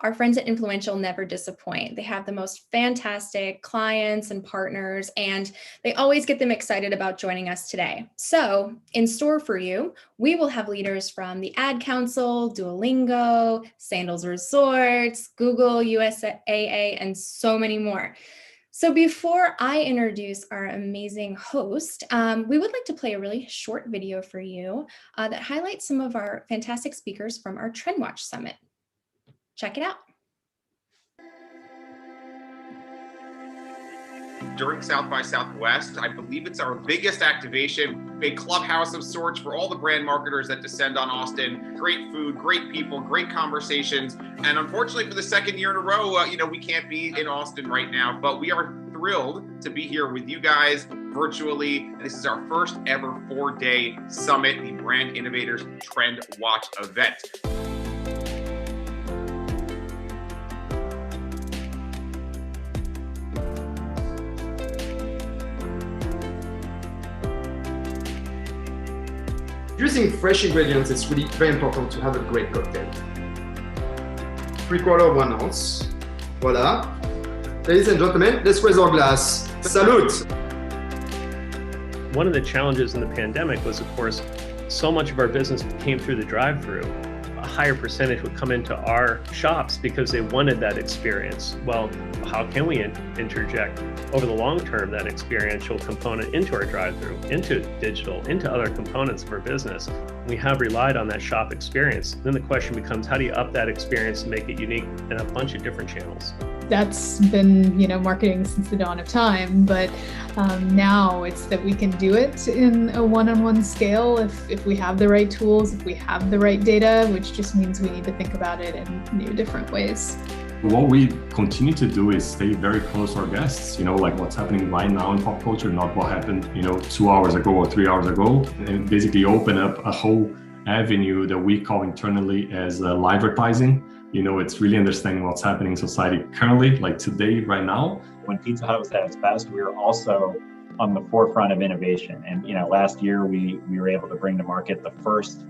Our friends at Influential never disappoint. They have the most fantastic clients and partners, and they always get them excited about joining us today. So in store for you, we will have leaders from the Ad Council, Duolingo, Sandals Resorts, Google, USAA, and so many more. So before I introduce our amazing host, we would like to play a really short video for you that highlights some of our fantastic speakers from our TrendWatch Summit. Check it out. During South by Southwest, I believe it's our biggest activation, a clubhouse of sorts for all the brand marketers that descend on Austin. Great food, great people, great conversations. And unfortunately for the second year in a row, we can't be in Austin right now, but we are thrilled to be here with you guys virtually. This is our first ever 4-day summit, the Brand Innovators Trend Watch event. Using fresh ingredients is really very important to have a great cocktail. 3/4 ounce. Voila. Ladies and gentlemen, let's raise our glass. Salute! One of the challenges in the pandemic was, of course, so much of our business came through the drive-through. A higher percentage would come into our shops because they wanted that experience. Well, how can we interject over the long term that experiential component into our drive-through, into digital, into other components of our business? We have relied on that shop experience. Then the question becomes, how do you up that experience and make it unique in a bunch of different channels? That's been, marketing since the dawn of time, but now it's that we can do it in a one-on-one scale if we have the right tools, if we have the right data, which just means we need to think about it in new, different ways. What we continue to do is stay very close to our guests, like what's happening right now in pop culture, not what happened, 2 hours ago or 3 hours ago, and basically open up a whole avenue that we call internally as live advertising. It's really understanding what's happening in society currently, like today, right now. When Pizza Hut was at its best, we were also on the forefront of innovation. And, last year we were able to bring to market the first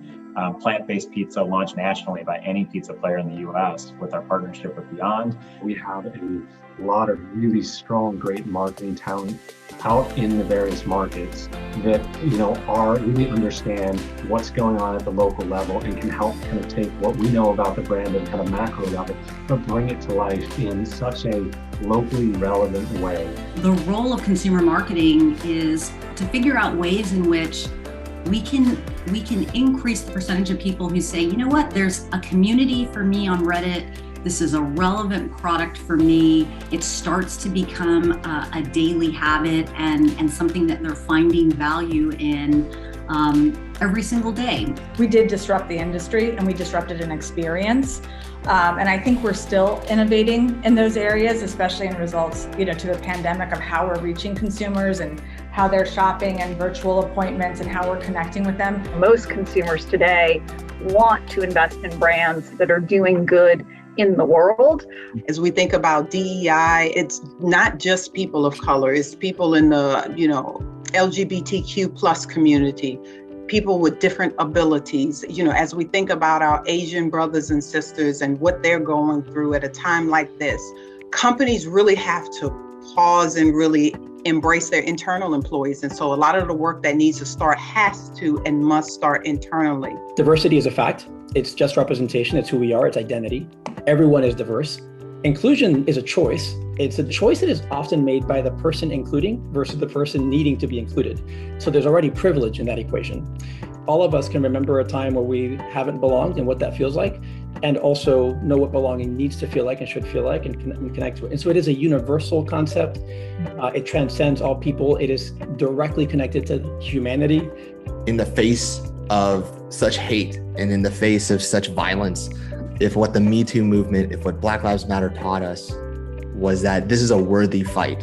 plant-based pizza launched nationally by any pizza player in the US with our partnership with Beyond. We have a lot of really strong, great marketing talent out in the various markets that, really understand what's going on at the local level and can help kind of take what we know about the brand at kind of macro level, but bring it to life in such a locally relevant way. The role of consumer marketing is to figure out ways in which we can increase the percentage of people who say, there's a community for me on Reddit. This is a relevant product for me. It starts to become a daily habit and something that they're finding value in every single day. We did disrupt the industry and we disrupted an experience. And I think we're still innovating in those areas, especially in results, to the pandemic, of how we're reaching consumers and how they're shopping and virtual appointments and how we're connecting with them. Most consumers today want to invest in brands that are doing good in the world. As we think about DEI, it's not just people of color, it's people in the, LGBTQ plus community, people with different abilities. As we think about our Asian brothers and sisters and what they're going through at a time like this, companies really have to pause and really embrace their internal employees. And so a lot of the work that needs to start has to and must start internally. Diversity is a fact. It's just representation. It's who we are. It's identity. Everyone is diverse. Inclusion is a choice. It's a choice that is often made by the person including versus the person needing to be included. So there's already privilege in that equation. All of us can remember a time where we haven't belonged and what that feels like, and also know what belonging needs to feel like and should feel like and connect to it. And so it is a universal concept. It transcends all people. It is directly connected to humanity. In the face of such hate and in the face of such violence, if what the Me Too movement, if what Black Lives Matter taught us was that this is a worthy fight,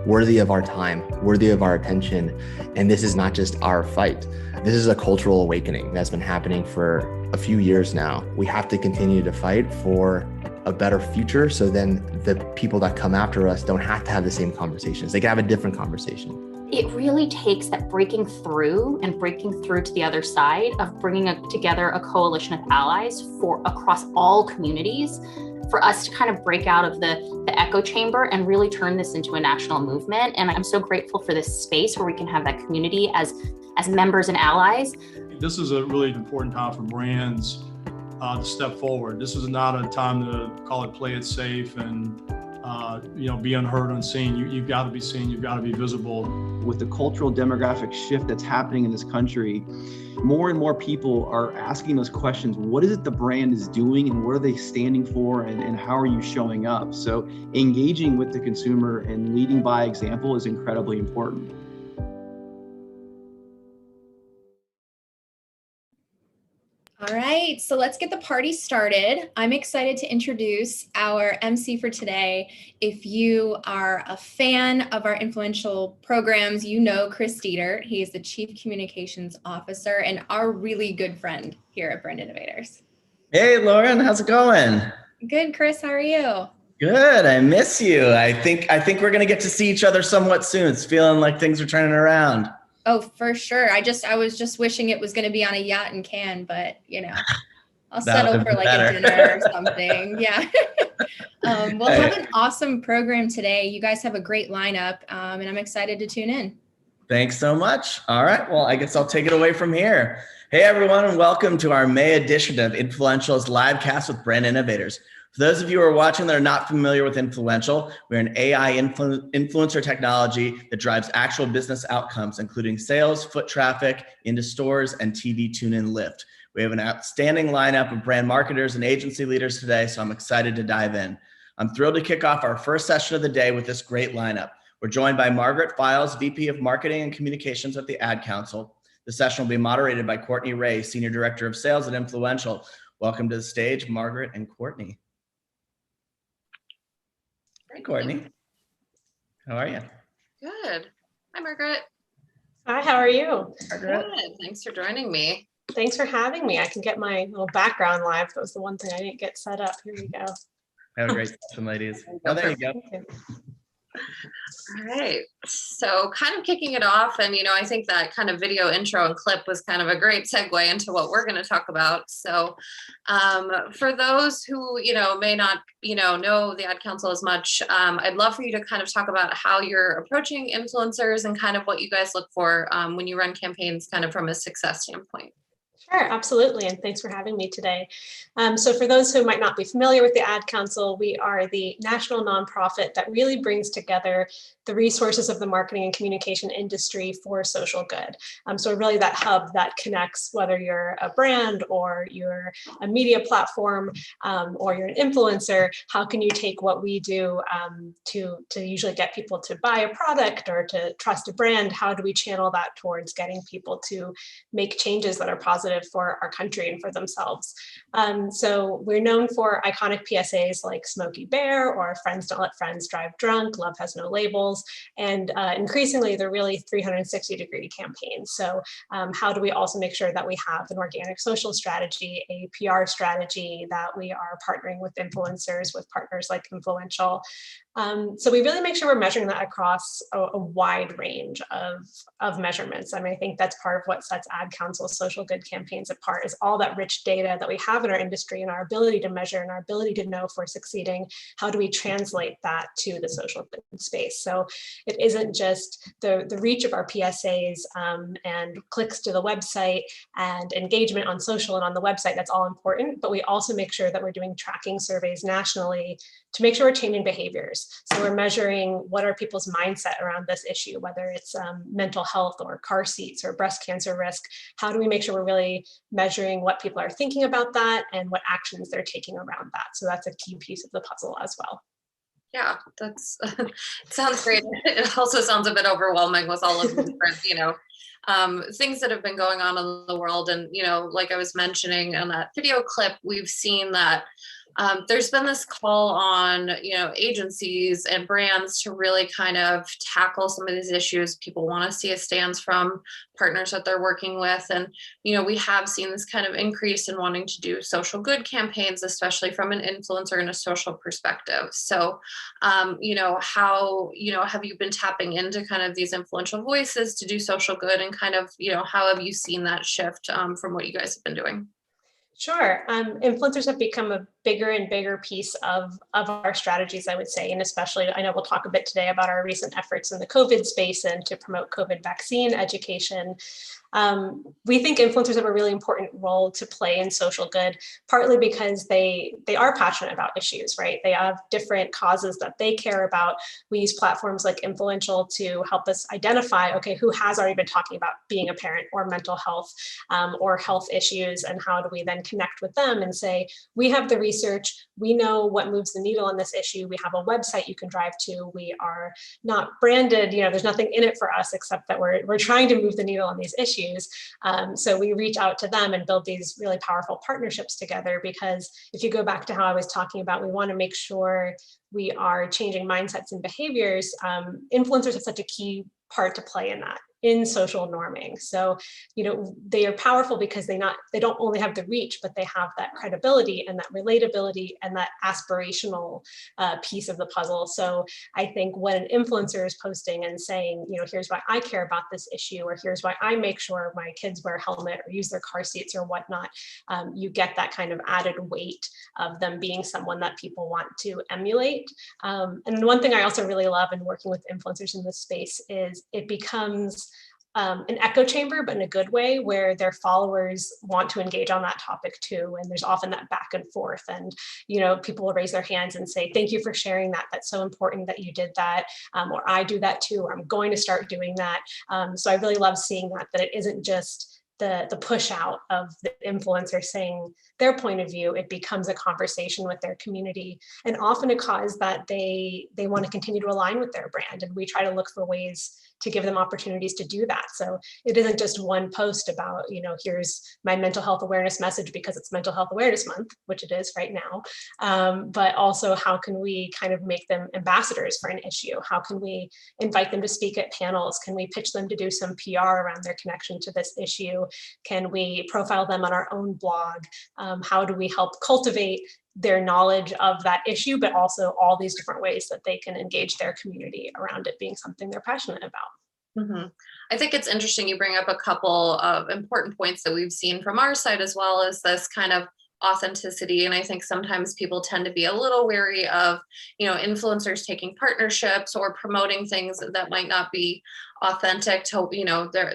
worthy of our time, worthy of our attention, and this is not just our fight. This is a cultural awakening that's been happening for a few years now. We have to continue to fight for a better future so then the people that come after us don't have to have the same conversations. They can have a different conversation. It really takes that breaking through to the other side of bringing together a coalition of allies across all communities for us to kind of break out of the echo chamber and really turn this into a national movement. And I'm so grateful for this space where we can have that community as members and allies. This is a really important time for brands to step forward. This is not a time to call it play it safe and be unheard, unseen. You've got to be seen, you've got to be visible. With the cultural demographic shift that's happening in this country, more and more people are asking those questions. What is it the brand is doing and what are they standing for, and how are you showing up? So engaging with the consumer and leading by example is incredibly important. All right, so let's get the party started. I'm excited to introduce our MC for today. If you are a fan of our influential programs, you know Chris Dieter. He is the Chief Communications Officer and our really good friend here at Brand Innovators. Hey, Lauren, how's it going? Good, Chris, how are you? Good, I miss you. I think we're gonna get to see each other somewhat soon. It's feeling like things are turning around. Oh, for sure. I was just wishing it was going to be on a yacht in Cannes, but I'll settle for like a dinner or something. Yeah. We'll have an awesome program today. You guys have a great lineup, and I'm excited to tune in. Thanks so much. All right. Well, I guess I'll take it away from here. Hey, everyone, and welcome to our May edition of Influential's Livecast with Brand Innovators. For those of you who are watching that are not familiar with Influential, we're an AI influencer technology that drives actual business outcomes, including sales, foot traffic into stores, and TV tune-in lift. We have an outstanding lineup of brand marketers and agency leaders today, so I'm excited to dive in. I'm thrilled to kick off our first session of the day with this great lineup. We're joined by Margaret Files, VP of Marketing and Communications at the Ad Council. The session will be moderated by Courtney Ray, Senior Director of Sales at Influential. Welcome to the stage, Margaret and Courtney. Hey, Courtney. How are you? Good. Hi, Margaret. Hi, how are you? Margaret. Good. Thanks for joining me. Thanks for having me. I can get my little background live. That was the one thing I didn't get set up. Here we go. Have a great session, ladies. Oh, there you go. All right. So kind of kicking it off, and I think that kind of video intro and clip was kind of a great segue into what we're going to talk about. So for those who may not know the Ad Council as much, I'd love for you to kind of talk about how you're approaching influencers and kind of what you guys look for when you run campaigns kind of from a success standpoint. Sure, absolutely. And thanks for having me today. So for those who might not be familiar with the Ad Council, we are the national nonprofit that really brings together the resources of the marketing and communication industry for social good. So really that hub that connects, whether you're a brand or you're a media platform or you're an influencer, how can you take what we do to usually get people to buy a product or to trust a brand? How do we channel that towards getting people to make changes that are positive for our country and for themselves? So we're known for iconic PSAs like Smokey Bear or Friends Don't Let Friends Drive Drunk, Love Has No Labels, and increasingly they're really 360-degree campaigns. So how do we also make sure that we have an organic social strategy, a PR strategy, that we are partnering with influencers, with partners like Influential? So we really make sure we're measuring that across a wide range of measurements. I mean, I think that's part of what sets Ad Council's social good campaigns apart, is all that rich data that we have in our industry and our ability to measure and our ability to know if we're succeeding. How do we translate that to the social good space? So it isn't just the reach of our PSAs and clicks to the website and engagement on social and on the website. That's all important, but we also make sure that we're doing tracking surveys nationally to make sure we're changing behaviors. So we're measuring what are people's mindset around this issue, whether it's mental health or car seats or breast cancer risk. How do we make sure we're really measuring what people are thinking about that and what actions they're taking around that? So that's a key piece of the puzzle as well. Yeah, that's it sounds great. It also sounds a bit overwhelming with all of the different, things that have been going on in the world. And, like I was mentioning in that video clip, we've seen that there's been this call on, agencies and brands to really kind of tackle some of these issues. People want to see a stance from partners that they're working with. And, we have seen this kind of increase in wanting to do social good campaigns, especially from an influencer and a social perspective. So, how, have you been tapping into kind of these influential voices to do social good, and kind of, how have you seen that shift from what you guys have been doing? Sure. Influencers have become a bigger and bigger piece of our strategies, I would say. And especially, I know we'll talk a bit today about our recent efforts in the COVID space and to promote COVID vaccine education. We think influencers have a really important role to play in social good, partly because they are passionate about issues, right? They have different causes that they care about. We use platforms like Influential to help us identify, okay, who has already been talking about being a parent or mental health or health issues, and how do we then connect with them and say, we have the research, we know what moves the needle on this issue, we have a website you can drive to, we are not branded, there's nothing in it for us except that we're trying to move the needle on these issues. So we reach out to them and build these really powerful partnerships together, because if you go back to how I was talking about, we want to make sure we are changing mindsets and behaviors. Influencers have such a key part to play in that, in social norming. So, they are powerful because they don't only have the reach, but they have that credibility and that relatability and that aspirational piece of the puzzle. So I think when an influencer is posting and saying, here's why I care about this issue, or here's why I make sure my kids wear a helmet or use their car seats or whatnot, you get that kind of added weight of them being someone that people want to emulate. And one thing I also really love in working with influencers in this space is it becomes an echo chamber, but in a good way, where their followers want to engage on that topic too. And there's often that back and forth, and people will raise their hands and say, thank you for sharing that. That's so important that you did that. Or I do that too, or I'm going to start doing that. So I really love seeing that it isn't just the push out of the influencer saying their point of view. It becomes a conversation with their community, and often a cause that they want to continue to align with their brand. And we try to look for ways to give them opportunities to do that. So it isn't just one post about, here's my mental health awareness message because it's Mental Health Awareness Month, which it is right now. But also, how can we kind of make them ambassadors for an issue? How can we invite them to speak at panels? Can we pitch them to do some PR around their connection to this issue? Can we profile them on our own blog? How do we help cultivate their knowledge of that issue, but also all these different ways that they can engage their community around it being something they're passionate about? Mm-hmm. I think it's interesting you bring up a couple of important points that we've seen from our side, as well as this kind of authenticity. And I think sometimes people tend to be a little wary of, influencers taking partnerships or promoting things that might not be authentic to,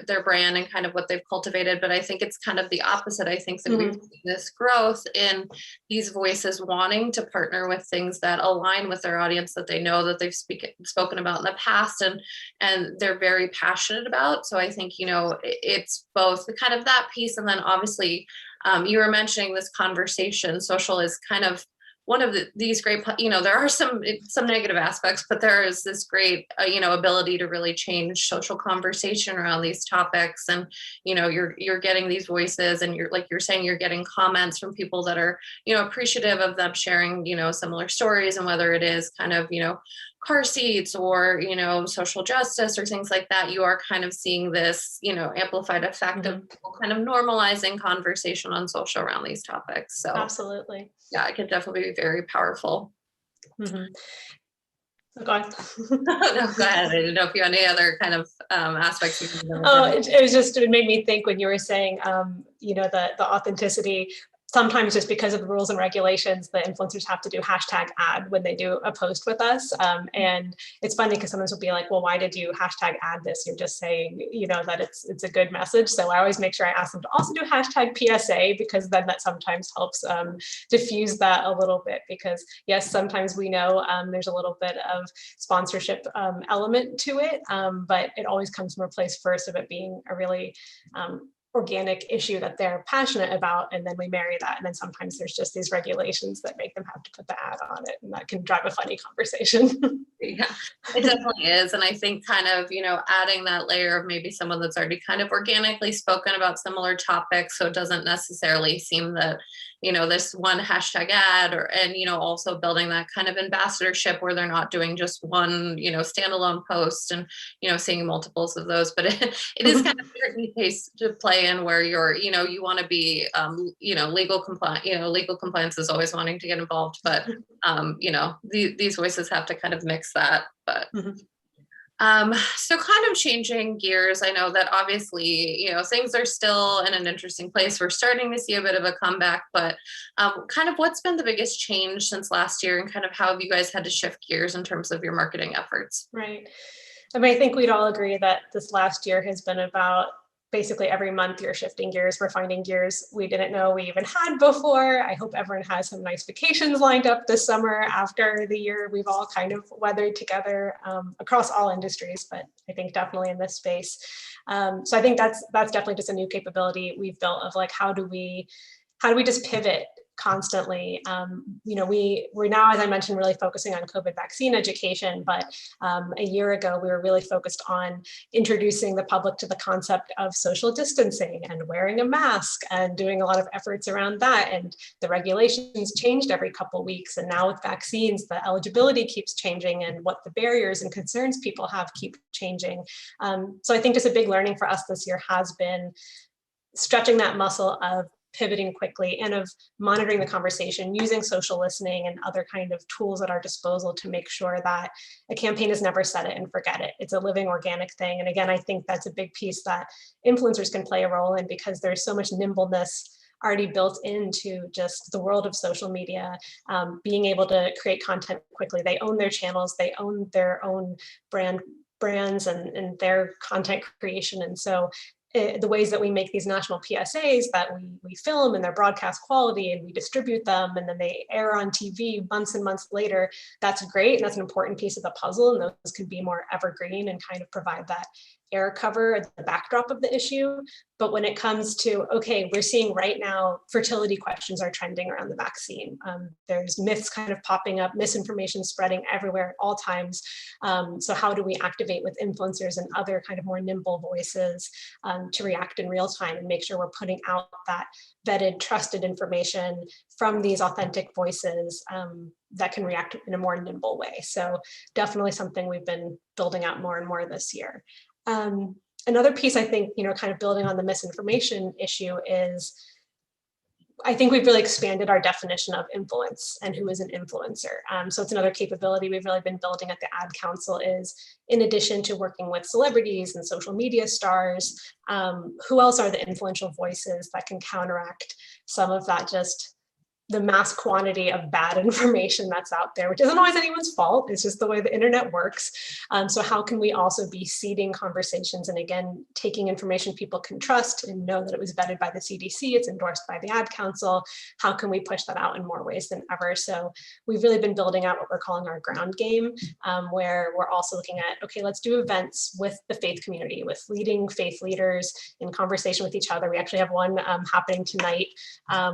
their brand and kind of what they've cultivated. But I think it's kind of the opposite. I think that we've seen this growth in these voices wanting to partner with things that align with their audience that they know that they've spoken about in the past and they're very passionate about. So I think, it's both the kind of that piece, and then obviously you were mentioning this conversation. Social is kind of one of these great, there are some negative aspects, but there is this great, ability to really change social conversation around these topics. And, you're getting these voices, and you're saying, you're getting comments from people that are, appreciative of them sharing, similar stories, and whether it is kind of, car seats or, social justice or things like that, you are kind of seeing this, amplified effect of people kind of normalizing conversation on social around these topics. So absolutely. Yeah, it can definitely be very powerful. Mm-hmm. Go ahead. No, go ahead. I didn't know if you had any other kind of aspects. It made me think when you were saying, the authenticity. Sometimes just because of the rules and regulations, the influencers have to do #ad when they do a post with us. And it's funny because sometimes we'll be like, well, why did you #ad this? You're just saying, that it's a good message. So I always make sure I ask them to also do #PSA, because then that sometimes helps diffuse that a little bit, because yes, sometimes we know there's a little bit of sponsorship element to it, but it always comes from a place first of it being a really organic issue that they're passionate about, and then we marry that, and then sometimes there's just these regulations that make them have to put the ad on it, and that can drive a funny conversation. Yeah, it definitely is. And I think kind of, adding that layer of maybe someone that's already kind of organically spoken about similar topics, so it doesn't necessarily seem that, this one #ad and also building that kind of ambassadorship where they're not doing just one, standalone post and, seeing multiples of those. But it is kind of a tricky case to play in where you're, you want to be, legal compliant, legal compliance is always wanting to get involved, but, these voices have to kind of mix that, but. So kind of changing gears, I know that obviously, things are still in an interesting place. We're starting to see a bit of a comeback, but kind of what's been the biggest change since last year, and kind of how have you guys had to shift gears in terms of your marketing efforts? Right. I mean, I think we'd all agree that this last year has been about basically every month you're shifting gears. We're finding gears we didn't know we even had before. I hope everyone has some nice vacations lined up this summer after the year we've all kind of weathered together across all industries, but I think definitely in this space. So I think that's definitely just a new capability we've built of like, how do we just pivot constantly? We're now, as I mentioned, really focusing on COVID vaccine education, but a year ago, we were really focused on introducing the public to the concept of social distancing and wearing a mask and doing a lot of efforts around that. And the regulations changed every couple of weeks. And now with vaccines, the eligibility keeps changing and what the barriers and concerns people have keep changing. So I think just a big learning for us this year has been stretching that muscle of pivoting quickly and of monitoring the conversation, using social listening and other kind of tools at our disposal to make sure that a campaign is never set it and forget it. It's a living organic thing. And again, I think that's a big piece that influencers can play a role in, because there's so much nimbleness already built into just the world of social media, being able to create content quickly. They own their channels, they own their own brands and their content creation. And so the ways that we make these national PSAs that we film and they're broadcast quality and we distribute them and then they air on TV months and months later, that's great. And that's an important piece of the puzzle. And those can be more evergreen and kind of provide that air cover at the backdrop of the issue. But when it comes to, okay, we're seeing right now, fertility questions are trending around the vaccine. There's myths kind of popping up, misinformation spreading everywhere at all times. So how do we activate with influencers and other kind of more nimble voices to react in real time and make sure we're putting out that vetted, trusted information from these authentic voices that can react in a more nimble way. So definitely something we've been building out more and more this year. Another piece I think, kind of building on the misinformation issue is, I think we've really expanded our definition of influence and who is an influencer. So it's another capability we've really been building at the Ad Council is, in addition to working with celebrities and social media stars, who else are the influential voices that can counteract some of that just the mass quantity of bad information that's out there, which isn't always anyone's fault. It's just the way the internet works. So how can we also be seeding conversations and again, taking information people can trust and know that it was vetted by the CDC, it's endorsed by the Ad Council. How can we push that out in more ways than ever? So we've really been building out what we're calling our ground game, where we're also looking at, okay, let's do events with the faith community, with leading faith leaders in conversation with each other. We actually have one happening tonight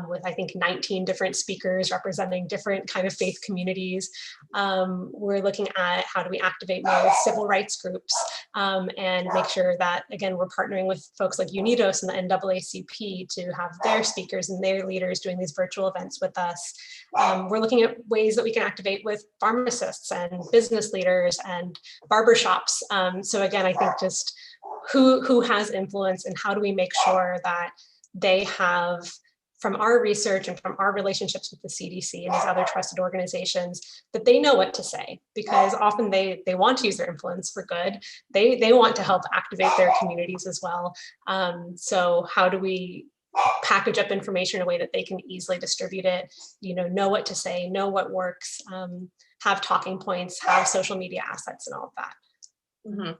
with, I think, 19 different speakers representing different kind of faith communities. We're looking at how do we activate more with civil rights groups and make sure that, again, we're partnering with folks like UNIDOS and the NAACP to have their speakers and their leaders doing these virtual events with us. We're looking at ways that we can activate with pharmacists and business leaders and barbershops. So again, I think just who has influence and how do we make sure that they have, from our research and from our relationships with the CDC and these other trusted organizations, that they know what to say, because often they want to use their influence for good. They want to help activate their communities as well. So how do we package up information in a way that they can easily distribute it, know what to say, know what works, have talking points, have social media assets and all of that. Mm-hmm.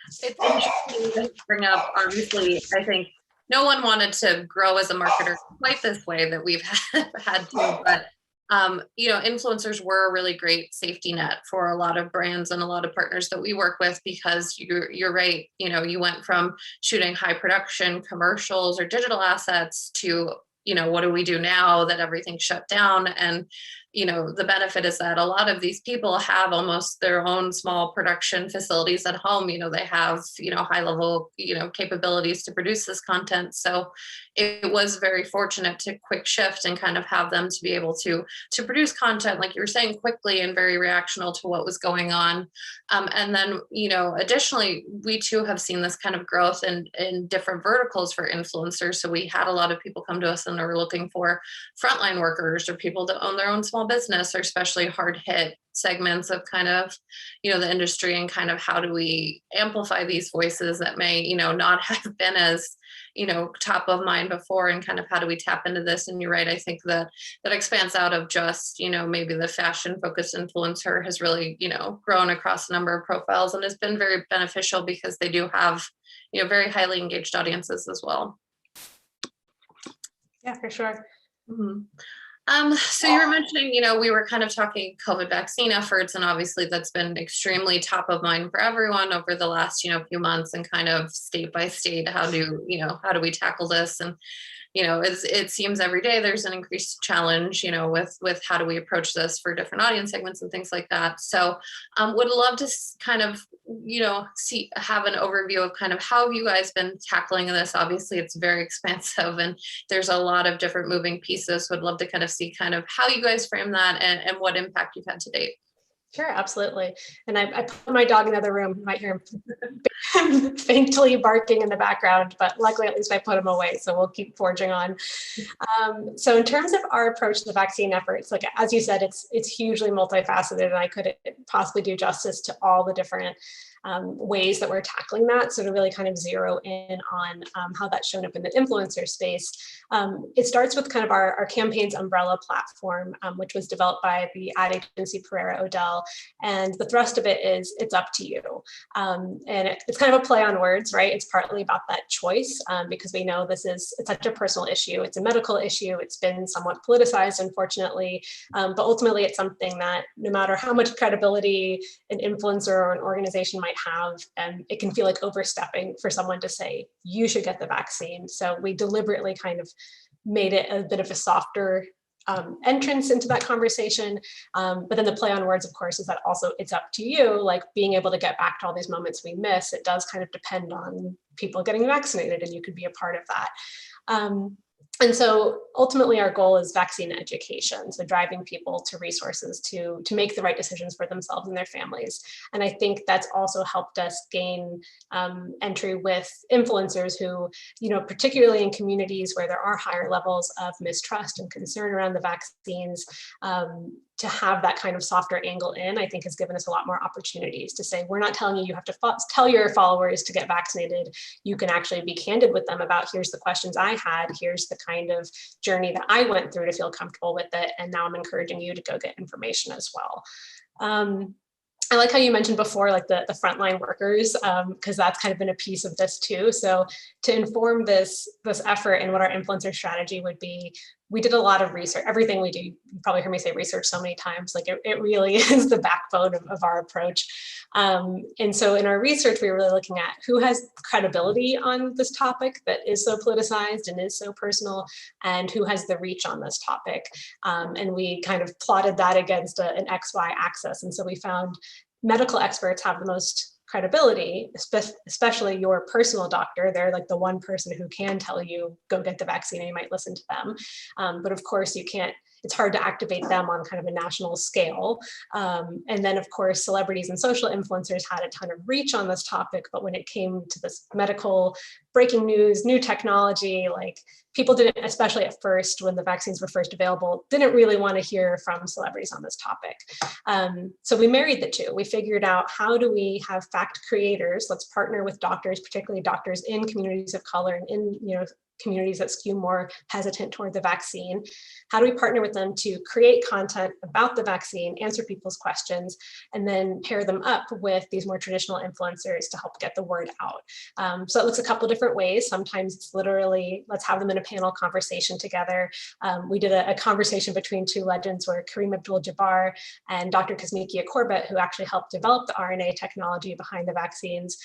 It's interesting to bring up, obviously, I think no one wanted to grow as a marketer quite this way that we've had to, but influencers were a really great safety net for a lot of brands and a lot of partners that we work with, because you're right, you went from shooting high production commercials or digital assets to, what do we do now that everything's shut down? And the benefit is that a lot of these people have almost their own small production facilities at home. They have, high level, capabilities to produce this content. So it was very fortunate to quick shift and kind of have them to be able to produce content, like you were saying, quickly and very reactional to what was going on. And then, additionally, we too have seen this kind of growth in different verticals for influencers. So we had a lot of people come to us and they were looking for frontline workers or people that own their own small small business, or especially hard hit segments of kind of, the industry, and kind of how do we amplify these voices that may, not have been as, top of mind before, and kind of how do we tap into this? And you're right, I think that expands out of just, maybe the fashion focused influencer has really, grown across a number of profiles, and has been very beneficial because they do have, very highly engaged audiences as well. Yeah, for sure. Mm-hmm. So you were mentioning, we were kind of talking COVID vaccine efforts, and obviously that's been extremely top of mind for everyone over the last, few months, and kind of state by state, how do we tackle this? And, it seems every day there's an increased challenge, with how do we approach this for different audience segments and things like that. So would love to kind of, have an overview of kind of how have you guys been tackling this? Obviously it's very expansive and there's a lot of different moving pieces. Would love to kind of see kind of how you guys frame that and what impact you've had to date. Sure, absolutely. And I put my dog in the other room. You might hear him faintly barking in the background, but luckily at least I put him away. So we'll keep forging on. So in terms of our approach to the vaccine efforts, like as you said, it's hugely multifaceted, and I couldn't possibly do justice to all the different ways that we're tackling that. So to really kind of zero in on how that's shown up in the influencer space, it starts with kind of our campaign's umbrella platform, which was developed by the ad agency Pereira Odell. And the thrust of it is it's up to you. And it's kind of a play on words, right? It's partly about that choice because we know it's such a personal issue. It's a medical issue. It's been somewhat politicized, unfortunately, but ultimately it's something that no matter how much credibility an influencer or an organization might have, it can feel like overstepping for someone to say, you should get the vaccine. So we deliberately kind of made it a bit of a softer entrance into that conversation. But then the play on words, of course, is that also it's up to you, like being able to get back to all these moments we miss. It does kind of depend on people getting vaccinated, and you could be a part of that. And so ultimately our goal is vaccine education. So driving people to resources to make the right decisions for themselves and their families. And I think that's also helped us gain entry with influencers who, particularly in communities where there are higher levels of mistrust and concern around the vaccines, to have that kind of softer angle in, I think has given us a lot more opportunities to say, we're not telling you have to tell your followers to get vaccinated. You can actually be candid with them about, here's the questions I had, here's the kind of journey that I went through to feel comfortable with it. And now I'm encouraging you to go get information as well. I like how you mentioned before, like the frontline workers, because that's kind of been a piece of this too. So to inform this effort and what our influencer strategy would be, we did a lot of research. Everything we do, you probably heard me say research so many times, like it really is the backbone of our approach. And so in our research, we were really looking at who has credibility on this topic that is so politicized and is so personal, and who has the reach on this topic. And we kind of plotted that against an XY axis. And so we found medical experts have the most credibility, especially your personal doctor. They're like the one person who can tell you, go get the vaccine, and you might listen to them. But of course you can't, it's hard to activate them on kind of a national scale. And then of course, celebrities and social influencers had a ton of reach on this topic, but when it came to this medical breaking news, new technology, like people didn't, especially at first when the vaccines were first available, didn't really want to hear from celebrities on this topic. So we married the two. We figured out, how do we have fact creators? Let's partner with doctors, particularly doctors in communities of color and in communities that skew more hesitant toward the vaccine. How do we partner with them to create content about the vaccine, answer people's questions, and then pair them up with these more traditional influencers to help get the word out? So it looks a couple different ways. Sometimes it's literally, let's have them in a panel conversation together. We did a conversation between two legends where Kareem Abdul-Jabbar and Dr. Kizzmekia Corbett, who actually helped develop the RNA technology behind the vaccines,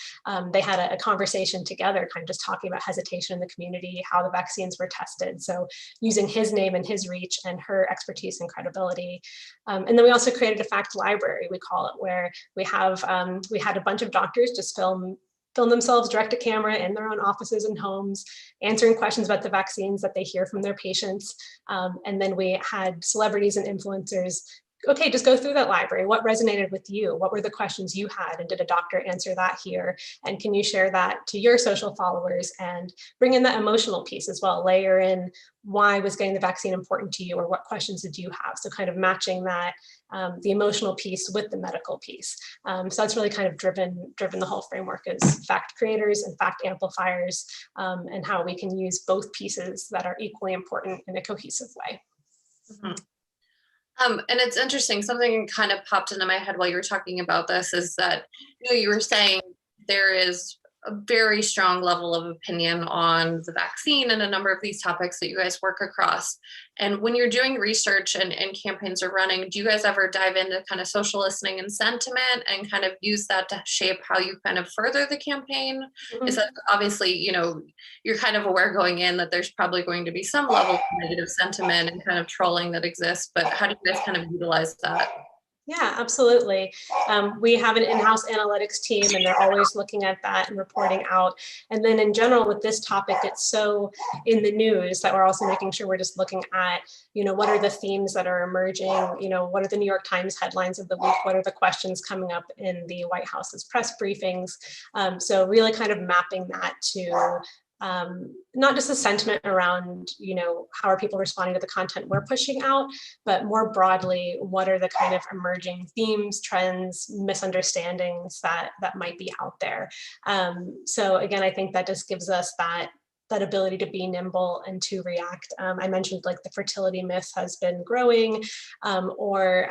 they had a conversation together, kind of just talking about hesitation in the community, how the vaccines were tested. So using his name and his reach and her expertise and credibility. And then we also created a fact library, we call it, where we have, we had a bunch of doctors just film themselves direct to camera in their own offices and homes, answering questions about the vaccines that they hear from their patients. And then we had celebrities and influencers okay, just go through that library. What resonated with you? What were the questions you had? And did a doctor answer that here? And can you share that to your social followers and bring in that emotional piece as well? Layer in why was getting the vaccine important to you, or what questions did you have? So kind of matching that, the emotional piece with the medical piece. So that's really kind of driven the whole framework as fact creators and fact amplifiers, and how we can use both pieces that are equally important in a cohesive way. Mm-hmm. And it's interesting, something kind of popped into my head while you were talking about this is that, you were saying there is a very strong level of opinion on the vaccine and a number of these topics that you guys work across. And when you're doing research and campaigns are running, do you guys ever dive into kind of social listening and sentiment and kind of use that to shape how you kind of further the campaign? Mm-hmm. Is that obviously, you're kind of aware going in that there's probably going to be some level of negative sentiment and kind of trolling that exists, but how do you guys kind of utilize that? Yeah, absolutely. We have an in-house analytics team, and they're always looking at that and reporting out. And then in general with this topic, it's so in the news that we're also making sure we're just looking at, what are the themes that are emerging? What are the New York Times headlines of the week? What are the questions coming up in the White House's press briefings? So really kind of mapping that to not just the sentiment around, how are people responding to the content we're pushing out, but more broadly, what are the kind of emerging themes, trends, misunderstandings that might be out there. So again, I think that just gives us that ability to be nimble and to react. I mentioned like the fertility myth has been growing, or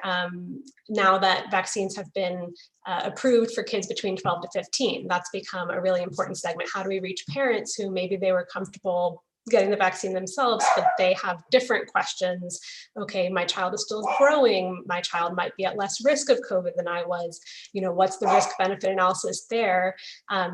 now that vaccines have been approved for kids between 12 to 15, that's become a really important segment. How do we reach parents who maybe they were comfortable getting the vaccine themselves, but they have different questions? Okay, my child is still growing. My child might be at less risk of COVID than I was. What's the risk benefit analysis there?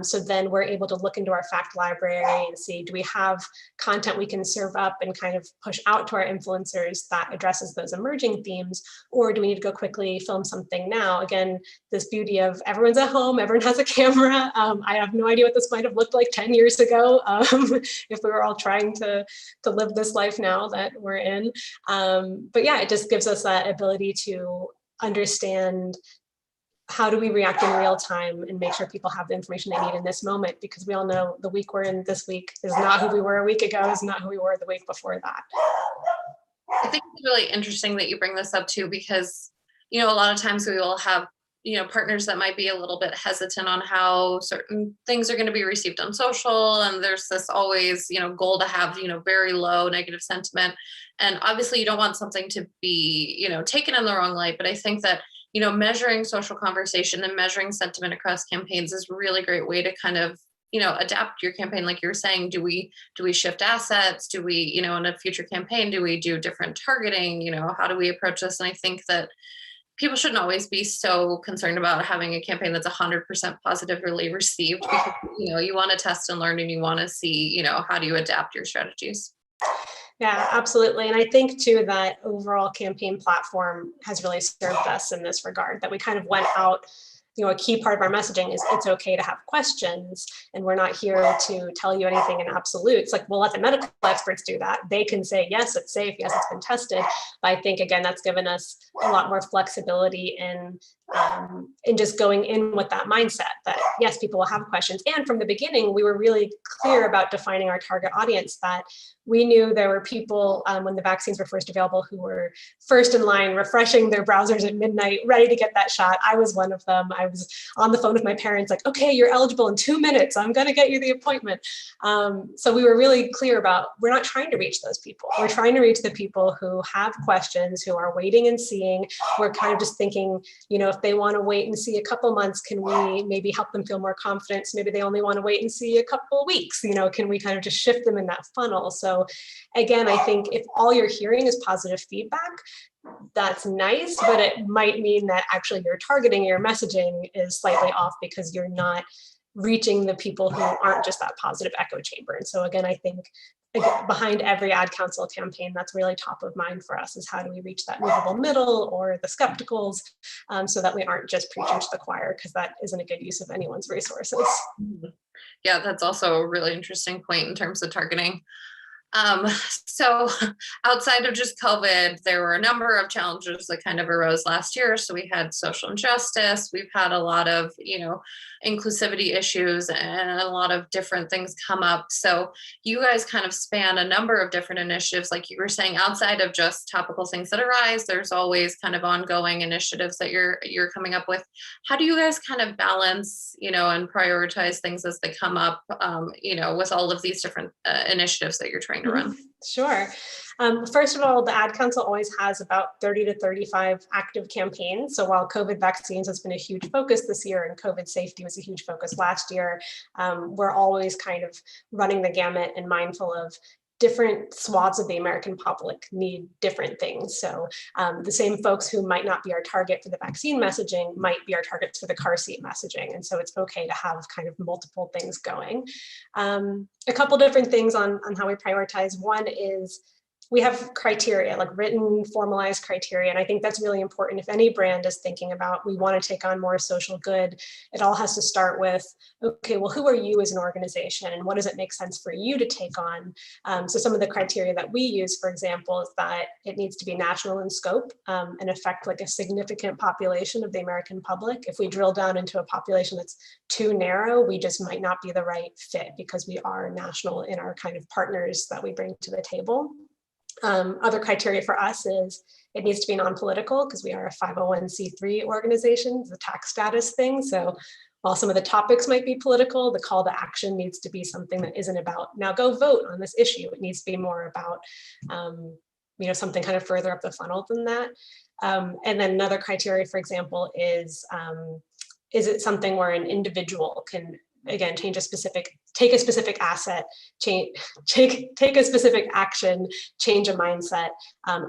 So then we're able to look into our fact library and see, do we have content we can serve up and kind of push out to our influencers that addresses those emerging themes? Or do we need to go quickly film something now? Again, this beauty of everyone's at home, everyone has a camera. I have no idea what this might have looked like 10 years ago if we were all trying to live this life now that we're in. But yeah, it just gives us that ability to understand how do we react in real time and make sure people have the information they need in this moment, because we all know the week we're in this week is not who we were a week ago, is not who we were the week before that. I think it's really interesting that you bring this up too, because, a lot of times we will have partners that might be a little bit hesitant on how certain things are going to be received on social. And there's this always, goal to have, very low negative sentiment. And obviously you don't want something to be, taken in the wrong light. But I think that, measuring social conversation and measuring sentiment across campaigns is a really great way to kind of, adapt your campaign. Like you were saying, do we shift assets? Do we, in a future campaign, do we do different targeting? How do we approach this? And I think that people shouldn't always be so concerned about having a campaign that's 100% positively received, because, you want to test and learn and you want to see, how do you adapt your strategies? Yeah, absolutely. And I think too, that overall campaign platform has really served us in this regard, that we kind of went out, a key part of our messaging is it's okay to have questions, and we're not here to tell you anything in absolutes. Like, we'll let the medical experts do that. They can say, yes, it's safe. Yes, it's been tested. But I think, again, that's given us a lot more flexibility in just going in with that mindset that, yes, people will have questions. And from the beginning, we were really clear about defining our target audience, that we knew there were people when the vaccines were first available who were first in line, refreshing their browsers at midnight, ready to get that shot. I was one of them. I was on the phone with my parents, like, okay, you're eligible in 2 minutes. I'm going to get you the appointment. So we were really clear about, we're not trying to reach those people. We're trying to reach the people who have questions, who are waiting and seeing. We're kind of just thinking, if they want to wait and see a couple months, can we maybe help them feel more confident? So maybe they only want to wait and see a couple of weeks, can we kind of just shift them in that funnel? So again, I think if all you're hearing is positive feedback, that's nice, but it might mean that actually your targeting, your messaging is slightly off because you're not reaching the people who aren't just that positive echo chamber. And so again, I think behind every ad council campaign, that's really top of mind for us, is how do we reach that movable middle or the skepticals, so that we aren't just preaching to the choir, because that isn't a good use of anyone's resources. Yeah, that's also a really interesting point in terms of targeting. So outside of just COVID, there were a number of challenges that kind of arose last year. So we had social injustice, we've had a lot of, inclusivity issues and a lot of different things come up. So you guys kind of span a number of different initiatives, like you were saying, outside of just topical things that arise, there's always kind of ongoing initiatives that you're coming up with. How do you guys kind of balance, and prioritize things as they come up, with all of these different initiatives that you're trying to run? Sure. First of all, the Ad Council always has about 30 to 35 active campaigns. So while COVID vaccines has been a huge focus this year and COVID safety was a huge focus last year, we're always kind of running the gamut and mindful of different swaths of the American public need different things. So the same folks who might not be our target for the vaccine messaging might be our targets for the car seat messaging. And so it's okay to have kind of multiple things going. A couple different things on how we prioritize. One is we have criteria, like written, formalized criteria. And I think that's really important. If any brand is thinking about, we want to take on more social good, it all has to start with, okay, well, who are you as an organization? And what does it make sense for you to take on? So some of the criteria that we use, for example, is that it needs to be national in scope and affect like a significant population of the American public. If we drill down into a population that's too narrow, we just might not be the right fit because we are national in our kind of partners that we bring to the table. Other criteria for us is it needs to be non-political because we are a 501c3 organization. It's a tax status thing. So while some of the topics might be political, the call to action needs to be something that isn't about, now go vote on this issue. It needs to be more about, something kind of further up the funnel than that. And then another criteria, for example, is it something where an individual can, again, take a specific asset, take a specific action, change a mindset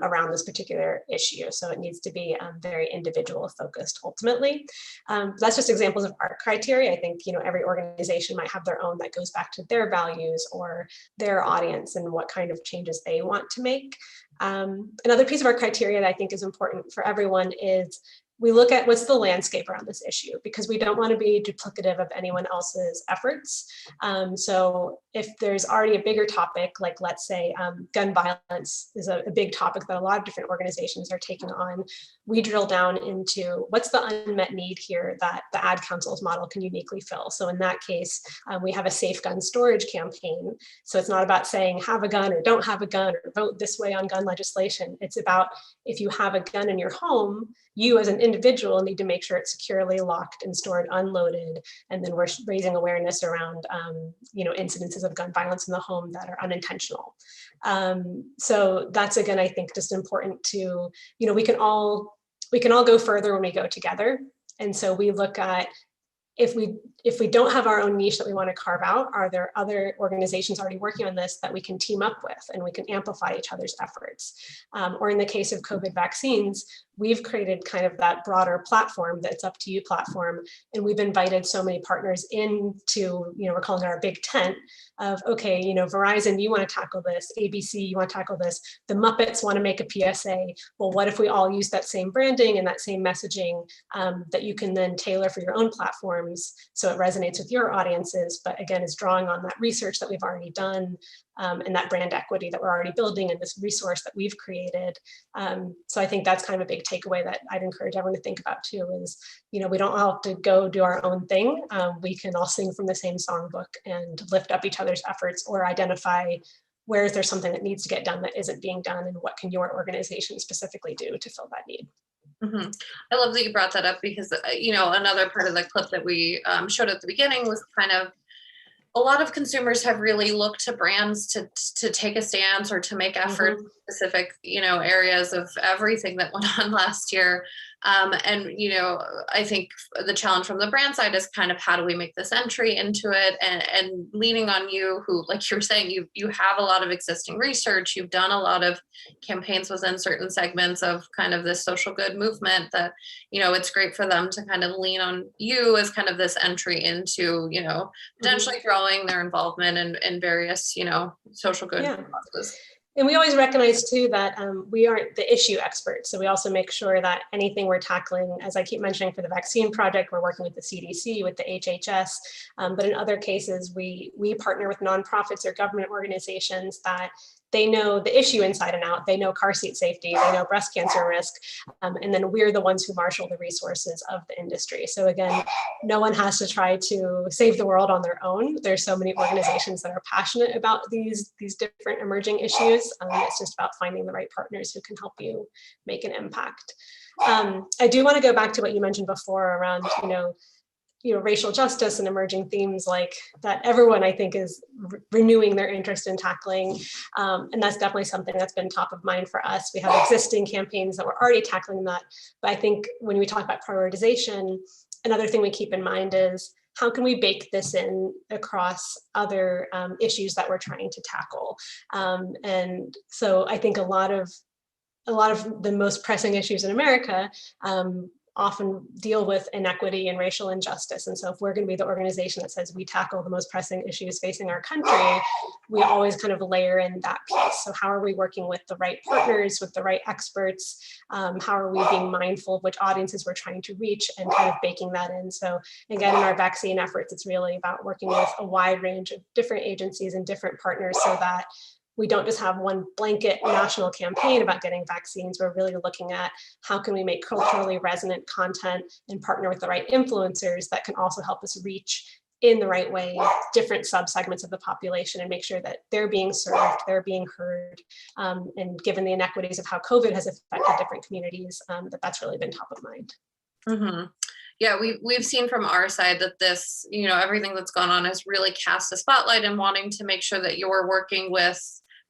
around this particular issue. So it needs to be very individual focused ultimately. That's just examples of our criteria. I think, every organization might have their own that goes back to their values or their audience and what kind of changes they want to make. Another piece of our criteria that I think is important for everyone is we look at what's the landscape around this issue, because we don't want to be duplicative of anyone else's efforts. So if there's already a bigger topic, like let's say gun violence is a big topic that a lot of different organizations are taking on, we drill down into what's the unmet need here that the Ad Council's model can uniquely fill. So in that case, we have a safe gun storage campaign. So it's not about saying have a gun or don't have a gun or vote this way on gun legislation. It's about if you have a gun in your home, you as an individual need to make sure it's securely locked and stored unloaded. And then we're raising awareness around, incidences of gun violence in the home that are unintentional. So that's, again, I think just important to, we can all go further when we go together. And so we look at, if we don't have our own niche that we want to carve out, are there other organizations already working on this that we can team up with and we can amplify each other's efforts? Or in the case of COVID vaccines, we've created kind of that broader platform, that's up to you platform. And we've invited so many partners into, we're calling it our big tent of, okay, Verizon, you want to tackle this, ABC, you want to tackle this, the Muppets want to make a PSA. Well, what if we all use that same branding and that same messaging that you can then tailor for your own platforms so it resonates with your audiences, but again, is drawing on that research that we've already done and that brand equity that we're already building and this resource that we've created. So I think that's kind of a big takeaway that I'd encourage everyone to think about too is, we don't all have to go do our own thing. We can all sing from the same songbook and lift up each other's efforts or identify where is there something that needs to get done that isn't being done and what can your organization specifically do to fill that need. Mm-hmm. I love that you brought that up because, another part of the clip that we showed at the beginning was kind of a lot of consumers have really looked to brands to take a stance or to make effort in specific, areas of everything that went on last year. I think the challenge from the brand side is kind of how do we make this entry into it and leaning on you who, like you were saying, you have a lot of existing research, you've done a lot of campaigns within certain segments of kind of this social good movement that, it's great for them to kind of lean on you as kind of this entry into, potentially growing their involvement in various, social good causes. And we always recognize too that we aren't the issue experts. So we also make sure that anything we're tackling, as I keep mentioning for the vaccine project, we're working with the CDC, with the HHS, but in other cases, we partner with nonprofits or government organizations that they know the issue inside and out. They know car seat safety, they know breast cancer risk, and then we're the ones who marshal the resources of the industry. So again, no one has to try to save the world on their own. There's so many organizations that are passionate about these different emerging issues. It's just about finding the right partners who can help you make an impact. I do want to go back to what you mentioned before around, racial justice and emerging themes like that everyone, I think, is renewing their interest in tackling. And that's definitely something that's been top of mind for us. We have existing campaigns that were already tackling that. But I think when we talk about prioritization, another thing we keep in mind is how can we bake this in across other issues that we're trying to tackle? And so I think a lot of the most pressing issues in America often deal with inequity and racial injustice. And so if we're going to be the organization that says we tackle the most pressing issues facing our country, we always kind of layer in that piece. So how are we working with the right partners, with the right experts? How are we being mindful of which audiences we're trying to reach and kind of baking that in? So again, in our vaccine efforts, it's really about working with a wide range of different agencies and different partners so that we don't just have one blanket national campaign about getting vaccines. We're really looking at how can we make culturally resonant content and partner with the right influencers that can also help us reach in the right way different subsegments of the population and make sure that they're being served, they're being heard. And given the inequities of how COVID has affected different communities, that's really been top of mind. Mm-hmm. Yeah, we've seen from our side that this, everything that's gone on has really cast a spotlight and wanting to make sure that you're working with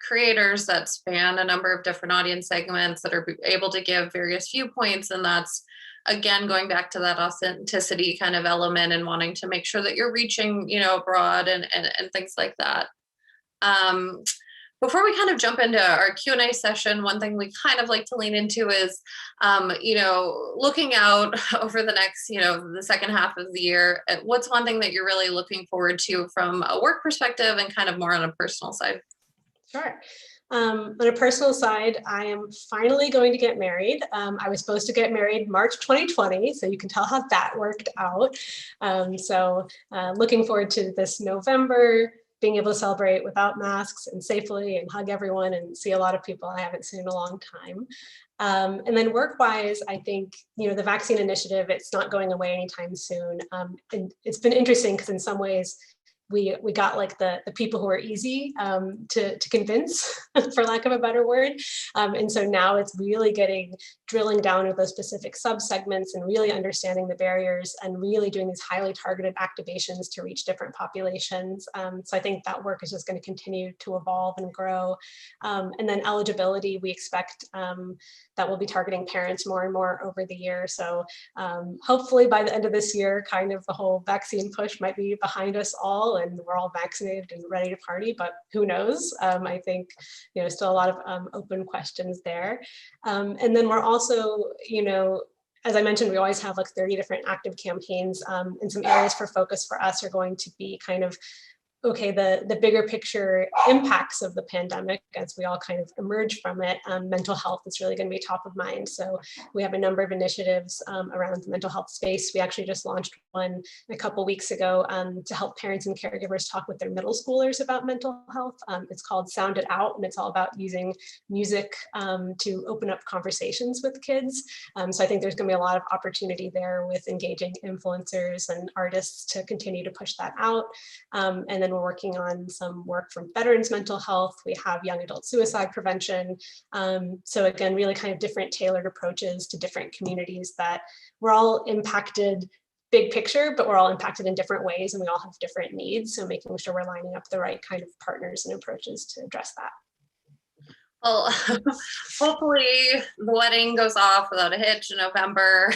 creators that span a number of different audience segments that are able to give various viewpoints. And that's, again, going back to that authenticity kind of element and wanting to make sure that you're reaching, abroad and things like that. Before we kind of jump into our Q&A session, one thing we kind of like to lean into is, looking out over the next, the second half of the year, what's one thing that you're really looking forward to from a work perspective and kind of more on a personal side? Sure. On a personal side, I am finally going to get married. I was supposed to get married March 2020, so you can tell how that worked out. So looking forward to this November, being able to celebrate without masks and safely and hug everyone and see a lot of people I haven't seen in a long time. And then work-wise, I think, the vaccine initiative, it's not going away anytime soon. And it's been interesting because in some ways, we got like the people who are easy to convince, for lack of a better word. And so now it's really drilling down into those specific subsegments and really understanding the barriers and really doing these highly targeted activations to reach different populations. So I think that work is just going to continue to evolve and grow. And then eligibility, we expect that we'll be targeting parents more and more over the year. So hopefully by the end of this year, kind of the whole vaccine push might be behind us all and we're all vaccinated and ready to party, but who knows? I think, still a lot of open questions there. And then we're also, as I mentioned, we always have like 30 different active campaigns, and some areas for focus for us are going to be kind of, okay, the bigger picture impacts of the pandemic as we all kind of emerge from it. Mental health is really going to be top of mind. So we have a number of initiatives around the mental health space. We actually just launched one a couple weeks ago to help parents and caregivers talk with their middle schoolers about mental health. It's called Sound It Out, and it's all about using music to open up conversations with kids. So I think there's going to be a lot of opportunity there with engaging influencers and artists to continue to push that out. And then we're working on some work from veterans' mental health. We have young adult suicide prevention. So again, really kind of different tailored approaches to different communities that we're all impacted big picture, but we're all impacted in different ways and we all have different needs. So making sure we're lining up the right kind of partners and approaches to address that. Well, hopefully the wedding goes off without a hitch in November.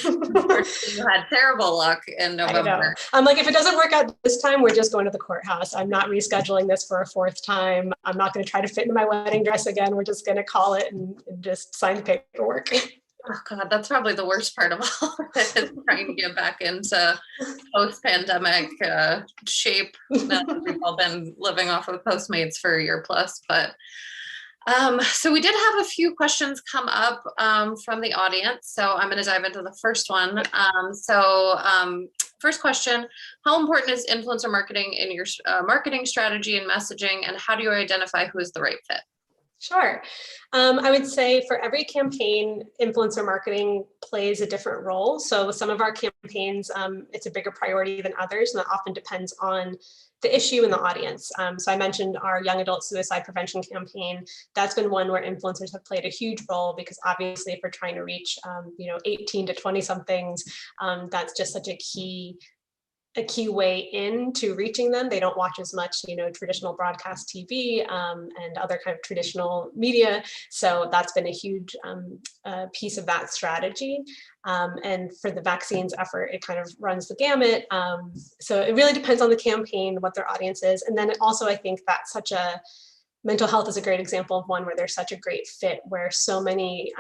You had terrible luck in November. I'm like, if it doesn't work out this time, we're just going to the courthouse. I'm not rescheduling this for a fourth time. I'm not going to try to fit into my wedding dress again. We're just going to call it and just sign the paperwork. Oh God, that's probably the worst part of all of it, is trying to get back into post-pandemic shape. Now that we've all been living off of Postmates for a year plus, but So we did have a few questions come up from the audience. So I'm going to dive into the first one. First question, how important is influencer marketing in your marketing strategy and messaging, and how do you identify who is the right fit? Sure. I would say for every campaign, influencer marketing plays a different role. So with some of our campaigns, it's a bigger priority than others, and that often depends on the issue and the audience. So I mentioned our young adult suicide prevention campaign. That's been one where influencers have played a huge role, because obviously if we're trying to reach 18 to 20 somethings, that's just such a key way into reaching them. They don't watch as much, traditional broadcast TV and other kind of traditional media. So that's been a huge piece of that strategy. And for the vaccines effort, it kind of runs the gamut. So it really depends on the campaign, what their audience is. And then also, I think that's mental health is a great example of one where there's such a great fit, where so many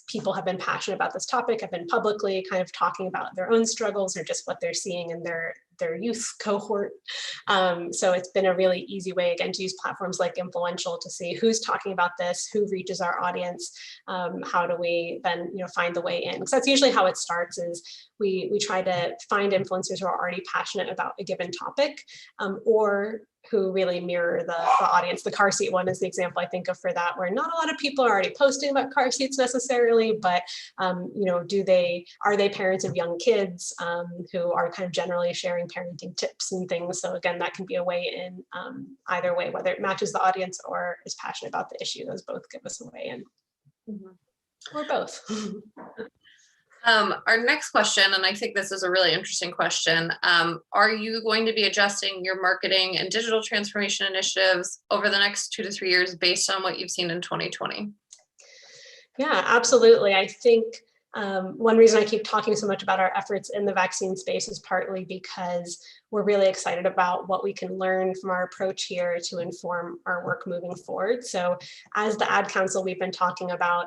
people have been passionate about this topic, have been publicly kind of talking about their own struggles or just what they're seeing in their youth cohort. So it's been a really easy way, again, to use platforms like Influential to see who's talking about this, who reaches our audience, how do we then find the way in. Because that's usually how it starts, is we try to find influencers who are already passionate about a given topic, or who really mirror the audience. The car seat one is the example I think of for that, where not a lot of people are already posting about car seats necessarily, but are they parents of young kids who are kind of generally sharing parenting tips and things. So again, that can be a way in either way, whether it matches the audience or is passionate about the issue. Those both give us a way in. Mm-hmm. Or both. Our next question, and I think this is a really interesting question, are you going to be adjusting your marketing and digital transformation initiatives over the next 2 to 3 years based on what you've seen in 2020? Yeah, absolutely. I think one reason I keep talking so much about our efforts in the vaccine space is partly because we're really excited about what we can learn from our approach here to inform our work moving forward. So as the Ad Council, we've been talking about,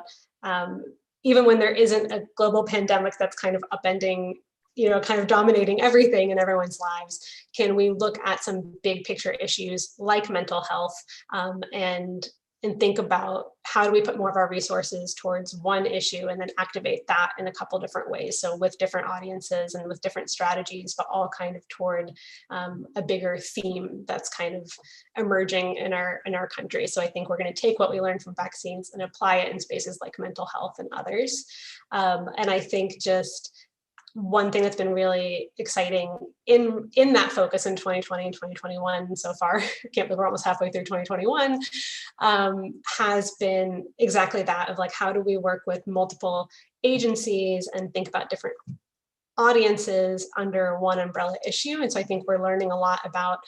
even when there isn't a global pandemic that's kind of upending, kind of dominating everything in everyone's lives, can we look at some big picture issues like mental health and think about how do we put more of our resources towards one issue and then activate that in a couple different ways. So with different audiences and with different strategies, but all kind of toward a bigger theme that's kind of emerging in our country. So I think we're going to take what we learned from vaccines and apply it in spaces like mental health and others. And I think just one thing that's been really exciting in that focus in 2020 and 2021 so far, I can't believe we're almost halfway through 2021, has been exactly that, of like, how do we work with multiple agencies and think about different audiences under one umbrella issue. And so I think we're learning a lot about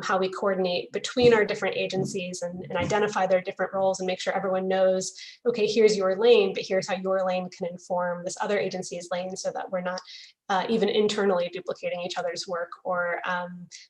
how we coordinate between our different agencies and identify their different roles and make sure everyone knows, okay, here's your lane, but here's how your lane can inform this other agency's lane, so that we're not even internally duplicating each other's work or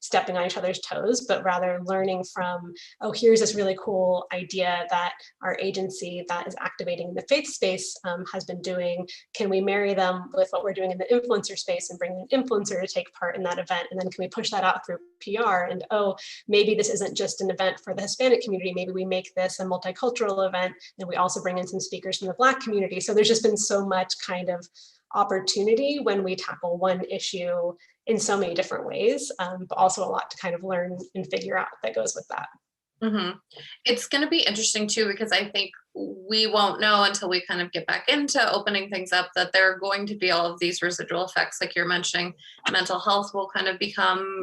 stepping on each other's toes, but rather learning from, oh, here's this really cool idea that our agency that is activating in the faith space has been doing. Can we marry them with what we're doing in the influencer space and bring an influencer to take part in that event? And then can we push that out through PR? And oh, maybe this isn't just an event for the Hispanic community. Maybe we make this a multicultural event and we also bring in some speakers from the Black community. So there's just been so much kind of opportunity when we tackle one issue in so many different ways, but also a lot to kind of learn and figure out that goes with that. Mm-hmm. It's going to be interesting too, because I think we won't know until we kind of get back into opening things up that there are going to be all of these residual effects, like you're mentioning. Mental health will kind of become,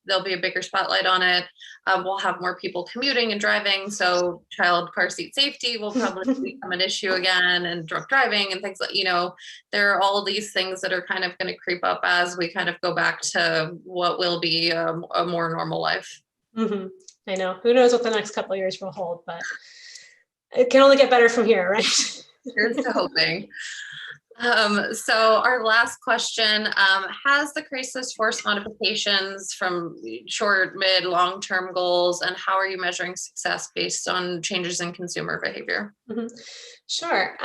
there'll be a bigger spotlight on it. We'll have more people commuting and driving, so child car seat safety will probably become an issue again, and drunk driving and things like, there are all these things that are kind of going to creep up as we kind of go back to what will be a more normal life. Mm-hmm. I know. Who knows what the next couple of years will hold, but it can only get better from here, right? Here's to hoping. So our last question, has the crisis forced modifications from short, mid, long-term goals, and how are you measuring success based on changes in consumer behavior? Mm-hmm. Sure.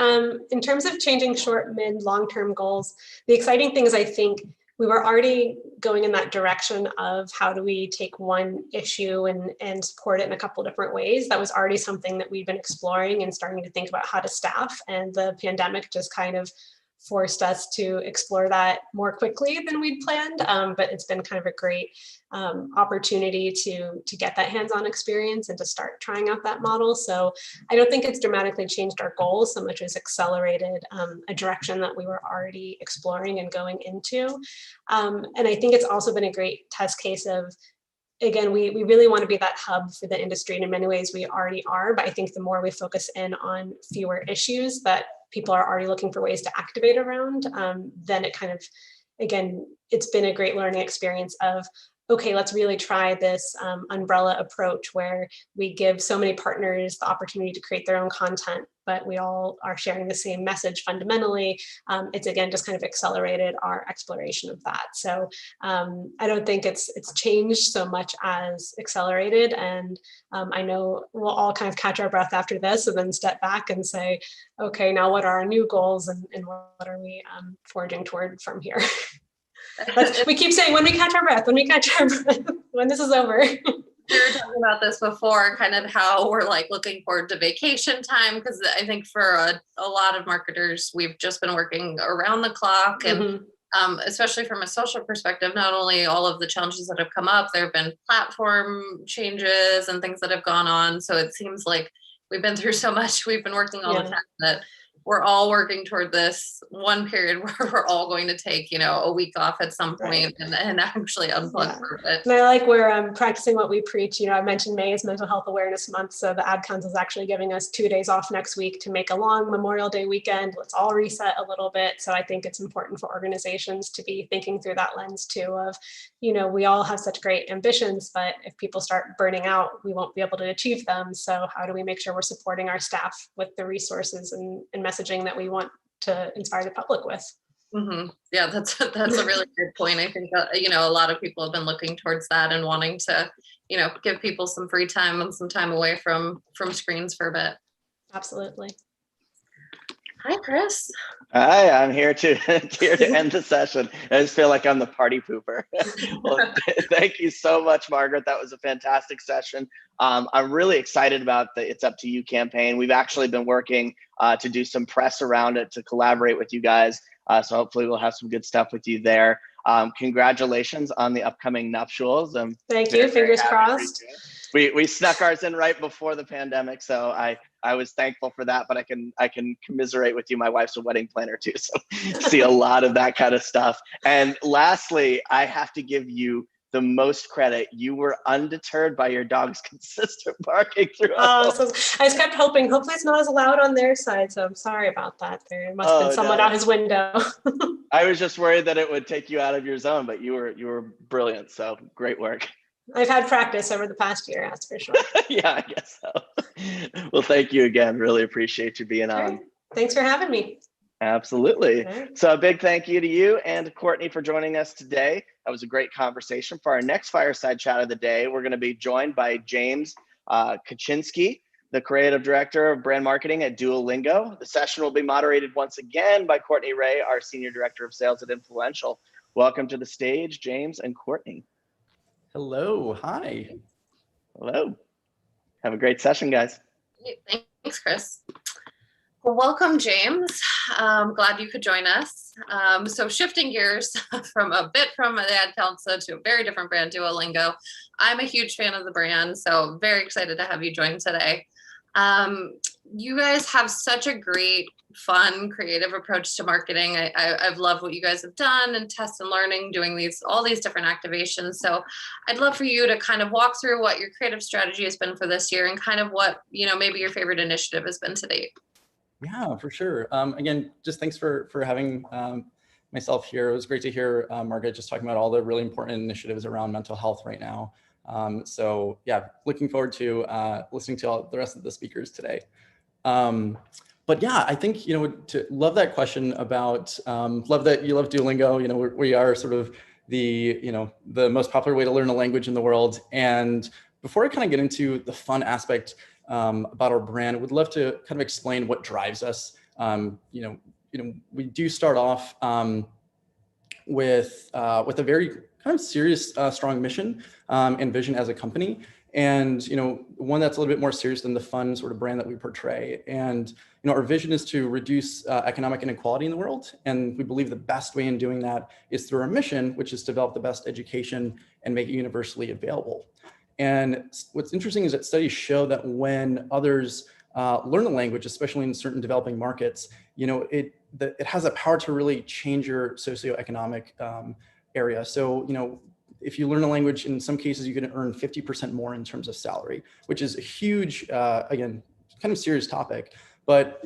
In terms of changing short, mid, long-term goals, the exciting thing is I think we were already going in that direction of how do we take one issue and support it in a couple different ways. That was already something that we've been exploring and starting to think about how to staff. And the pandemic just kind of forced us to explore that more quickly than we'd planned. But it's been kind of a great opportunity to get that hands-on experience and to start trying out that model. So I don't think it's dramatically changed our goals so much as accelerated a direction that we were already exploring and going into. And I think it's also been a great test case of, again, we really want to be that hub for the industry, and in many ways we already are, but I think the more we focus in on fewer issues that people are already looking for ways to activate around, then it kind of, again, it's been a great learning experience of, okay, let's really try this umbrella approach where we give so many partners the opportunity to create their own content, but we all are sharing the same message fundamentally. It's, again, just kind of accelerated our exploration of that. So I don't think it's changed so much as accelerated. And I know we'll all kind of catch our breath after this and then step back and say, okay, now what are our new goals and what are we forging toward from here? We keep saying when we catch our breath, when this is over. We were talking about this before, kind of how we're like looking forward to vacation time, because I think for a lot of marketers, we've just been working around the clock, and especially from a social perspective, not only all of the challenges that have come up, there have been platform changes and things that have gone on. So it seems like we've been through so much, we've been working all the time, that we're all working toward this one period where we're all going to take, a week off at some point and actually unplug for a bit. And I like we're practicing what we preach. I mentioned May is Mental Health Awareness Month. So the Ad Council is actually giving us 2 days off next week to make a long Memorial Day weekend. Let's all reset a little bit. So I think it's important for organizations to be thinking through that lens too of, we all have such great ambitions, but if people start burning out, we won't be able to achieve them. So how do we make sure we're supporting our staff with the resources and messaging that we want to inspire the public with? Mm-hmm. Yeah, that's a really good point. I think that, a lot of people have been looking towards that and wanting to, give people some free time and some time away from screens for a bit. Absolutely. Hi, Chris. Hi, I'm here to end the session. I just feel like I'm the party pooper. Well, thank you so much, Margaret. That was a fantastic session. I'm really excited about the It's Up to You campaign. We've actually been working to do some press around it, to collaborate with you guys. So hopefully we'll have some good stuff with you there. Congratulations on the upcoming nuptials. Thank you. Fingers crossed. We snuck ours in right before the pandemic, so I was thankful for that, but I can commiserate with you. My wife's a wedding planner too, so see a lot of that kind of stuff. And lastly, I have to give you the most credit. You were undeterred by your dog's consistent barking throughout. So I just kept hoping, hopefully it's not as loud on their side. So I'm sorry about that. There must have been someone out his window. I was just worried that it would take you out of your zone, but you were brilliant. So great work. I've had practice over the past year, that's for sure. Yeah, I guess so. Well, thank you again. Really appreciate you being on. Thanks for having me. Absolutely. So a big thank you to you and Courtney for joining us today. That was a great conversation. For our next fireside chat of the day, we're going to be joined by James Kaczynski, the creative director of brand marketing at Duolingo. The session will be moderated once again by Courtney Ray, our senior director of sales at Influential. Welcome to the stage, James and Courtney. Hello. Hi. Hello. Have a great session, guys. Thanks, Chris. Well, welcome, James. I'm glad you could join us. So shifting gears from the Ad Council to a very different brand, Duolingo. I'm a huge fan of the brand, so very excited to have you join today. You guys have such a great, fun, creative approach to marketing. I've loved what you guys have done and test and learning, doing all these different activations. So I'd love for you to kind of walk through what your creative strategy has been for this year and kind of what, maybe your favorite initiative has been to date. Yeah, for sure. Again, just thanks for having myself here. It was great to hear Margaret just talking about all the really important initiatives around mental health right now. So yeah, looking forward to listening to all the rest of the speakers today. But yeah, I think, to love that question about, love that you love Duolingo. We are sort of the most popular way to learn a language in the world. And before I kind of get into the fun aspect about our brand, would love to kind of explain what drives us. We do start off with a very kind of serious, strong mission and vision as a company. And, one that's a little bit more serious than the fun sort of brand that we portray. And, our vision is to reduce economic inequality in the world. And we believe the best way in doing that is through our mission, which is to develop the best education and make it universally available. And what's interesting is that studies show that when others learn a language, especially in certain developing markets, it has a power to really change your socioeconomic area. So, if you learn a language, in some cases, you can earn 50% more in terms of salary, which is a huge, again, kind of serious topic. But,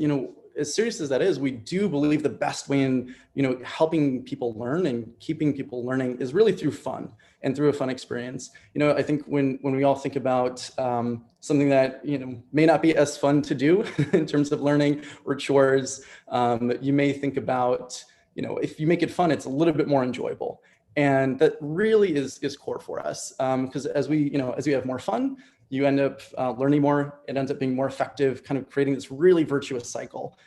as serious as that is, we do believe the best way in, helping people learn and keeping people learning is really through fun and through a fun experience. I think when we all think about something that, may not be as fun to do in terms of learning or chores, you may think about, if you make it fun, it's a little bit more enjoyable. And that really is core for us, because as we have more fun, you end up learning more. It ends up being more effective, kind of creating this really virtuous cycle.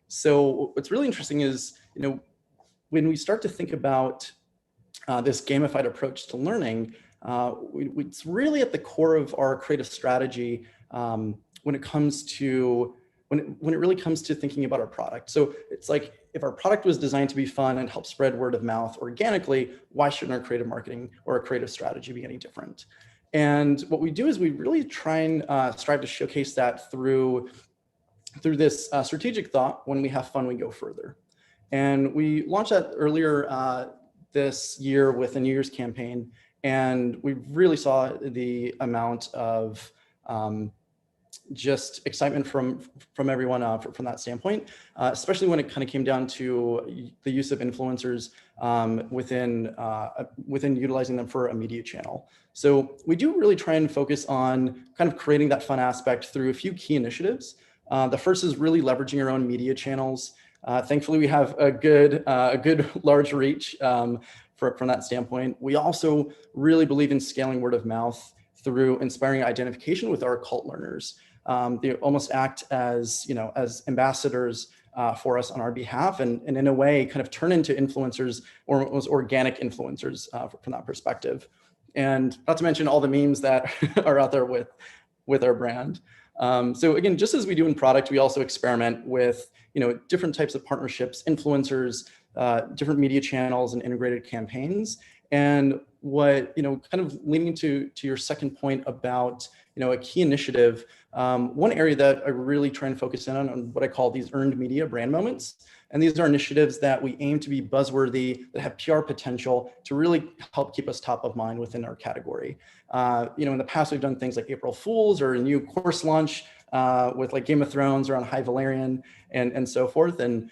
So what's really interesting is, when we start to think about this gamified approach to learning, it's really at the core of our creative strategy when it comes to when it really comes to thinking about our product. So it's like, if our product was designed to be fun and help spread word of mouth organically, why shouldn't our creative marketing or our creative strategy be any different? And what we do is we really try and strive to showcase that through this strategic thought. When we have fun, we go further. And we launched that earlier this year with a New Year's campaign. And we really saw the amount of just excitement from everyone from that standpoint, especially when it kind of came down to the use of influencers within utilizing them for a media channel. So we do really try and focus on kind of creating that fun aspect through a few key initiatives. The first is really leveraging our own media channels. Thankfully, we have a good large reach from that standpoint. We also really believe in scaling word of mouth through inspiring identification with our cult learners. They almost act as ambassadors for us on our behalf, and in a way kind of turn into influencers, or almost organic influencers from that perspective. And not to mention all the memes that are out there with our brand. So again, just as we do in product, we also experiment with different types of partnerships, influencers, different media channels, and integrated campaigns. And what kind of leading to your second point about a key initiative, one area that I really try and focus in on what I call these earned media brand moments. And these are initiatives that we aim to be buzzworthy, that have PR potential to really help keep us top of mind within our category. In the past, we've done things like April Fools or a new course launch with like Game of Thrones or on High Valerian and so forth. And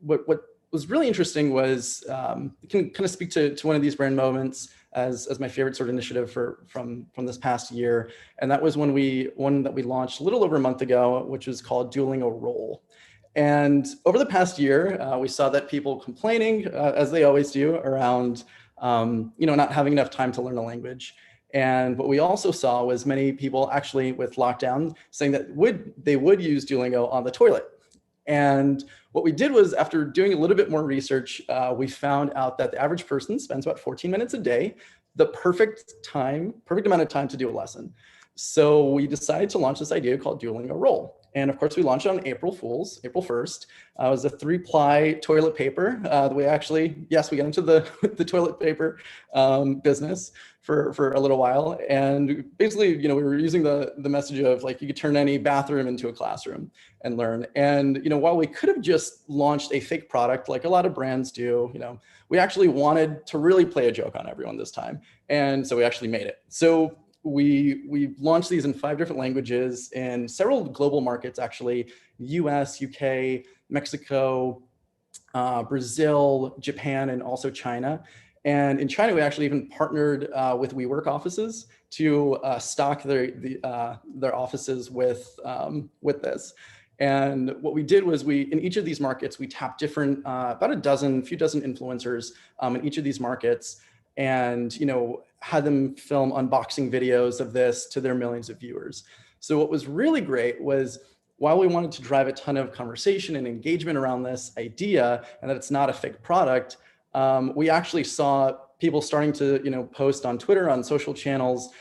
what was really interesting was, I can kind of speak to one of these brand moments as my favorite sort of initiative from this past year. And that was one that we launched a little over a month ago, which was called Duolingo Roll. And over the past year, we saw that people complaining, as they always do, around not having enough time to learn a language. And what we also saw was many people actually with lockdown saying that they would use Duolingo on the toilet. And what we did was, after doing a little bit more research, we found out that the average person spends about 14 minutes a day, the perfect amount of time to do a lesson. So we decided to launch this idea called Duolingo Roll. And of course, we launched it on April 1st. It was a 3-ply toilet paper. We got into the toilet paper business for a little while. And basically, we were using the message of like, you could turn any bathroom into a classroom and learn. And, while we could have just launched a fake product like a lot of brands do, we actually wanted to really play a joke on everyone this time. And so we actually made it. So we launched these in 5 different languages in several global markets, actually: US, UK, Mexico, Brazil, Japan, and also China. And in China, we actually even partnered with WeWork offices to stock their offices with this. And what we did was in each of these markets, we tapped different, about a few dozen influencers in each of these markets, and had them film unboxing videos of this to their millions of viewers. So what was really great was while we wanted to drive a ton of conversation and engagement around this idea and that it's not a fake product, we actually saw people starting to, post on Twitter, on social channels,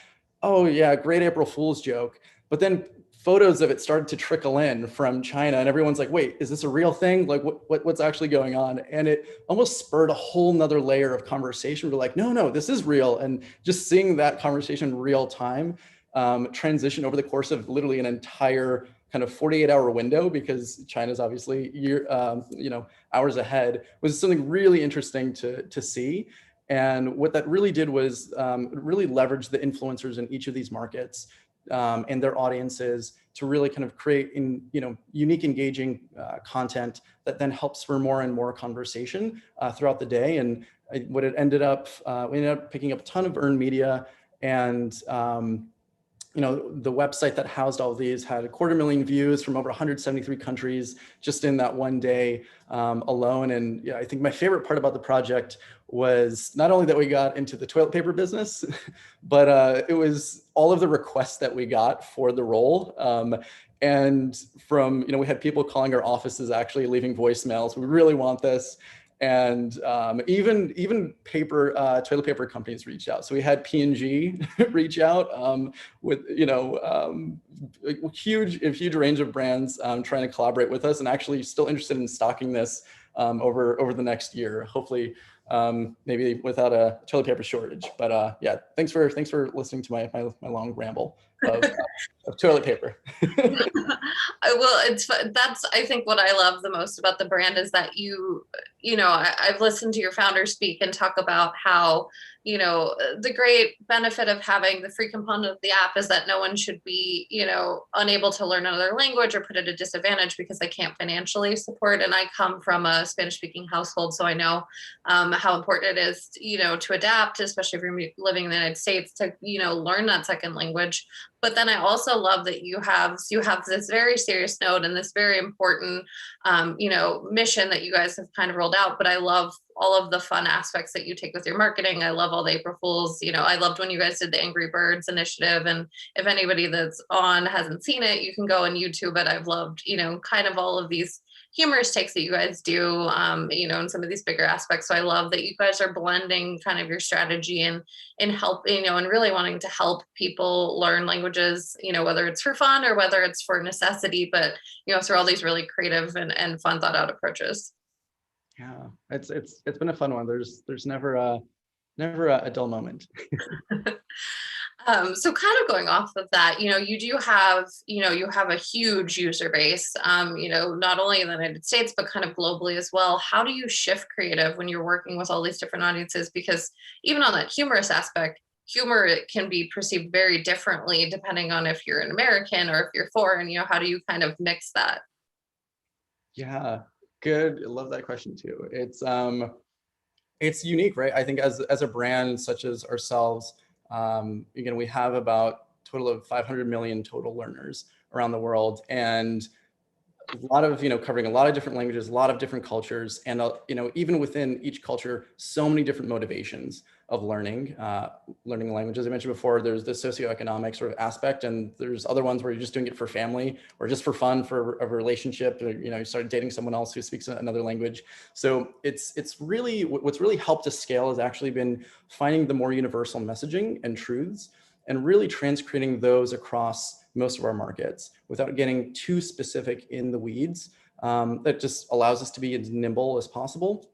oh yeah, great April Fool's joke. But then photos of it started to trickle in from China, and everyone's like, wait, is this a real thing? Like what's actually going on? And it almost spurred a whole nother layer of conversation. We're like, no, this is real. And just seeing that conversation in real time transition over the course of literally an entire kind of 48-hour window, because China's obviously hours ahead, was something really interesting to see. And what that really did was really leverage the influencers in each of these markets and their audiences to really kind of create unique, engaging content that then helps spur more and more conversation throughout the day. And what it ended up, we ended up picking up a ton of earned media, and the website that housed all of these had 250,000 views from over 173 countries just in that one day alone. And I think my favorite part about the project was not only that we got into the toilet paper business, but it was all of the requests that we got for the role. And from, we had people calling our offices, actually leaving voicemails. We really want this. And even toilet paper companies reached out. So we had P&G reach out with a huge range of brands trying to collaborate with us, and actually still interested in stocking this over the next year, hopefully maybe without a toilet paper shortage. But yeah, thanks for listening to my long ramble of toilet paper. Well, that's, I think, what I love the most about the brand is that I've listened to your founder speak and talk about how, the great benefit of having the free component of the app is that no one should be, unable to learn another language or put at a disadvantage because they can't financially support. And I come from a Spanish speaking household, so I know how important it is, to adapt, especially if you're living in the United States, to, learn that second language. But then I also love that you have this very serious note and this very important, mission that you guys have kind of rolled out. But I love all of the fun aspects that you take with your marketing. I love all the April Fools. I loved when you guys did the Angry Birds initiative. And if anybody that's on hasn't seen it, you can go on YouTube. But I've loved, kind of all of these humorous takes that you guys do, in some of these bigger aspects. So I love that you guys are blending kind of your strategy and help, and really wanting to help people learn languages, whether it's for fun or whether it's for necessity, but, through all these really creative and fun thought out approaches. Yeah, it's been a fun one. There's never a dull moment. So kind of going off of that, you do have, you have a huge user base, not only in the United States, but kind of globally as well. How do you shift creative when you're working with all these different audiences? Because even on that humorous aspect, humor can be perceived very differently depending on if you're an American or if you're foreign. How do you kind of mix that? Yeah, good. I love that question too. It's unique, right? I think as a brand such as ourselves, again, we have about a total of 500 million total learners around the world, and a lot of, covering a lot of different languages, a lot of different cultures, and, even within each culture, so many different motivations of learning languages. I mentioned before, there's the socioeconomic sort of aspect, and there's other ones where you're just doing it for family or just for fun, for a relationship, or, you started dating someone else who speaks another language. So it's really, what's really helped us scale has actually been finding the more universal messaging and truths and really transcreating those across most of our markets without getting too specific in the weeds. That just allows us to be as nimble as possible.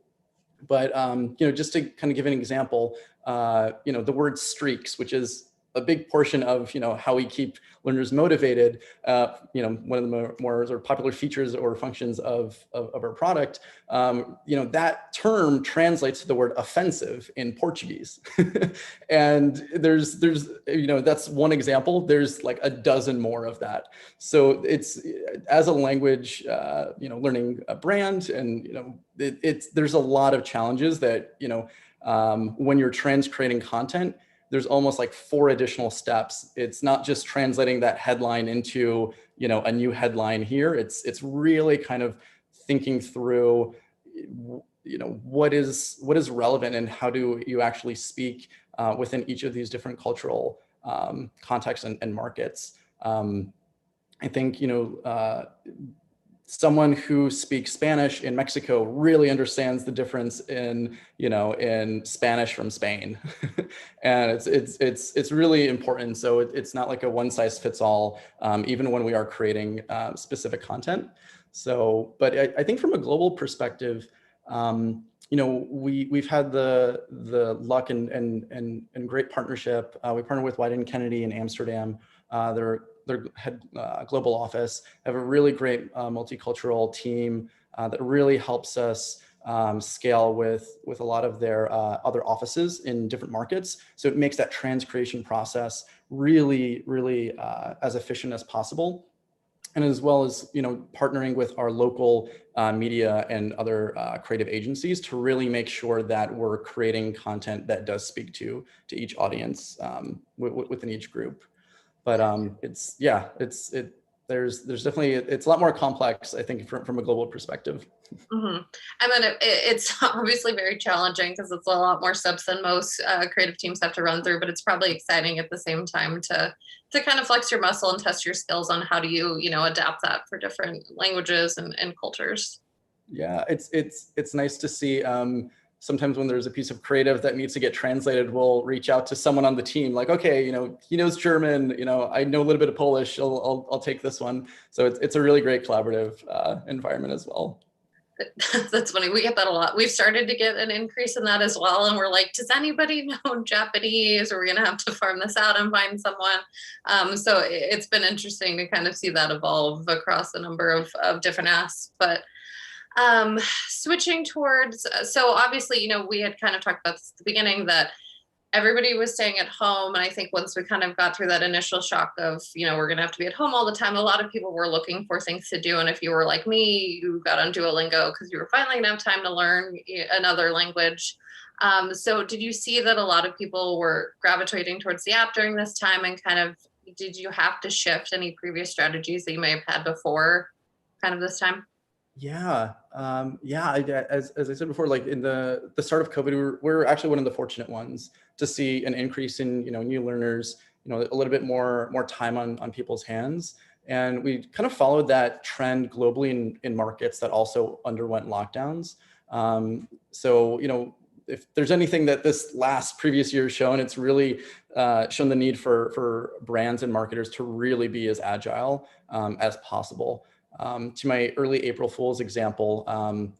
But, just to kind of give an example, the word streaks, which is a big portion of, how we keep learners motivated, one of the more sort of popular features or functions of our product, that term translates to the word offensive in Portuguese. And there's, that's one example. There's like a dozen more of that. So it's, as a language, learning a brand, and, there's a lot of challenges that, when you're transcreating content, there's almost like 4 additional steps. It's not just translating that headline into, a new headline here. It's really kind of thinking through, what is relevant and how do you actually speak within each of these different cultural contexts and markets. I think, someone who speaks Spanish in Mexico really understands the difference in, in Spanish from Spain. And it's really important. So it's not like a one size fits all, even when we are creating specific content. So, but I think from a global perspective, we've had the luck and great partnership. We partner with Wieden Kennedy in Amsterdam. Their head global office, have a really great multicultural team that really helps us scale with a lot of their other offices in different markets. So it makes that trans-creation process really, really as efficient as possible. And as well as, partnering with our local media and other creative agencies to really make sure that we're creating content that does speak to each audience within each group. But there's definitely, it's a lot more complex, I think, from a global perspective. Mm-hmm. And then it's obviously very challenging because it's a lot more steps than most creative teams have to run through, but it's probably exciting at the same time to kind of flex your muscle and test your skills on how do you, adapt that for different languages and cultures. Yeah, it's nice to see. Sometimes when there's a piece of creative that needs to get translated, we'll reach out to someone on the team like, okay, he knows German, I know a little bit of Polish, I'll take this one. So it's a really great collaborative environment as well. That's funny. We get that a lot. We've started to get an increase in that as well. And we're like, does anybody know Japanese? Or we're going to have to farm this out and find someone. So it's been interesting to kind of see that evolve across a number of different asks. But switching towards, so obviously, we had kind of talked about this at the beginning that everybody was staying at home. And I think once we kind of got through that initial shock of, we're going to have to be at home all the time, a lot of people were looking for things to do. And if you were like me, you got on Duolingo because you were finally going to have time to learn another language. So did you see that a lot of people were gravitating towards the app during this time, and kind of, did you have to shift any previous strategies that you may have had before kind of this time? Yeah. As I said before, like in the start of COVID, we're actually one of the fortunate ones to see an increase in, new learners, a little bit more time on people's hands. And we kind of followed that trend globally in markets that also underwent lockdowns. So, if there's anything that this previous year has shown, it's really shown the need for brands and marketers to really be as agile as possible. To my early April Fool's example,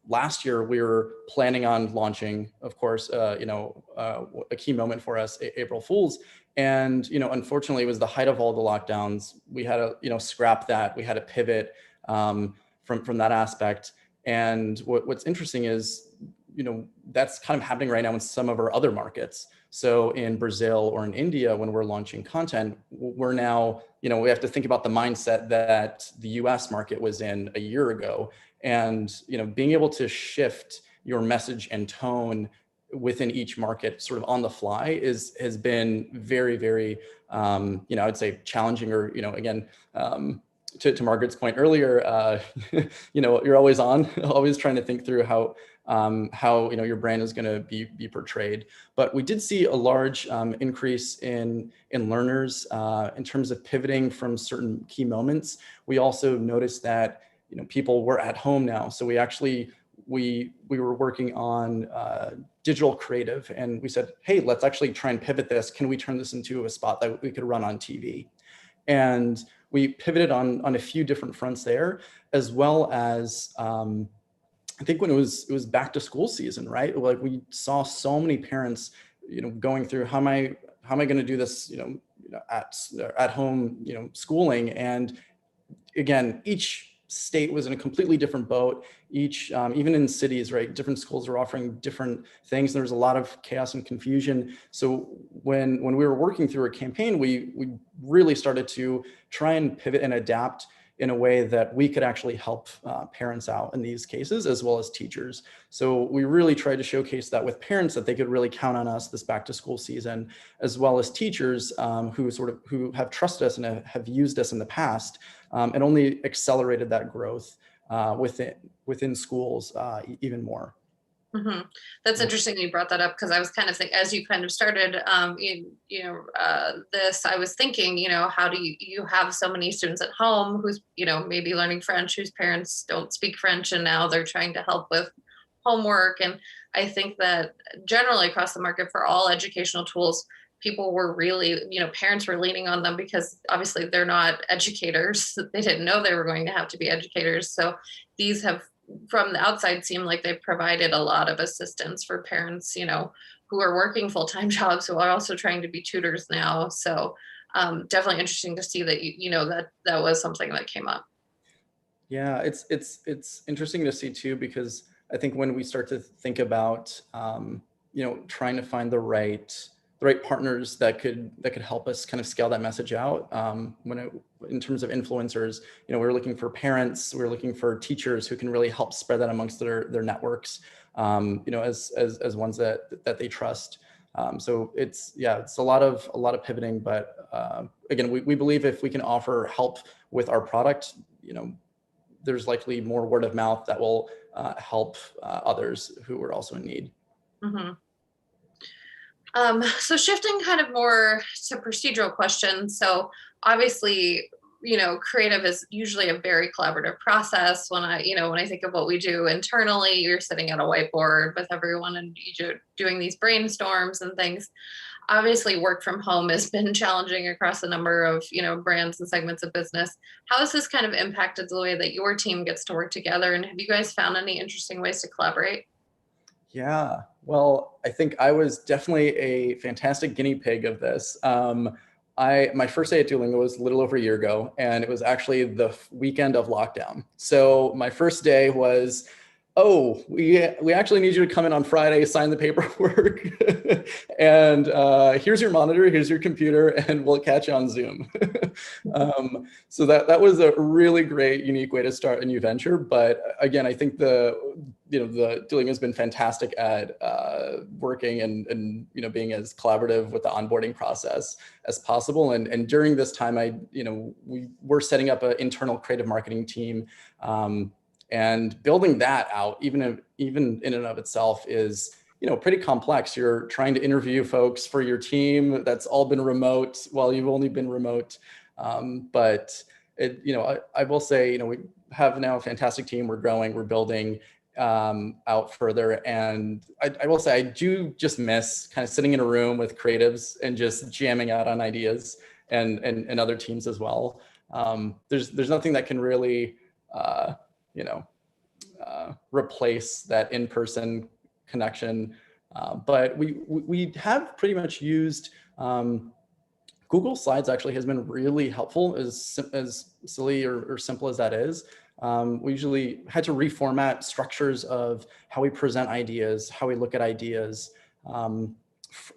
last year we were planning on launching, of course, a key moment for us, April Fool's. And, unfortunately, it was the height of all the lockdowns. We had to, scrap that. We had to pivot from that aspect. And what's interesting is, that's kind of happening right now in some of our other markets. So in Brazil or in India, when we're launching content, we're now, we have to think about the mindset that the US market was in a year ago. And, being able to shift your message and tone within each market sort of on the fly has been very, very, I would say challenging, or, again, to Margaret's point earlier, you're always on, always trying to think through how your brand is going to be portrayed. But we did see a large increase in learners in terms of pivoting from certain key moments. We also noticed that people were at home now, so we were working on digital creative, and we said, hey, let's actually try and pivot this. Can we turn this into a spot that we could run on TV? And we pivoted on a few different fronts there, as well as I think when it was back to school season, right? Like we saw so many parents, going through how am I going to do this, at home, schooling. And again, each state was in a completely different boat. Each, even in cities, right? Different schools were offering different things. There was a lot of chaos and confusion. So when we were working through a campaign, we really started to try and pivot and adapt in a way that we could actually help parents out in these cases, as well as teachers. So we really tried to showcase that with parents, that they could really count on us this back to school season, as well as teachers who have trusted us and have used us in the past, and only accelerated that growth within schools even more. That's interesting you brought that up, because I was kind of thinking, as you kind of started, this, I was thinking, how do you have so many students at home who's, maybe learning French, whose parents don't speak French, and now they're trying to help with homework. And I think that generally across the market for all educational tools, people were really, parents were leaning on them because obviously they're not educators. They didn't know they were going to have to be educators. So these have, from the outside, seem like they've provided a lot of assistance for parents, who are working full-time jobs, who are also trying to be tutors now. So definitely interesting to see that, that was something that came up. Yeah, it's interesting to see too, because I think when we start to think about, trying to find the right partners that could help us kind of scale that message out. In terms of influencers, we're looking for parents, we're looking for teachers who can really help spread that amongst their networks, as ones that they trust. So it's a lot of pivoting, but again, we believe if we can offer help with our product, there's likely more word of mouth that will help others who are also in need. So shifting kind of more to procedural questions. So obviously, creative is usually a very collaborative process. When I think of what we do internally, you're sitting at a whiteboard with everyone and you're doing these brainstorms and things. Obviously, work from home has been challenging across a number of, brands and segments of business. How has this kind of impacted the way that your team gets to work together? And have you guys found any interesting ways to collaborate? Yeah, well, I think I was definitely a fantastic guinea pig of this. My first day at Duolingo was a little over a year ago, and it was actually the weekend of lockdown. So my first day was, we actually need you to come in on Friday, sign the paperwork, and here's your monitor, here's your computer, and we'll catch you on Zoom. So that was a really great, unique way to start a new venture. But again, I think the Duolingo has been fantastic at working and being as collaborative with the onboarding process as possible. And during this time, we were setting up an internal creative marketing team. And building that out, even in and of itself, is pretty complex. You're trying to interview folks for your team that's all been remote while you've only been remote. But I will say, we have now a fantastic team. We're growing, we're building out further, and I will say I do just miss kind of sitting in a room with creatives and just jamming out on ideas, and other teams as well. There's nothing that can really replace that in-person connection. But we have pretty much used Google Slides. Actually has been really helpful, as silly or simple as that is. We usually had to reformat structures of how we present ideas, how we look at ideas.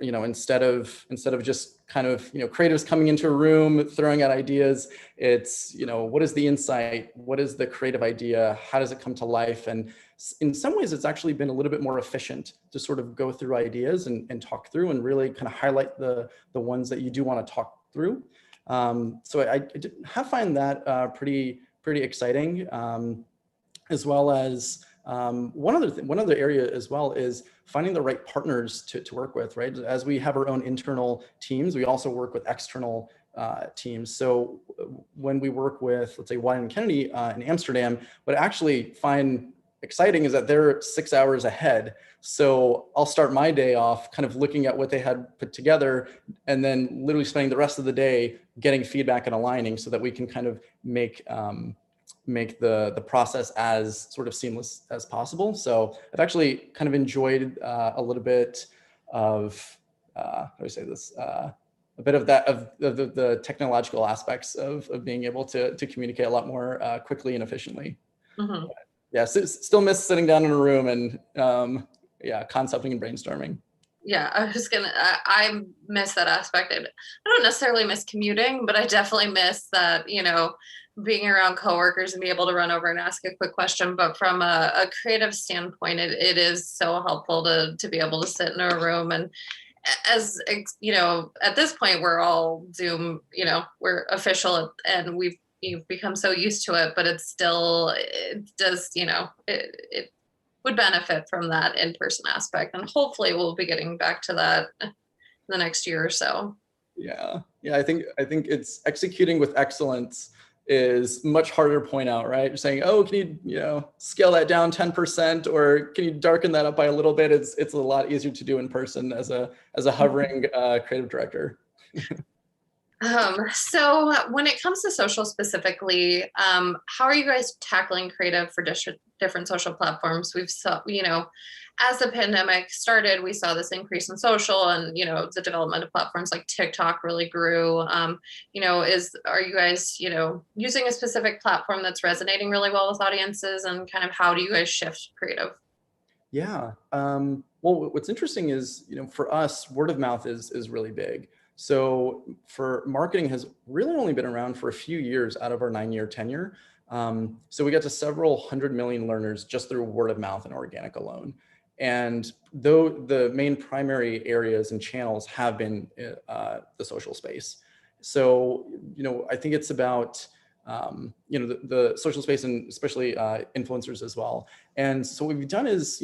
Instead of just kind of, creatives coming into a room, throwing out ideas, it's, what is the insight? What is the creative idea? How does it come to life? And in some ways, it's actually been a little bit more efficient to sort of go through ideas and talk through and really kind of highlight the ones that you do want to talk through. So I have found that pretty exciting, as well as one other area as well is finding the right partners to work with, right? As we have our own internal teams, we also work with external teams. So when we work with, let's say, Wieden & Kennedy in Amsterdam, what I actually find exciting is that they're 6 hours ahead. So I'll start my day off kind of looking at what they had put together, and then literally spending the rest of the day getting feedback and aligning so that we can kind of make the process as sort of seamless as possible. So I've actually kind of enjoyed a little bit of, how do I say this? A bit of that, of the technological aspects of being able to communicate a lot more quickly and efficiently. Mm-hmm. Yeah, still miss sitting down in a room and concepting and brainstorming. Yeah, I miss that aspect. I don't necessarily miss commuting, but I definitely miss that, being around coworkers and be able to run over and ask a quick question. But from a creative standpoint, it is so helpful to be able to sit in a room. And as at this point, we're all Zoom, we're official and you've become so used to it, but it does, it would benefit from that in-person aspect. And hopefully we'll be getting back to that in the next year or so. Yeah. I think it's executing with excellence is much harder to point out, right? You're saying, oh, can you scale that down 10%, or can you darken that up by a little bit? It's a lot easier to do in person as a hovering creative director. So when it comes to social specifically, how are you guys tackling creative for different social platforms? We've saw, as the pandemic started, we saw this increase in social, and the development of platforms like TikTok really grew. Are you guys using a specific platform that's resonating really well with audiences, and kind of how do you guys shift creative? Yeah. Well, what's interesting is for us, word of mouth is really big. So for marketing has really only been around for a few years out of our 9-year tenure. So we got to several 100 million learners just through word of mouth and organic alone. And though the main primary areas and channels have been the social space. So, I think it's about, the social space, and especially influencers as well. And so what we've done is,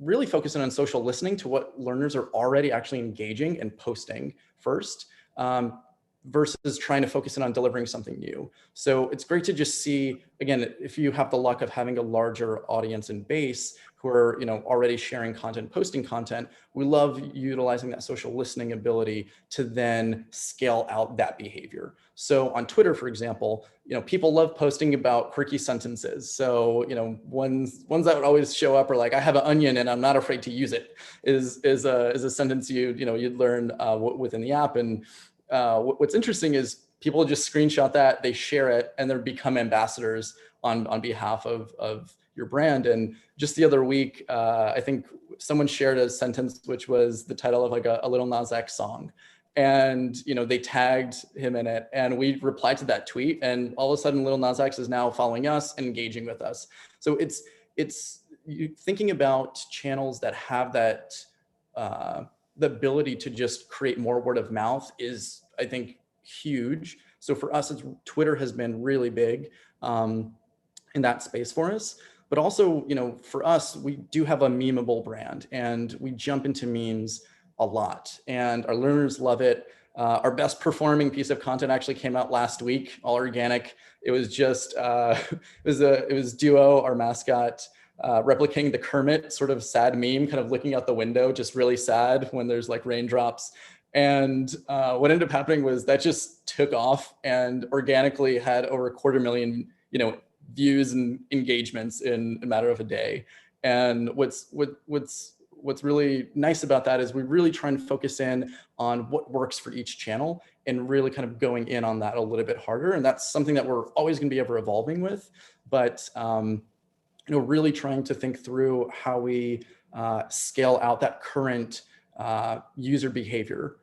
really focusing on social listening to what learners are already actually engaging and posting first, versus trying to focus in on delivering something new. So it's great to just see, again, if you have the luck of having a larger audience and base who are already sharing content, posting content, we love utilizing that social listening ability to then scale out that behavior. So on Twitter, for example, people love posting about quirky sentences. So ones that would always show up are like, I have an onion and I'm not afraid to use it, is a sentence you'd learn within the app. And what's interesting is people just screenshot that, they share it, and they become ambassadors on behalf of your brand. And just the other week, I think someone shared a sentence which was the title of like a Lil Nas X song. And they tagged him in it, and we replied to that tweet, and all of a sudden Lil Nas X is now following us and engaging with us. So it's you thinking about channels that have that the ability to just create more word of mouth is, I think, huge. So for us, Twitter has been really big in that space for us. But also, for us, we do have a memeable brand, and we jump into memes a lot, and our learners love it. Our best performing piece of content actually came out last week, all organic. It was just, it was Duo, our mascot, replicating the Kermit sort of sad meme, kind of looking out the window, just really sad when there's like raindrops. And what ended up happening was that just took off and organically had over 250,000, views and engagements in a matter of a day. And what's really nice about that is we really try and focus in on what works for each channel and really kind of going in on that a little bit harder. And that's something that we're always going to be ever evolving with, but really trying to think through how we scale out that current user behavior.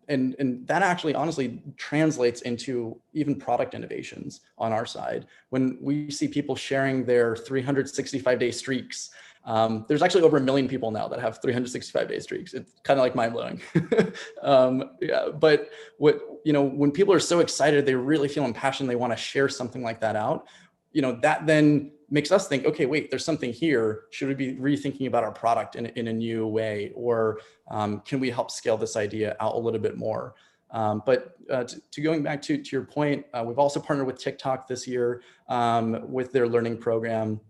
And that actually honestly translates into even product innovations on our side. When we see people sharing their 365-day streaks, there's actually over 1 million people now that have 365-day streaks. It's kind of like mind-blowing. Yeah, but when people are so excited, they really feel impassioned, they want to share something like that out, that then makes us think, okay, wait, there's something here. Should we be rethinking about our product in a new way? Or can we help scale this idea out a little bit more? But to going back to your point, we've also partnered with TikTok this year with their learning program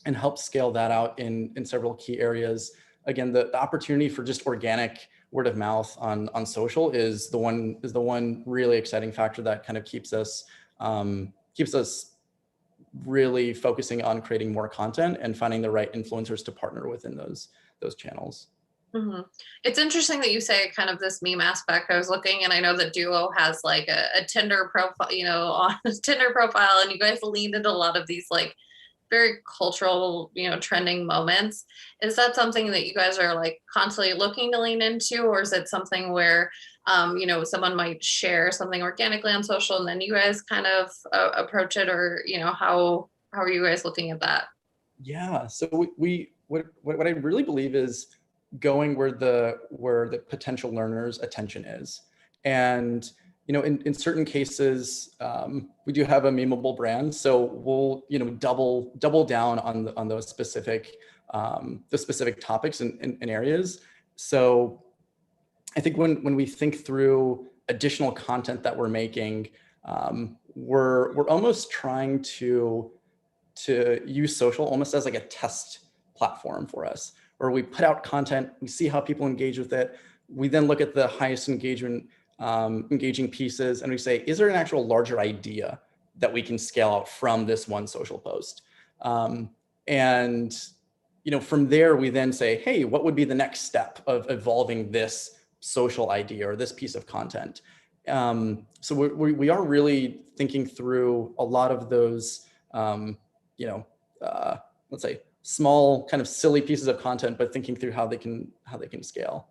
and help scale that out in several key areas. Again, the opportunity for just organic word of mouth on social is the one really exciting factor that kind of keeps us really focusing on creating more content and finding the right influencers to partner within those channels. Mm-hmm. It's interesting that you say kind of this meme aspect. I was looking, and I know that Duo has like a Tinder profile, on a Tinder profile, and you guys leaned into a lot of these like very cultural, trending moments. Is that something that you guys are like constantly looking to lean into, or is it something where someone might share something organically on social and then you guys kind of approach it, or how are you guys looking at that? Yeah, so what I really believe is going where the potential learner's attention is. And in certain cases, we do have a memeable brand, so we'll double down on those specific the specific topics and areas. So I think when we think through additional content that we're making, we're almost trying to use social almost as like a test platform for us, where we put out content, we see how people engage with it. We then look at the highest engaging pieces and we say, is there an actual larger idea that we can scale out from this one social post? And from there, we then say, hey, what would be the next step of evolving this social idea or this piece of content? So we are really thinking through a lot of those, let's say small kind of silly pieces of content, but thinking through how they can scale.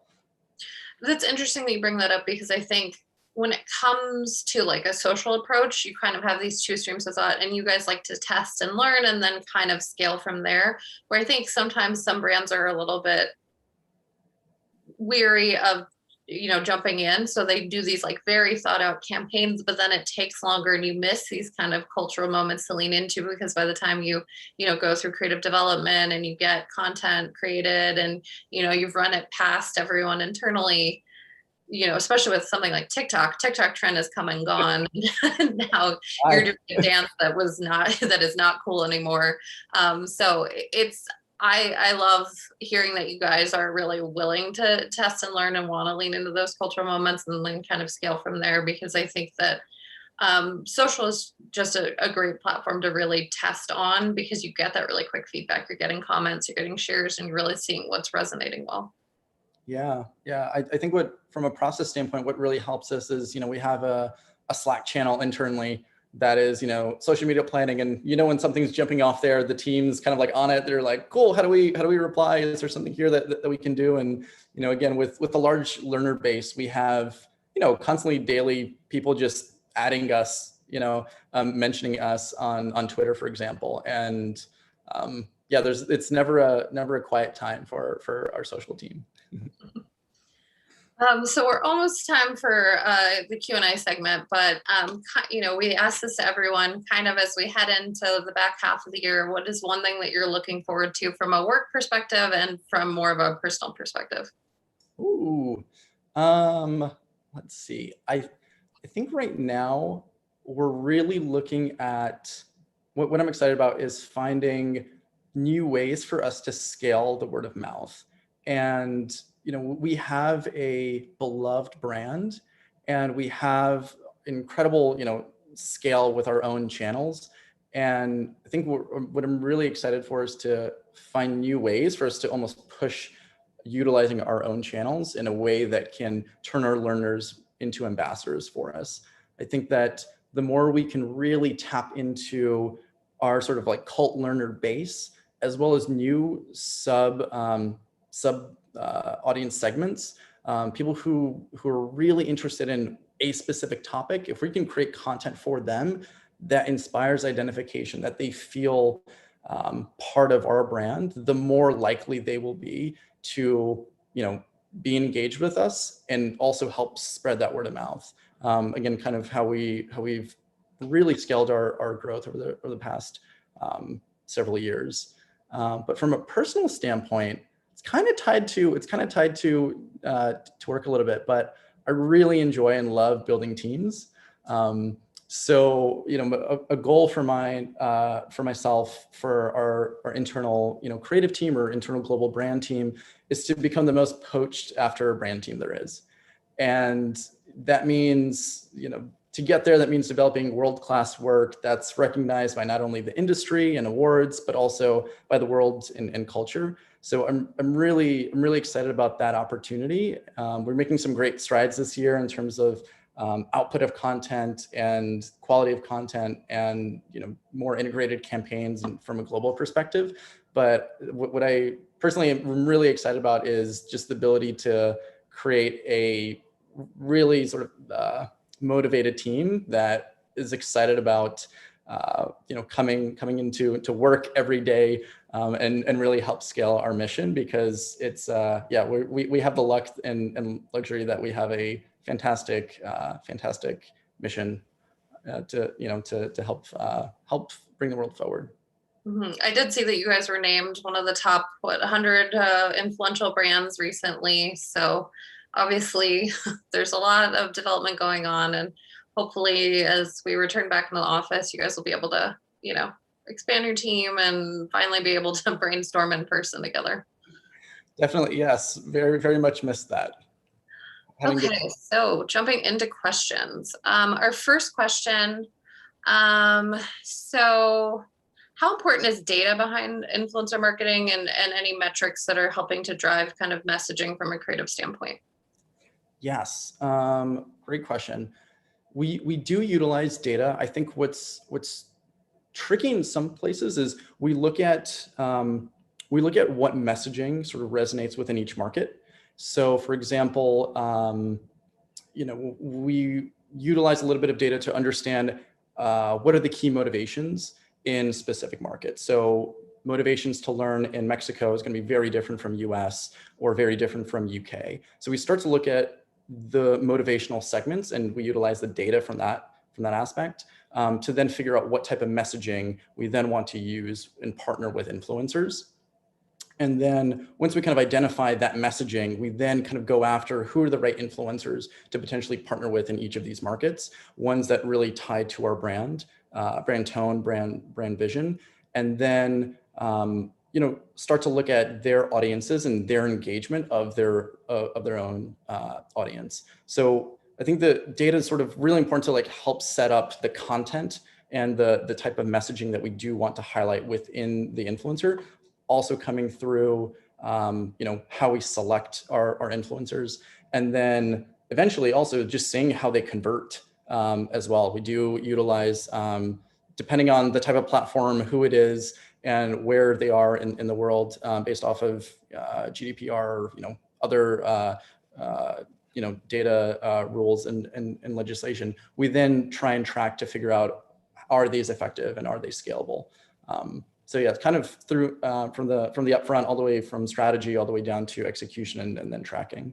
That's interesting that you bring that up, because I think when it comes to like a social approach, you kind of have these two streams of thought, and you guys like to test and learn and then kind of scale from there, where I think sometimes some brands are a little bit weary of jumping in, so they do these like very thought out campaigns, but then it takes longer and you miss these kind of cultural moments to lean into, because by the time you go through creative development and you get content created and you've run it past everyone internally, especially with something like TikTok trend has come and gone. Now you're doing a dance that is not cool anymore. So I love hearing that you guys are really willing to test and learn and want to lean into those cultural moments and then kind of scale from there, because I think that social is just a great platform to really test on, because you get that really quick feedback. You're getting comments, you're getting shares, and you're really seeing what's resonating well. Yeah. I think from a process standpoint, what really helps us is, we have a Slack channel internally that is, social media planning. And, when something's jumping off there, the team's kind of like on it. They're like, cool, how do we reply? Is there something here that we can do? And, again, with the large learner base, we have, constantly daily people just adding us, mentioning us on Twitter, for example. And it's never a quiet time for our social team. So we're almost time for the Q&A segment, but we ask this to everyone kind of as we head into the back half of the year. What is one thing that you're looking forward to from a work perspective and from more of a personal perspective? Ooh, let's see. I think right now we're really looking at what I'm excited about is finding new ways for us to scale the word of mouth. And we have a beloved brand and we have incredible, scale with our own channels. And I think what I'm really excited for is to find new ways for us to almost push utilizing our own channels in a way that can turn our learners into ambassadors for us. I think that the more we can really tap into our sort of like cult learner base, as well as new sub audience segments, people who are really interested in a specific topic, if we can create content for them that inspires identification, that they feel part of our brand, the more likely they will be to, be engaged with us and also help spread that word of mouth. Again, kind of how we've really scaled our growth over the past several years. But from a personal standpoint, it's kind of tied to work a little bit, but I really enjoy and love building teams. So, a goal for myself, for our internal, creative team or internal global brand team is to become the most poached after brand team there is. And that means, to get there, that means developing world-class work that's recognized by not only the industry and awards, but also by the world and culture. So I'm really excited about that opportunity. We're making some great strides this year in terms of output of content and quality of content and more integrated campaigns and from a global perspective. But what I personally am really excited about is just the ability to create a really sort of motivated team that is excited about coming into work every day and really help scale our mission, because it's we have the luck and luxury that we have a fantastic mission to help bring the world forward. I did see that you guys were named one of the top 100 influential brands recently. So obviously there's a lot of development going on, and hopefully as we return back into the office, you guys will be able to, expand your team and finally be able to brainstorm in person together. Definitely, yes. Very, very much missed that. Okay, so jumping into questions. Our first question, so how important is data behind influencer marketing and any metrics that are helping to drive kind of messaging from a creative standpoint? Yes, great question. We do utilize data. I think what's tricky in some places is we look at what messaging sort of resonates within each market. So for example, we utilize a little bit of data to understand what are the key motivations in specific markets. So motivations to learn in Mexico is going to be very different from US or very different from UK. So we start to look at the motivational segments, and we utilize the data from that aspect to then figure out what type of messaging we then want to use and partner with influencers. And then once we kind of identify that messaging, we then kind of go after who are the right influencers to potentially partner with in each of these markets, ones that really tie to our brand tone, brand vision, and then start to look at their audiences and their engagement of their own audience. So I think the data is sort of really important to like help set up the content and the type of messaging that we do want to highlight within the influencer. Also coming through, how we select our influencers, and then eventually also just seeing how they convert as well. We do utilize, depending on the type of platform, who it is, and where they are in the world, based off of GDPR, other data rules and legislation. We then try and track to figure out, are these effective and are they scalable? So yeah, it's kind of through from the upfront, all the way from strategy, all the way down to execution and then tracking.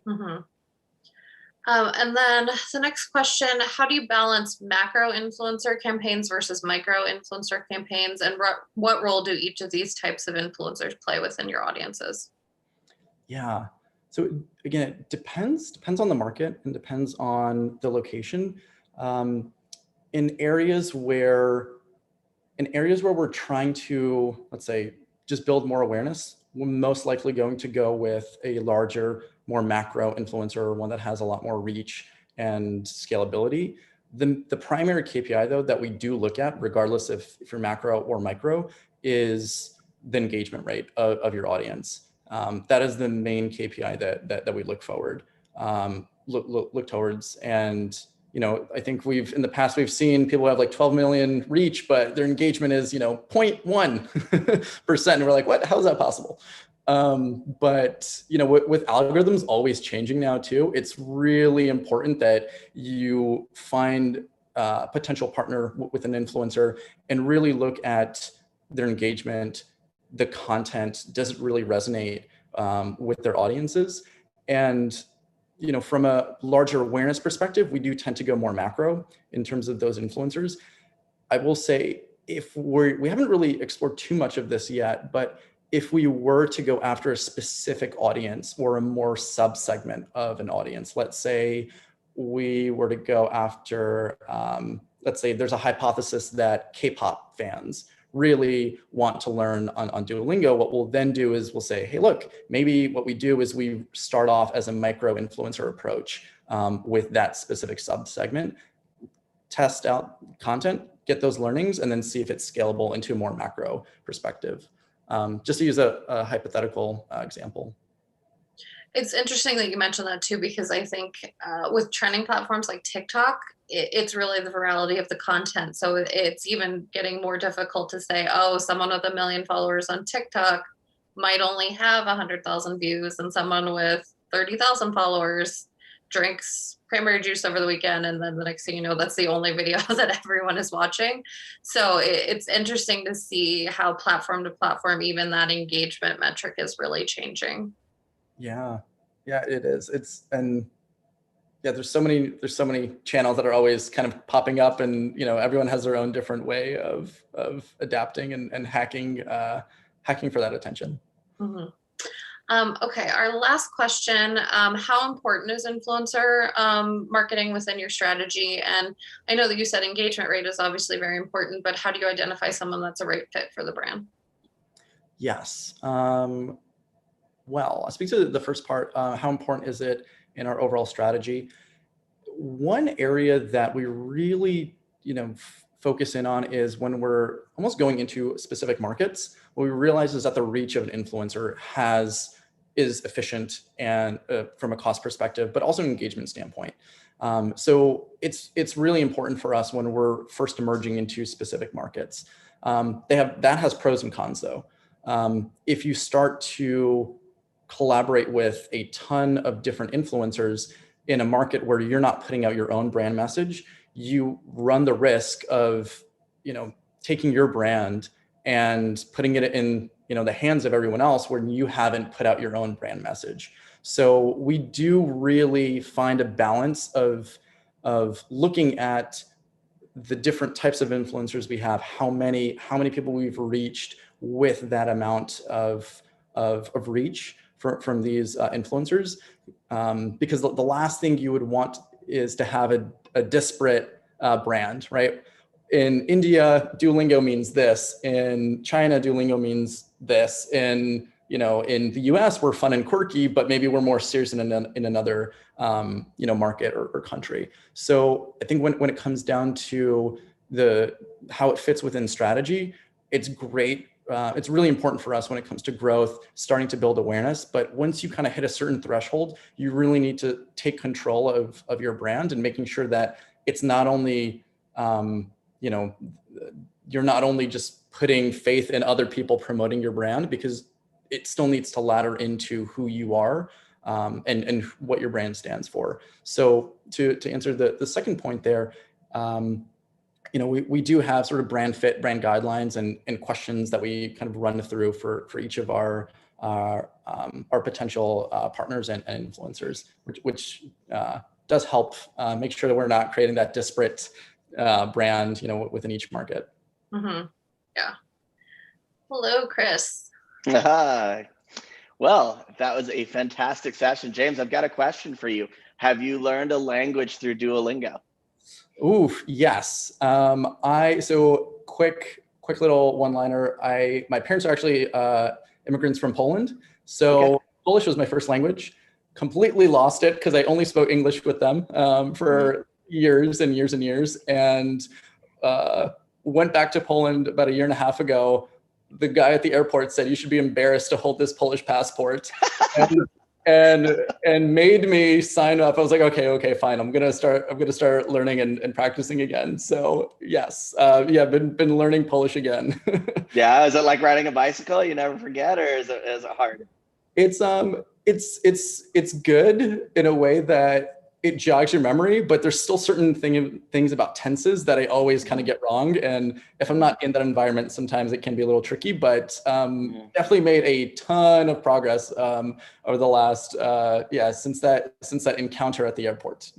Mm-hmm. And then the next question, how do you balance macro influencer campaigns versus micro influencer campaigns? And what role do each of these types of influencers play within your audiences? Yeah, so again, it depends on the market and depends on the location. In areas where we're trying to, let's say, just build more awareness, we're most likely going to go with a larger, more macro influencer, one that has a lot more reach and scalability. The primary KPI though that we do look at, regardless if you're macro or micro, is the engagement rate of your audience. That is the main KPI that we look towards. And I think in the past we've seen people have like 12 million reach, but their engagement is 0.1%. And we're like, what? How is that possible? But with algorithms always changing now too, it's really important that you find a potential partner with an influencer and really look at their engagement, the content, does it really resonate with their audiences? And from a larger awareness perspective, we do tend to go more macro in terms of those influencers. I will say, we haven't really explored too much of this yet, but if we were to go after a specific audience or a more sub-segment of an audience, let's say we were to go after, let's say there's a hypothesis that K-pop fans really want to learn on Duolingo, what we'll then do is we'll say, hey, look, maybe what we do is we start off as a micro influencer approach with that specific sub-segment, test out content, get those learnings, and then see if it's scalable into a more macro perspective. Just to use a hypothetical example. It's interesting that you mentioned that too, because I think with trending platforms like TikTok, it's really the virality of the content. So it's even getting more difficult to say, oh, someone with 1 million followers on TikTok might only have 100,000 views, and someone with 30,000 followers drinks cranberry juice over the weekend, and then the next thing you know, that's the only video that everyone is watching. So it's interesting to see how platform to platform, even that engagement metric is really changing. Yeah, it is. And yeah, there's so many channels that are always kind of popping up, and everyone has their own different way of adapting and hacking for that attention. Okay, our last question, how important is influencer marketing within your strategy? And I know that you said engagement rate is obviously very important, but how do you identify someone that's a right fit for the brand? Yes. Well, I'll speak to the first part. How important is it in our overall strategy? One area that we really, focus in on is when we're almost going into specific markets. What we realize is that the reach of an influencer is efficient and from a cost perspective, but also an engagement standpoint. So it's really important for us when we're first emerging into specific markets. That has pros and cons though. If you start to collaborate with a ton of different influencers in a market where you're not putting out your own brand message, you run the risk of, taking your brand and putting it in, the hands of everyone else when you haven't put out your own brand message. So we do really find a balance of looking at the different types of influencers we have, how many people we've reached with that amount of reach from these influencers, because the last thing you would want is to have a disparate brand, right? In India, Duolingo means this. In China, Duolingo means this. In the US, we're fun and quirky, but maybe we're more serious in another market or country. So I think when it comes down to how it fits within strategy, it's great. It's really important for us when it comes to growth, starting to build awareness. But once you kind of hit a certain threshold, you really need to take control of your brand and making sure that it's not only, you're not only just putting faith in other people promoting your brand, because it still needs to ladder into who you are and what your brand stands for. So to answer the second point there, we do have sort of brand fit, brand guidelines and questions that we kind of run through for each of our potential partners and influencers, which does help make sure that we're not creating that disparate brand, within each market. Yeah. Hello, Chris. Hi. Well, that was a fantastic session. James, I've got a question for you. Have you learned a language through Duolingo? Oof, yes. So quick little one-liner. My parents are actually immigrants from Poland. So okay. Polish was my first language. Completely lost it because I only spoke English with them for years and years and years. And went back to Poland about 1.5 years ago. The guy at the airport said, "You should be embarrassed to hold this Polish passport," and made me sign up. I was like, okay, fine. I'm gonna start learning and practicing again. So yes, been learning Polish again. Yeah, is it like riding a bicycle? You never forget, or is it hard? It's good in a way that it jogs your memory, but there's still certain things about tenses that I always kind of get wrong. And if I'm not in that environment, sometimes it can be a little tricky, but definitely made a ton of progress over the last, since that encounter at the airport.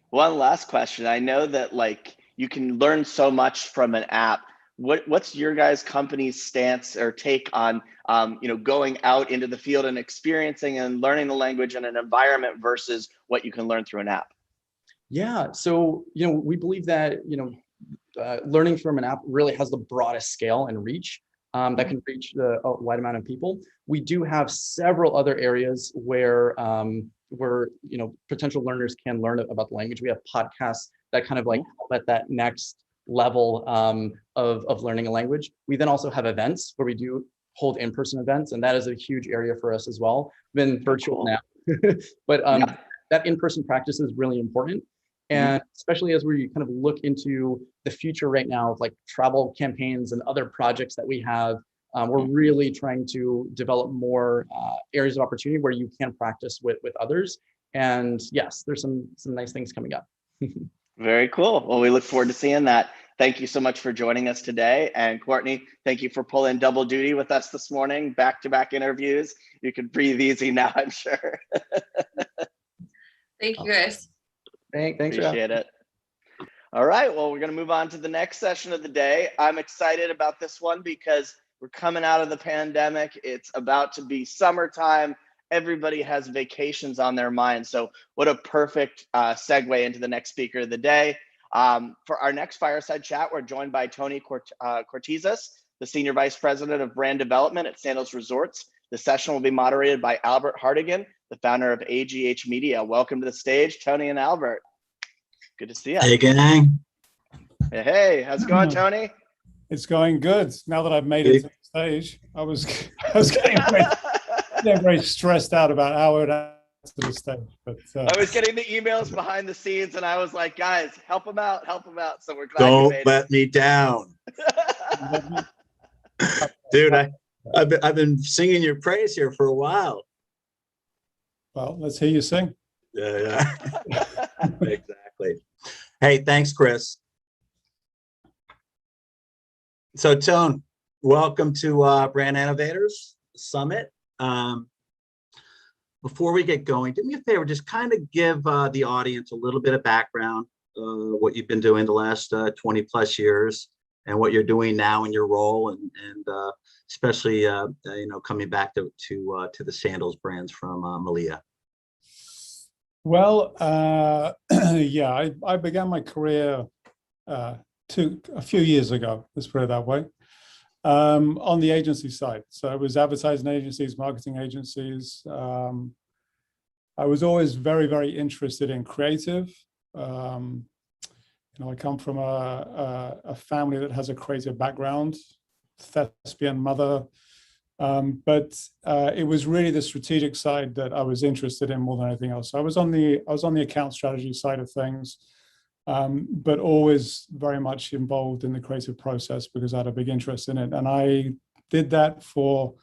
One last question. I know that you can learn so much from an app. What's your guys' company's stance or take on going out into the field and experiencing and learning the language in an environment versus what you can learn through an app? Yeah, so we believe that learning from an app really has the broadest scale and reach that can reach a wide amount of people. We do have several other areas where potential learners can learn about the language. We have podcasts that kind of help at that next level of learning a language. We then also have events where we do hold in-person events, and that is a huge area for us as well. Been virtual now, but that in-person practice is really important. And especially as we kind of look into the future right now of travel campaigns and other projects that we have, we're really trying to develop more areas of opportunity where you can practice with others. And yes, there's some nice things coming up. Very cool. Well, we look forward to seeing that. Thank you so much for joining us today. And Courtney, thank you for pulling double duty with us this morning, back-to-back interviews. You can breathe easy now, I'm sure. Thank you, guys. Thanks. Appreciate it. All right. Well, we're going to move on to the next session of the day. I'm excited about this one because we're coming out of the pandemic. It's about to be summertime. Everybody has vacations on their mind. So what a perfect segue into the next speaker of the day. For our next fireside chat, we're joined by Tony Cortizas, the Senior Vice President of Brand Development at Sandals Resorts. The session will be moderated by Albert Hartigan, the founder of AGH Media. Welcome to the stage, Tony and Albert. Good to see you. Hey, gang. Hey, how's it going, Tony? It's going good. Now that I've made it to the stage, I was getting very stressed out about how it to the stage. But I was getting the emails behind the scenes, and I was like, guys, help him out. So we're glad don't you made let me down, dude. I've been singing your praise here for a while. Well, let's hear you sing. Yeah. Exactly. Hey, thanks, Chris. So, Tone, welcome to Brand Innovators Summit. Before we get going, do me a favor, just kind of give the audience a little bit of background, what you've been doing the last 20 plus years and what you're doing now in your role, and especially coming back to the Sandals brands from Malia. Well, yeah, I began my career a few years ago, let's put it that way, on the agency side. So it was advertising agencies, marketing agencies. I was always very, very interested in creative. I come from a family that has a creative background, thespian mother. But it was really the strategic side that I was interested in more than anything else. So I was on the account strategy side of things, but always very much involved in the creative process because I had a big interest in it. And I did that for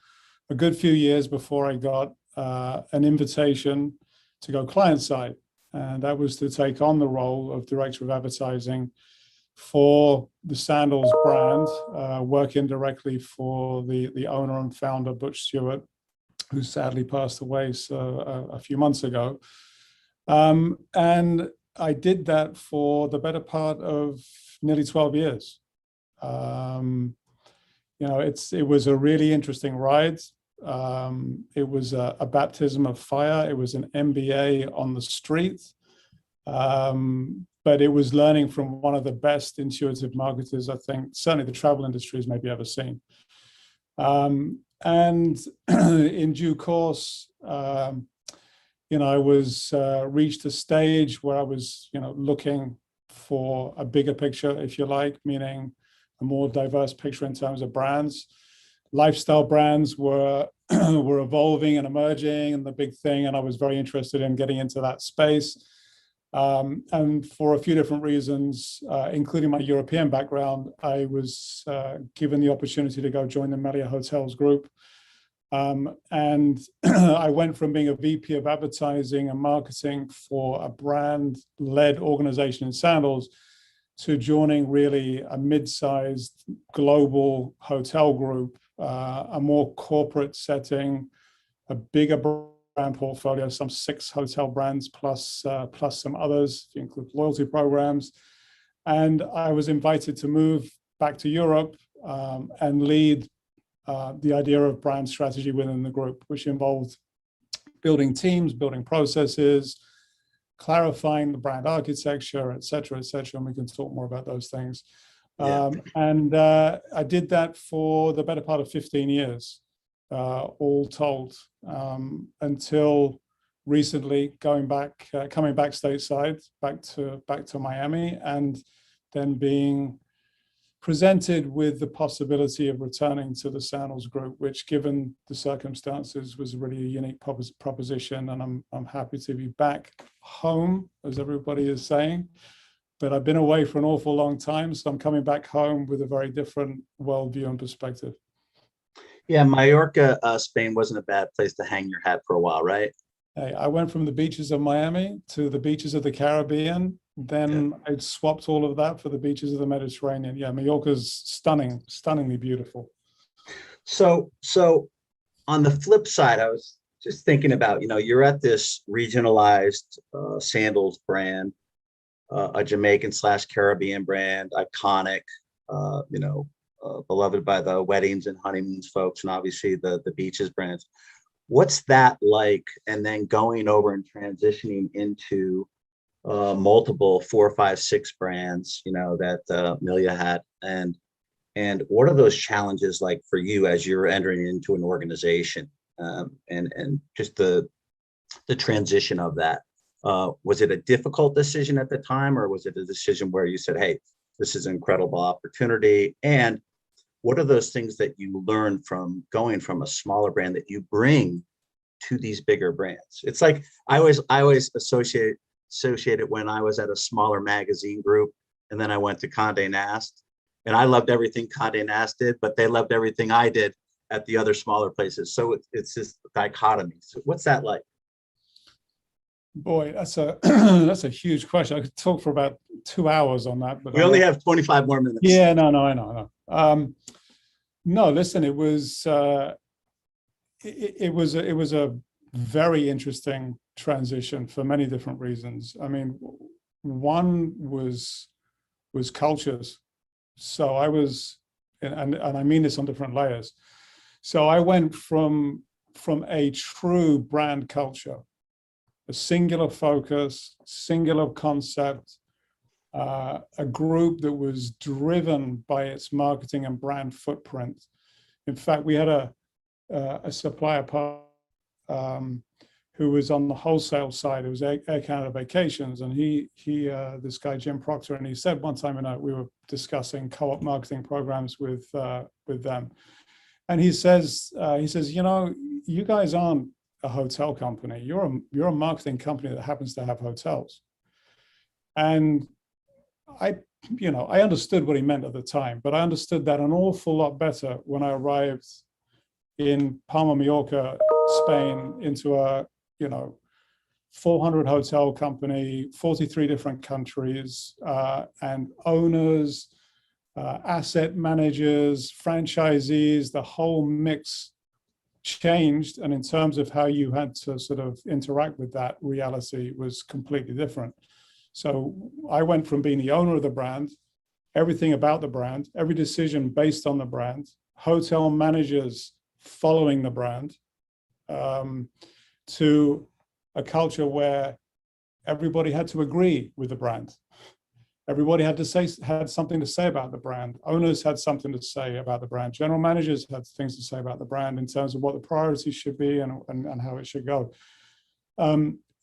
a good few years before I got an invitation to go client side, and that was to take on the role of director of advertising for the Sandals brand, working directly for the owner and founder, Butch Stewart, who sadly passed away a few months ago. And I did that for the better part of nearly 12 years. It was a really interesting ride. It was a baptism of fire. It was an MBA on the street. But it was learning from one of the best intuitive marketers, I think, certainly the travel industry has maybe ever seen. And in due course, I was reached a stage where I was, looking for a bigger picture, if you like, meaning a more diverse picture in terms of brands. Lifestyle brands were evolving and emerging and the big thing, and I was very interested in getting into that space. And for a few different reasons, including my European background, I was given the opportunity to go join the Marriott Hotels Group. And I went from being a VP of advertising and marketing for a brand-led organization in Sandals to joining really a mid-sized global hotel group, a more corporate setting, a bigger brand portfolio, some 6 hotel brands plus some others, if you include loyalty programs. And I was invited to move back to Europe and lead the idea of brand strategy within the group, which involved building teams, building processes, clarifying the brand architecture, et cetera, and we can talk more about those things. And I did that for the better part of 15 years. All told, until recently coming back stateside, back to Miami, and then being presented with the possibility of returning to the Sandals Group, which, given the circumstances, was really a unique proposition. And I'm happy to be back home, as everybody is saying. But I've been away for an awful long time, so I'm coming back home with a very different worldview and perspective. Yeah, Mallorca, Spain wasn't a bad place to hang your hat for a while, right? Hey, I went from the beaches of Miami to the beaches of the Caribbean. Then I swapped all of that for the beaches of the Mediterranean. Yeah, Mallorca's stunningly beautiful. So on the flip side, I was just thinking about, you're at this regionalized Sandals brand. a Jamaican / Caribbean brand, iconic, beloved by the weddings and honeymoons folks, and obviously the beaches brands. What's that like? And then going over and transitioning into multiple 4, 5, 6 brands, that Amelia had, and what are those challenges like for you as you're entering into an organization, and just the transition of that? Was it a difficult decision at the time, or was it a decision where you said, hey, this is an incredible opportunity? And what are those things that you learn from going from a smaller brand that you bring to these bigger brands? It's like I always associate it when I was at a smaller magazine group, and then I went to Condé Nast, and I loved everything Condé Nast did, but they loved everything I did at the other smaller places. So it's this dichotomy. So what's that like? Boy, that's a huge question. I could talk for about 2 hours on that, but we only have 25 more minutes. Yeah, no, I know. No, listen, it was a very interesting transition for many different reasons. I mean, one was cultures. So I was, and I mean this on different layers. So I went from a true brand culture, a singular focus, singular concept, a group that was driven by its marketing and brand footprint. In fact, we had a supplier who was on the wholesale side. It was Air Canada Vacations, and he this guy Jim Proctor, and he said one time we were discussing co-op marketing programs with them, and he says, you guys aren't a hotel company. You're a marketing company that happens to have hotels. And I understood what he meant at the time, but I understood that an awful lot better when I arrived in Palma, Mallorca, Spain, into a 400 hotel company, 43 different countries, and owners, asset managers, franchisees, the whole mix changed. And in terms of how you had to sort of interact with that reality was completely different. So I went from being the owner of the brand, everything about the brand, every decision based on the brand, hotel managers following the brand, to a culture where everybody had to agree with the brand. Everybody had something to say about the brand. Owners had something to say about the brand. General managers had things to say about the brand in terms of what the priorities should be and how it should go.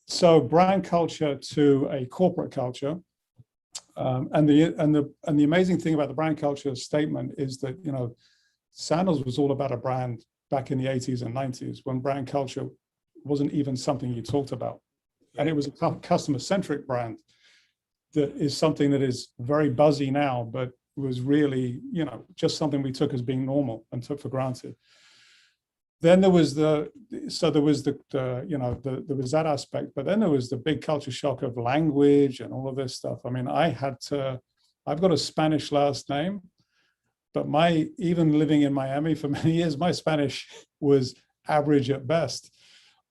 So brand culture to a corporate culture, and the amazing thing about the brand culture statement is that Sandals was all about a brand back in the 80s and 90s when brand culture wasn't even something you talked about, and it was a customer-centric brand that is something that is very buzzy now, but was really just something we took as being normal and took for granted. Then there was there was that aspect, but then there was the big culture shock of language and all of this stuff. I mean, I've got a Spanish last name, but even living in Miami for many years, my Spanish was average at best.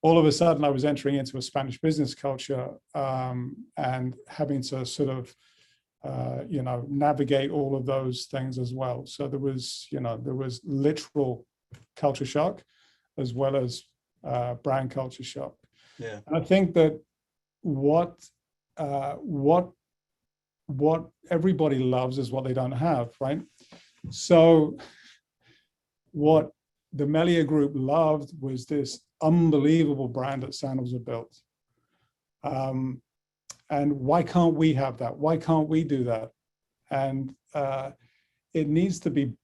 All of a sudden, I was entering into a Spanish business culture and having to sort of, navigate all of those things as well. So there was literal culture shock, as well as brand culture shock. Yeah. And I think that what everybody loves is what they don't have, right? So what the Melia Group loved was this unbelievable brand that Sandals had built. And why can't we have that? Why can't we do that? And it needs to be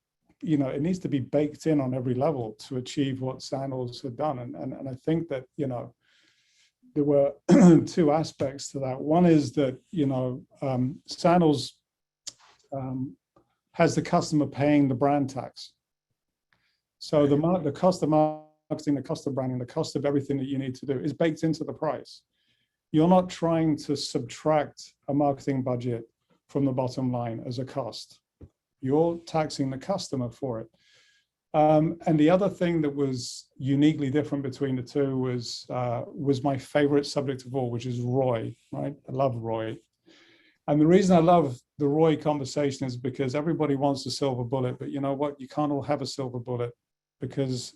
baked in on every level to achieve what Sandals had done. And I think that, there were two aspects to that. One is that, Sandals has the customer paying the brand tax. So the cost of marketing, the cost of branding, the cost of everything that you need to do is baked into the price. You're not trying to subtract a marketing budget from the bottom line as a cost. You're taxing the customer for it. And the other thing that was uniquely different between the two was my favorite subject of all, which is Roy, right? I love Roy. And the reason I love the ROI conversation is because everybody wants a silver bullet, but you know what? You can't all have a silver bullet, because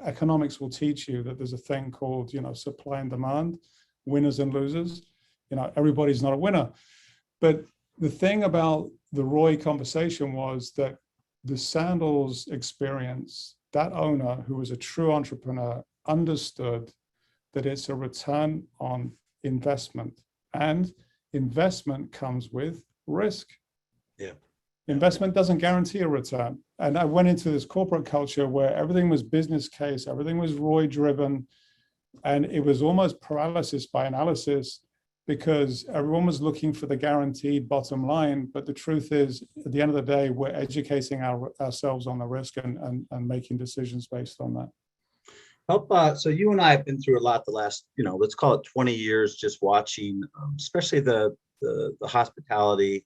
economics will teach you that there's a thing called, you know, supply and demand, winners and losers. You know, everybody's not a winner. But the thing about the ROI conversation was that the Sandals experience, that owner who was a true entrepreneur understood that it's a return on investment, and investment comes with risk. Yeah. Investment doesn't guarantee a return. And I went into this corporate culture where everything was business case, everything was ROI driven, and it was almost paralysis by analysis, because everyone was looking for the guaranteed bottom line. But the truth is, at the end of the day, we're educating ourselves on the risk and making decisions based on that. So you and I have been through a lot the last, you know, let's call it 20 years, just watching, especially the hospitality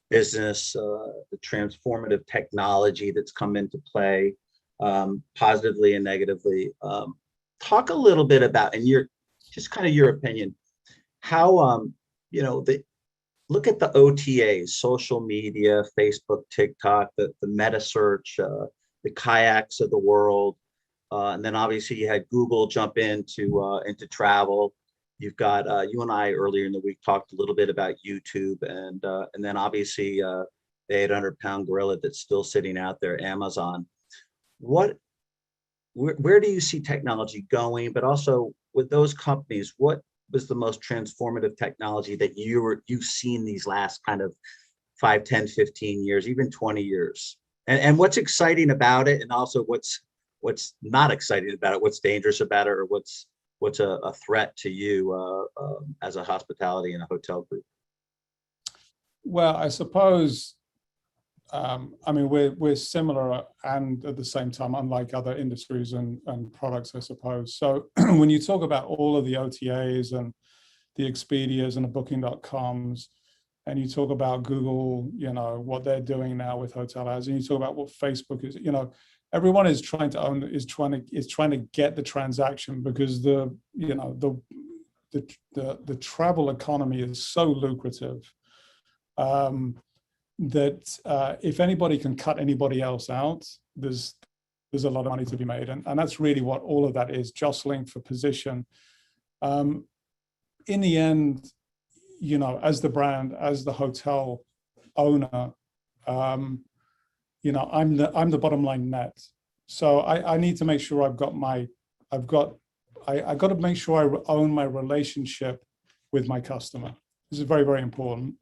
business, the transformative technology that's come into play, positively and negatively. Talk a little bit about, and just kind of your opinion, how, you know, look at the OTAs, social media, Facebook, TikTok, the meta search, the kayaks of the world. And then obviously you had Google jump into travel. You've got, you and I earlier in the week talked a little bit about YouTube, and then obviously the 800-pound gorilla that's still sitting out there, Amazon. Where do you see technology going? But also with those companies, what was the most transformative technology that you've seen these last kind of 5, 10, 15 years, even 20 years? And what's exciting about it, and also what's not exciting about it, what's dangerous about it, or what's a threat to you as a hospitality and a hotel group? Well, I suppose, I mean, we're similar and at the same time, unlike other industries and products, I suppose. So when you talk about all of the OTAs and the Expedias and the Booking.coms, and you talk about Google, you know, what they're doing now with hotel ads, and you talk about what Facebook is, you know, everyone is trying to get the transaction, because the travel economy is so lucrative that if anybody can cut anybody else out, there's a lot of money to be made, and that's really what all of that is, jostling for position. In the end, you know, as the brand, as the hotel owner, you know, I'm the bottom line net. So I need to make sure I got to make sure I own my relationship with my customer. This is very, very important.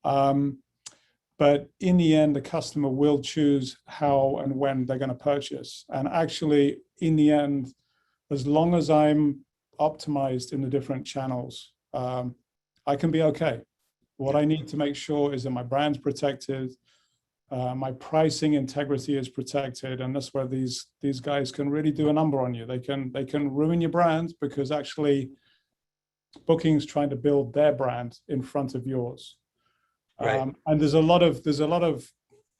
But in the end, the customer will choose how and when they're going to purchase. And actually, in the end, as long as I'm optimized in the different channels, I can be okay. What I need to make sure is that my brand's protected, my pricing integrity is protected, and that's where these guys can really do a number on you. They can ruin your brand, because actually Booking's trying to build their brand in front of yours. Right. And there's a lot of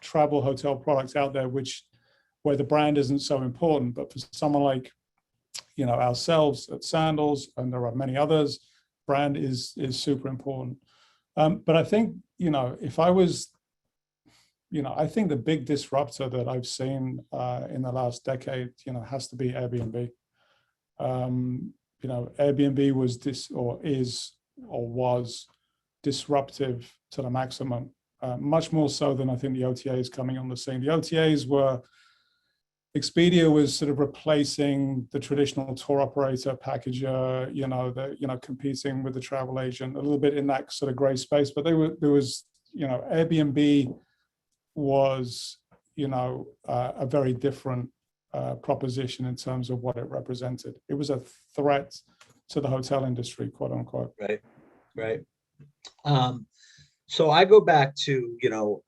travel hotel products out there where the brand isn't so important, but for someone like, you know, ourselves at Sandals, and there are many others, brand is super important. But I think, you know, if I was, you know, I think the big disruptor that I've seen in the last decade, you know, has to be Airbnb. You know, Airbnb was was disruptive to the maximum, much more so than I think the OTAs coming on the scene. The OTAs were, Expedia was sort of replacing the traditional tour operator packager, you know, competing with the travel agent a little bit in that sort of gray space. But there was, you know, Airbnb was, you know, a very different proposition in terms of what it represented. It was a threat to the hotel industry, quote unquote. Right. So I go back to, you know,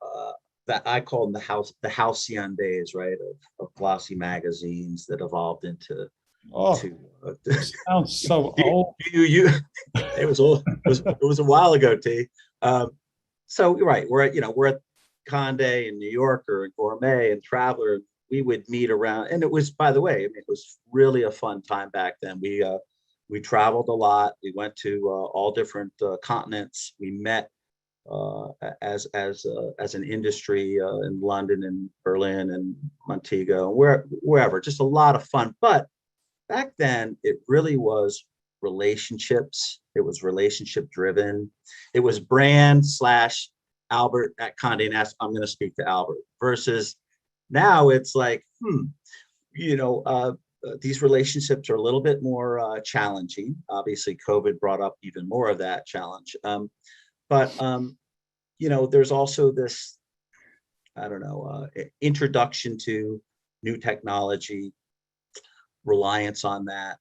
that I call them the halcyon days, right, of glossy magazines that evolved into. Sounds so old. It was a while ago, T. So right, we're at Condé and New Yorker and Gourmet and Traveler. We would meet around, and it was, by the way, I mean, it was really a fun time back then. We traveled a lot. We went to all different continents. We met as an industry in London and Berlin and Montego, wherever. Just a lot of fun. But back then, it really was relationships. It was relationship driven. It was brand / Albert at Condé Nast. I'm going to speak to Albert. Versus now, it's like, these relationships are a little bit more challenging. Obviously, COVID brought up even more of that challenge. But there's also this, introduction to new technology, reliance on that.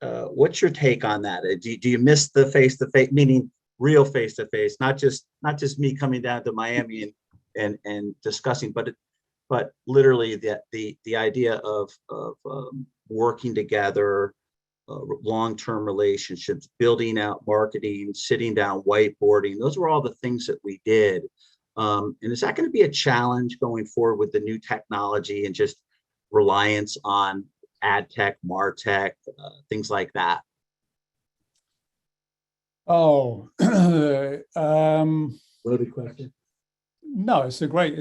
What's your take on that? Do you miss the face-to-face, meaning real face-to-face, not just me coming down to Miami and discussing, but literally the idea of working together, long-term relationships, building out marketing, sitting down, whiteboarding. Those were all the things that we did. And is that going to be a challenge going forward with the new technology and just reliance on ad tech, MarTech, things like that? Oh, loaded question. No, it's a great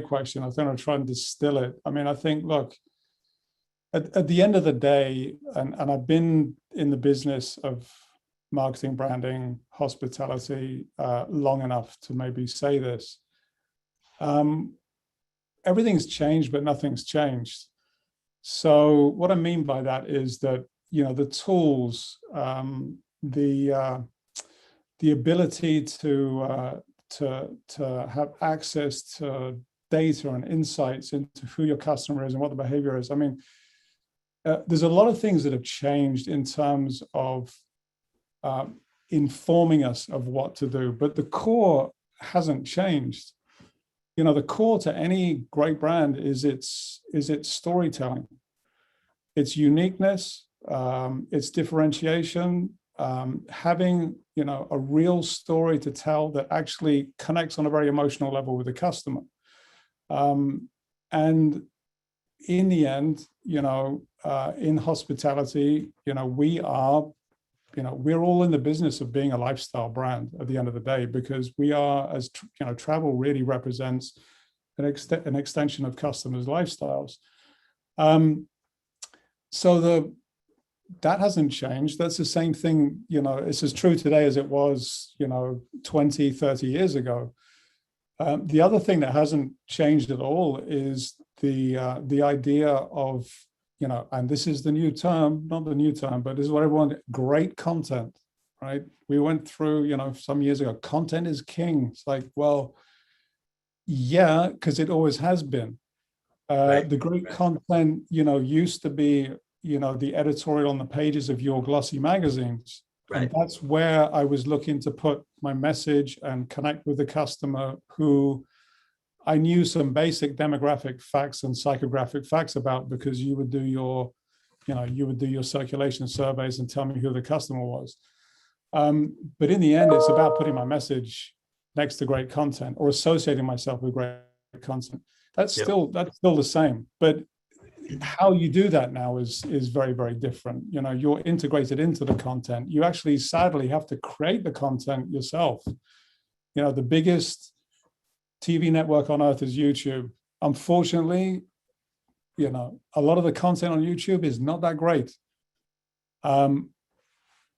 question. I think I'll try and distill it. I mean, I think, look, at the end of the day, and I've been in the business of marketing, branding, hospitality long enough to maybe say this. Everything's changed, but nothing's changed. So what I mean by that is that, the tools, the ability to have access to data and insights into who your customer is and what the behavior is. I mean, there's a lot of things that have changed in terms of informing us of what to do, but the core hasn't changed. The core to any great brand is its storytelling, its uniqueness, its differentiation, having a real story to tell that actually connects on a very emotional level with the customer. And in the end, in hospitality, we're all in the business of being a lifestyle brand at the end of the day, because we are, as travel really represents an extension of customers' lifestyles. So that hasn't changed. That's the same thing, it's as true today as it was, 20, 30 years ago. The other thing that hasn't changed at all is the idea of, and this is the new term, not the new term, but this is what everyone, great content, right? We went through, some years ago, content is king. It's like, well, yeah, because it always has been. Right. The great content, used to be, the editorial on the pages of your glossy magazines. Right. And that's where I was looking to put my message and connect with the customer who I knew some basic demographic facts and psychographic facts about, because you would do your, circulation surveys and tell me who the customer was. But in the end, it's about putting my message next to great content or associating myself with great content. That's still the same, but how you do that now is very, very different. You're integrated into the content. You actually, sadly, have to create the content yourself. The biggest TV network on earth is YouTube. Unfortunately, a lot of the content on YouTube is not that great. In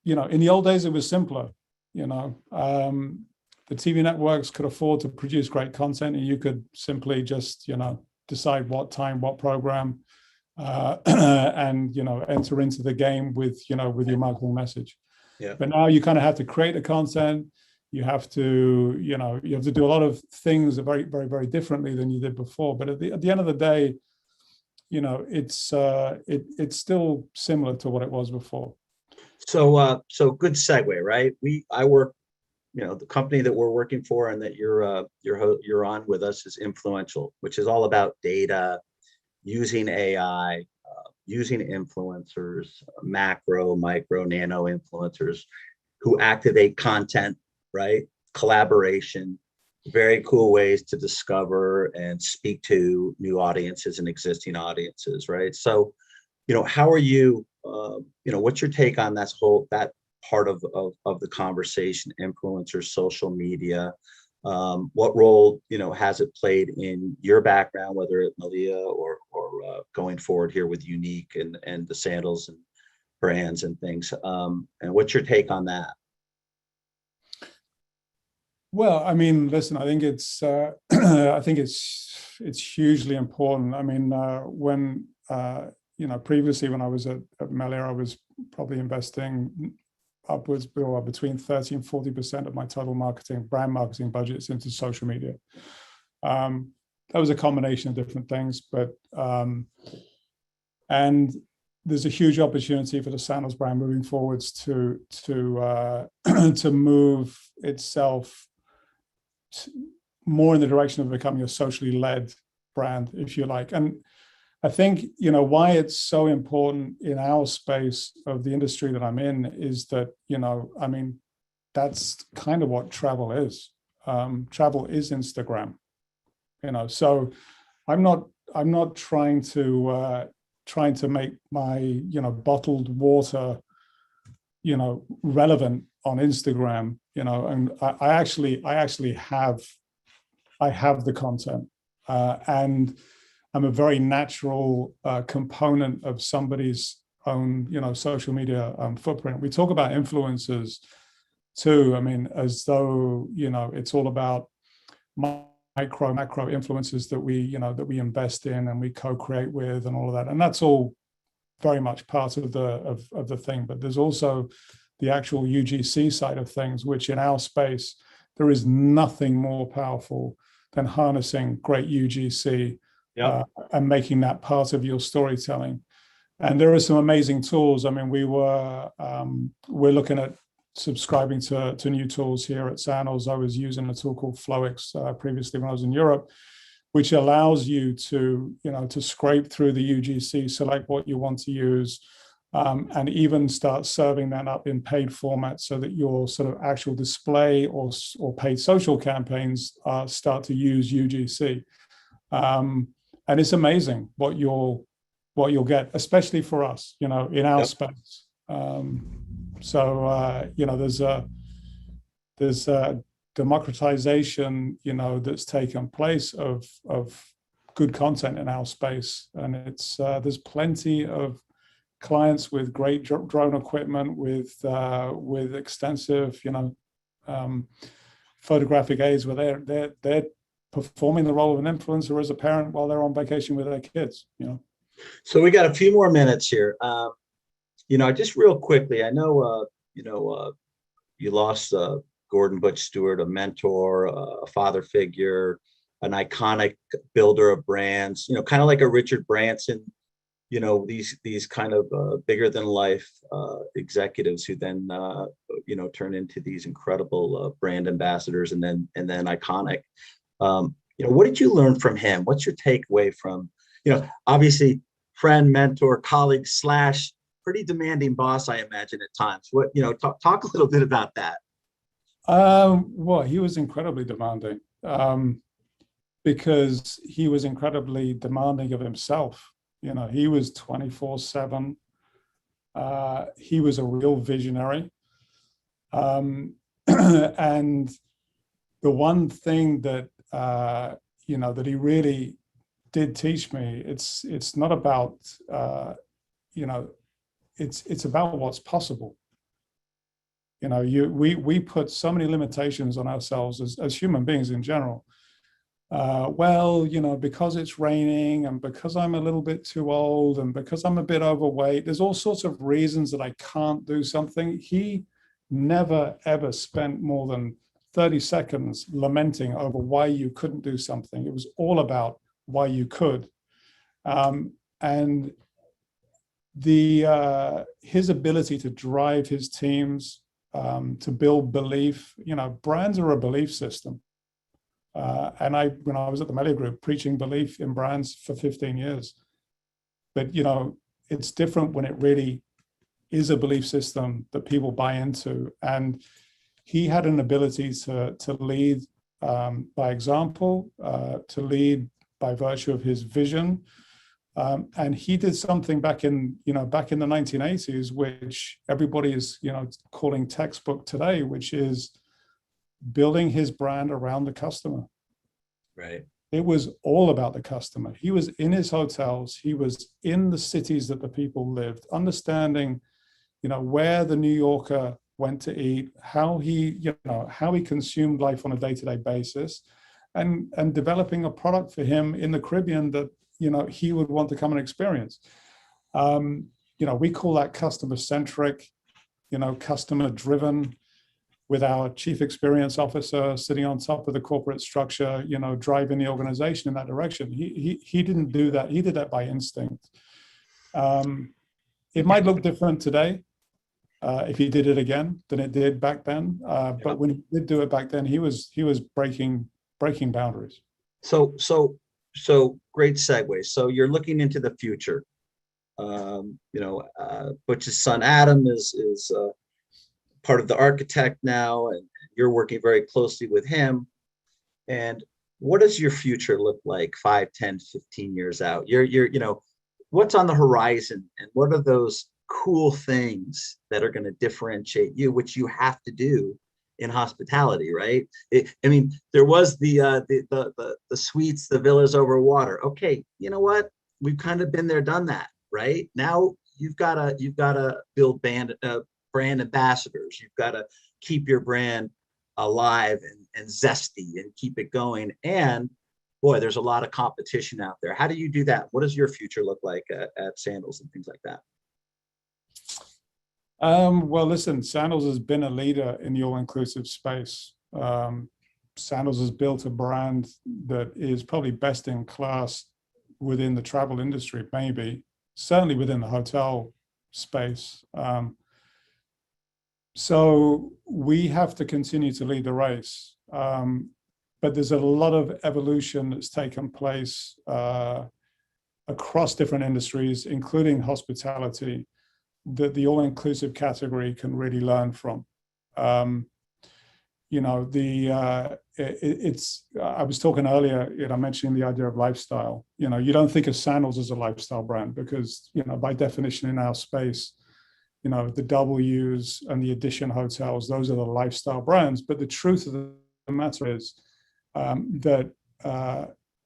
the old days, it was simpler. The TV networks could afford to produce great content, and you could simply just, decide what time, what program, and enter into the game with your marketing message. Yeah. But now you kind of have to create the content. You have to do a lot of things very, very, very differently than you did before. But at the end of the day, it's still similar to what it was before. So good segue, right? I work, the company that we're working for and that you're on with us is Influential, which is all about data, using AI, using influencers, macro, micro, nano influencers who activate content, right? Collaboration, very cool ways to discover and speak to new audiences and existing audiences, right? So, how are you what's your take on that part of the conversation, influencers, social media? What role, has it played in your background, whether it's Malia or going forward here with Younique and the sandals and brands and things? And what's your take on that? Well, I mean, listen, I think it's hugely important. I mean, when previously when I was at Melia, I was probably investing upwards between 30 and 40% of my total brand marketing budgets into social media. That was a combination of different things, but and there's a huge opportunity for the Sandals brand moving forwards to move itself more in the direction of becoming a socially led brand, if you like. And I think, why it's so important in our space of the industry that I'm in is that, I mean, that's kind of what travel is. Travel is Instagram, so I'm not trying to make my, bottled water, relevant on Instagram, and I actually have the content, and I'm a very natural component of somebody's own, social media footprint. We talk about influencers too. I mean, as though, it's all about macro influencers that we invest in and we co-create with and all of that. And that's all very much part of the thing. But there's also the actual UGC side of things, which in our space, there is nothing more powerful than harnessing great UGC. Yep. And making that part of your storytelling. And there are some amazing tools. I mean, we're looking at subscribing to new tools here at Sandals. I was using a tool called Flowix previously when I was in Europe, which allows you to scrape through the UGC, select what you want to use, and even start serving that up in paid format so that your sort of actual display or paid social campaigns start to use UGC. And it's amazing what you'll get, especially for us, in our space. There's a democratization, that's taken place of good content in our space, and it's there's plenty of clients with great drone equipment, with extensive, photographic aids, where they're performing the role of an influencer as a parent while they're on vacation with their kids, So we got a few more minutes here. Just real quickly, I know, you lost Gordon Butch Stewart, a mentor, a father figure, an iconic builder of brands, kind of like a Richard Branson, these kind of bigger than life executives who then, turn into these incredible brand ambassadors and then iconic. What did you learn from him? What's your takeaway from, obviously friend, mentor, colleague / pretty demanding boss, I imagine at times. What, talk a little bit about that. Well, he was incredibly demanding because he was incredibly demanding of himself. He was 24/7. He was a real visionary. And the one thing that, that he really did teach me, it's not about, it's about what's possible. We put so many limitations on ourselves as human beings in general. Because it's raining and because I'm a little bit too old and because I'm a bit overweight, there's all sorts of reasons that I can't do something. He never, ever spent more than 30 seconds lamenting over why you couldn't do something. It was all about why you could. And his ability to drive his teams, to build belief, brands are a belief system. And when I was at the Melia Group, preaching belief in brands for 15 years. But, it's different when it really is a belief system that people buy into. And he had an ability to lead by example, to lead by virtue of his vision, And he did something back in the 1980s, which everybody is, calling textbook today, which is building his brand around the customer. Right. It was all about the customer. He was in his hotels. He was in the cities that the people lived, understanding, where the New Yorker went to eat, how he consumed life on a day-to-day basis, and developing a product for him in the Caribbean that, he would want to come and experience. We call that customer-centric, customer-driven, with our chief experience officer sitting on top of the corporate structure, driving the organization in that direction. He didn't do that. He did that by instinct. It might look different today if he did it again than it did back then. But when he did do it back then, he was breaking boundaries. So great segue. So you're looking into the future. Butch's son Adam is part of the architect now, and you're working very closely with him. And what does your future look like 5, 10, 15 years out? What's on the horizon, and what are those cool things that are going to differentiate you, which you have to do in hospitality, right? There was the suites, the villas over water. Okay, you know what? We've kind of been there, done that, right? Now you've got to build brand ambassadors. You've got to keep your brand alive and zesty and keep it going. And boy, there's a lot of competition out there. How do you do that? What does your future look like at Sandals and things like that? Well, listen, Sandals has been a leader in the all-inclusive space. Sandals has built a brand that is probably best in class within the travel industry, maybe, certainly within the hotel space. So we have to continue to lead the race. But there's a lot of evolution that's taken place across different industries, including hospitality, that the all-inclusive category can really learn from. I was talking earlier, mentioning the idea of lifestyle. You don't think of Sandals as a lifestyle brand because, by definition in our space, the W's and the Edition hotels, those are the lifestyle brands. But the truth of the matter is that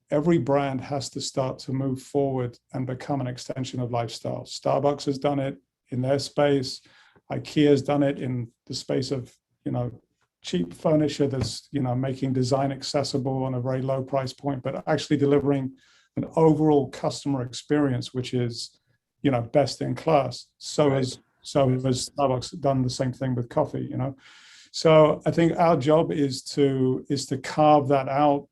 every brand has to start to move forward and become an extension of lifestyle. Starbucks has done it in their space. IKEA has done it in the space of, cheap furniture that's, making design accessible on a very low price point, but actually delivering an overall customer experience, which is, best in class. So has Starbucks done the same thing with coffee, So I think our job is to carve that out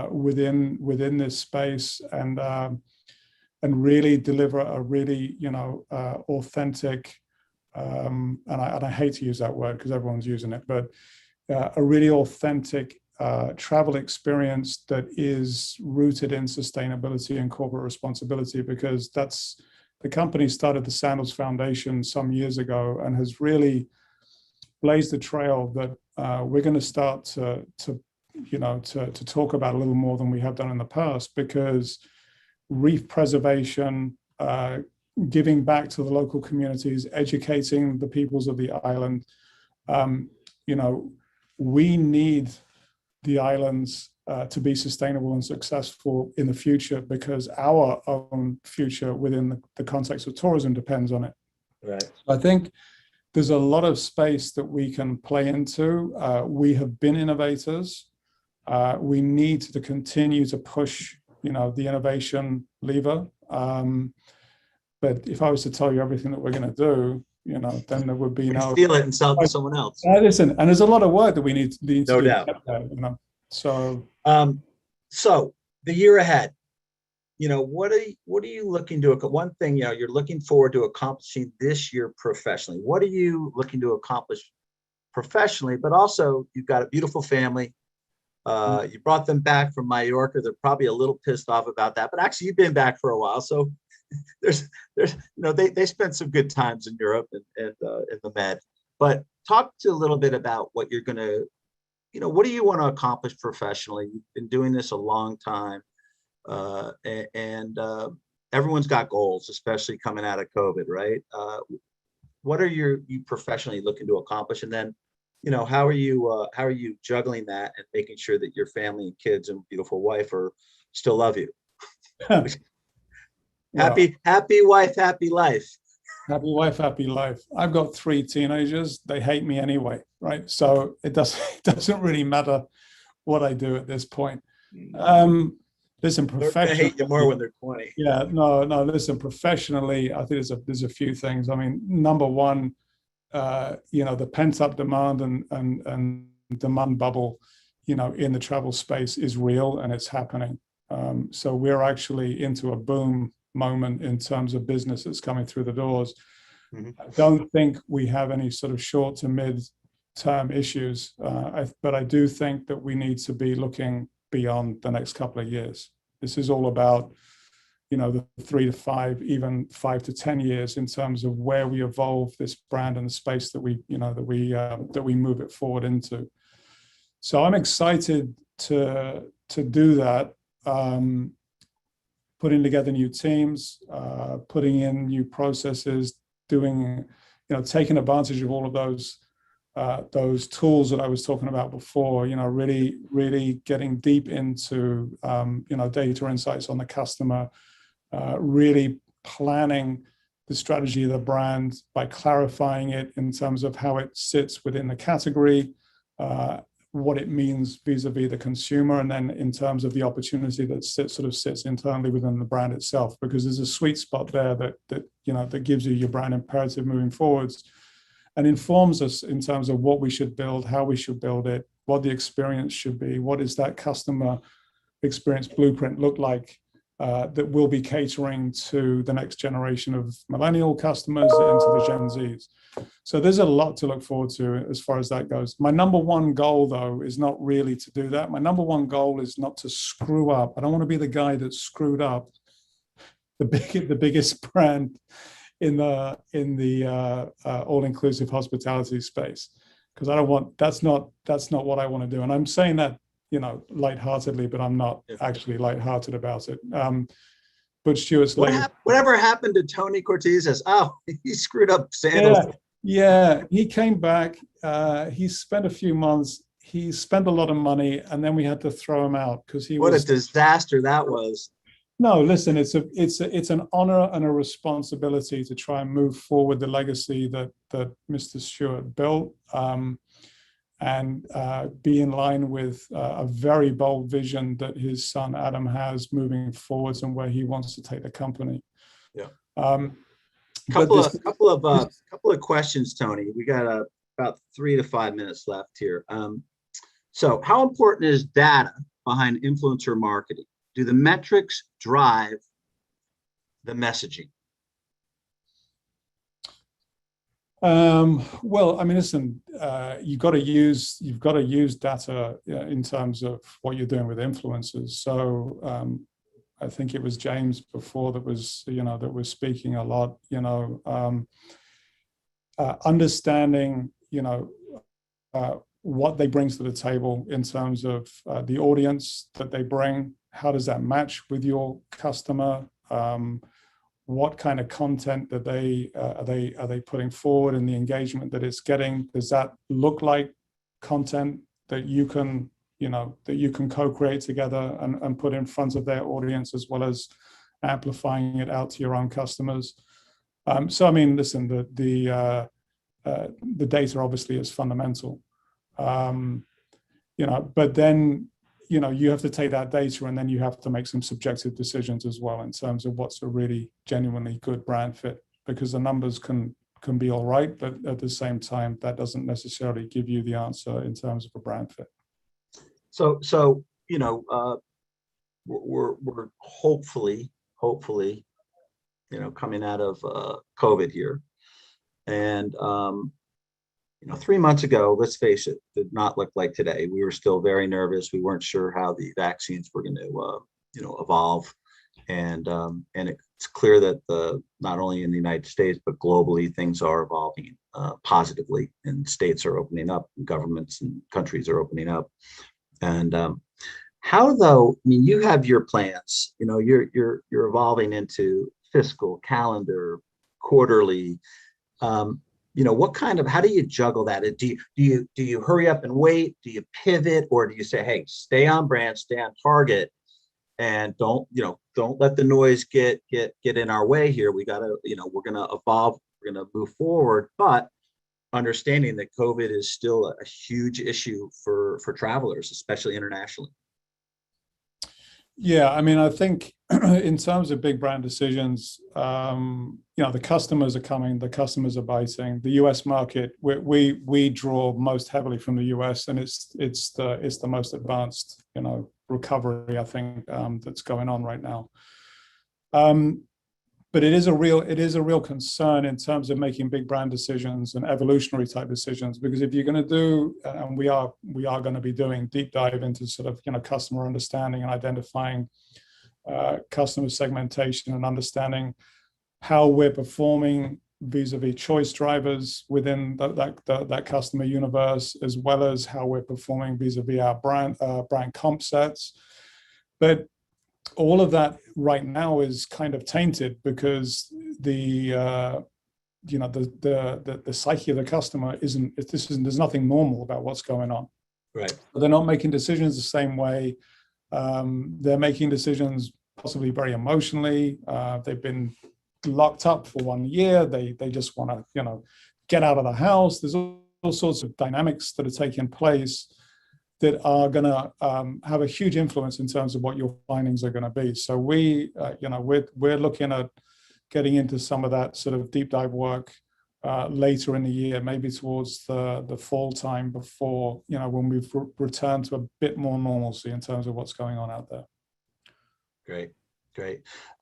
within this space and really deliver a really, authentic, and I hate to use that word because everyone's using it, but a really authentic travel experience that is rooted in sustainability and corporate responsibility, because that's the company started the Sandals Foundation some years ago and has really blazed the trail that we're going to start to talk about a little more than we have done in the past, because reef preservation, giving back to the local communities, educating the peoples of the island. We need the islands to be sustainable and successful in the future, because our own future within the context of tourism depends on it. Right. So I think there's a lot of space that we can play into. We have been innovators. We need to continue to push, the innovation lever. But if I was to tell you everything that we're going to do, then there would be no steal it and sell it to someone else. Listen, and there's a lot of work that we need to do. No doubt. So, so the year ahead, what are you looking to? One thing, you're looking forward to accomplishing this year professionally. What are you looking to accomplish professionally? But also, you've got a beautiful family. You brought them back from Mallorca. They're probably a little pissed off about that, but actually, you've been back for a while, so there's they spent some good times in Europe and in the Med. But talk to a little bit about what you're going to, what do you want to accomplish professionally? You've been doing this a long time, and everyone's got goals, especially coming out of COVID, right? What are you professionally looking to accomplish? And then, how are you juggling that and making sure that your family and kids and beautiful wife still love you? Happy wife, happy life. Happy wife, happy life. I've got 3 teenagers. They hate me anyway, right? So it doesn't really matter what I do at this point. Listen, professionally, they hate you more when they're 20. Yeah, no. Listen, professionally, I think there's a few things. I mean, number one, the pent-up demand and demand bubble, in the travel space is real and it's happening. So we're actually into a boom moment in terms of business that's coming through the doors. Mm-hmm. I don't think we have any sort of short to mid-term issues, but I do think that we need to be looking beyond the next couple of years. This is all about, the 3 to 5, even 5 to 10 years in terms of where we evolve this brand and the space that we move it forward into. So I'm excited to do that. Putting together new teams, putting in new processes, taking advantage of all of those tools that I was talking about before, really getting deep into, data insights on the customer, really planning the strategy of the brand by clarifying it in terms of how it sits within the category, what it means vis-a-vis the consumer, and then in terms of the opportunity that sits internally within the brand itself, because there's a sweet spot there that gives you your brand imperative moving forwards and informs us in terms of what we should build, how we should build it, what the experience should be, what does that customer experience blueprint look like that will be catering to the next generation of millennial customers into the Gen Zs. So there's a lot to look forward to as far as that goes. My number one goal, though, is not really to do that. My number one goal is not to screw up. I don't want to be the guy that screwed up the biggest brand in the all-inclusive hospitality space, because that's not what I want to do. And I'm saying that lightheartedly, but I'm not actually lighthearted about it. But Stuart's whatever happened to Tony Cortez? Oh, he screwed up sandals. Yeah, he came back. He spent a few months. He spent a lot of money, and then we had to throw him out because What a disaster that was. No, listen, it's an honor and a responsibility to try and move forward the legacy that Mr. Stewart built, and be in line with a very bold vision that his son Adam has moving forwards and where he wants to take the company. Yeah. Couple of questions, Tony. We got about 3 to 5 minutes left here. So how important is data behind influencer marketing? Do the metrics drive the messaging? Well, I mean, listen, you've got to use data in terms of what you're doing with influencers. So I think it was James before that was speaking a lot. Understanding what they bring to the table in terms of the audience that they bring. How does that match with your customer? What kind of content that are they putting forward, and the engagement that it's getting? Does that look like content that you can co-create together and put in front of their audience, as well as amplifying it out to your own customers? So I mean, listen, the data obviously is fundamental, but then you have to take that data and then you have to make some subjective decisions as well in terms of what's a really genuinely good brand fit, because the numbers can be all right, but at the same time, that doesn't necessarily give you the answer in terms of a brand fit. So we're hopefully, coming out of COVID here, and 3 months ago, let's face it, did not look like today. We were still very nervous. We weren't sure how the vaccines were going to, evolve, and it's clear that not only in the United States but globally, things are evolving positively, and states are opening up, and governments and countries are opening up. And How though, I mean, you have your plans, you know, you're evolving into fiscal, calendar, quarterly. You know, what kind of, how do you juggle that? Do you hurry up and wait? Do you pivot, or do you say, hey, stay on brand, stay on target, and don't let the noise get in our way here. We gotta, we're gonna evolve, we're gonna move forward, but understanding that COVID is still a huge issue for travelers, especially internationally. Yeah, I mean, I think in terms of big brand decisions, the customers are coming, the customers are biting. The US market, we draw most heavily from the US, and it's the most advanced, recovery, I think, that's going on right now. But it is a real concern in terms of making big brand decisions and evolutionary type decisions, because if you're going to do, and we are going to be doing deep dive into sort of customer understanding and identifying customer segmentation and understanding how we're performing vis-a-vis choice drivers within that customer universe, as well as how we're performing vis-a-vis our brand comp sets. But all of that right now is kind of tainted because the psyche of the customer there's nothing normal about what's going on. Right. They're not making decisions the same way. They're making decisions possibly very emotionally. They've been locked up for 1 year. They just want to get out of the house. There's all sorts of dynamics that are taking place that are going to have a huge influence in terms of what your findings are going to be. So we're looking at getting into some of that sort of deep dive work later in the year, maybe towards the fall time, before when we've returned to a bit more normalcy in terms of what's going on out there. Great.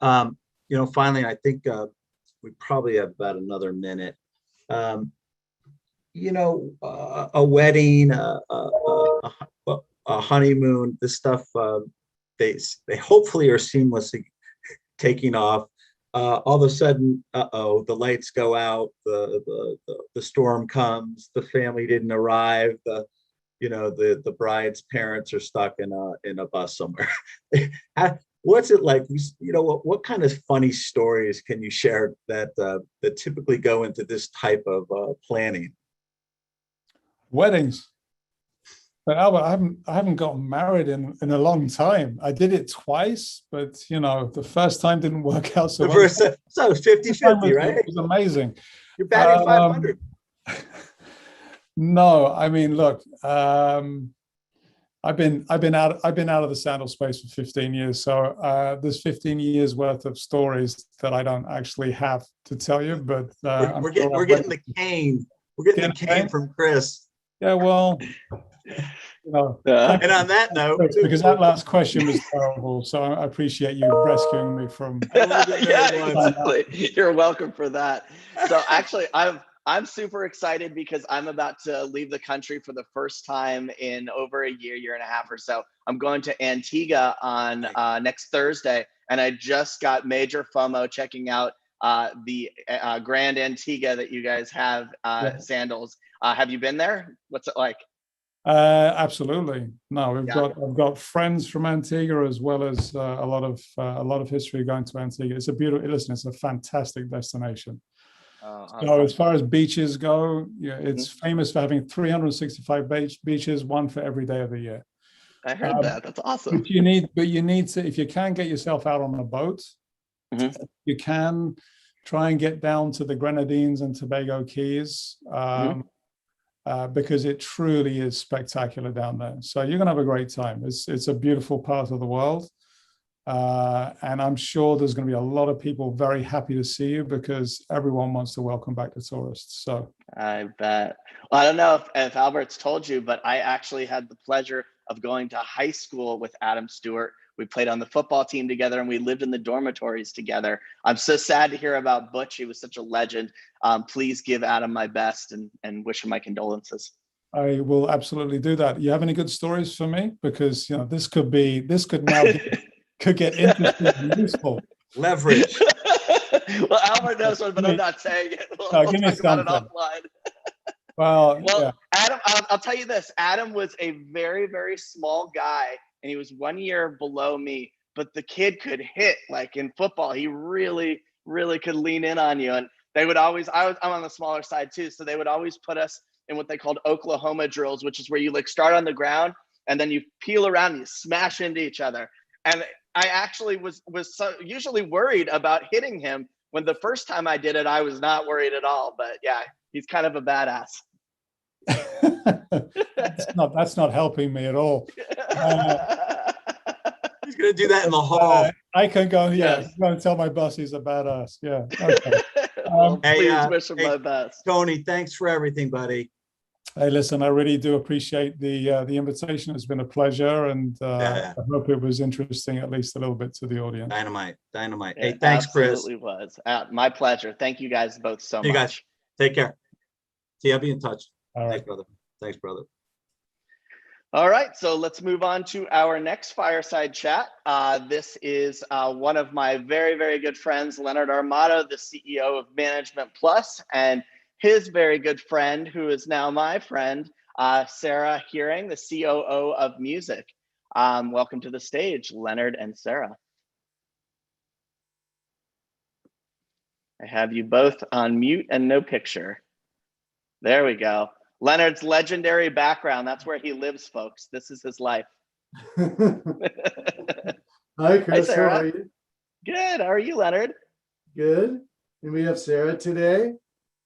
Finally, I think we probably have about another minute. A wedding, a honeymoon, this stuff, they hopefully are seamlessly taking off. All of a sudden, the lights go out, the storm comes, the family didn't arrive, the bride's parents are stuck in a bus somewhere. What's it like? What kind of funny stories can you share that typically go into this type of planning? Weddings. But Albert, I haven't gotten married in a long time. I did it twice, but the first time didn't work out so well. So it was 50-50, right? It was amazing. You're batting 500. No, I mean, look, I've been out of the sandal space for 15 years. So there's 15 years worth of stories that I don't actually have to tell you, but we're getting the cane. We're getting the cane from Chris. Yeah, well, and on that note, because that last question was terrible, so I appreciate you rescuing me from. Yeah, exactly. You're welcome for that. So actually, I'm super excited because I'm about to leave the country for the first time in over a year and a half or so. I'm going to Antigua on next Thursday, and I just got major FOMO checking out the Grand Antigua that you guys have, sandals. Have you been there? What's it like? Absolutely. No, I've got friends from Antigua, as well as a lot of history going to Antigua. It's a fantastic destination. So as far as beaches go, it's famous for having 365 beaches, one for every day of the year. I heard that. That's awesome. But you need to, if you can get yourself out on a boat, you can try and get down to the Grenadines and Tobago Keys. Because it truly is spectacular down there. So you're going to have a great time. It's a beautiful part of the world. And I'm sure there's going to be a lot of people very happy to see you, because everyone wants to welcome back the tourists. So I bet. Well, I don't know if Albert's told you, but I actually had the pleasure of going to high school with Adam Stewart. We played on the football team together, and we lived in the dormitories together. I'm so sad to hear about Butch. He was such a legend. Please give Adam my best and wish him my condolences. I will absolutely do that. You have any good stories for me? Because this could now could get interesting and useful. Leverage. Well, Albert knows one, but I'm not saying it. We'll give me talk about it offline. Well, Adam, I'll tell you this. Adam was a very, very small guy and he was 1 year below me, but the kid could hit like in football. He really, really could lean in on you. And they would always, I'm on the smaller side too. So they would always put us in what they called Oklahoma drills, which is where you like start on the ground and then you peel around and you smash into each other. And I actually was usually worried about hitting him, when the first time I did it, I was not worried at all. But yeah, he's kind of a badass. That's not helping me at all. He's gonna do that in the hall. I can go, go and tell my boss he's a badass. Yeah. Okay. Please wish him my best. Tony, thanks for everything, buddy. Hey, listen, I really do appreciate the invitation. It's been a pleasure, and I hope it was interesting, at least a little bit, to the audience. Dynamite. It Hey, thanks, Chris. Absolutely was. My pleasure. Thank you guys both so much. You guys, take care. See, I'll be in touch. All right. Thanks, brother. Thanks, brother. All right, so let's move on to our next fireside chat. This is one of my very, very good friends, Leonard Armato, the CEO of Management Plus, and his very good friend, who is now my friend, Sarah Hearing, the COO of Music. Welcome to the stage, Leonard and Sarah. I have you both on mute and no picture. There we go. Leonard's legendary background. That's where he lives, folks. This is his life. Hi, Chris. Sarah. How are you? Good. How are you, Leonard? Good. And we have Sarah today.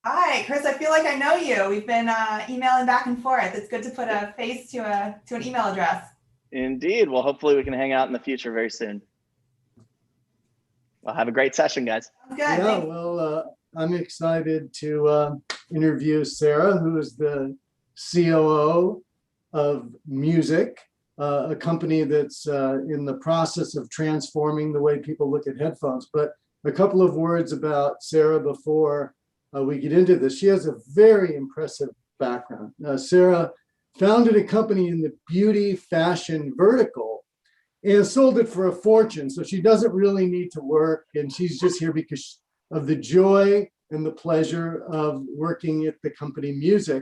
Hi, Chris. I feel like I know you. We've been emailing back and forth. It's good to put a face to an email address. Indeed. Well, hopefully we can hang out in the future very soon. Well, have a great session, guys. Good. Yeah, well, I'm excited to interview Sarah, who is the COO of Music, a company that's in the process of transforming the way people look at headphones. But a couple of words about Sarah before we get into this. She has a very impressive background. Sarah founded a company in the beauty fashion vertical and sold it for a fortune. So she doesn't really need to work, and she's just here because of the joy and the pleasure of working at the company Music.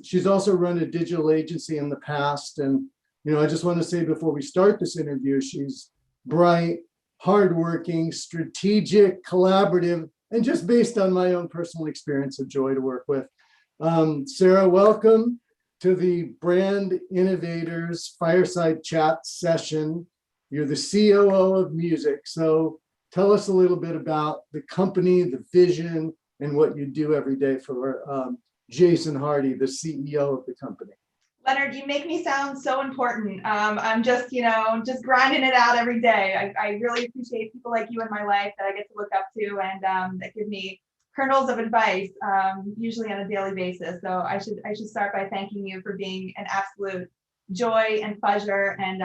She's also run a digital agency in the past. And, you know, I just want to say before we start this interview, she's bright, hardworking, strategic, collaborative, and just based on my own personal experience, a joy to work with. Sarah, welcome to the Brand Innovators Fireside Chat session. You're the COO of Music. So tell us a little bit about the company, the vision, and what you do every day for Jason Hardy, the CEO of the company. Leonard, you make me sound so important. I'm just, just grinding it out every day. I really appreciate people like you in my life that I get to look up to and that give me kernels of advice, usually on a daily basis. So I should start by thanking you for being an absolute joy and pleasure and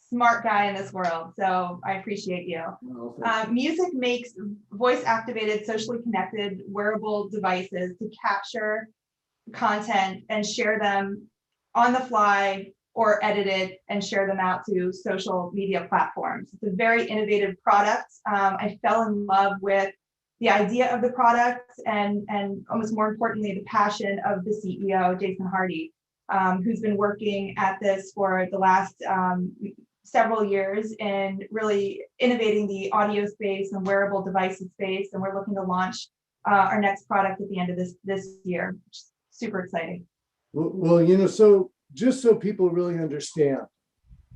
smart guy in this world. So I appreciate you. Music makes voice activated, socially connected, wearable devices to capture content and share them on the fly or edit it and share them out to social media platforms. It's a very innovative product. I fell in love with the idea of the product and almost more importantly, the passion of the CEO, Jason Hardy, who's been working at this for the last several years in really innovating the audio space and wearable devices space. And we're looking to launch our next product at the end of this year, which is super exciting. Well, so just so people really understand,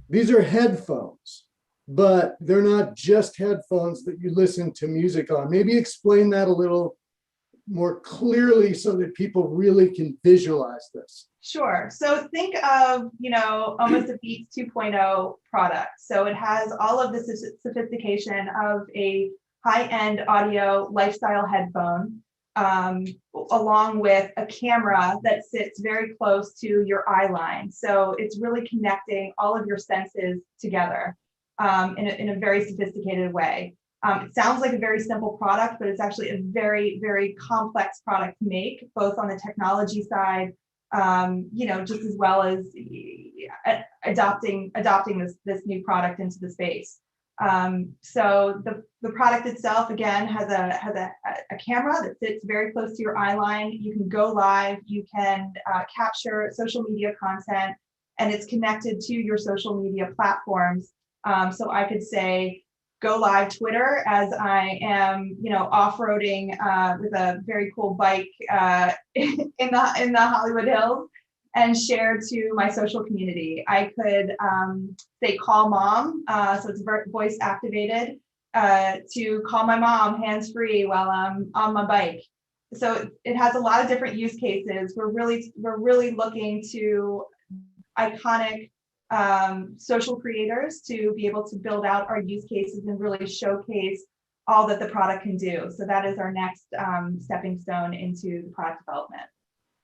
these are headphones, but they're not just headphones that you listen to music on. Maybe explain that a little more clearly so that people really can visualize this. Sure. So think of, almost a Beats 2.0 product. So it has all of the sophistication of a high-end audio lifestyle headphone, along with a camera that sits very close to your eye line. So it's really connecting all of your senses together in a very sophisticated way. It sounds like a very simple product, but it's actually a very, very complex product to make, both on the technology side, just as well as adopting this new product into the space. So the product itself, again, has a camera that sits very close to your eye line. You can go live, you can capture social media content, and it's connected to your social media platforms. So I could say, go live Twitter as I am, off-roading with a very cool bike in the Hollywood Hills, and share to my social community. I could say call mom, so it's voice activated, to call my mom hands-free while I'm on my bike. So it has a lot of different use cases. We're really looking to iconic social creators to be able to build out our use cases and really showcase all that the product can do. So that is our next stepping stone into the product development.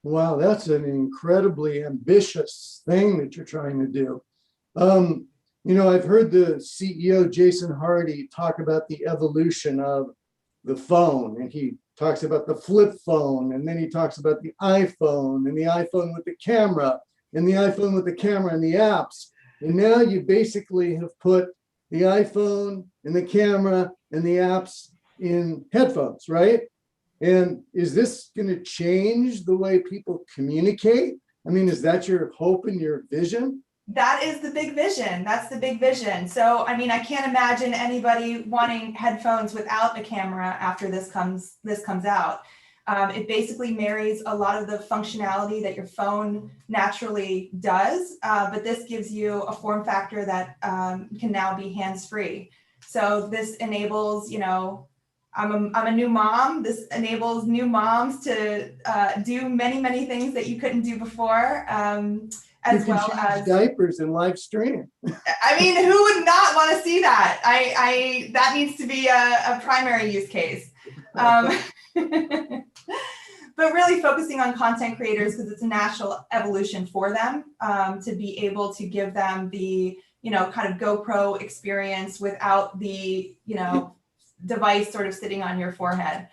Wow, that's an incredibly ambitious thing that you're trying to do. I've heard the CEO, Jason Hardy, talk about the evolution of the phone, and he talks about the flip phone, and then he talks about the iPhone, and the iPhone with the camera, and the iPhone with the camera and the apps. And now you basically have put the iPhone and the camera and the apps in headphones, right? And is this going to change the way people communicate? I mean, is that your hope and your vision? That is the big vision. That's the big vision. So, I mean, I can't imagine anybody wanting headphones without a camera after this comes out. It basically marries a lot of the functionality that your phone naturally does, but this gives you a form factor that can now be hands-free. So this enables, I'm a new mom. This enables new moms to do many things that you couldn't do before, as well as diapers and live streaming. I mean, who would not want to see that? That needs to be a primary use case. But really focusing on content creators, because it's a natural evolution for them to be able to give them the, kind of GoPro experience without the, device sort of sitting on your forehead.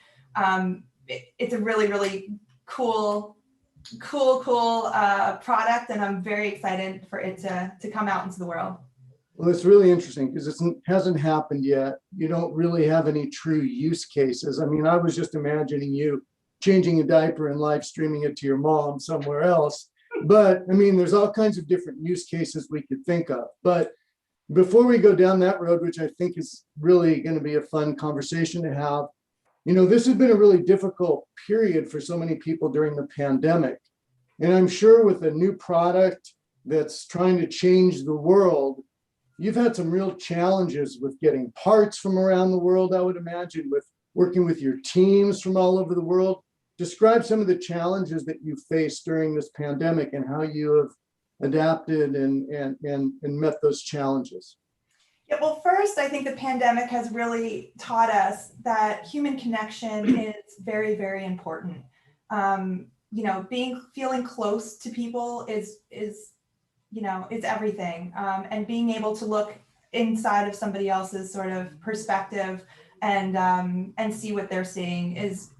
It's a really cool product, and I'm very excited for it to come out into the world. Well, it's really interesting because it hasn't happened yet. You don't really have any true use cases. I mean, I was just imagining you changing a diaper and live streaming it to your mom somewhere else. But I mean, there's all kinds of different use cases we could think of. But before we go down that road, which I think is really going to be a fun conversation to have, this has been a really difficult period for so many people during the pandemic. And I'm sure with a new product that's trying to change the world, you've had some real challenges with getting parts from around the world, I would imagine, with working with your teams from all over the world. Describe some of the challenges that you faced during this pandemic and how you have adapted and met those challenges. Yeah, well, first, I think the pandemic has really taught us that human connection is very, very important. Feeling close to people is everything. And being able to look inside of somebody else's sort of perspective and see what they're seeing is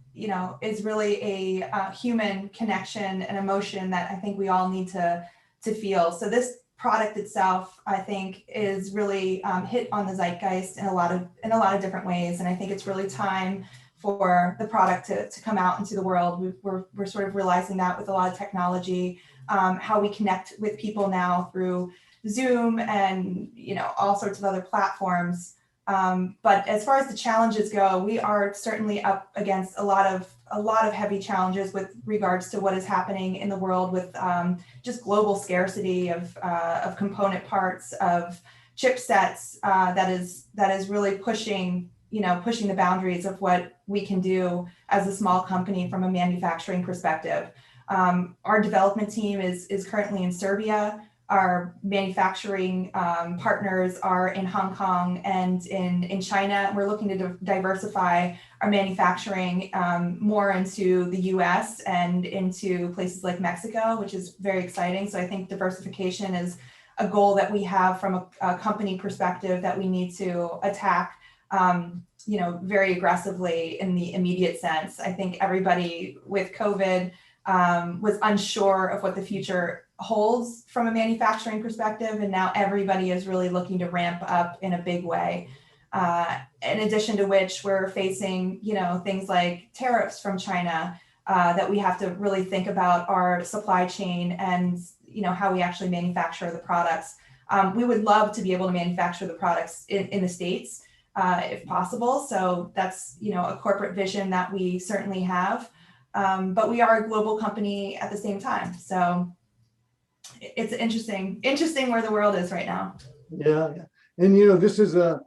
really a human connection and emotion that I think we all need to feel. So this product itself, I think, is really hit on the zeitgeist in a lot of different ways. And I think it's really time for the product to come out into the world. We're sort of realizing that with a lot of technology, how we connect with people now through Zoom and all sorts of other platforms. But as far as the challenges go, we are certainly up against a lot of heavy challenges with regards to what is happening in the world with just global scarcity of component parts, of chipsets, that is really pushing the boundaries of what we can do as a small company from a manufacturing perspective. Our development team is currently in Serbia. Our manufacturing partners are in Hong Kong and in China. We're looking to diversify our manufacturing more into the US and into places like Mexico, which is very exciting. So I think diversification is a goal that we have from a company perspective that we need to attack very aggressively in the immediate sense. I think everybody with COVID was unsure of what the future holds from a manufacturing perspective, and now everybody is really looking to ramp up in a big way. In addition to which, we're facing things like tariffs from China that we have to really think about our supply chain and how we actually manufacture the products. We would love to be able to manufacture the products in the States if possible. So that's, a corporate vision that we certainly have. But we are a global company at the same time. So it's interesting where the world is right now. Yeah. And, this is a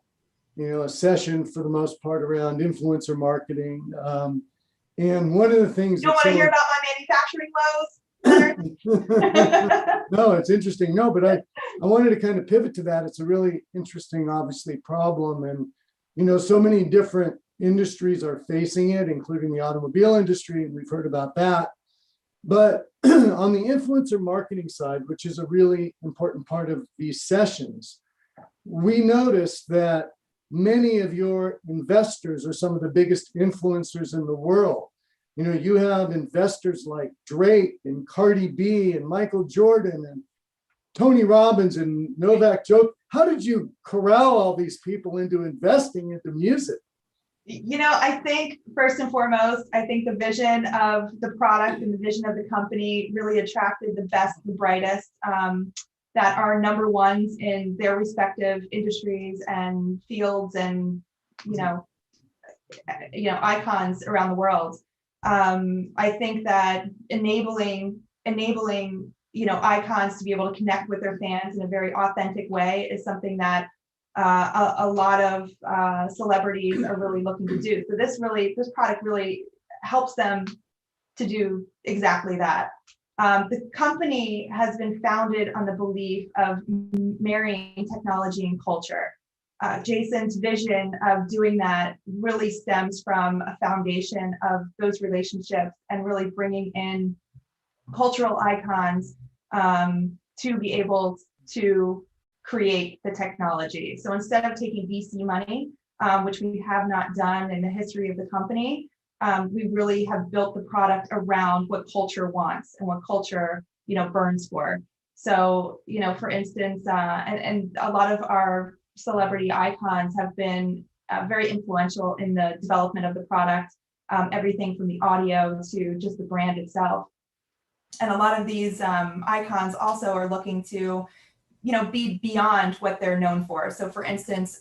session for the most part around influencer marketing. And one of the things— You don't want to hear about my manufacturing woes? No, it's interesting. No, but I wanted to kind of pivot to that. It's a really interesting, obviously, problem. And, so many different industries are facing it, including the automobile industry, and we've heard about that. But on the influencer marketing side, which is a really important part of these sessions, we noticed that many of your investors are some of the biggest influencers in the world. You have investors like Drake and Cardi B and Michael Jordan and Tony Robbins and Novak Djokovic. How did you corral all these people into investing into music? I think first and foremost, I think the vision of the product and the vision of the company really attracted the best, the brightest, that are number ones in their respective industries and fields and, icons around the world. I think that enabling, icons to be able to connect with their fans in a very authentic way is something that a lot of celebrities are really looking to do. So this product really helps them to do exactly that. The company has been founded on the belief of marrying technology and culture. Jason's vision of doing that really stems from a foundation of those relationships and really bringing in cultural icons to be able to create the technology. So instead of taking VC money, which we have not done in the history of the company, we really have built the product around what culture wants and what culture, burns for. So, for instance, and a lot of our celebrity icons have been very influential in the development of the product, everything from the audio to just the brand itself. And a lot of these icons also are looking to be beyond what they're known for. So for instance,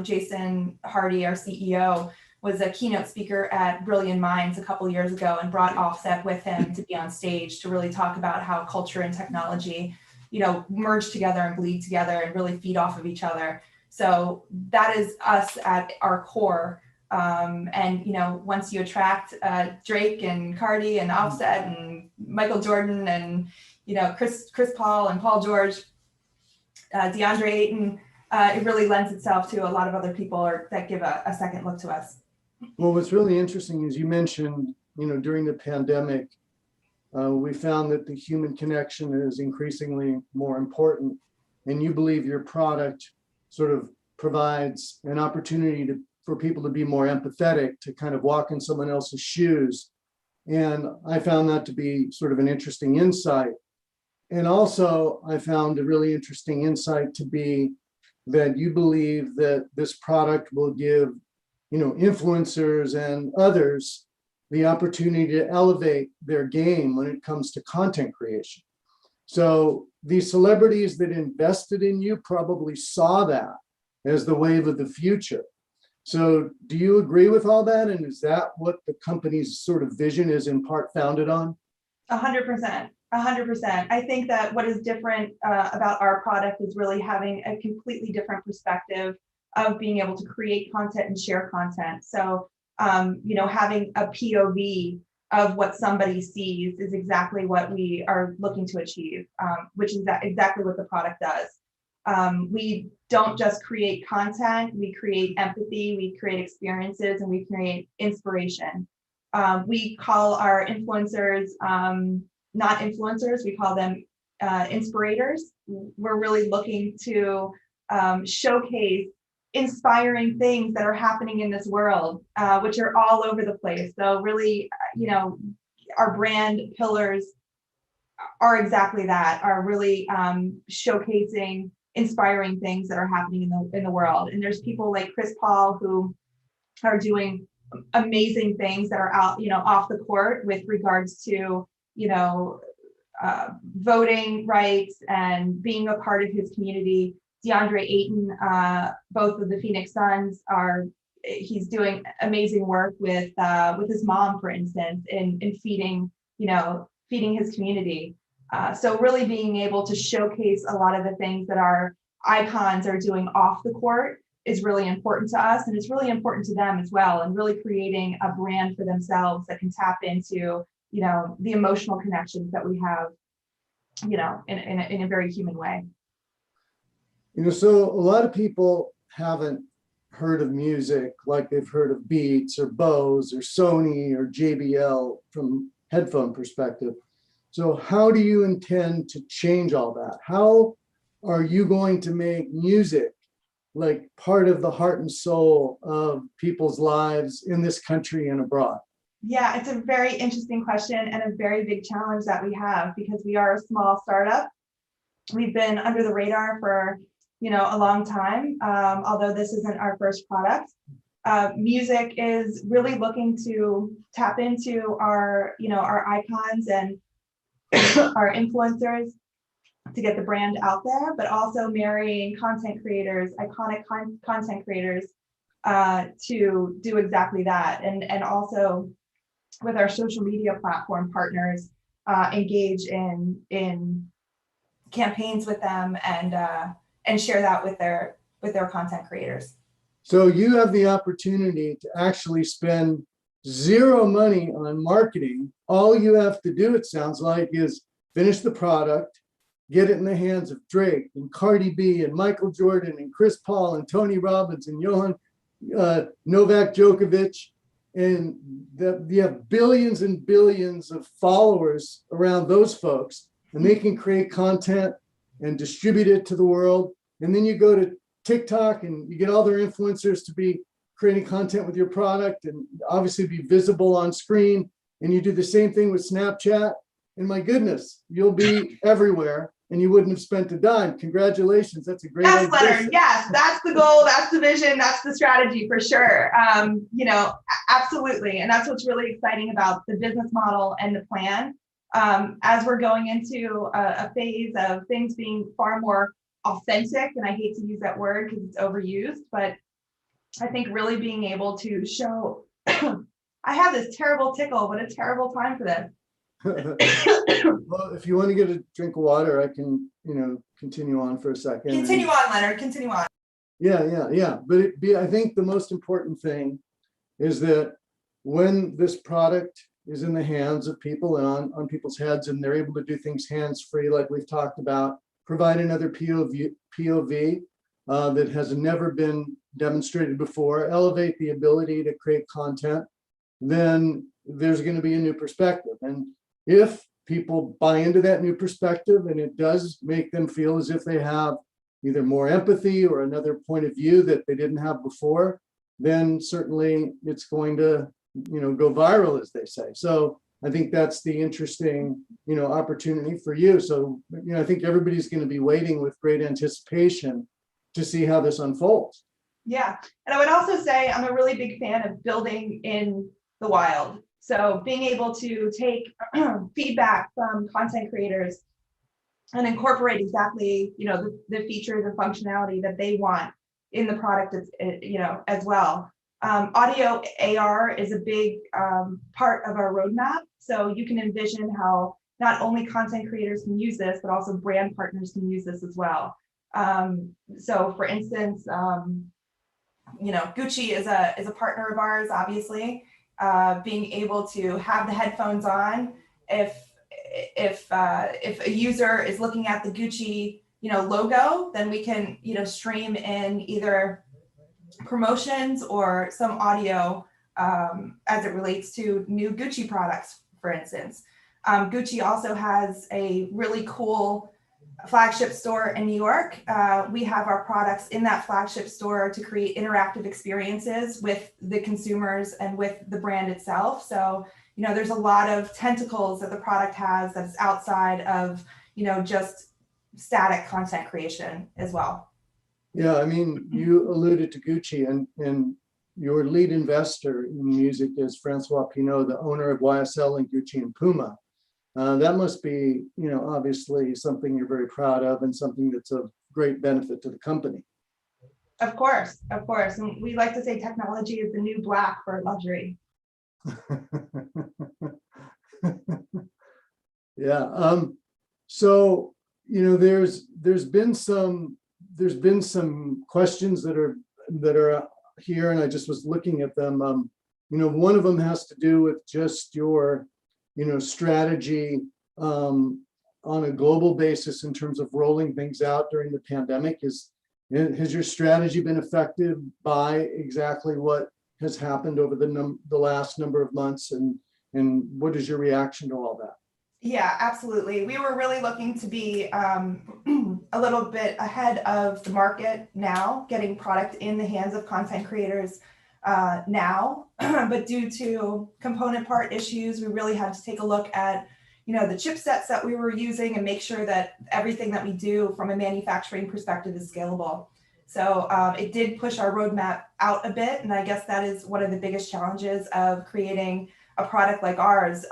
Jason Hardy, our CEO, was a keynote speaker at Brilliant Minds a couple years ago and brought Offset with him to be on stage to really talk about how culture and technology, merge together and bleed together and really feed off of each other. So that is us at our core. And once you attract Drake and Cardi and Offset and Michael Jordan and Chris Paul and Paul George, DeAndre Ayton, it really lends itself to a lot of other people that give a second look to us. Well, what's really interesting is you mentioned, during the pandemic, we found that the human connection is increasingly more important, and you believe your product sort of provides an opportunity for people to be more empathetic, to kind of walk in someone else's shoes. And I found that to be sort of an interesting insight. And also, I found a really interesting insight to be that you believe that this product will give, influencers and others the opportunity to elevate their game when it comes to content creation. So these celebrities that invested in you probably saw that as the wave of the future. So do you agree with all that? And is that what the company's sort of vision is in part founded on? 100%. 100%. I think that what is different about our product is really having a completely different perspective of being able to create content and share content. So, having a POV of what somebody sees is exactly what we are looking to achieve, which is exactly what the product does. We don't just create content, we create empathy, we create experiences, and we create inspiration. We call our influencers not influencers, we call them inspirators. We're really looking to showcase inspiring things that are happening in this world, which are all over the place. So really, our brand pillars are exactly that, are really showcasing inspiring things that are happening in the world. And there's people like Chris Paul who are doing amazing things that are out, off the court with regards to, voting rights and being a part of his community. DeAndre Ayton, both of the Phoenix Suns he's doing amazing work with his mom, for instance, in feeding his community. So really being able to showcase a lot of the things that our icons are doing off the court is really important to us, and it's really important to them as well, and really creating a brand for themselves that can tap into, the emotional connections that we have, in a very human way. So a lot of people haven't heard of music like they've heard of Beats or Bose or Sony or JBL from headphone perspective. So how do you intend to change all that? How are you going to make music like part of the heart and soul of people's lives in this country and abroad? Yeah, it's a very interesting question and a very big challenge that we have, because we are a small startup. We've been under the radar for, a long time, although this isn't our first product. Music is really looking to tap into our icons and our influencers to get the brand out there, but also marrying content creators, iconic content creators, to do exactly that. And also with our social media platform partners, engage in campaigns with them and share that with their content creators. So you have the opportunity to actually spend zero money on marketing. All you have to do, it sounds like, is finish the product, get it in the hands of Drake and Cardi B and Michael Jordan and Chris Paul and Tony Robbins and Novak Djokovic, and you have billions and billions of followers around those folks, and they can create content and distribute it to the world. And then you go to TikTok and you get all their influencers to be creating content with your product and obviously be visible on screen. And you do the same thing with Snapchat. And my goodness, you'll be everywhere and you wouldn't have spent a dime. Congratulations. That's a great idea. Yes, Leonard. Yes, that's the goal. That's the vision. That's the strategy for sure. Absolutely. And that's what's really exciting about the business model and the plan. As we're going into a phase of things being far more authentic, and I hate to use that word because it's overused, but I think really being able to show, I have this terrible tickle, what a terrible time for this. Well, if you want to get a drink of water, I can, continue on for a second. Continue on, Leonard, continue on. Yeah. But I think the most important thing is that when this product is in the hands of people and on people's heads, and they're able to do things hands-free, like we've talked about, provide another POV that has never been demonstrated before, elevate the ability to create content, then there's going to be a new perspective. And if people buy into that new perspective and it does make them feel as if they have either more empathy or another point of view that they didn't have before, then certainly it's going to, go viral, as they say. So I think that's the interesting, opportunity for you. So, I think everybody's going to be waiting with great anticipation to see how this unfolds. Yeah. And I would also say I'm a really big fan of building in the wild. So being able to take feedback from content creators and incorporate exactly, the features and functionality that they want in the product, as well. Audio AR is a big part of our roadmap. So you can envision how not only content creators can use this, but also brand partners can use this as well. So for instance, Gucci is a partner of ours, obviously. Being able to have the headphones on, if a user is looking at the Gucci, logo, then we can, stream in either promotions or some audio as it relates to new Gucci products, for instance. Gucci also has a really cool flagship store in New York. We have our products in that flagship store to create interactive experiences with the consumers and with the brand itself. So, there's a lot of tentacles that the product has that's outside of, just static content creation as well. Yeah, you alluded to Gucci, and your lead investor in music is Francois Pinault, the owner of YSL and Gucci and Puma. That must be, obviously something you're very proud of and something that's of great benefit to the company. Of course, of course. And we like to say technology is the new black for luxury. Yeah. So, there's been some questions that are here, and I just was looking at them. One of them has to do with just your, strategy on a global basis in terms of rolling things out during the pandemic. Has your strategy been affected by exactly what has happened over the last number of months, and what is your reaction to all that? Yeah, absolutely. We were really looking to be a little bit ahead of the market now, getting product in the hands of content creators now, but due to component part issues, we really had to take a look at, the chipsets that we were using and make sure that everything that we do from a manufacturing perspective is scalable. So it did push our roadmap out a bit, and I guess that is one of the biggest challenges of creating a product like ours.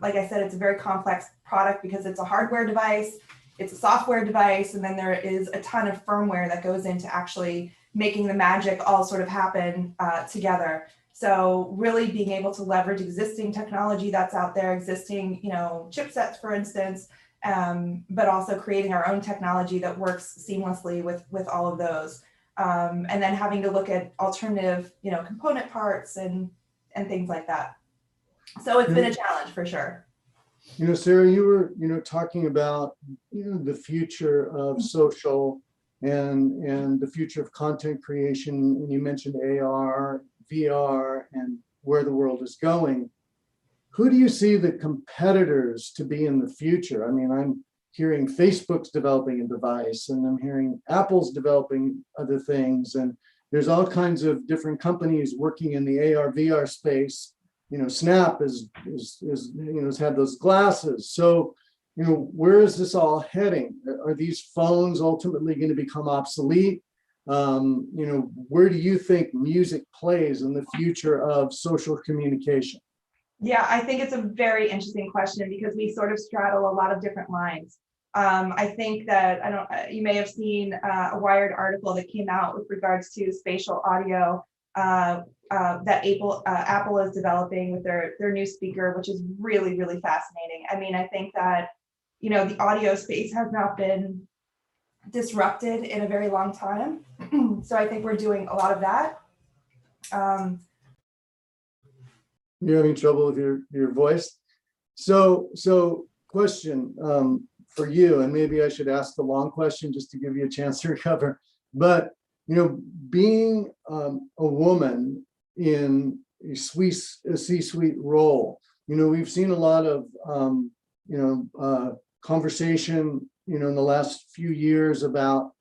Like I said, it's a very complex product because it's a hardware device, it's a software device, and then there is a ton of firmware that goes into actually making the magic all sort of happen together. So really being able to leverage existing technology that's out there, existing, chipsets, for instance, but also creating our own technology that works seamlessly with all of those. And then having to look at alternative, component parts and things like that. So it's been a challenge for sure. Sarah, you were, talking about, the future of social and the future of content creation. And you mentioned AR, VR, and where the world is going. Who do you see the competitors to be in the future? I mean, I'm hearing Facebook's developing a device, and I'm hearing Apple's developing other things. And there's all kinds of different companies working in the AR, VR space. Snap has had those glasses. So, where is this all heading? Are these phones ultimately going to become obsolete? Where do you think music plays in the future of social communication? Yeah, I think it's a very interesting question because we sort of straddle a lot of different lines. I think that you may have seen a Wired article that came out with regards to spatial audio that Apple is developing with their new speaker, which is really, really fascinating. I mean, I think that, the audio space has not been disrupted in a very long time. So I think we're doing a lot of that. You're having trouble with your voice. So question for you, and maybe I should ask the long question just to give you a chance to recover. But being a woman in a C-suite role, we've seen a lot of conversation, in the last few years about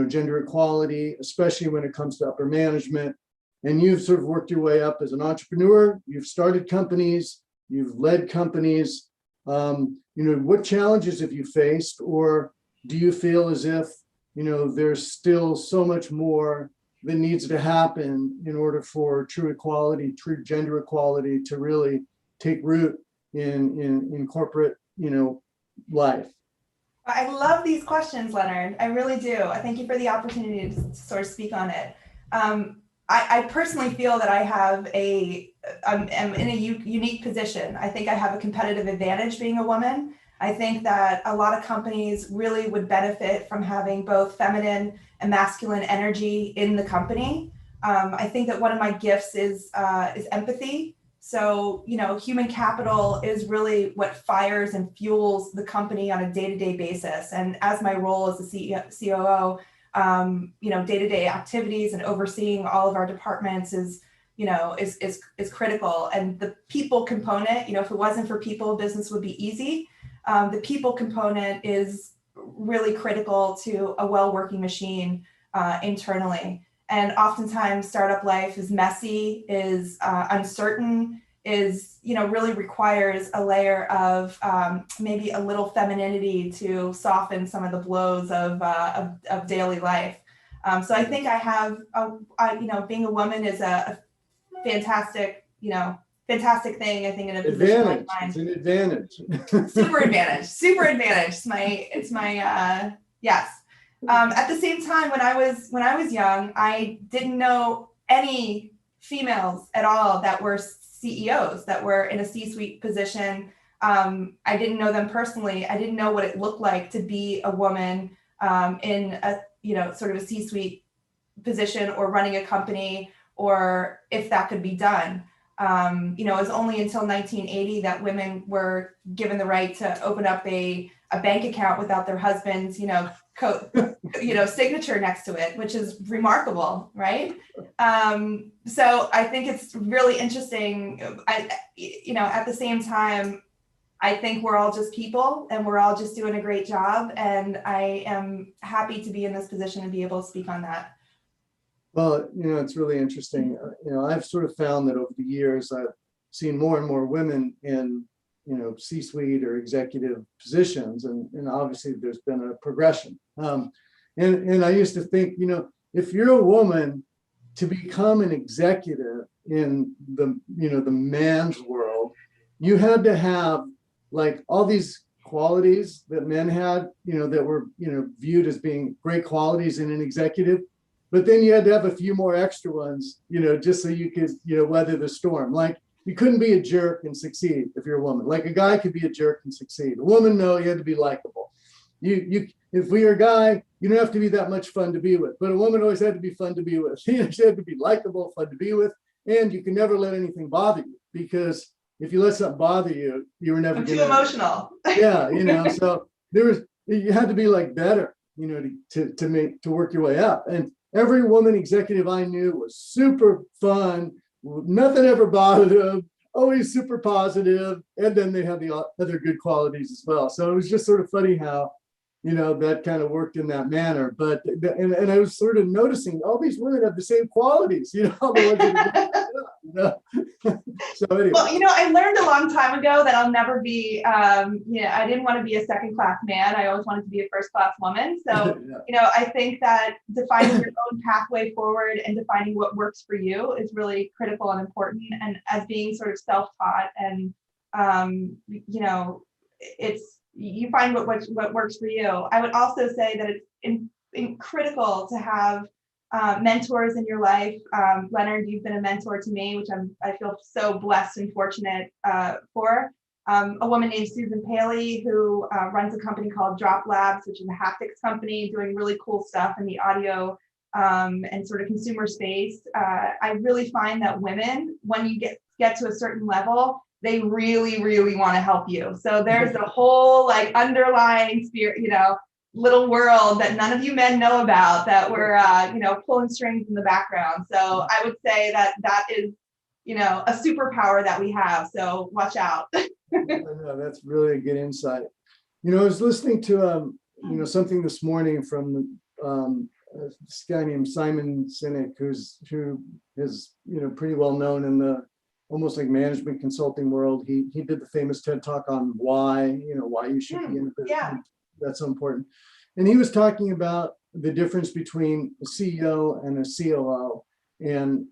gender equality, especially when it comes to upper management. And you've sort of worked your way up as an entrepreneur. You've started companies, you've led companies. What challenges have you faced, or do you feel as if there's still so much more that needs to happen in order for true equality, true gender equality to really take root in corporate, life? I love these questions, Leonard. I really do. I thank you for the opportunity to sort of speak on it. I personally feel that I'm in a unique position. I think I have a competitive advantage being a woman. I think that a lot of companies really would benefit from having both feminine and masculine energy in the company. I think that one of my gifts is empathy. So, human capital is really what fires and fuels the company on a day-to-day basis. And as my role as the COO, day-to-day activities and overseeing all of our departments is critical. And the people component, if it wasn't for people, business would be easy. The people component is really critical to a well-working machine internally. And oftentimes startup life is messy, is uncertain, is, really requires a layer of maybe a little femininity to soften some of the blows of daily life. So I think I have, being a woman is a fantastic fantastic thing, I think, in a position like Advantage. mine. It's an advantage. Super advantage. Super advantage. It's my yes. At the same time, when I was young, I didn't know any females at all that were CEOs, that were in a C-suite position. I didn't know them personally. I didn't know what it looked like to be a woman in a, sort of a C-suite position or running a company, or if that could be done. It was only until 1980 that women were given the right to open up a bank account without their husband's, signature next to it, which is remarkable, right? So I think it's really interesting. At the same time, I think we're all just people and we're all just doing a great job. And I am happy to be in this position and be able to speak on that. Well, it's really interesting. I've sort of found that over the years, I've seen more and more women in, C-suite or executive positions. And obviously there's been a progression. And I used to think, if you're a woman, to become an executive in the man's world, you had to have like all these qualities that men had, that were, viewed as being great qualities in an executive. But then you had to have a few more extra ones, just so you could, weather the storm. Like you couldn't be a jerk and succeed if you're a woman. Like a guy could be a jerk and succeed. A woman, no, you had to be likable. If you're a guy, you don't have to be that much fun to be with. But a woman always had to be fun to be with. She had to be likable, fun to be with, and you can never let anything bother you, because if you let something bother you, you were never too emotional. Yeah, so you had to be like better, to work your way up. And every woman executive I knew was super fun. Nothing ever bothered them. Always super positive. And then they had the other good qualities as well. So it was just sort of funny how, that kind of worked in that manner. But, and I was sort of noticing all these women have the same qualities, the ones that So anyway. Well, I learned a long time ago that I'll never be, I didn't want to be a second-class man. I always wanted to be a first-class woman. So, I think that defining your own pathway forward and defining what works for you is really critical and important. And as being sort of self-taught and, you find what works for you. I would also say that it's critical to have mentors in your life. Leonard, you've been a mentor to me, which I feel so blessed and fortunate for. A woman named Susan Paley, who runs a company called Drop Labs, which is a haptics company doing really cool stuff in the audio and sort of consumer space. I really find that women, when you get to a certain level, they really, really want to help you. So there's a whole underlying spirit, little world that none of you men know about that we're, pulling strings in the background. So I would say that is, a superpower that we have. So watch out. No, that's really a good insight. I was listening to, something this morning from this guy named Simon Sinek, who is, pretty well known in the almost like management consulting world. He did the famous TED Talk on why you should be in a business. Yeah. That's so important. And he was talking about the difference between a CEO and a COO and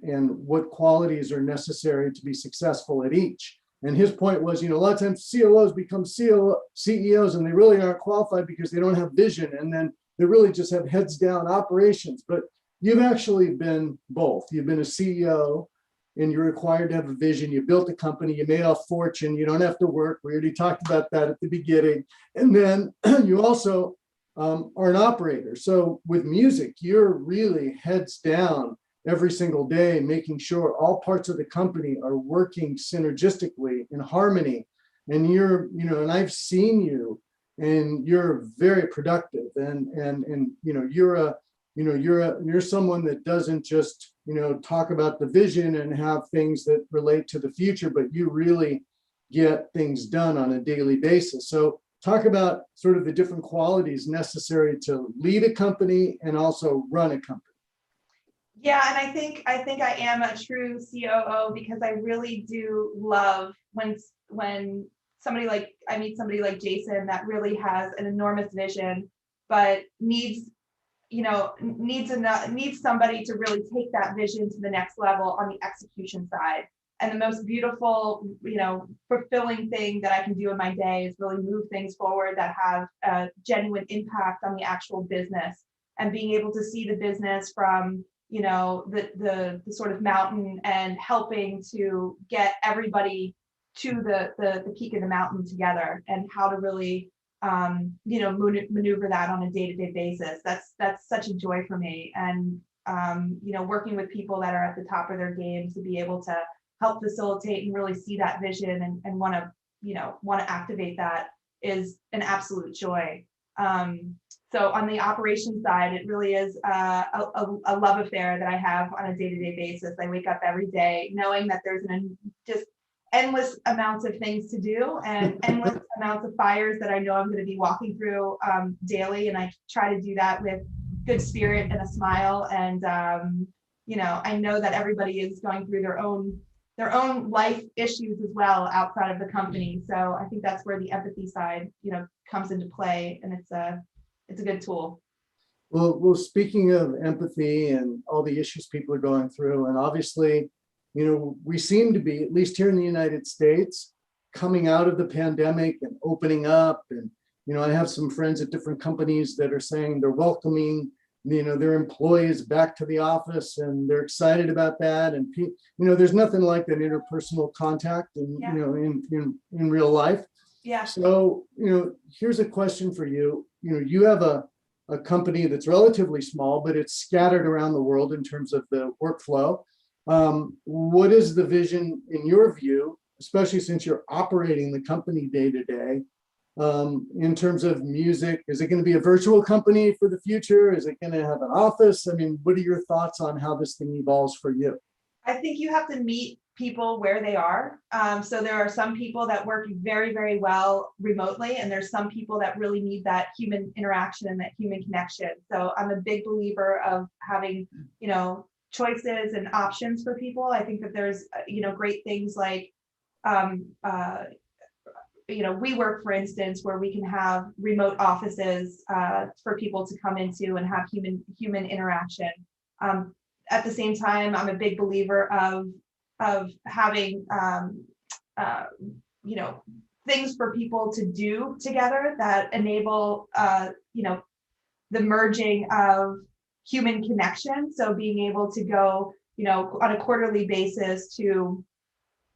what qualities are necessary to be successful at each. And his point was, a lot of times COOs become CEOs and they really aren't qualified because they don't have vision. And then they really just have heads down operations. But you've actually been both. You've been a CEO and you're required to have a vision. You built a company, you made a fortune, you don't have to work. We already talked about that at the beginning. And then you also are an operator. So with music, you're really heads down every single day, making sure all parts of the company are working synergistically in harmony. And and I've seen you, and you're very productive. And you're someone that doesn't just talk about the vision and have things that relate to the future, but you really get things done on a daily basis. So talk about sort of the different qualities necessary to lead a company and also run a company. Yeah, and I think I am a true COO because I really do love when I meet somebody like Jason that really has an enormous vision, but needs somebody to really take that vision to the next level on the execution side. and the most beautiful, fulfilling thing that I can do in my day is really move things forward that have a genuine impact on the actual business, and being able to see the business from, the sort of mountain, and helping to get everybody to the peak of the mountain together, and how to really, maneuver that on a day-to-day basis. That's such a joy for me. And, working with people that are at the top of their game to be able to help facilitate and really see that vision and want to activate that is an absolute joy. So on the operations side, it really is a love affair that I have on a day-to-day basis. I wake up every day knowing that there's just endless amounts of things to do, and endless amounts of fires that I know I'm going to be walking through daily. And I try to do that with good spirit and a smile. And, I know that everybody is going through their own life issues as well outside of the company. So I think that's where the empathy side, comes into play, and it's a good tool. Well, speaking of empathy and all the issues people are going through, and obviously, we seem to be, at least here in the United States, coming out of the pandemic and opening up. And, I have some friends at different companies that are saying they're welcoming, their employees back to the office, and they're excited about that. And, there's nothing like that interpersonal contact and, in real life. Yeah. So, here's a question for you. You have a company that's relatively small, but it's scattered around the world in terms of the workflow. What is the vision in your view, especially since you're operating the company day to day, in terms of music? Is it going to be a virtual company for the future? Is it going to have an office? I mean, what are your thoughts on how this thing evolves for you? I think you have to meet people where they are. So there are some people that work very, very well remotely, and there's some people that really need that human interaction and that human connection. So I'm a big believer of having, choices and options for people. I think that there's, great things like, WeWork, for instance, where we can have remote offices for people to come into and have human interaction. At the same time, I'm a big believer of having, things for people to do together that enable, the merging of human connection. So being able to go, on a quarterly basis to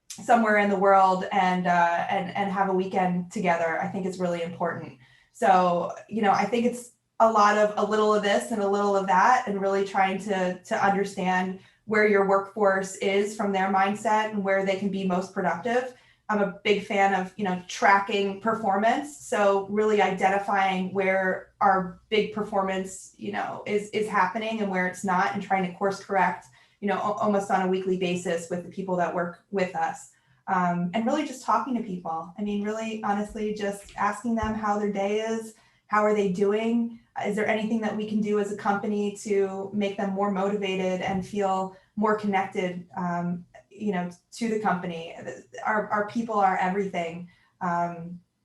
somewhere in the world and have a weekend together, I think is really important. So, I think it's a little of this and a little of that, and really trying to understand where your workforce is from their mindset and where they can be most productive. I'm a big fan of, tracking performance. So really identifying where our big performance, is happening and where it's not, and trying to course correct, almost on a weekly basis with the people that work with us. And really just talking to people. I mean, really, honestly, just asking them how their day is, how are they doing? Is there anything that we can do as a company to make them more motivated and feel more connected, to the company? Our people are everything.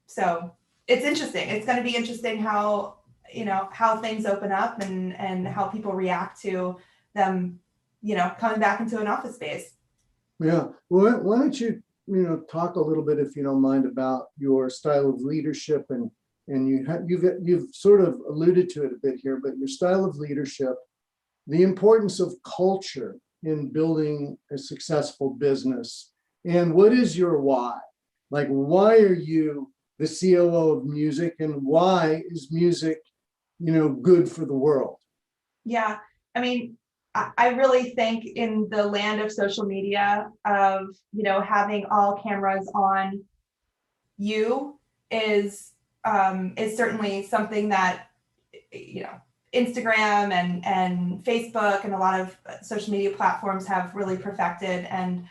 So it's interesting. It's going to be interesting how things open up and how people react to them, coming back into an office space. Yeah. Well, why don't you, talk a little bit, if you don't mind, about your style of leadership, and you've sort of alluded to it a bit here, but your style of leadership, the importance of culture in building a successful business, and what is your why? Like, why are you the COO of music, and why is music, good for the world? Yeah, I mean, I really think in the land of social media, of, having all cameras on you is certainly something that, Instagram and Facebook and a lot of social media platforms have really perfected, and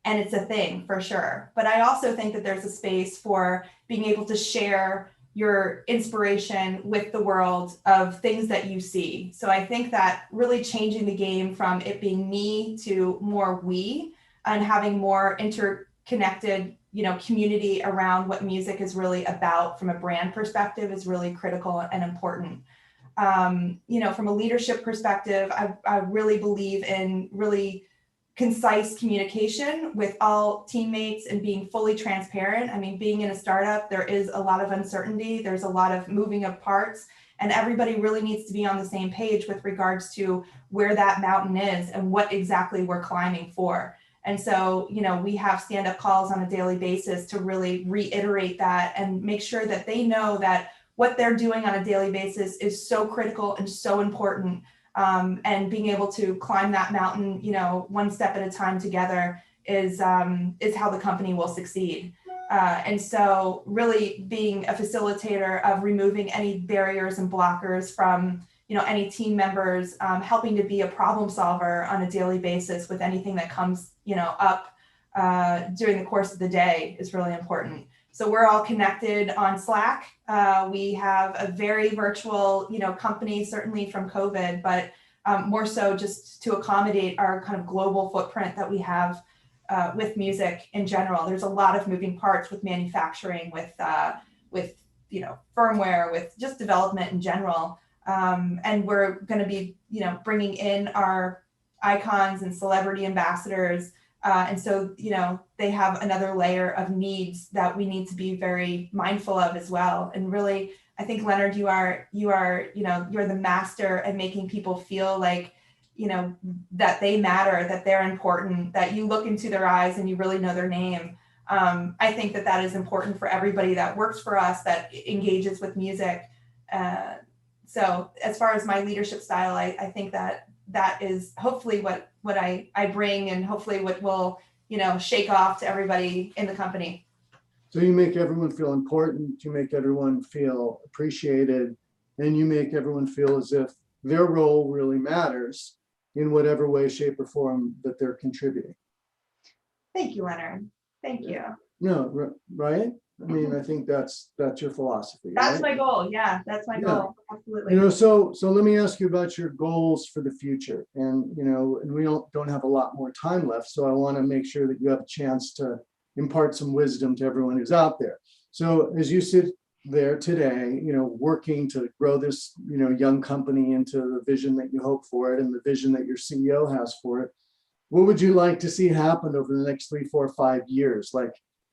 it's a thing for sure. But I also think that there's a space for being able to share your inspiration with the world of things that you see. So I think that really changing the game from it being me to more we, and having more interconnected, community around what music is really about from a brand perspective is really critical and important. From a leadership perspective, I really believe in really concise communication with all teammates and being fully transparent. I mean, being in a startup, there is a lot of uncertainty. There's a lot of moving of parts, and everybody really needs to be on the same page with regards to where that mountain is and what exactly we're climbing for. And so, you know, we have stand-up calls on a daily basis to really reiterate that and make sure that they know that what they're doing on a daily basis is so critical and so important. And being able to climb that mountain, you know, one step at a time together is how the company will succeed. And so really being a facilitator of removing any barriers and blockers from, you know, any team members, helping to be a problem solver on a daily basis with anything that comes, you know, up during the course of the day is really important. So we're all connected on Slack. We have a very virtual, you know, company, certainly from COVID, but more so just to accommodate our kind of global footprint that we have with music in general. There's a lot of moving parts with manufacturing, with you know, firmware, with just development in general. And we're going to be, you know, bringing in our icons and celebrity ambassadors. And so, you know, they have another layer of needs that we need to be very mindful of as well. And really, I think, Leonard, you are, you know, you're the master at making people feel like, you know, that they matter, that they're important, that you look into their eyes and you really know their name. I think that that is important for everybody that works for us, that engages with music. So as far as my leadership style, I think that that is hopefully what I bring, and hopefully what will, you know, shake off to everybody in the company. So you make everyone feel important, you make everyone feel appreciated, and you make everyone feel as if their role really matters in whatever way, shape, or form that they're contributing. Thank you, Leonard. Thank you. No, right? I mean, I think that's your philosophy. That's right? my goal. Yeah, that's my goal. Absolutely. You know, so let me ask you about your goals for the future. And, you know, and we don't have a lot more time left, so I want to make sure that you have a chance to impart some wisdom to everyone who's out there. So as you sit there today, you know, working to grow this, you know, young company into the vision that you hope for it and the vision that your CEO has for it, what would you like to see happen over the next 3, 4, 5 years? Like,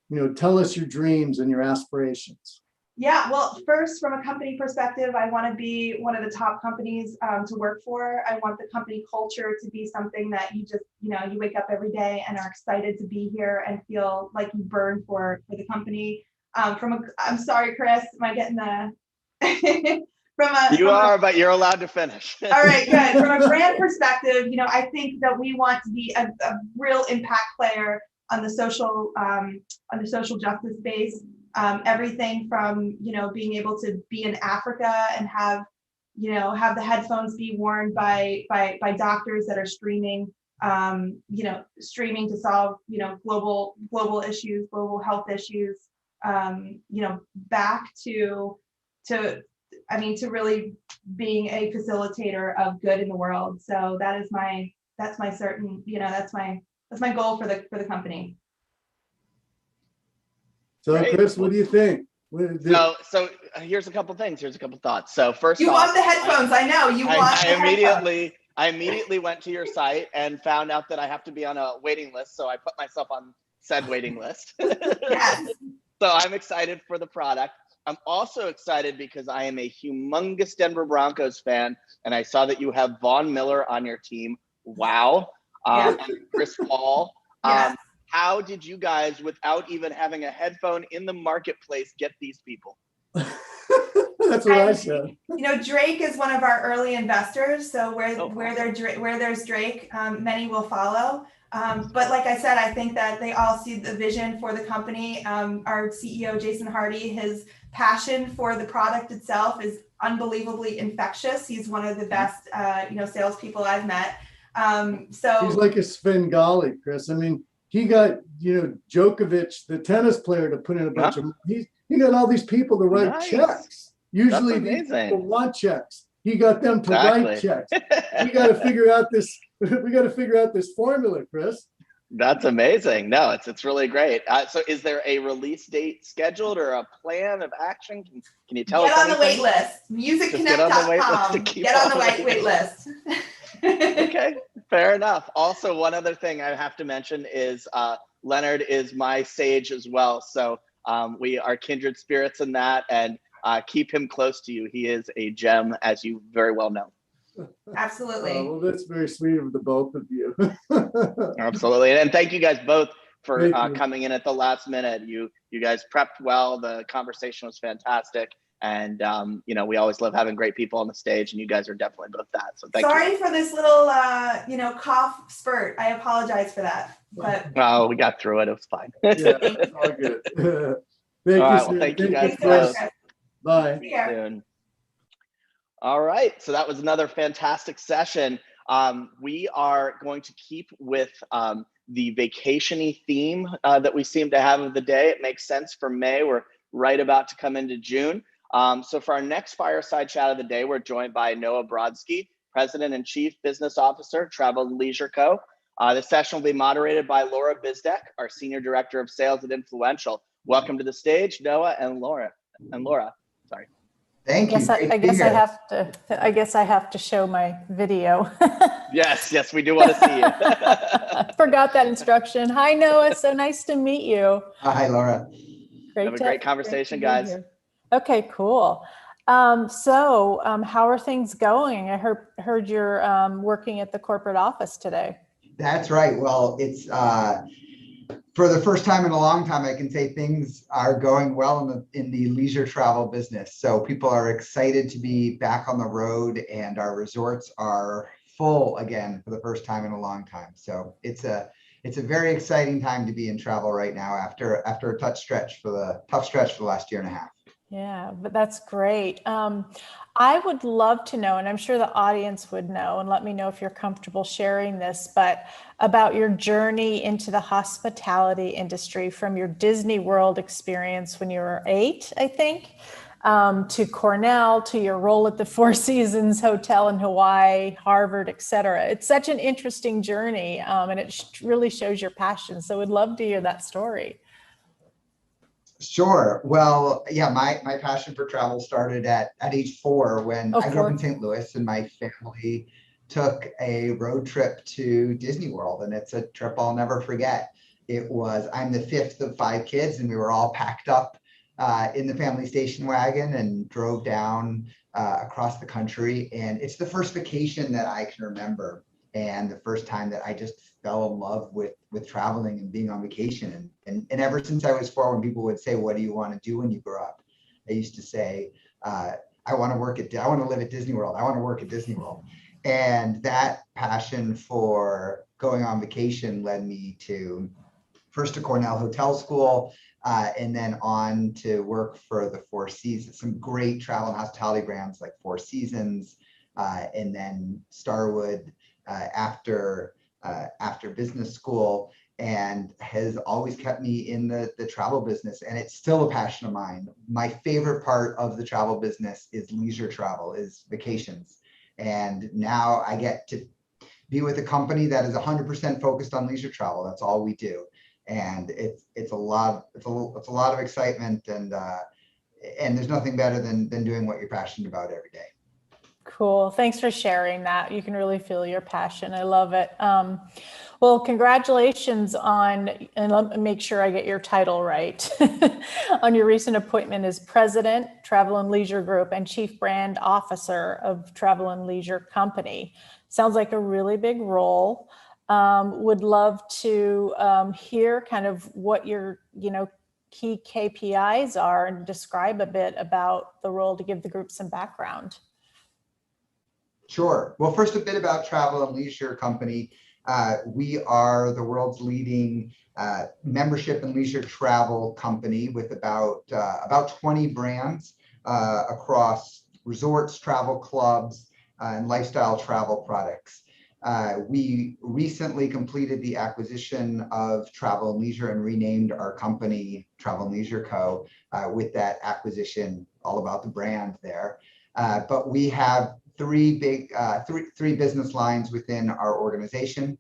you know, tell us your dreams and your aspirations. Yeah, well, first, from a company perspective, I want to be one of the top companies to work for. I want the company culture to be something that you just, you know, you wake up every day and are excited to be here and feel like you burn for the company. I'm sorry, Chris, am I getting the You are, but you're allowed to finish. All right, good. From a brand perspective, you know, I think that we want to be a real impact player on the social justice space. Everything from, you know, being able to be in Africa and have the headphones be worn by doctors that are streaming, you know, streaming to solve, you know, global issues, global health issues, you know, back to really being a facilitator of good in the world. So that's my certain, you know, that's my goal for the company. So Great. Chris, what do you think? So here's a couple things. Here's a couple thoughts. So first, you want the headphones? I know you want. I immediately went to your site and found out that I have to be on a waiting list. So I put myself on said waiting list. Yes. So I'm excited for the product. I'm also excited because I am a humongous Denver Broncos fan, and I saw that you have Von Miller on your team. Wow. And Chris Paul. Yes. How did you guys, without even having a headphone in the marketplace, get these people? That's what I said. You know, Drake is one of our early investors. So where there's Drake, many will follow. But like I said, I think that they all see the vision for the company. Our CEO, Jason Hardy, his passion for the product itself is unbelievably infectious. He's one of the best, you know, salespeople I've met. So he's like a Svengali, Chris. I mean, he got, you know, Djokovic, the tennis player, to put in a bunch of, he got all these people to write checks. Usually these people want checks. He got them to write checks. We got to figure out this formula, Chris. That's amazing. No, it's really great. So is there a release date scheduled or a plan of action? Can you tell us anything? Get on the wait list. MusicConnect.com. Get on the wait list. Okay. Fair enough. Also, one other thing I have to mention is Leonard is my sage as well. So we are kindred spirits in that, and keep him close to you. He is a gem, as you very well know. Absolutely. Well, that's very sweet of the both of you. Absolutely. And thank you guys both for Thank you. coming in at the last minute. You guys prepped well. The conversation was fantastic. And, you know, we always love having great people on the stage, and you guys are definitely both that. So thank you. Sorry for this little, cough spurt. I apologize for that. But Oh, we got through it. It was fine. Yeah, it's all good. Thank All you, right, sir. well, thank you guys both. both. Bye. See you soon. All right, so that was another fantastic session. We are going to keep with the vacation-y theme that we seem to have of the day. It makes sense for May. We're right about to come into June. So for our next fireside chat of the day, we're joined by Noah Brodsky, President and Chief Business Officer, Travel and Leisure Co. The session will be moderated by Laura Bizdek, our Senior Director of Sales at Influential. Welcome to the stage, Noah and Laura. Sorry. Thank you. I guess I have to show my video. Yes, we do want to see you. Forgot that instruction. Hi, Noah. So nice to meet you. Hi, Laura. Have a great conversation, guys. Okay, cool. So how are things going? I heard you're working at the corporate office today. That's right. Well, it's for the first time in a long time, I can say things are going well in the leisure travel business. So people are excited to be back on the road, and our resorts are full again for the first time in a long time. So it's a very exciting time to be in travel right now after a tough stretch for the last year and a half. Yeah, but that's great. I would love to know, and I'm sure the audience would know, and let me know if you're comfortable sharing this, but about your journey into the hospitality industry from your Disney World experience when you were 8, I think, to Cornell, to your role at the Four Seasons Hotel in Hawaii, Harvard, et cetera. It's such an interesting journey, and it really shows your passion. So we'd love to hear that story. Sure. Well, yeah, my passion for travel started at age 4 when I grew up in St. Louis, and my family took a road trip to Disney World, and it's a trip I'll never forget. I'm the 5th of 5 kids, and we were all packed up in the family station wagon and drove down across the country. And it's the first vacation that I can remember, and the first time that I just fell in love with traveling and being on vacation. And ever since I was 4, when people would say, "What do you want to do when you grow up?" I used to say, I want to live at Disney World. I want to work at Disney World. And that passion for going on vacation led me first to Cornell Hotel School, and then on to work for the Four Seasons, some great travel and hospitality brands like Four Seasons, and then Starwood after business school, and has always kept me in the travel business. And it's still a passion of mine. My favorite part of the travel business is leisure travel, is vacations. And now I get to be with a company that is 100% focused on leisure travel. That's all we do. And it's a lot of excitement, and there's nothing better than doing what you're passionate about every day. Cool. Thanks for sharing that. You can really feel your passion. I love it. Well, congratulations on, and let me make sure I get your title right, on your recent appointment as President, Travel and Leisure Group, and Chief Brand Officer of Travel and Leisure Company. Sounds like a really big role. Would love to hear kind of what your, key KPIs are, and describe a bit about the role to give the group some background. Sure. Well, first, a bit about Travel and Leisure Company. We are the world's leading membership and leisure travel company with about 20 brands across resorts, travel clubs, and lifestyle travel products. We recently completed the acquisition of Travel and Leisure and renamed our company Travel and Leisure Co. With that acquisition, all about the brand there. But we have three business lines within our organization.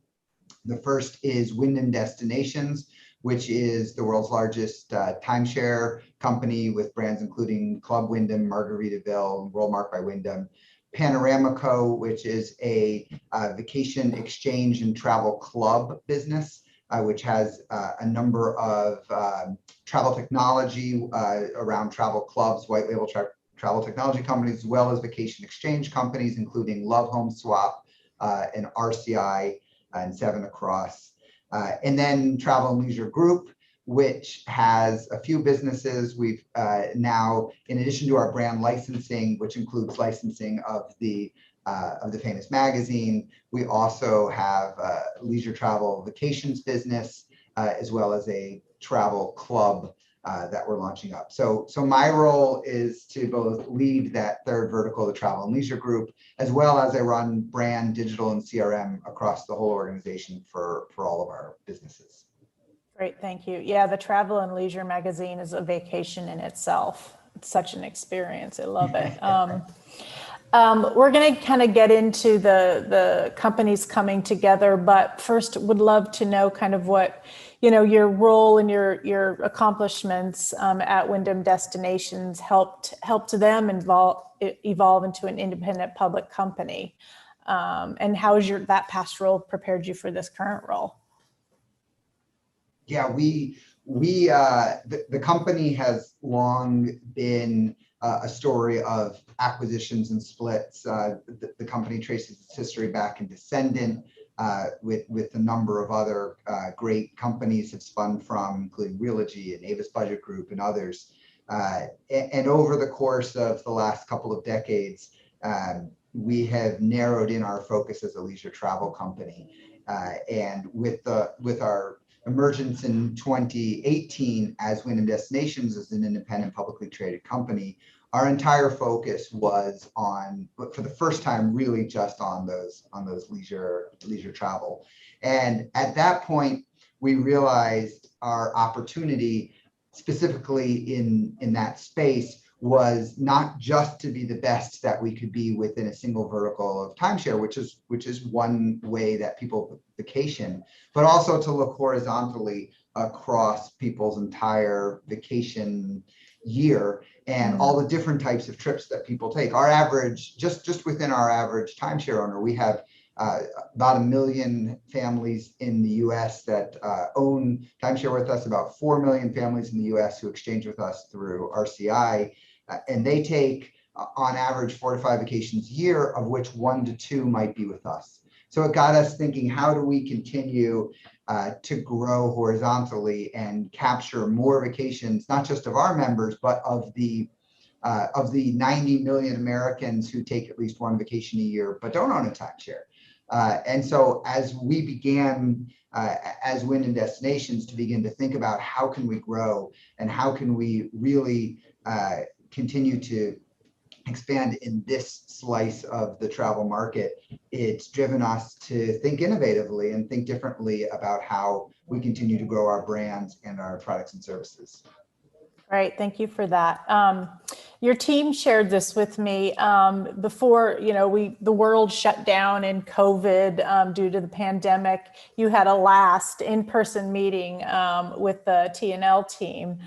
The first is Wyndham Destinations, which is the world's largest timeshare company with brands including Club Wyndham, Margaritaville, WorldMark by Wyndham. Panoramico, which is a vacation exchange and travel club business, which has a number of travel technology around travel clubs, white label travel technology companies, as well as vacation exchange companies, including Love Home Swap and RCI and Seven Across. And then Travel and Leisure Group, which has a few businesses. We've now, in addition to our brand licensing, which includes licensing of the Famous magazine, we also have a leisure travel vacations business, as well as a travel club that we're launching up. So my role is to both lead that third vertical, the Travel and Leisure Group, as well as I run brand, digital, and CRM across the whole organization for all of our businesses. Great, thank you. Yeah, the Travel and Leisure magazine is a vacation in itself. It's such an experience. I love it. We're going to kind of get into the companies coming together, but first would love to know kind of what, your role and your accomplishments at Wyndham Destinations helped them evolve into an independent public company. And how has that past role prepared you for this current role? Yeah, the company has long been a story of acquisitions and splits. The company traces its history back in Descendant, with a number of other great companies have spun from, including Realogy and Avis Budget Group and others. And over the course of the last couple of decades, we have narrowed in our focus as a leisure travel company. And with our emergence in 2018 as Wyndham Destinations as an independent publicly traded company, our entire focus was on, for the first time, really just on those leisure travel. And at that point, we realized our opportunity specifically in that space was not just to be the best that we could be within a single vertical of timeshare, which is one way that people vacation, but also to look horizontally across people's entire vacation year and all the different types of trips that people take. Our average, just within our average timeshare owner, we have about 1 million families in the US that own timeshare with us, about 4 million families in the US who exchange with us through RCI. And they take, on average, 4 to 5 vacations a year, of which 1 to 2 might be with us. So it got us thinking, how do we continue to grow horizontally and capture more vacations, not just of our members, but of the 90 million Americans who take at least 1 vacation a year, but don't own a timeshare. And so as we began, as Wyndham Destinations, to begin to think about how can we grow and how can we really continue to expand in this slice of the travel market, it's driven us to think innovatively and think differently about how we continue to grow our brands and our products and services. Right, thank you for that. Your team shared this with me before, the world shut down in COVID due to the pandemic. You had a last in-person meeting with the T&L team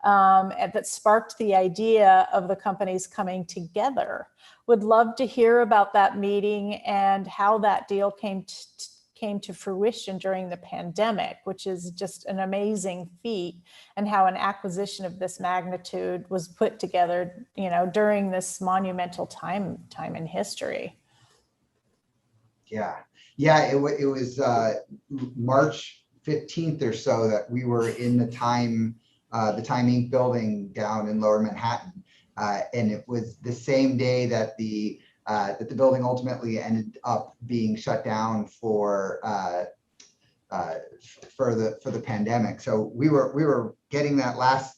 that sparked the idea of the companies coming together. Would love to hear about that meeting and how that deal came to fruition during the pandemic, which is just an amazing feat, and how an acquisition of this magnitude was put together, during this monumental time in history. Yeah, it was March 15th or so that we were in the Time Inc. building down in Lower Manhattan, and it was the same day that the building ultimately ended up being shut down for the pandemic. So we were getting that last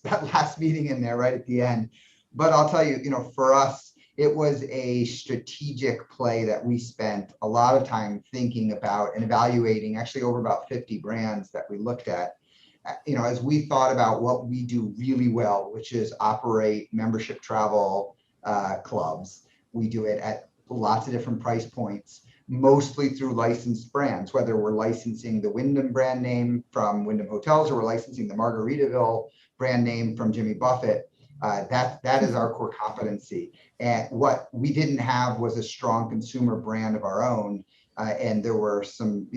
meeting in there right at the end. But I'll tell you, for us, it was a strategic play that we spent a lot of time thinking about and evaluating, actually over about 50 brands that we looked at. As we thought about what we do really well, which is operate membership travel clubs. We do it at lots of different price points, mostly through licensed brands, whether we're licensing the Wyndham brand name from Wyndham Hotels or we're licensing the Margaritaville brand name from Jimmy Buffett. That is our core competency. And what we didn't have was a strong consumer brand of our own. And there were some,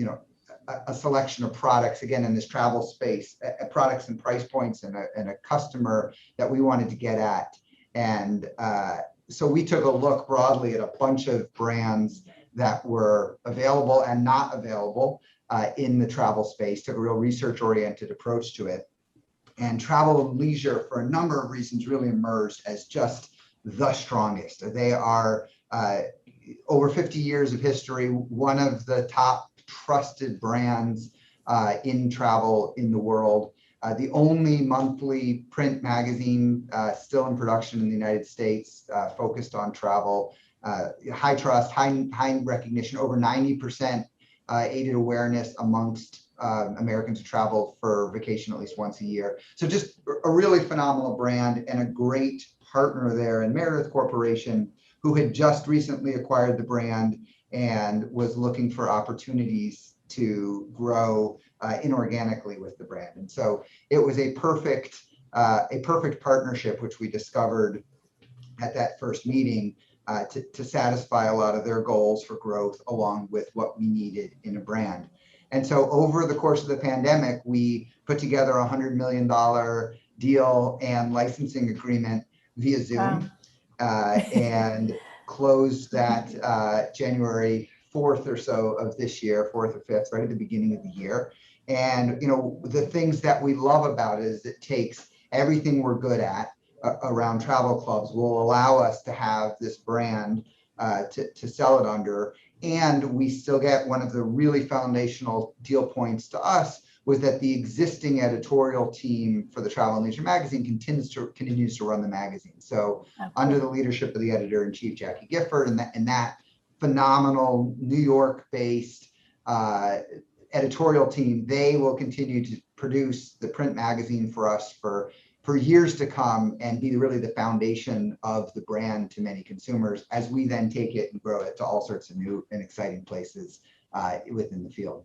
a selection of products, again, in this travel space, products and price points and a customer that we wanted to get at. And so we took a look broadly at a bunch of brands that were available and not available in the travel space, took a real research-oriented approach to it. And travel and leisure, for a number of reasons, really emerged as just the strongest. They are over 50 years of history, one of the top trusted brands in travel in the world. The only monthly print magazine still in production in the United States, focused on travel. High trust, high recognition, over 90% aided awareness amongst Americans who travel for vacation at least once a year. So just a really phenomenal brand and a great partner there in Meredith Corporation, who had just recently acquired the brand and was looking for opportunities to grow inorganically with the brand. And so it was a perfect partnership, which we discovered at that first meeting to satisfy a lot of their goals for growth, along with what we needed in a brand. And so over the course of the pandemic, we put together a $100 million deal and licensing agreement via Zoom. Wow. And closed that January 4th or so of this year, 4th or 5th, right at the beginning of the year. And the things that we love about it is it takes everything we're good at around travel clubs, will allow us to have this brand to sell it under. And we still get one of the really foundational deal points to us was that the existing editorial team for the Travel and Leisure magazine continues to run the magazine. So under the leadership of the editor-in-chief, Jackie Gifford, and that phenomenal New York-based editorial team, they will continue to produce the print magazine for us for years to come and be really the foundation of the brand to many consumers, as we then take it and grow it to all sorts of new and exciting places within the field.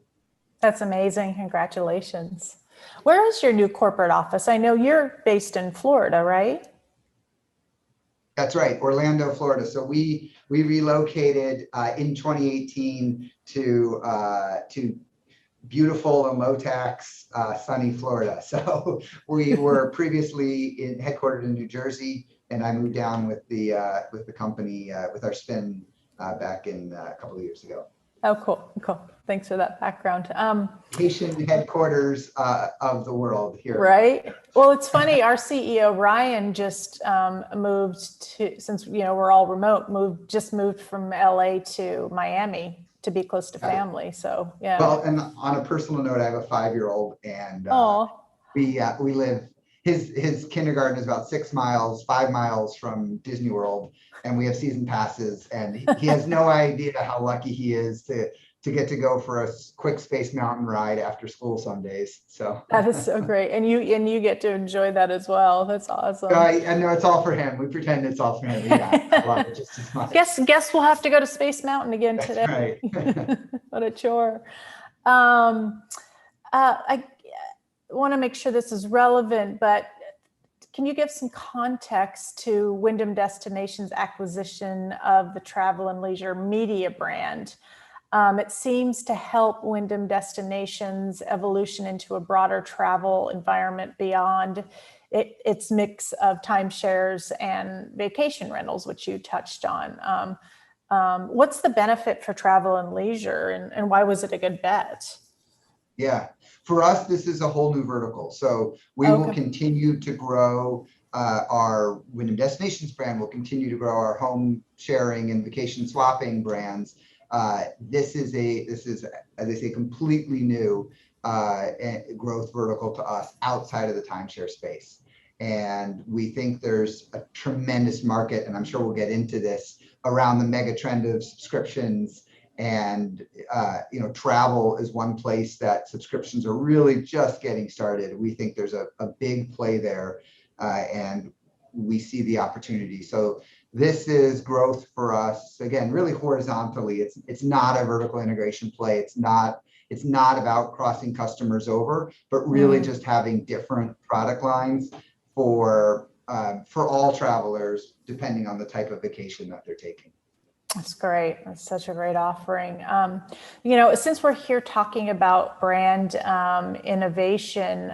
That's amazing. Congratulations. Where is your new corporate office? I know you're based in Florida, right? That's right, Orlando, Florida. So we relocated in 2018 to beautiful and low tax sunny Florida. So we were previously headquartered in New Jersey, and I moved down with the company with our spin back in a couple of years ago. Oh, cool. Thanks for that background. Vacation headquarters of the world here. Right. Well, it's funny. Our CEO Ryan just moved to, since we're all remote, moved from LA to Miami to be close to family. So yeah. Well, and on a personal note, I have a 5-year-old, and we live. His kindergarten is about 5 miles from Disney World, and we have season passes, and he has no idea how lucky he is to get to go for a quick Space Mountain ride after school some days. So that is so great, and you get to enjoy that as well. That's awesome. I know it's all for him. We pretend it's all for him. Yeah, I love it just as much. Guess we'll have to go to Space Mountain again today. That's right. What a chore. I want to make sure this is relevant, but can you give some context to Wyndham Destinations' acquisition of the Travel and Leisure media brand? It seems to help Wyndham Destinations' evolution into a broader travel environment beyond its mix of timeshares and vacation rentals, which you touched on. What's the benefit for Travel and Leisure, and why was it a good bet? Yeah, for us, this is a whole new vertical. So we will continue to grow our Wyndham Destinations brand. We'll continue to grow our home sharing and vacation swapping brands. This is as they say, completely new growth vertical to us outside of the timeshare space. And we think there's a tremendous market, and I'm sure we'll get into this, around the mega trend of subscriptions. And travel is one place that subscriptions are really just getting started. We think there's a big play there, and we see the opportunity. So this is growth for us, again, really horizontally. It's not a vertical integration play. It's not about crossing customers over, but really just having different product lines for for all travelers, depending on the type of vacation that they're taking. That's great. That's such a great offering. Since we're here talking about brand innovation,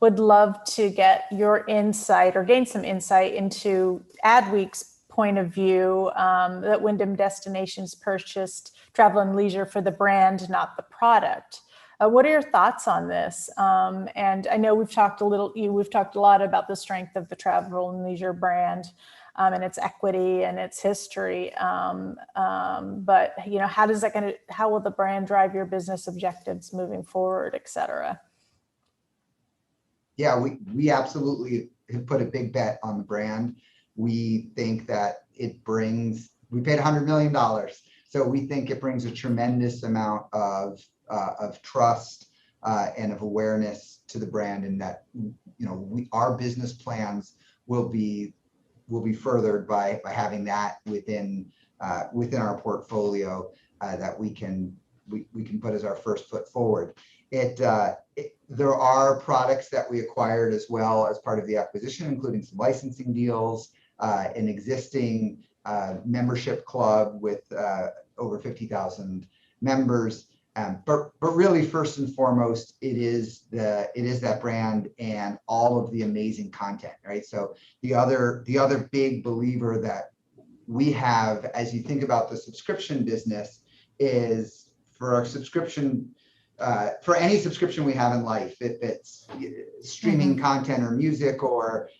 would love to get your insight or gain some insight into Adweek's point of view that Wyndham Destinations purchased Travel and Leisure for the brand, not the product. What are your thoughts on this? And I know we've talked a lot about the strength of the Travel and Leisure brand. And its equity and its history. But how will the brand drive your business objectives moving forward, et cetera? Yeah, we absolutely have put a big bet on the brand. We think that we paid $100 million. So we think it brings a tremendous amount of trust and of awareness to the brand, and that, our business plans will be furthered by having that within our portfolio that we can put as our first foot forward. There are products that we acquired as well as part of the acquisition, including some licensing deals, an existing membership club with over 50,000 members. But really, first and foremost, it is that brand and all of the amazing content, right? So the other big believer that we have, as you think about the subscription business, is for our subscription, for any subscription we have in life, if it's streaming content or music or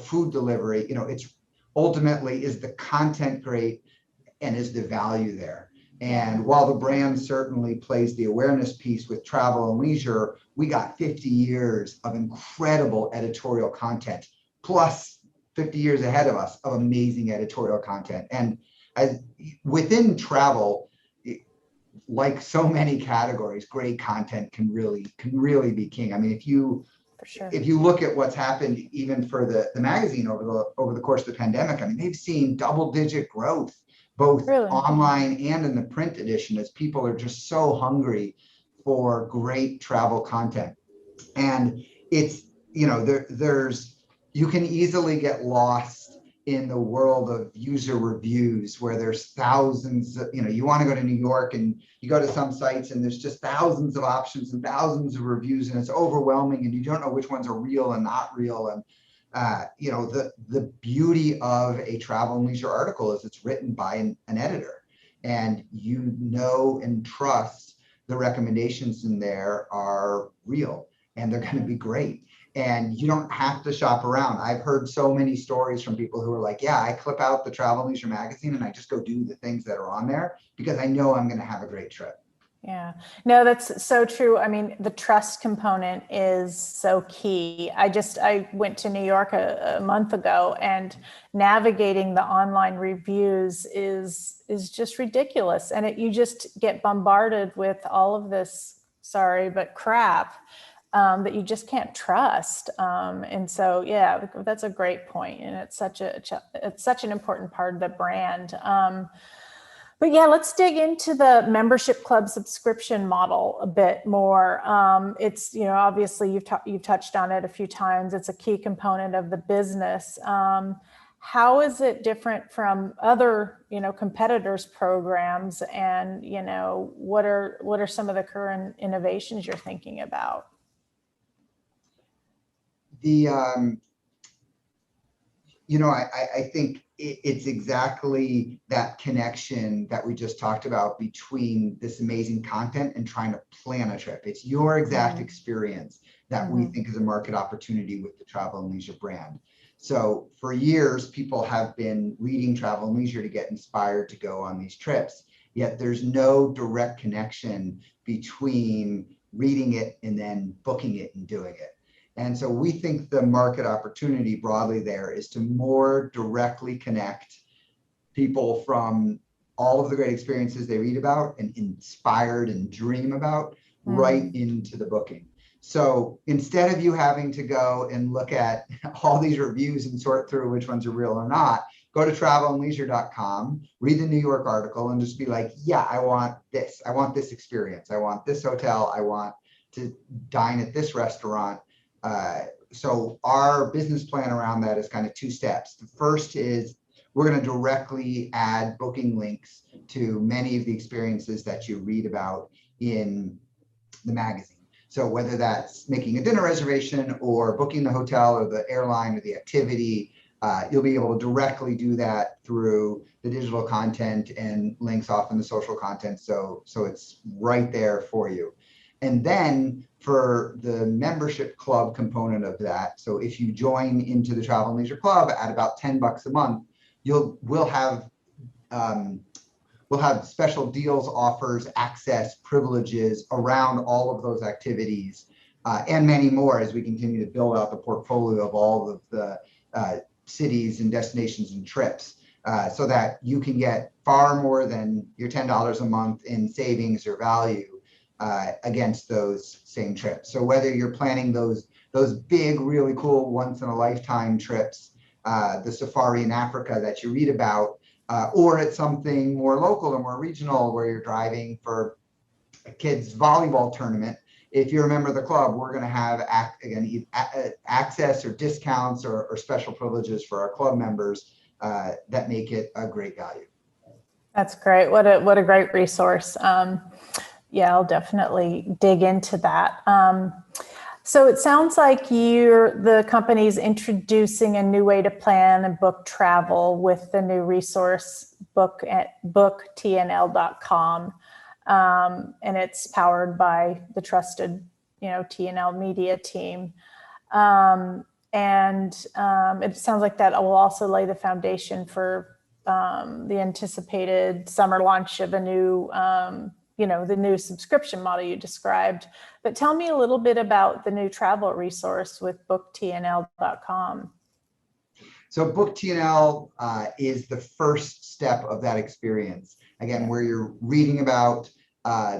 food delivery, it's ultimately, is the content great and is the value there? And while the brand certainly plays the awareness piece with Travel and Leisure, we got 50 years of incredible editorial content, plus 50 years ahead of us of amazing editorial content. And within travel, like so many categories, great content can really be king. I mean, if you look at what's happened even for the magazine over the course of the pandemic, I mean, they've seen double-digit growth, both online and in the print edition, as people are just so hungry for great travel content. And it's, you can easily get lost in the world of user reviews where there's thousands of, you want to go to New York and you go to some sites and there's just thousands of options and thousands of reviews, and it's overwhelming and you don't know which ones are real and not real. And the beauty of a Travel and Leisure article is it's written by an editor, and and trust the recommendations in there are real and they're going to be great. And you don't have to shop around. I've heard so many stories from people who are like, yeah, I clip out the Travel and Leisure magazine and I just go do the things that are on there because I know I'm going to have a great trip. Yeah, no, that's so true. I mean, the trust component is so key. I went to New York a month ago, and navigating the online reviews is just ridiculous. And you just get bombarded with all of this, sorry, but crap that you just can't trust. And so, yeah, that's a great point. And it's such an important part of the brand. But yeah, let's dig into the membership club subscription model a bit more. It's, obviously you've touched on it a few times. It's a key component of the business. How is it different from other, competitors' programs? And, what are some of the current innovations you're thinking about? I think it's exactly that connection that we just talked about between this amazing content and trying to plan a trip. It's your exact experience that we think is a market opportunity with the Travel and Leisure brand. So for years, people have been reading Travel and Leisure to get inspired to go on these trips, yet there's no direct connection between reading it and then booking it and doing it. And so we think the market opportunity broadly there is to more directly connect people from all of the great experiences they read about and inspired and dream about right into the booking. So instead of you having to go and look at all these reviews and sort through which ones are real or not, go to travelandleisure.com, read the New York article, and just be like, yeah, I want this experience. I want this hotel. I want to dine at this restaurant. So our business plan around that is kind of two steps. The first is we're going to directly add booking links to many of the experiences that you read about in the magazine. So whether that's making a dinner reservation or booking the hotel or the airline or the activity, you'll be able to directly do that through the digital content and links off in the social content. So it's right there for you. And then for the membership club component of that, so if you join into the Travel and Leisure Club at about $10 a month, we'll have special deals, offers, access, privileges around all of those activities and many more as we continue to build out the portfolio of all of the cities and destinations and trips, so that you can get far more than your $10 a month in savings or value against those same trips. So whether you're planning those big, really cool once in a lifetime trips, the safari in Africa that you read about, or it's something more local or more regional where you're driving for a kid's volleyball tournament, if you're a member of the club, we're going to have access or discounts or special privileges for our club members that make it a great value. That's great. What a great resource. Yeah, I'll definitely dig into that. So it sounds like the company's introducing a new way to plan and book travel with the new resource book at booktnl.com. And it's powered by the trusted, TNL media team. And it sounds like that will also lay the foundation for the anticipated summer launch of a new the new subscription model you described. But tell me a little bit about the new travel resource with booktnl.com. So BookTNL is the first step of that experience. Again, where you're reading about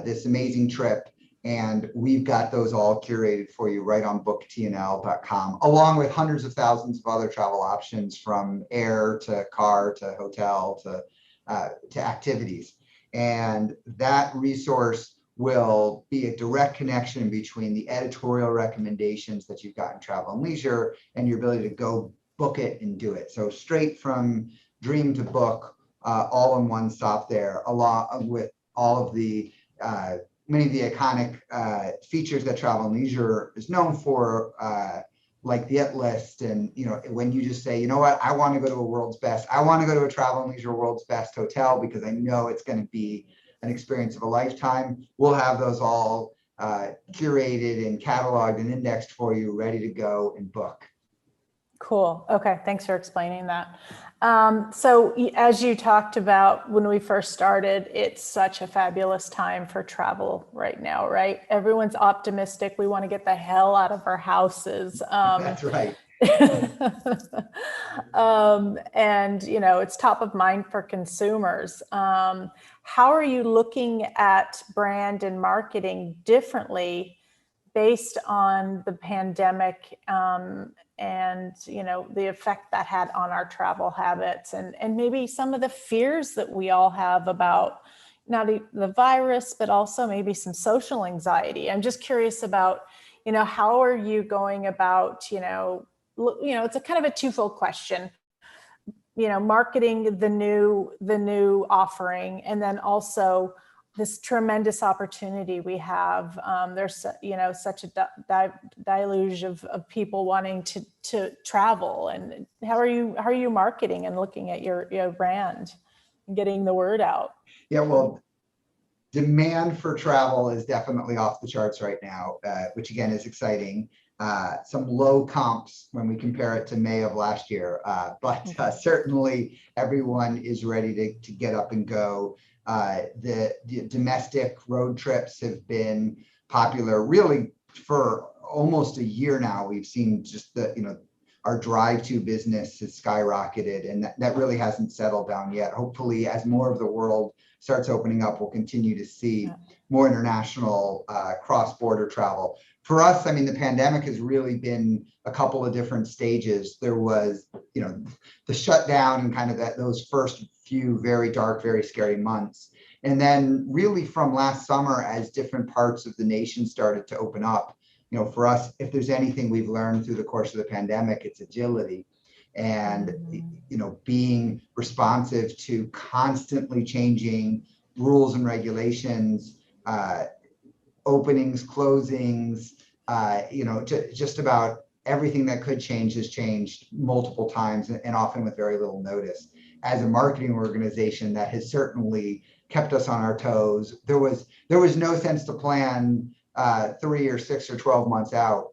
this amazing trip, and we've got those all curated for you right on booktnl.com, along with hundreds of thousands of other travel options from air to car to hotel to activities. And that resource will be a direct connection between the editorial recommendations that you've got in Travel and Leisure and your ability to go book it and do it. So straight from dream to book, all in one stop there, along with all of the many of the iconic features that Travel and Leisure is known for, like the IT list. And when you just say, you know what, I want to go to a world's best, I want to go to a Travel and Leisure world's best hotel because I know it's going to be an experience of a lifetime. We'll have those all curated and cataloged and indexed for you, ready to go and book. Cool. Okay. Thanks for explaining that. So as you talked about when we first started, it's such a fabulous time for travel right now, right? Everyone's optimistic. We want to get the hell out of our houses. That's right. And, it's top of mind for consumers. How are you looking at brand and marketing differently based on the pandemic and the effect that had on our travel habits and maybe some of the fears that we all have about not the virus, but also maybe some social anxiety? I'm just curious about, how are you going about, it's a kind of a twofold question, marketing the new offering, and then also this tremendous opportunity we have. There's, such a deluge of people wanting to travel. And how are you marketing and looking at your brand and getting the word out? Yeah, well, demand for travel is definitely off the charts right now, which again is exciting. Some low comps when we compare it to May of last year, but certainly everyone is ready to get up and go. The domestic road trips have been popular really for almost a year now. We've seen just our drive-to business has skyrocketed, and that really hasn't settled down yet. Hopefully, as more of the world starts opening up, we'll continue to see more international cross-border travel. For us, the pandemic has really been a couple of different stages. There was, the shutdown and kind of those first few very dark, very scary months. And then really from last summer, as different parts of the nation started to open up, for us, if there's anything we've learned through the course of the pandemic, it's agility and, being responsive to constantly changing rules and regulations, openings, closings, just about everything that could change has changed multiple times and often with very little notice. As a marketing organization, that has certainly kept us on our toes. There was no sense to plan 3 or 6 or 12 months out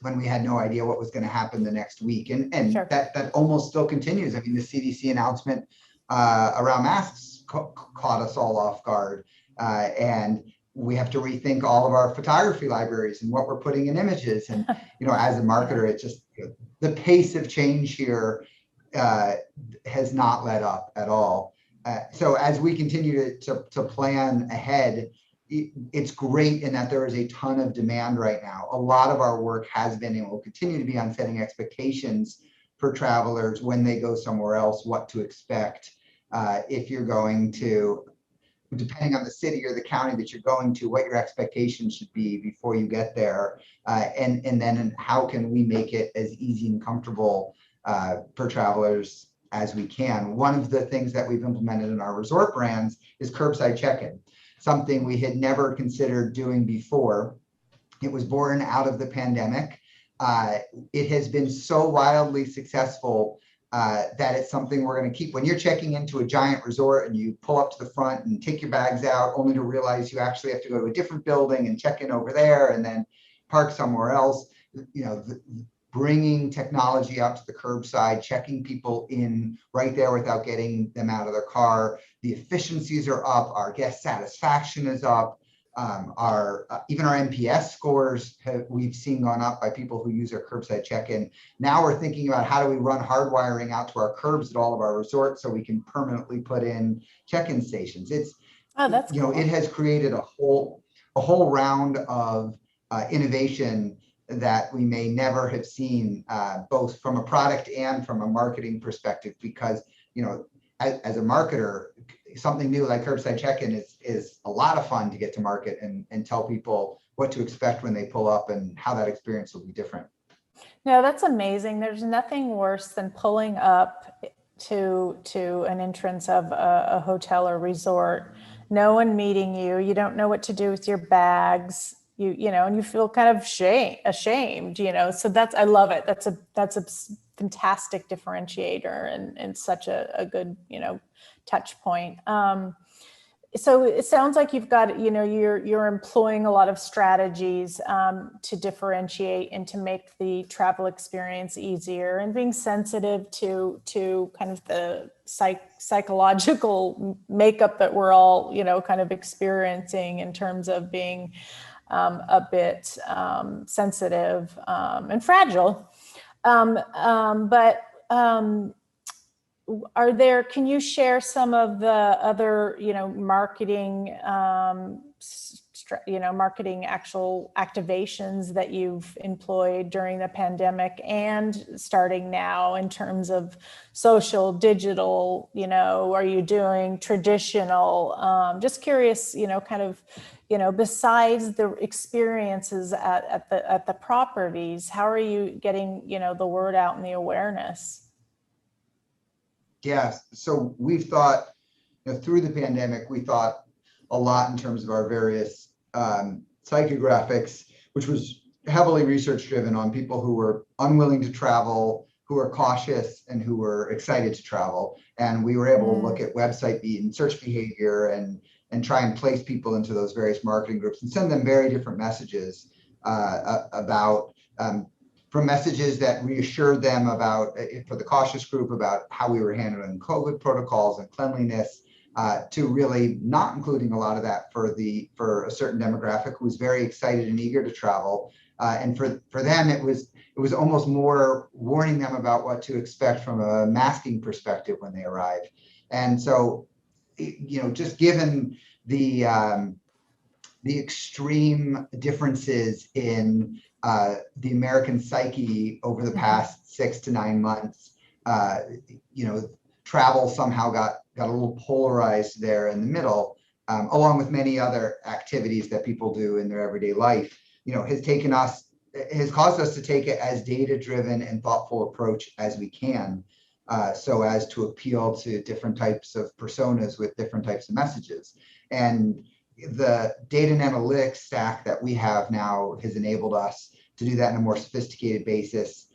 when we had no idea what was going to happen the next week. And Sure. that almost still continues. I mean, the CDC announcement around masks caught us all off guard. And we have to rethink all of our photography libraries and what we're putting in images. And, as a marketer, it's just the pace of change here has not let up at all. So as we continue to plan ahead, it's great in that there is a ton of demand right now. A lot of our work has been and will continue to be on setting expectations for travelers when they go somewhere else, what to expect. If you're going to, depending on the city or the county that you're going to, what your expectations should be before you get there. And then how can we make it as easy and comfortable for travelers as we can. One of the things that we've implemented in our resort brands is curbside check-in, something we had never considered doing before. It was born out of the pandemic. It has been so wildly successful that it's something we're going to keep. When you're checking into a giant resort and you pull up to the front and take your bags out, only to realize you actually have to go to a different building and check in over there and then park somewhere else, bringing technology out to the curbside, checking people in right there without getting them out of their car. The efficiencies are up, our guest satisfaction is up, even our NPS scores we've seen gone up by people who use our curbside check-in. Now we're thinking about how do we run hardwiring out to our curbs at all of our resorts so we can permanently put in check-in stations. It's cool. It has created a whole round of innovation that we may never have seen, both from a product and from a marketing perspective, because as a marketer, something new like curbside check-in is a lot of fun to get to market and tell people what to expect when they pull up and how that experience will be different. No, that's amazing. There's nothing worse than pulling up to an entrance of a hotel or resort, no one meeting you. You don't know what to do with your bags. And you feel kind of ashamed, so I love it. That's a fantastic differentiator and such a good, touch point. So it sounds like you've got, you're employing a lot of strategies to differentiate and to make the travel experience easier and being sensitive to kind of the psychological makeup that we're all, kind of experiencing in terms of being a bit sensitive and fragile. Can you share some of the other, marketing, marketing actual activations that you've employed during the pandemic and starting now in terms of social, digital, are you doing traditional? Just curious, kind of, besides the experiences at the properties, how are you getting, the word out and the awareness? Yes. So we've thought, through the pandemic, we thought a lot in terms of our various psychographics, which was heavily research driven on people who were unwilling to travel, who are cautious, and who were excited to travel. And we were able to look at website and search behavior and try and place people into those various marketing groups and send them very different messages about from messages that reassured them about, for the cautious group, about how we were handling COVID protocols and cleanliness, to really not including a lot of that for a certain demographic who was very excited and eager to travel. And for them, it was almost more warning them about what to expect from a masking perspective when they arrive. And so, just given the extreme differences in the American psyche over the past 6 to 9 months, travel somehow got a little polarized there in the middle, along with many other activities that people do in their everyday life. has caused us to take it as data-driven and thoughtful approach as we can, so as to appeal to different types of personas with different types of messages. And the data and analytics stack that we have now has enabled us to do that in a more sophisticated basis,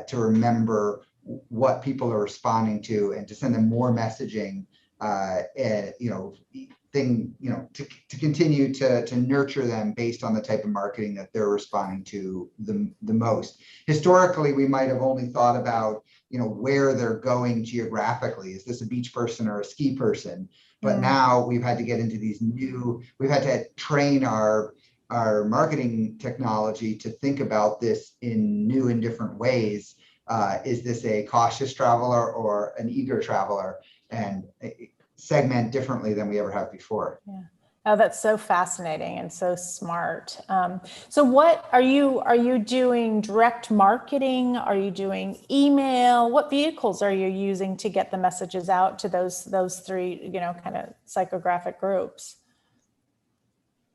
to remember what people are responding to and to send them more messaging, to continue to nurture them based on the type of marketing that they're responding to the most. Historically, we might have only thought about, where they're going geographically. Is this a beach person or a ski person? But now we've had to get into we've had to train our marketing technology to think about this in new and different ways. Is this a cautious traveler or an eager traveler? And segment differently than we ever have before. Yeah. Oh, that's so fascinating and so smart. So what are you doing direct marketing? Are you doing email? What vehicles are you using to get the messages out to those three, kind of psychographic groups?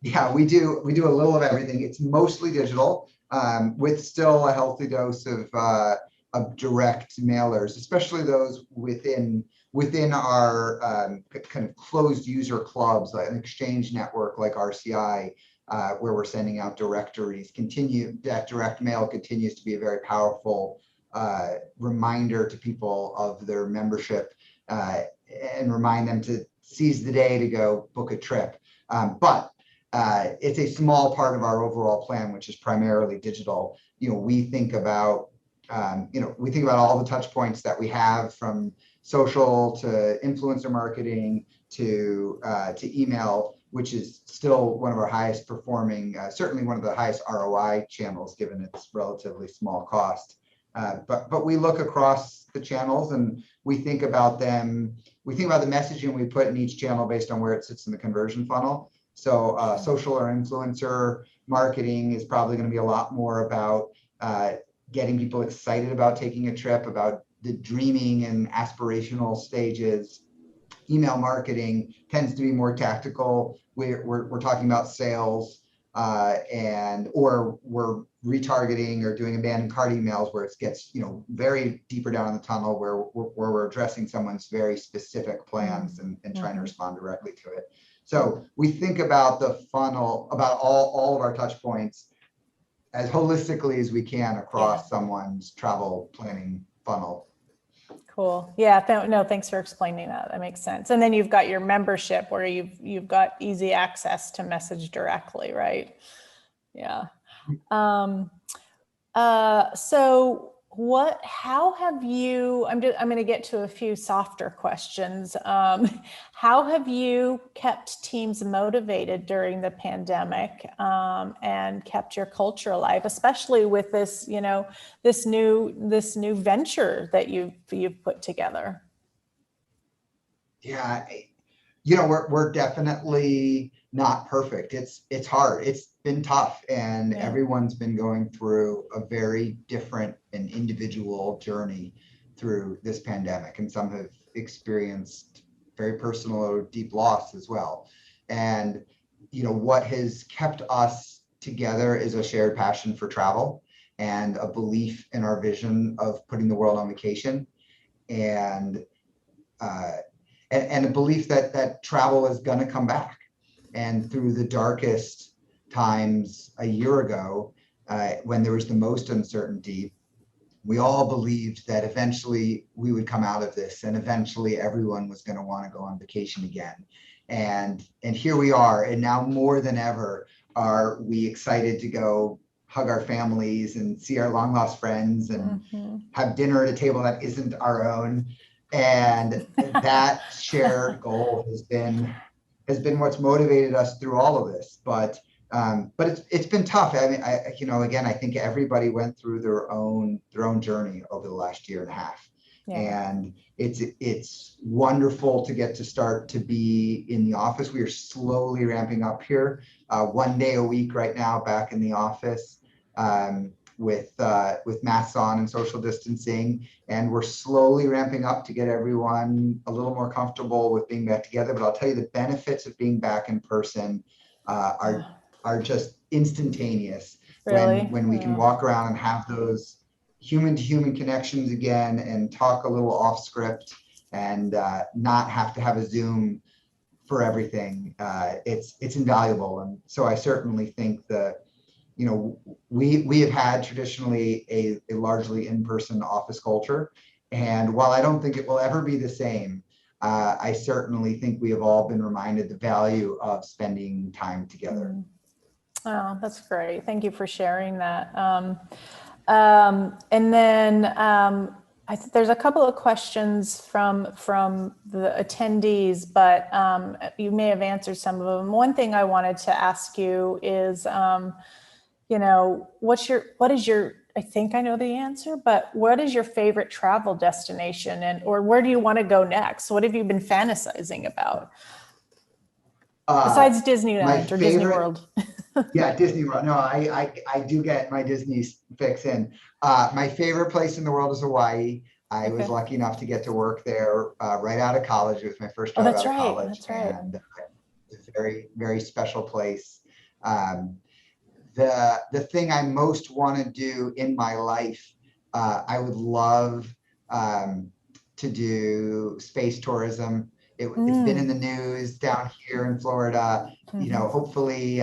Yeah, we do a little of everything. It's mostly digital, with still a healthy dose of direct mailers, especially those within our kind of closed user clubs, like an exchange network like RCI, where we're sending out directories. That direct mail continues to be a very powerful reminder to people of their membership, and remind them to seize the day to go book a trip. But it's a small part of our overall plan, which is primarily digital. We think about all the touch points that we have, from social to influencer marketing to email, which is still one of our highest performing, certainly one of the highest ROI channels, given its relatively small cost. But we look across the channels and we think about them. We think about the messaging we put in each channel based on where it sits in the conversion funnel. So social or influencer marketing is probably going to be a lot more about getting people excited about taking a trip, about the dreaming and aspirational stages. Email marketing tends to be more tactical. We're talking about sales, or we're retargeting or doing abandoned cart emails where it gets very deeper down in the tunnel, where we're addressing someone's very specific plans and trying to respond directly to it. So we think about the funnel, about all of our touch points as holistically as we can across someone's travel planning funnel. Cool. Yeah. No, thanks for explaining that. That makes sense. And then you've got your membership where you've got easy access to message directly, right? Yeah. So how have you, I'm going to get to a few softer questions. How have you kept teams motivated during the pandemic, and kept your culture alive, especially with this, this new venture that you've put together? Yeah, we're definitely not perfect. It's hard. It's been tough, and everyone's been going through a very different and individual journey through this pandemic, and some have experienced very personal or deep loss as well. And what has kept us together is a shared passion for travel and a belief in our vision of putting the world on vacation, and a belief that travel is going to come back. And through the darkest times a year ago, when there was the most uncertainty, we all believed that eventually we would come out of this, and eventually everyone was going to want to go on vacation again. And here we are, and now more than ever are we excited to go hug our families and see our long lost friends and have dinner at a table that isn't our own. And that shared goal has been what's motivated us through all of this. But it's been tough. I mean, again, I think everybody went through their own journey over the last year and a half. Yeah. And it's wonderful to get to start to be in the office. We are slowly ramping up here, 1 day a week right now, back in the office, with masks on and social distancing. And we're slowly ramping up to get everyone a little more comfortable with being back together. But I'll tell you, the benefits of being back in person are are just instantaneous. Really? When we can walk around and have those human to human connections again and talk a little off script and not have to have a Zoom for everything, it's invaluable. And so I certainly think that, you know, we have had traditionally a largely in-person office culture. And while I don't think it will ever be the same, I certainly think we have all been reminded the value of spending time together. Oh, that's great. Thank you for sharing that. And then I think there's a couple of questions from the attendees, but you may have answered some of them. One thing I wanted to ask you is, you know, what is your, I think I know the answer, but what is your favorite travel destination, or where do you want to go next? What have you been fantasizing about? Besides Disneyland or Disney World. Yeah, Disney World. No, I do get my Disney fix in. My favorite place in the world is Hawaii. I was lucky enough to get to work there right out of college. It was my first job out of college. That's right. And it's a very, very special place. The thing I most want to do in my life, I would love to do space tourism. It's been in the news down here in Florida. You know, hopefully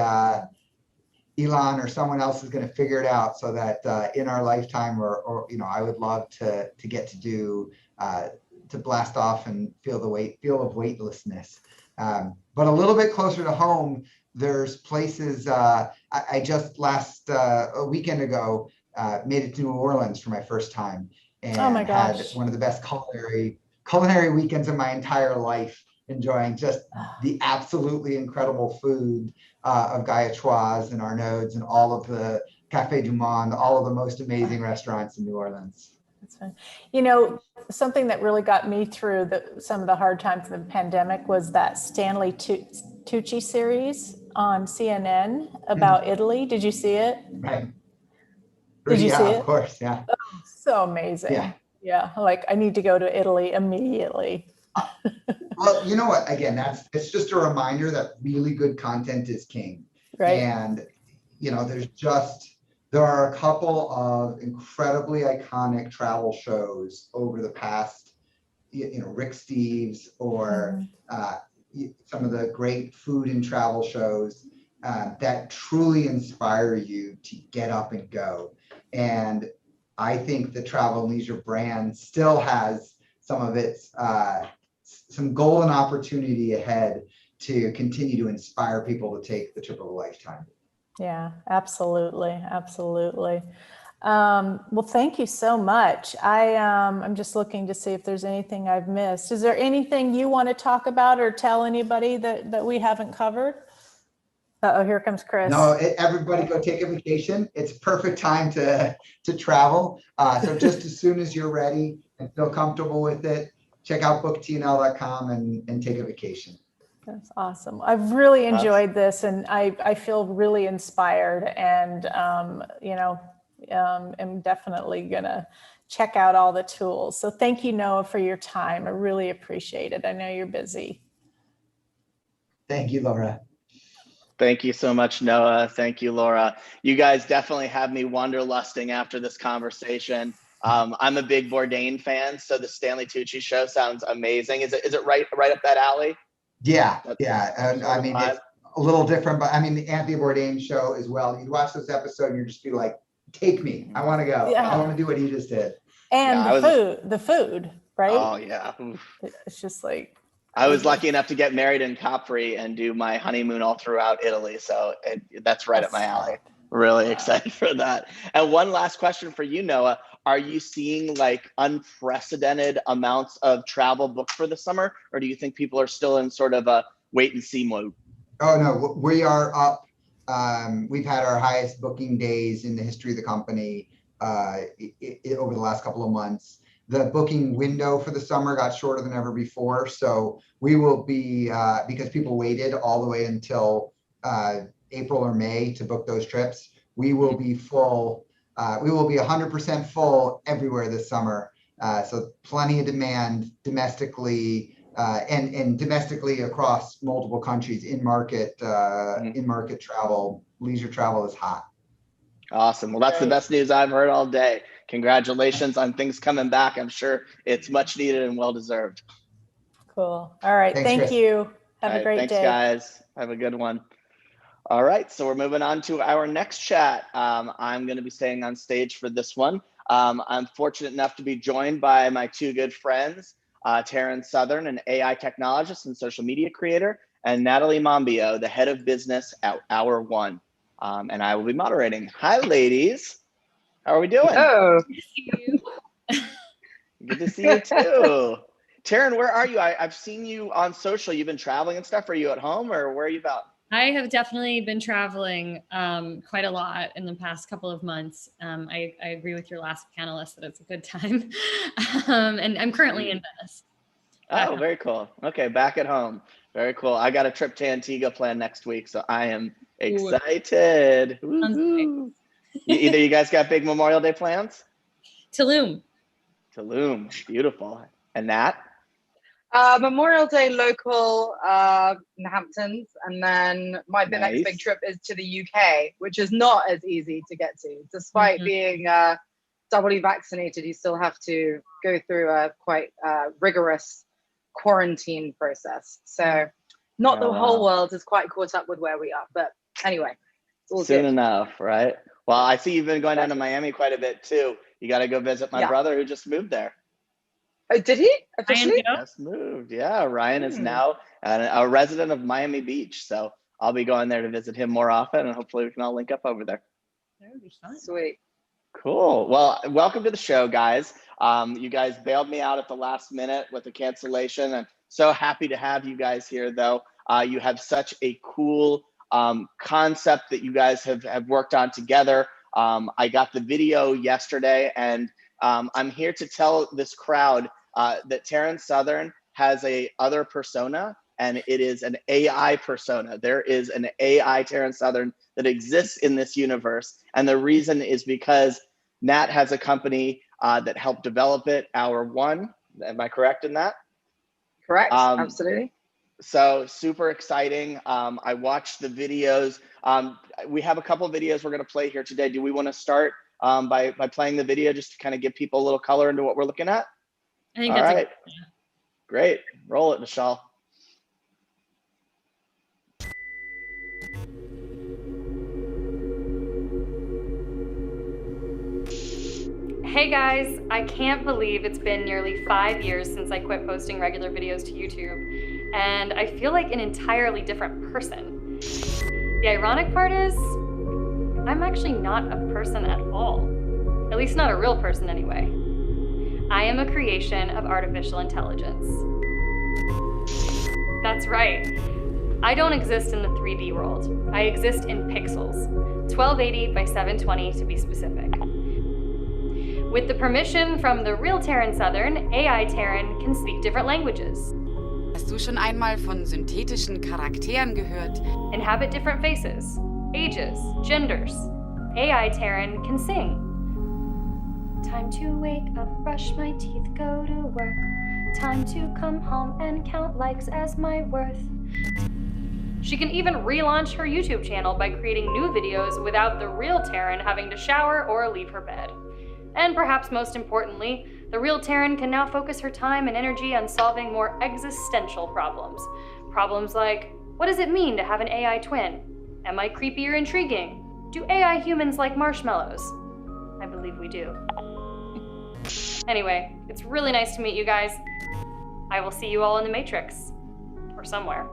Elon or someone else is going to figure it out so that in our lifetime, or you know, I would love to get to do to blast off and feel of weightlessness. But a little bit closer to home, there's places. I just a weekend ago made it to New Orleans for my first time, and had one of the best culinary weekends of my entire life, enjoying just the absolutely incredible food of Gaillachoise and Arnaud's and all of the Café du Monde, all of the most amazing restaurants in New Orleans. That's fine. You know, something that really got me through some of the hard times of the pandemic was that Stanley Tucci series on CNN about Italy. Did you see it? Right. Did you see it? Of course, yeah. Oh, so amazing. Yeah. Like, I need to go to Italy immediately. Well, you know what? Again, it's just a reminder that really good content is king. Right. And, you know, there are a couple of incredibly iconic travel shows over the past, you know, Rick Steves or some of the great food and travel shows that truly inspire you to get up and go. And I think the Travel and Leisure brand still has some of its some golden opportunity ahead to continue to inspire people to take the trip of a lifetime. Yeah, absolutely. Absolutely. Well, thank you so much. I'm just looking to see if there's anything I've missed. Is there anything you want to talk about or tell anybody that we haven't covered? Uh-oh, here comes Chris. No, everybody go take a vacation. It's a perfect time to travel. So just as soon as you're ready and feel comfortable with it, check out booktnl.com and take a vacation. That's awesome. I've really enjoyed this, and I feel really inspired, and you know, am definitely gonna check out all the tools. So thank you, Noah, for your time. I really appreciate it. I know you're busy. Thank you, Laura. Thank you so much, Noah. Thank you, Laura. You guys definitely have me wanderlusting after this conversation. I'm a big Bourdain fan, so the Stanley Tucci show sounds amazing. Is it right up that alley? Yeah. And I mean, it's a little different, but I mean, the Anthony Bourdain show as well. You'd watch this episode and you'd just be like, take me. I want to go. Yeah. I want to do what he just did. And the food, right? Oh, yeah. It's just like, I was lucky enough to get married in Capri and do my honeymoon all throughout Italy. So that's right up my alley. Really excited for that. And one last question for you, Noah. Are you seeing like unprecedented amounts of travel booked for the summer? Or do you think people are still in sort of a wait and see mode? Oh, no, we are up. We've had our highest booking days in the history of the company over the last couple of months. The booking window for the summer got shorter than ever before. So we will be, because people waited all the way until April or May to book those trips, we will be full. We will be 100% full everywhere this summer. So plenty of demand domestically, and domestically across multiple countries in market travel, leisure travel is hot. Awesome. Well, that's the best news I've heard all day. Congratulations on things coming back. I'm sure it's much needed and well deserved. Cool. All right. Thanks, Thank Chris. you. Have a great thanks, day. Guys. Have a good one. All right. So we're moving on to our next chat. I'm going to be staying on stage for this one. I'm fortunate enough to be joined by my two good friends, Taryn Southern, an AI technologist and social media creator, and Natalie Mombio, the head of business at Hour One. And I will be moderating. Hi, ladies. How are we doing? Oh, good to see you too. Taryn, where are you? I've seen you on social. You've been traveling and stuff. Are you at home or where are you about? I have definitely been traveling quite a lot in the past couple of months. I agree with your last panelist that it's a good time. And I'm currently in Venice. Oh, very cool. Okay, back at home. Very cool. I got a trip to Antigua planned next week, so I am excited. Woo-hoo. Either you guys got big Memorial Day plans? Tulum. Tulum, beautiful. And Nat? Memorial Day local in the Hamptons, and then the next big trip is to the UK, which is not as easy to get to. Despite being doubly vaccinated, you still have to go through a quite rigorous quarantine process. So not the whole world is quite caught up with where we are, but anyway, it's all Soon good. enough, right? Well, I see you've been going down to Miami quite a bit too. You got to go visit my brother who just moved there. Oh, did he officially? Just moved. Yeah, Ryan is now a resident of Miami Beach. So I'll be going there to visit him more often, and hopefully we can all link up over there. That would be fun. Sweet. Cool. Well, welcome to the show, guys. You guys bailed me out at the last minute with the cancellation. I'm so happy to have you guys here, though. You have such a cool concept that you guys have worked on together. I got the video yesterday, and I'm here to tell this crowd that Taryn Southern has a other persona, and it is an AI persona. There is an AI Taryn Southern that exists in this universe. And the reason is because Nat has a company that helped develop it, Hour One. Am I correct in that? Correct, absolutely. So super exciting. I watched the videos. We have a couple of videos we're gonna play here today. Do we wanna start by playing the video just to kind of give people a little color into what we're looking at? I think All that's right. Great. Roll it, Michelle. Hey guys, I can't believe it's been nearly 5 years since I quit posting regular videos to YouTube, and I feel like an entirely different person. The ironic part is, I'm actually not a person at all. At least not a real person anyway. I am a creation of artificial intelligence. That's right. I don't exist in the 3D world. I exist in pixels, 1280 by 720 to be specific. With the permission from the real Taryn Southern, AI Taryn can speak different languages. Hast du schon einmal von synthetischen Charakteren gehört? Inhabit different faces, ages, genders. AI Taryn can sing. Time to wake up, brush my teeth, go to work. Time to come home and count likes as my worth. She can even relaunch her YouTube channel by creating new videos without the real Taryn having to shower or leave her bed. And perhaps most importantly, the real Taryn can now focus her time and energy on solving more existential problems. Problems like, what does it mean to have an AI twin? Am I creepy or intriguing? Do AI humans like marshmallows? I believe we do. Anyway, it's really nice to meet you guys. I will see you all in the Matrix. Or somewhere.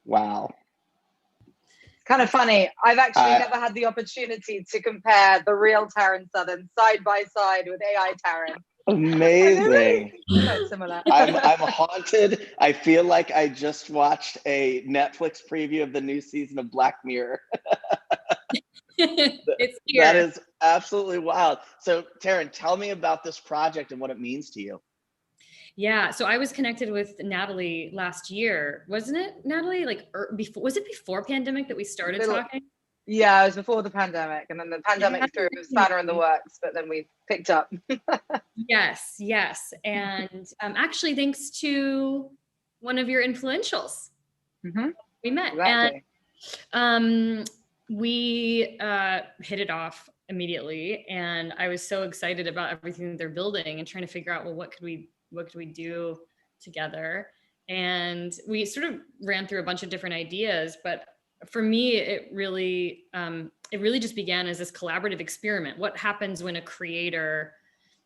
Wow. Kind of funny. I've actually never had the opportunity to compare the real Taryn Southern side by side with AI Taryn. Amazing. Quite similar. I'm haunted. I feel like I just watched a Netflix preview of the new season of Black Mirror. It's here. That is absolutely wild. So Taryn, tell me about this project and what it means to you. Yeah, so I was connected with Natalie last year, wasn't it, Natalie? Like before, was it before pandemic that we started talking? Yeah, it was before the pandemic, and then the pandemic threw a spanner in the works, but then we picked up. Yes, and actually, thanks to one of your influentials, we met, Exactly. and we hit it off immediately, and I was so excited about everything that they're building and trying to figure out, well, what could we do together? And we sort of ran through a bunch of different ideas, but for me, it really just began as this collaborative experiment. What happens when a creator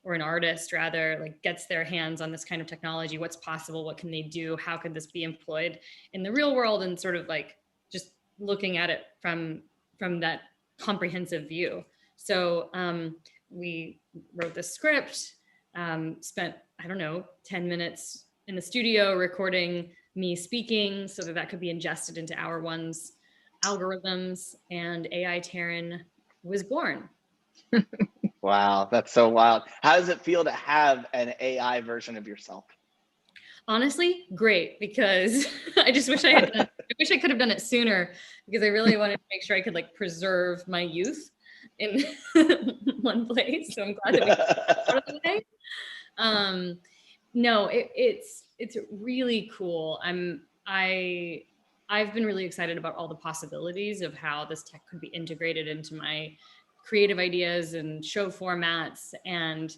or an artist rather like gets their hands on this kind of technology? What's possible? What can they do? How could this be employed in the real world? And sort of like just looking at it from that comprehensive view. So we wrote the script, spent, I don't know, 10 minutes in the studio recording me speaking so that could be ingested into Hour One's algorithms, and AI Taryn was born. Wow, that's so wild. How does it feel to have an AI version of yourself? Honestly, great, because I just wish I could have done it sooner, because I really wanted to make sure I could like preserve my youth in one place. So I'm glad that we got out of the way. No, it's really cool. I've been really excited about all the possibilities of how this tech could be integrated into my creative ideas and show formats. And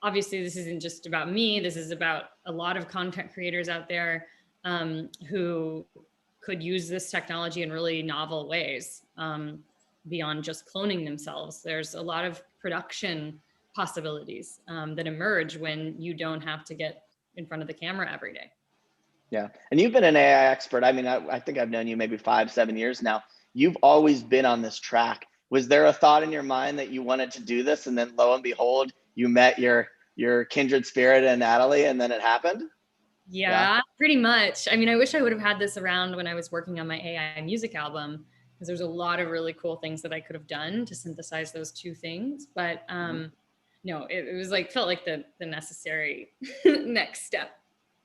obviously this isn't just about me. This is about a lot of content creators out there who could use this technology in really novel ways beyond just cloning themselves. There's a lot of production possibilities that emerge when you don't have to get in front of the camera every day. Yeah, and you've been an AI expert. I mean, I think I've known you maybe 5-7 years now. You've always been on this track. Was there a thought in your mind that you wanted to do this, and then lo and behold, you met your kindred spirit in Natalie, and then it happened? Yeah, pretty much. I mean, I wish I would have had this around when I was working on my AI music album, because there's a lot of really cool things that I could have done to synthesize those two things. But no, it was like, felt like the necessary next step.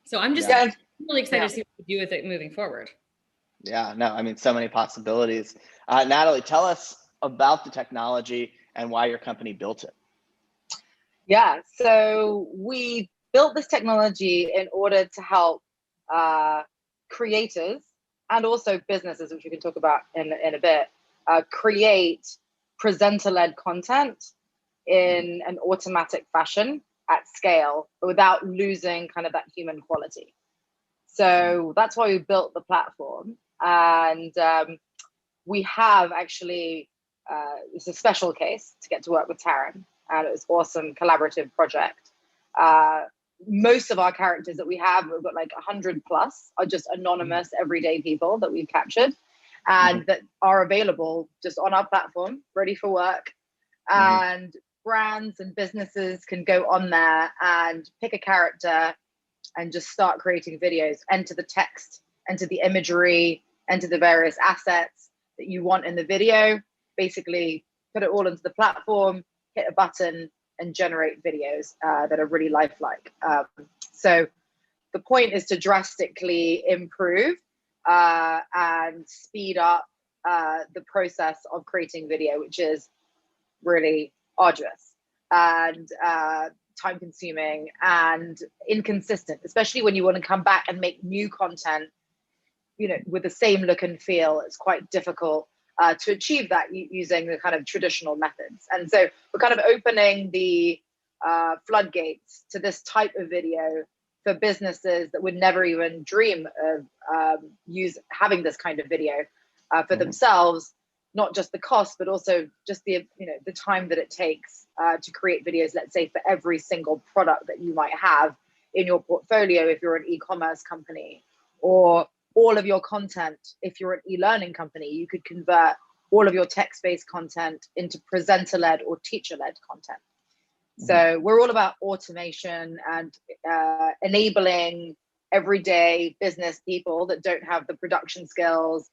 So I'm just really excited to see what we do with it moving forward. Yeah, no, I mean, so many possibilities. Natalie, tell us about the technology and why your company built it. Yeah, so we built this technology in order to help creators and also businesses, which we can talk about in a bit, create presenter-led content in an automatic fashion at scale, but without losing kind of that human quality. So that's why we built the platform. And we have actually, it's a special case to get to work with Taryn, and it was an awesome collaborative project. Most of our characters that we have, we've got like 100 plus, are just anonymous everyday people that we've captured and that are available just on our platform, ready for work. And brands and businesses can go on there and pick a character and just start creating videos, enter the text, enter the imagery, enter the various assets that you want in the video, basically put it all into the platform, hit a button, and generate videos that are really lifelike. So the point is to drastically improve and speed up the process of creating video, which is really arduous and time consuming and inconsistent, especially when you want to come back and make new content, you know, with the same look and feel. It's quite difficult to achieve that using the kind of traditional methods. And so we're kind of opening the floodgates to this type of video for businesses that would never even dream of having this kind of video for themselves. Not just the cost, but also just the time that it takes to create videos, let's say for every single product that you might have in your portfolio if you're an e-commerce company, or all of your content if you're an e-learning company. You could convert all of your text-based content into presenter-led or teacher-led content. So we're all about automation and enabling everyday business people that don't have the production skills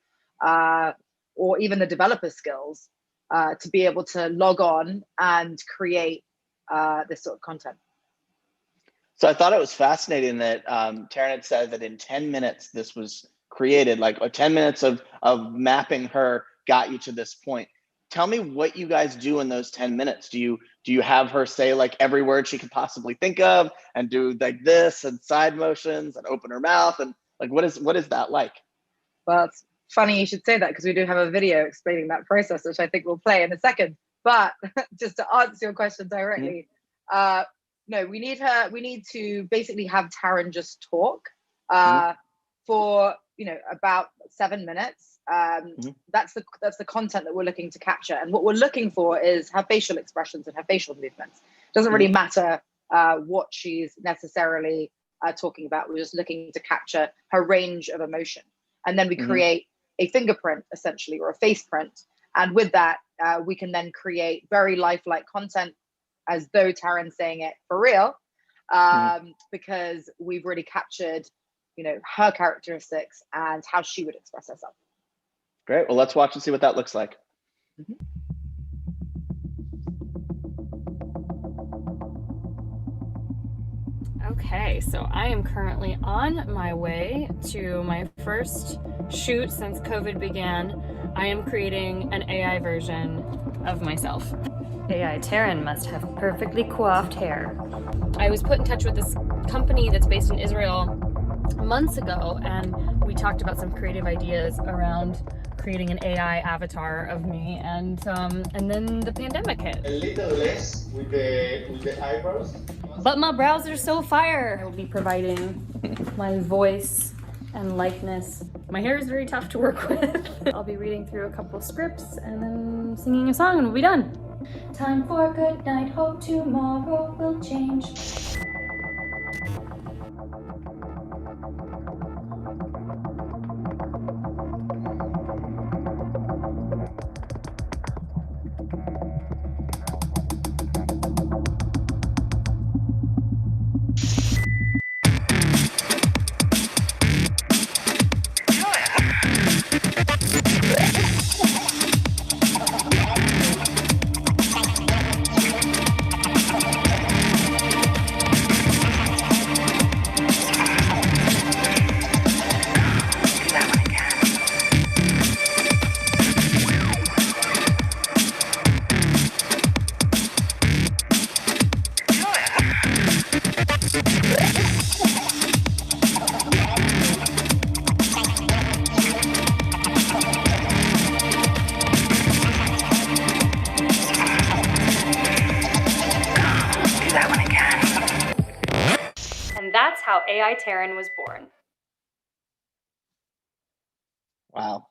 or even the developer skills to be able to log on and create this sort of content. So I thought it was fascinating that Taryn had said that in 10 minutes this was created, like 10 minutes of mapping her got you to this point. Tell me what you guys do in those 10 minutes. Do you have her say like every word she could possibly think of and do like this and side motions and open her mouth, and like what is that like? Well, it's funny you should say that because we do have a video explaining that process, which I think we'll play in a second. But just to answer your question directly, no, we need to basically have Taryn just talk for about 7 minutes. That's the content that we're looking to capture, and what we're looking for is her facial expressions and her facial movements. Doesn't really matter what she's necessarily talking about. We're just looking to capture her range of emotion, and then we create a fingerprint essentially, or a face print, and with that we can then create very lifelike content as though Taryn's saying it for real, because we've really captured, her characteristics and how she would express herself. Great. Well, let's watch and see what that looks like. Okay, so I am currently on my way to my first shoot since COVID began. I am creating an AI version of myself. AI Taryn must have perfectly coiffed hair. I was put in touch with this company that's based in Israel months ago, and we talked about some creative ideas around creating an AI avatar of me, and then the pandemic hit. A little less with the eyebrows. But my brows are so fire. I will be providing my voice and likeness. My hair is very tough to work with. I'll be reading through a couple scripts and then singing a song and we'll be done. Time for good night, hope tomorrow will change. That's how AI Taryn was born. Wow.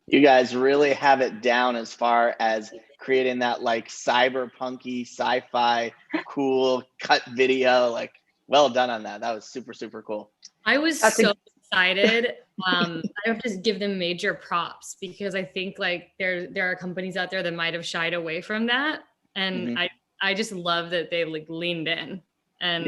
You guys really have it down as far as creating that like cyberpunky sci-fi cool cut video. Like, well done on that. That was super, super cool. I was so excited. I have to give them major props because I think like there are companies out there that might have shied away from that. And I just love that they like leaned in. And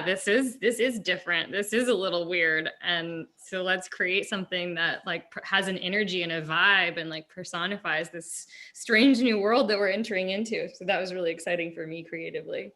this is different. This is a little weird. And so let's create something that like has an energy and a vibe and like personifies this strange new world that we're entering into. So that was really exciting for me creatively.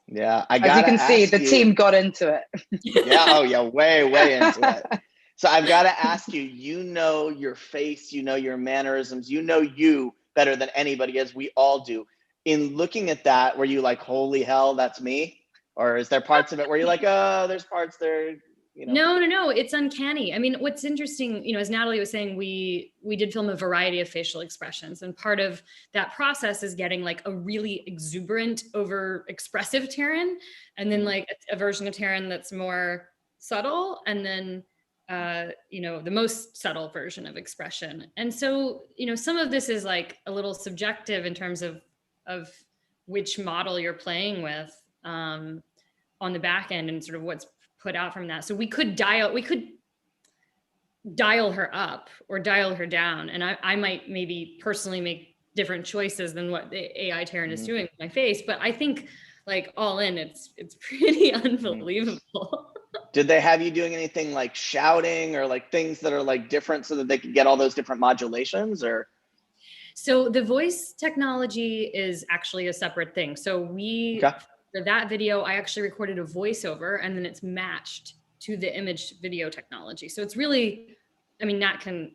Yeah. As you can see, the team got into it. Yeah. Oh yeah. Way into it. So I've got to ask you, you know your face, you know your mannerisms, you know you better than anybody, as we all do. In looking at that, were you like, holy hell, that's me? Or is there parts of it where you're like, oh, there's parts there, you know? No, it's uncanny. I mean, what's interesting, as Natalie was saying, we did film a variety of facial expressions. And part of that process is getting like a really exuberant, over expressive Taryn, and then like a version of Taryn that's more subtle, and then the most subtle version of expression. And so, some of this is like a little subjective in terms of which model you're playing with on the back end and sort of what's put out from that. So we could dial her up or dial her down. And I might maybe personally make different choices than what the AI Taryn is doing with my face. But I think like all in, it's pretty unbelievable. Did they have you doing anything like shouting or like things that are like different so that they could get all those different modulations or? So the voice technology is actually a separate thing. So for that video, I actually recorded a voiceover, and then it's matched to the image video technology. So it's really, I mean, Nat can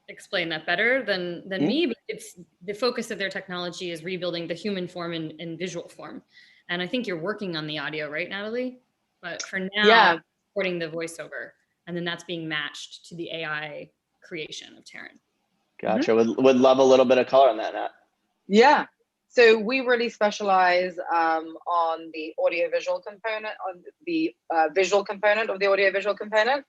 explain that better than me, but it's the focus of their technology is rebuilding the human form in visual form. And I think you're working on the audio, right, Natalie? But for now, recording the voiceover, and then that's being matched to the AI creation of Taryn. Gotcha. Would love a little bit of color on that, Nat. Yeah. So we really specialize on the audiovisual component, on the visual component of the audiovisual component.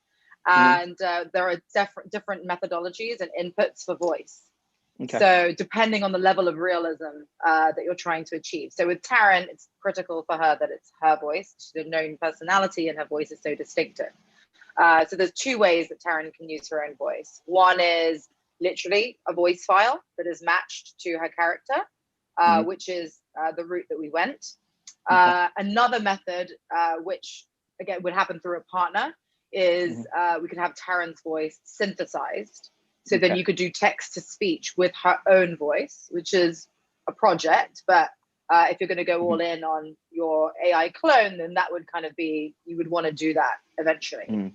And there are different methodologies and inputs for voice. Okay. So depending on the level of realism that you're trying to achieve. So with Taryn, it's critical for her that it's her voice. She's a known personality and her voice is so distinctive. So there's two ways that Taryn can use her own voice. One is literally a voice file that is matched to her character, which is the route that we went. Another method, which again would happen through a partner, is we could have Taryn's voice synthesized. So then you could do text to speech with her own voice, which is a project. But if you're going to go all in on your AI clone, then that would kind of be, you would want to do that eventually.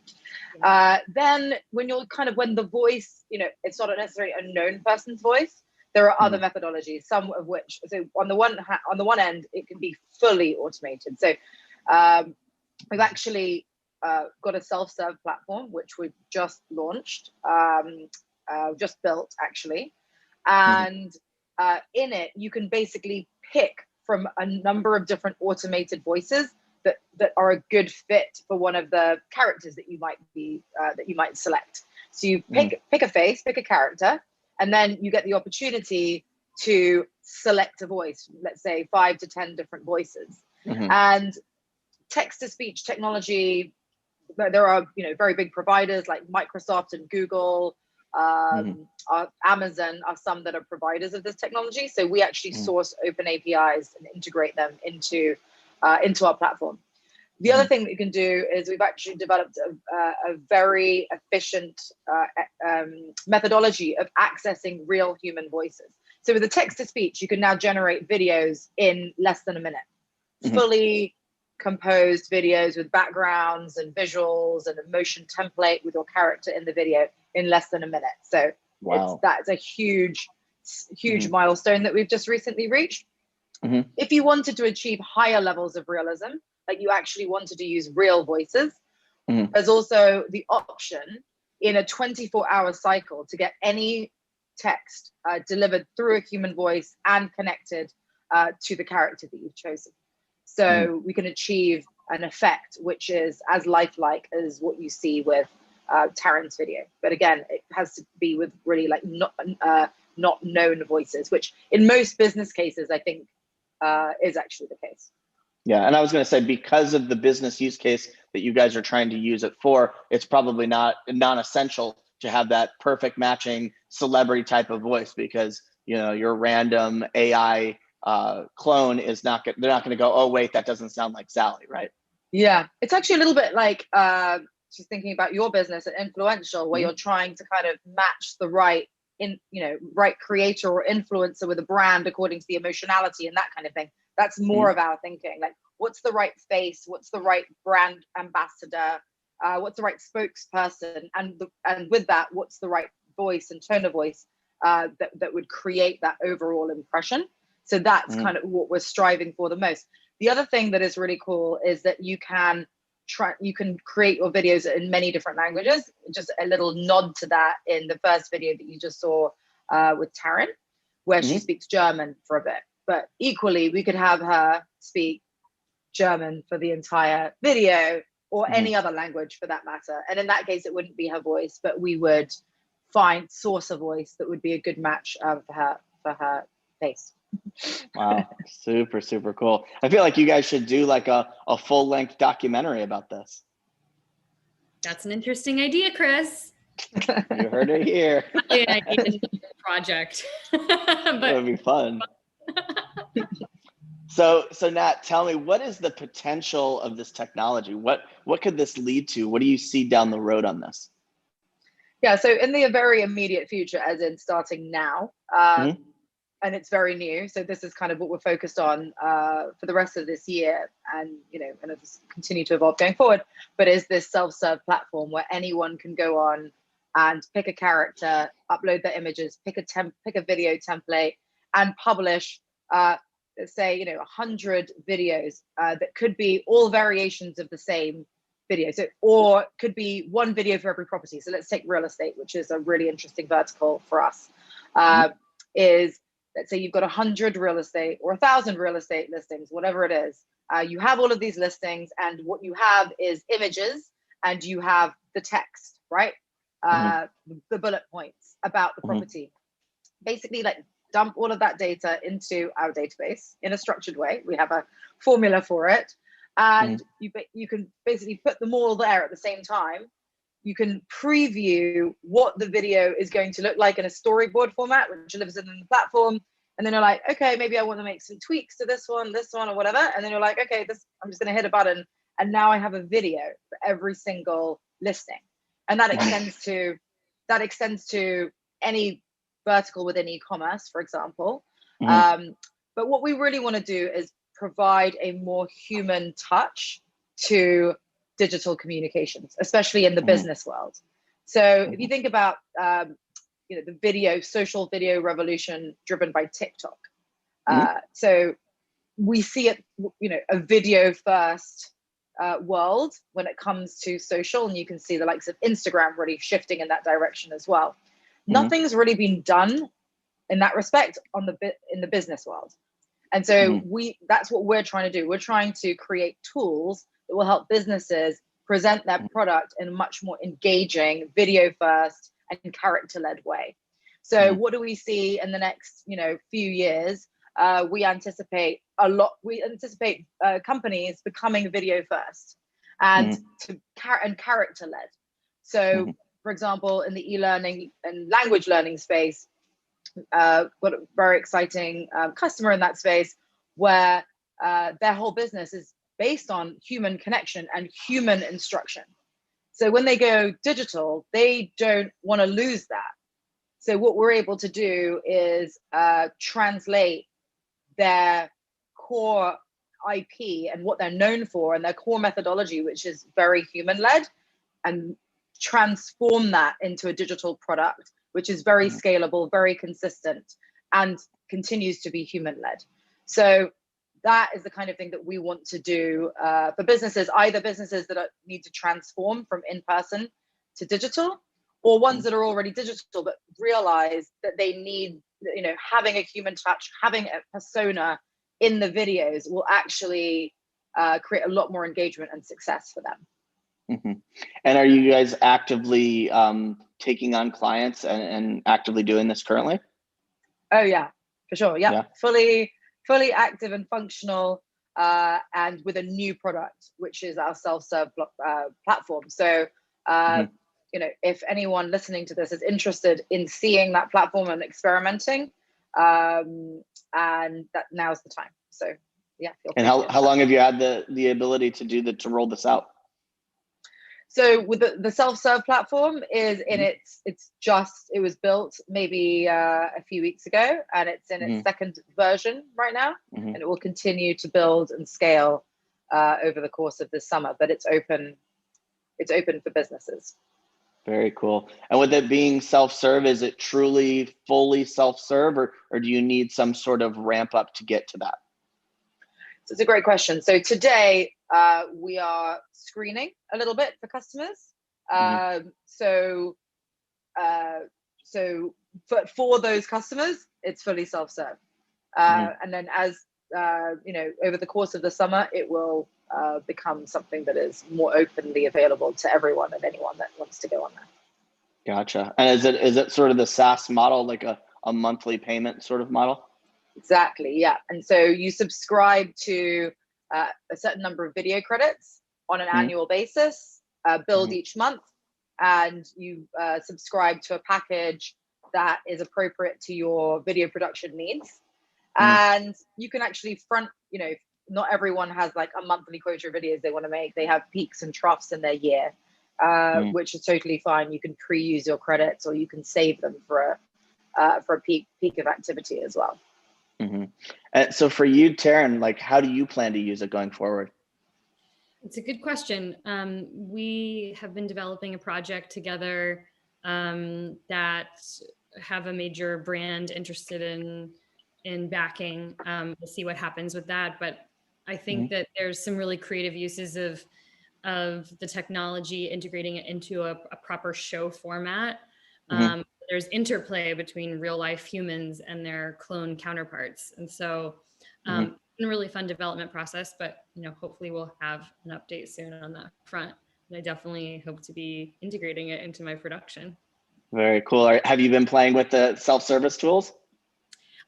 Then when you're kind of, when the voice, you know, it's not necessarily a known person's voice, there are other methodologies, some of which, so on the one end, it can be fully automated. So we've actually got a self-serve platform, which we've just launched, just built actually. And in it, you can basically pick from a number of different automated voices that are a good fit for one of the characters that you might select. So you pick a face, pick a character, and then you get the opportunity to select a voice, let's say 5 to 10 different voices. And text-to-speech technology, there are, you know, very big providers like Microsoft and Google, Amazon are some that are providers of this technology. So we actually source open APIs and integrate them into our platform. The other thing that you can do is we've actually developed a very efficient methodology of accessing real human voices. So with the text-to-speech, you can now generate videos in less than a minute, fully composed videos with backgrounds and visuals and a motion template with your character in the video in less than a minute. So that's a huge milestone that we've just recently reached. If you wanted to achieve higher levels of realism, like you actually wanted to use real voices, there's also the option in a 24-hour cycle to get any text delivered through a human voice and connected to the character that you've chosen. So we can achieve an effect which is as lifelike as what you see with Taryn's video. But again, it has to be with really like not known voices, which in most business cases, I think is actually the case. Yeah, and I was going to say, because of the business use case that you guys are trying to use it for, it's probably not non-essential to have that perfect matching celebrity type of voice, because you know your random AI clone is not they're not going to go, oh wait, that doesn't sound like Sally, right? Yeah, it's actually a little bit like just thinking about your business at Influential, where you're trying to kind of match the right creator or influencer with a brand according to the emotionality and that kind of thing. That's more of our thinking. Like, what's the right face? What's the right brand ambassador? What's the right spokesperson? And with that, what's the right voice and tone of voice that would create that overall impression? So that's kind of what we're striving for the most. The other thing that is really cool is that you can create your videos in many different languages. Just a little nod to that in the first video that you just saw with Taryn, where she speaks German for a bit. But equally, we could have her speak German for the entire video, or any other language for that matter. And in that case, it wouldn't be her voice, but we would source a voice that would be a good match for her face. Wow, super, super cool. I feel like you guys should do like a full-length documentary about this. That's an interesting idea, Chris. You heard it here. Project. That would be fun. So Nat, tell me, what is the potential of this technology? What could this lead to? What do you see down the road on this? Yeah, so in the very immediate future, as in starting now, and it's very new. So this is kind of what we're focused on for the rest of this year, and and it'll continue to evolve going forward. But is this self-serve platform where anyone can go on and pick a character, upload their images, pick a video template, and publish, let's say 100 videos that could be all variations of the same video. So, or could be one video for every property. So let's take real estate, which is a really interesting vertical for us. Is let's say you've got 100 real estate or 1,000 real estate listings, whatever it is. You have all of these listings, and what you have is images, and you have the text, right? The bullet points about the property. Basically, like dump all of that data into our database in a structured way. We have a formula for it, and you can basically put them all there at the same time. You can preview what the video is going to look like in a storyboard format, which lives in the platform. And then you're like, okay, maybe I want to make some tweaks to this one, or whatever. And then you're like, okay, I'm just going to hit a button, and now I have a video for every single listing. And that extends to any vertical within e-commerce, for example. But what we really want to do is provide a more human touch to digital communications, especially in the business world. So if you think about the social video revolution driven by TikTok. So we see it, a video first world when it comes to social, and you can see the likes of Instagram really shifting in that direction as well. Nothing's really been done in that respect in the business world. And so that's what we're trying to do. We're trying to create tools that will help businesses present their product in a much more engaging, video first and character-led way. So what do we see in the next few years? We anticipate companies becoming video first and character-led. So for example, in the e-learning and language learning space, got a very exciting customer in that space where their whole business is based on human connection and human instruction. So when they go digital, they don't want to lose that. So what we're able to do is translate their core IP and what they're known for and their core methodology, which is very human-led, and transform that into a digital product, which is very scalable, very consistent, and continues to be human-led. So that is the kind of thing that we want to do for businesses, either businesses that need to transform from in-person to digital, or ones that are already digital but realize that they need, having a human touch, having a persona in the videos will actually create a lot more engagement and success for them. And are you guys actively taking on clients and actively doing this currently? Oh yeah, for sure. Yeah. Fully active and functional, and with a new product, which is our self-serve platform. So, if anyone listening to this is interested in seeing that platform and experimenting, and that now's the time. So, yeah. And how long have you had the ability to roll this out? So with the self-serve platform is in it was built maybe a few weeks ago, and it's in its second version right now, and it will continue to build and scale over the course of this summer, but it's open for businesses. Very cool. And with it being self-serve, is it truly fully self-serve, or do you need some sort of ramp up to get to that? So it's a great question. So today we are screening a little bit for customers. But for those customers, it's fully self-serve. And then as over the course of the summer, it will become something that is more openly available to everyone and anyone that wants to go on there. Gotcha. And is it sort of the SaaS model, like a monthly payment sort of model? Exactly, yeah. And so you subscribe to a certain number of video credits on an annual basis, billed each month, and you subscribe to a package that is appropriate to your video production needs. And you can actually not everyone has like a monthly quota of videos they want to make. They have peaks and troughs in their year, which is totally fine. You can pre-use your credits, or you can save them for a peak of activity as well. So for you, Taryn, like, how do you plan to use it going forward? It's a good question. We have been developing a project together that have a major brand interested in backing. We'll see what happens with that, but I think that there's some really creative uses of the technology, integrating it into a proper show format. There's interplay between real life humans and their clone counterparts, and so it's been a really fun development process. But hopefully we'll have an update soon on that front. And I definitely hope to be integrating it into my production. Very cool. Have you been playing with the self-service tools?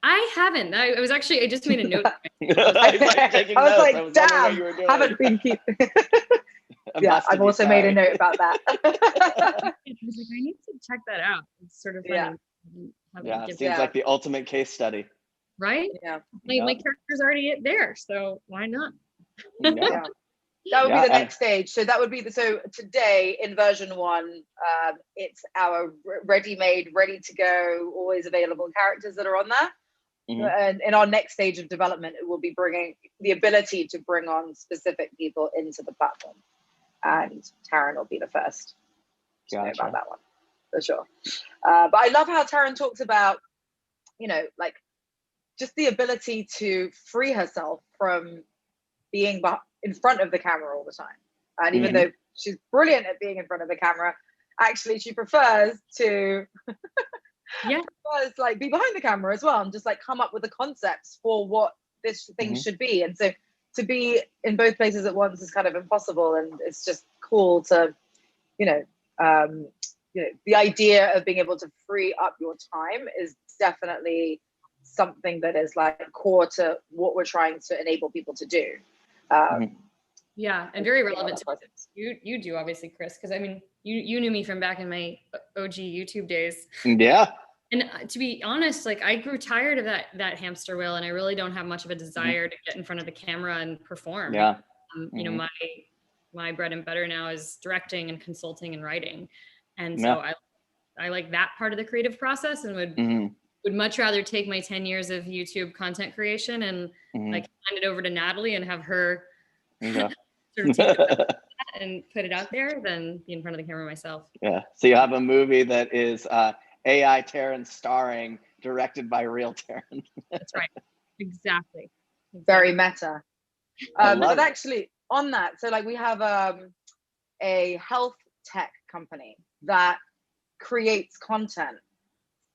I haven't. I just made a note. I was like, damn, haven't been keeping. Yeah, I've also made a note about that. I was like, I need to check that out. It's sort of funny. Yeah, it seems like the ultimate case study. Right? Yeah. My character's already there, so why not? Yeah. That would be the next stage. So that would be so today in version 1, it's our ready-made, ready-to-go, always available characters that are on there. And in our next stage of development, it will be bringing the ability to bring on specific people into the platform. And Taryn will be the first to know about that one, for sure. But I love how Taryn talks about, like just the ability to free herself from being in front of the camera all the time. And even though she's brilliant at being in front of the camera, actually she prefers to prefers, like, be behind the camera as well, and just like come up with the concepts for what this thing should be. And so to be in both places at once is kind of impossible, and it's just cool to, the idea of being able to free up your time is definitely something that is like core to what we're trying to enable people to do. Yeah, and very relevant to you do, obviously, Chris, because I mean, you knew me from back in my OG YouTube days. Yeah. And to be honest, like, I grew tired of that hamster wheel, and I really don't have much of a desire to get in front of the camera and perform. Yeah. My bread and butter now is directing and consulting and writing, and so I like that part of the creative process, and would much rather take my 10 years of YouTube content creation and like hand it over to Natalie and have her sort of take it and put it out there than be in front of the camera myself. Yeah. So you have a movie that is AI Taryn starring, directed by real Taryn. That's right. Exactly. Very meta. But actually on that, so like we have a health tech company that creates content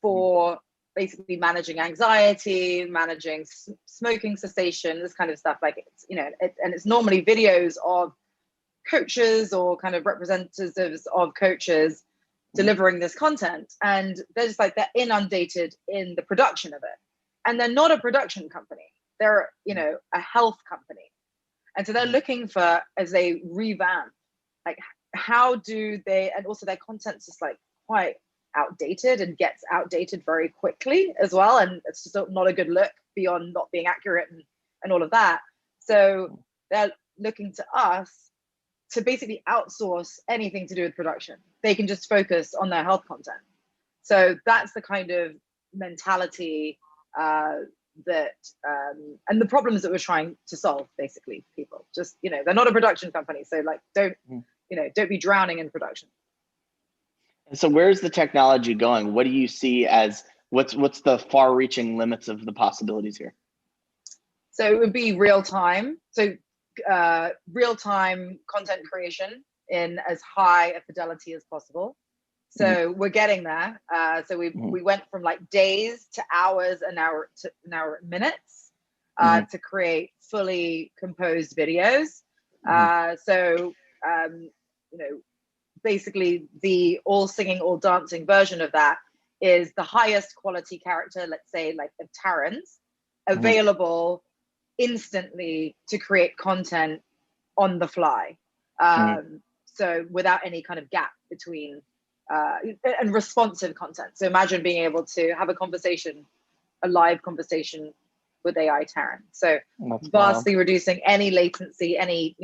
for basically managing anxiety, managing smoking cessation, this kind of stuff. Like, it's, and it's normally videos of coaches or kind of representatives of coaches delivering this content. And they're just like, they're inundated in the production of it. And they're not a production company. They're, a health company. And so they're looking for, as they revamp, like, how do they, and also their content's just like quite outdated and gets outdated very quickly as well, and it's just not a good look beyond not being accurate and all of that. So they're looking to us to basically outsource anything to do with production. They can just focus on their health content. So that's the kind of mentality that and the problems that we're trying to solve, basically. People just, they're not a production company, so like don't be drowning in production. So where's the technology going? What do you see as what's the far-reaching limits of the possibilities here? So it would be real time. So real-time content creation in as high a fidelity as possible. So we're getting there. So we went from like days to hours, an hour to minutes to create fully composed videos. Basically the all singing, all dancing version of that is the highest quality character, let's say like of Taryn's, available instantly to create content on the fly. So without any kind of gap between and responsive content. So imagine being able to have a live conversation with AI Taryn. So that's vastly reducing any latency, any,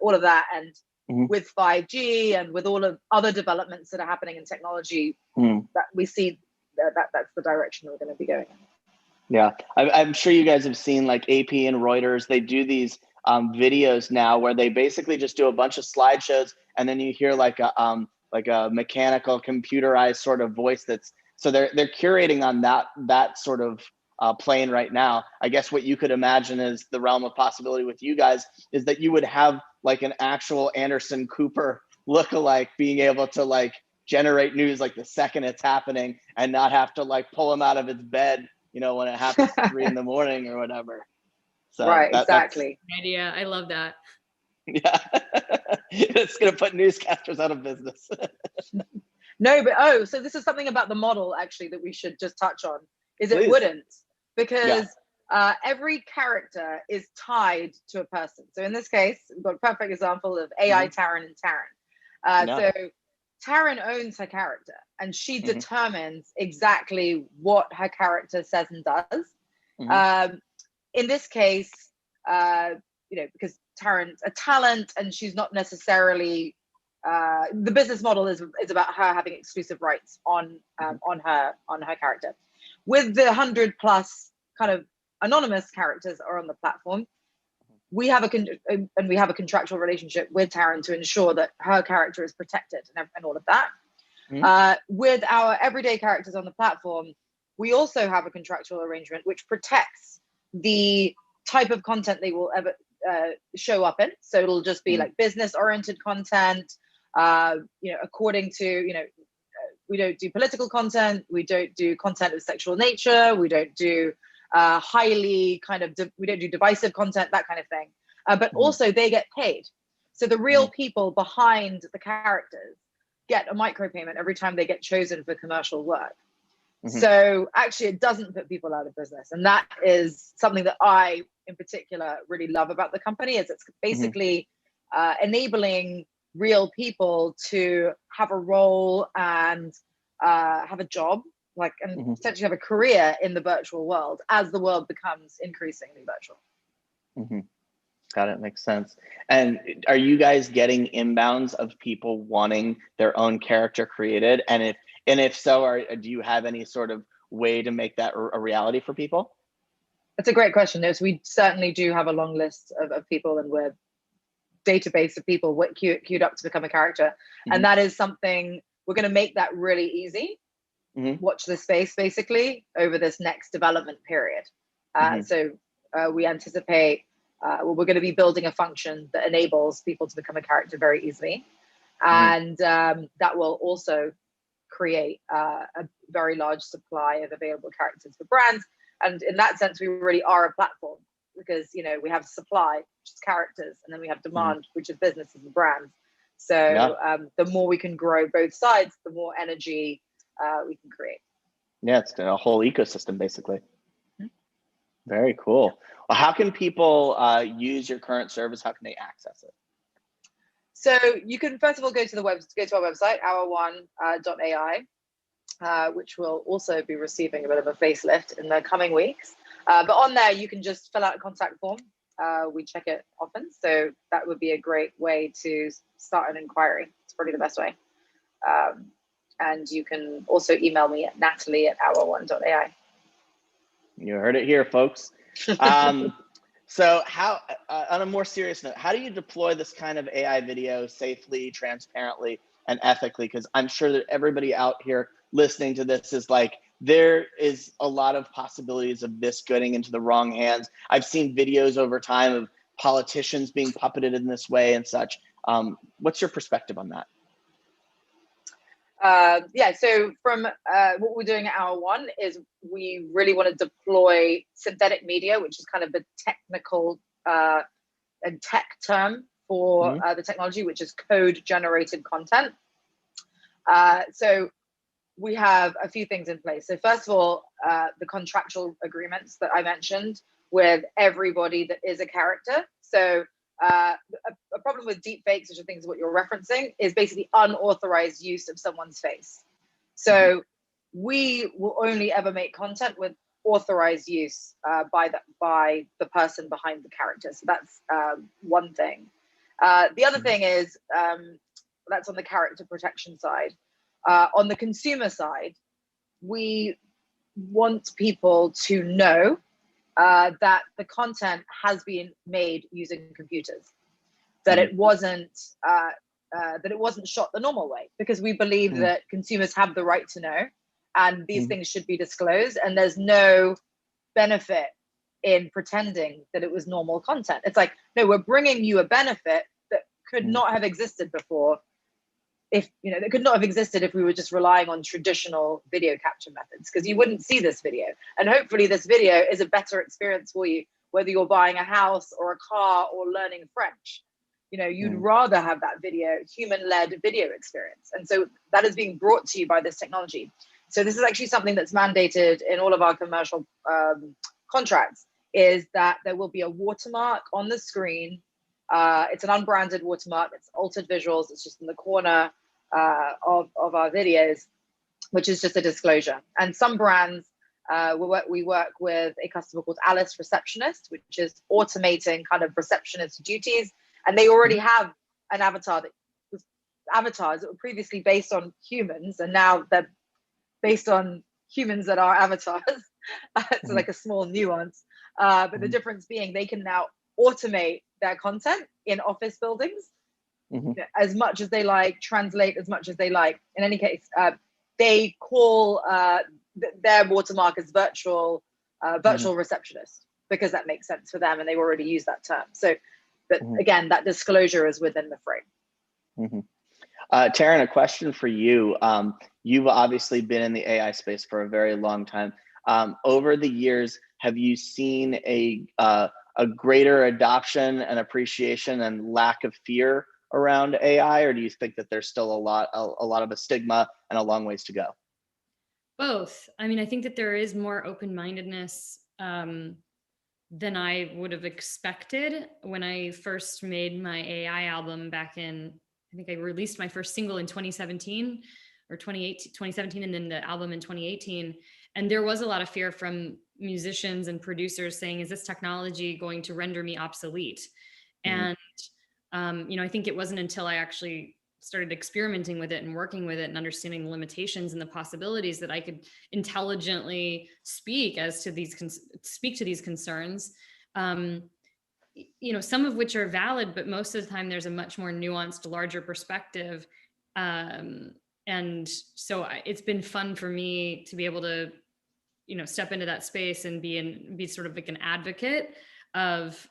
all of that. And with 5G and with all of other developments that are happening in technology, that we see that's the direction we're going to be going in. Yeah, I'm sure you guys have seen like AP and Reuters. They do these videos now where they basically just do a bunch of slideshows, and then you hear like a mechanical, computerized sort of voice. So they're curating on that sort of plane right now. I guess what you could imagine is the realm of possibility with you guys is that you would have like an actual Anderson Cooper lookalike being able to like generate news like the second it's happening and not have to like pull him out of its bed, when it happens at 3 a.m. or whatever. So right, exactly. Idea. I love that. Yeah, it's gonna put newscasters out of business. No, but so this is something about the model actually that we should just touch on. Is it Please. wouldn't, because every character is tied to a person. So in this case, we've got a perfect example of AI Taryn and Taryn. So Taryn owns her character, and she determines exactly what her character says and does. In this case, because Taryn's a talent, and she's not necessarily the business model is about her having exclusive rights on her character. With the 100+ kind of anonymous characters are on the platform, we have a contractual relationship with Taryn to ensure that her character is protected and all of that. With our everyday characters on the platform, we also have a contractual arrangement which protects the type of content they will ever show up in. So it'll just be like business-oriented content, according to, we don't do political content, we don't do content of sexual nature, we don't do highly kind of, we don't do divisive content, that kind of thing. But also they get paid. So the real people behind the characters get a micropayment every time they get chosen for commercial work. So actually it doesn't put people out of business. And that is something that I, in particular, really love about the company, is it's basically enabling real people to have a role and have a job, and potentially have a career in the virtual world as the world becomes increasingly virtual. Got it. Makes sense. And are you guys getting inbounds of people wanting their own character created? And if so, do you have any sort of way to make that a reality for people? That's a great question. Yes, we certainly do have a long list of people, and we're database of people queued up to become a character. And that is something we're going to make that really easy. Watch this space basically over this next development period. So we anticipate we're going to be building a function that enables people to become a character very easily. And that will also create a very large supply of available characters for brands. And in that sense, we really are a platform, because we have supply, which is characters, and then we have demand, which is businesses and brands. So the more we can grow both sides, the more energy we can create. Yeah, it's a whole ecosystem basically. Very cool. Well, how can people use your current service? How can they access it? So you can first of all go to our website, hour1.ai, which will also be receiving a bit of a facelift in the coming weeks. But on there, you can just fill out a contact form. We check it often, so that would be a great way to start an inquiry. It's probably the best way. And you can also email me at natalie@hour1.ai. You heard it here, folks. So how, on a more serious note, how do you deploy this kind of AI video safely, transparently, and ethically? Because I'm sure that everybody out here listening to this is like, there is a lot of possibilities of this getting into the wrong hands. I've seen videos over time of politicians being puppeted in this way and such. What's your perspective on that? So from what we're doing at Hour One is we really want to deploy synthetic media, which is kind of the technical and tech term for the technology, which is code generated content. So we have a few things in place. So first of all, the contractual agreements that I mentioned with everybody that is a character. So a problem with deep fakes, which are things what you're referencing, is basically unauthorized use of someone's face. So we will only ever make content with authorized use by the person behind the character. So that's one thing. The other thing is that's on the character protection side. On the consumer side, we want people to know that the content has been made using computers, that it wasn't shot the normal way, because we believe that consumers have the right to know, and these things should be disclosed, and there's no benefit in pretending that it was normal content. It's like, no, we're bringing you a benefit that could not have existed before, if that could not have existed if we were just relying on traditional video capture methods, because you wouldn't see this video. And hopefully this video is a better experience for you, whether you're buying a house or a car or learning French. You'd rather have that human-led video experience. And so that is being brought to you by this technology. So this is actually something that's mandated in all of our commercial contracts, is that there will be a watermark on the screen. It's an unbranded watermark. It's altered visuals. It's just in the corner of our videos, which is just a disclosure. And some brands, we work with a customer called Alice Receptionist, which is automating kind of receptionist duties. And they already have an avatar that was avatars that were previously based on humans, and now they're based on humans that are avatars. So like a small nuance. But the difference being they can now automate their content in office buildings as much as they like, translate as much as they like. In any case, they call their watermark as virtual receptionist, because that makes sense for them and they already use that term. So, but again, that disclosure is within the frame. Taryn, a question for you. You've obviously been in the AI space for a very long time. Over the years, have you seen a greater adoption and appreciation and lack of fear around AI, or do you think that there's still a lot of a stigma and a long ways to go? Both. I mean, I think that there is more open-mindedness than I would have expected. When I first made my AI album back in, I think I released my first single in 2017 or 2017, and then the album in 2018. And there was a lot of fear from musicians and producers saying, is this technology going to render me obsolete? And, I think it wasn't until I actually started experimenting with it and working with it and understanding the limitations and the possibilities that I could intelligently speak to these concerns. Some of which are valid, but most of the time there's a much more nuanced, larger perspective. And so it's been fun for me to be able to, step into that space and be sort of like an advocate of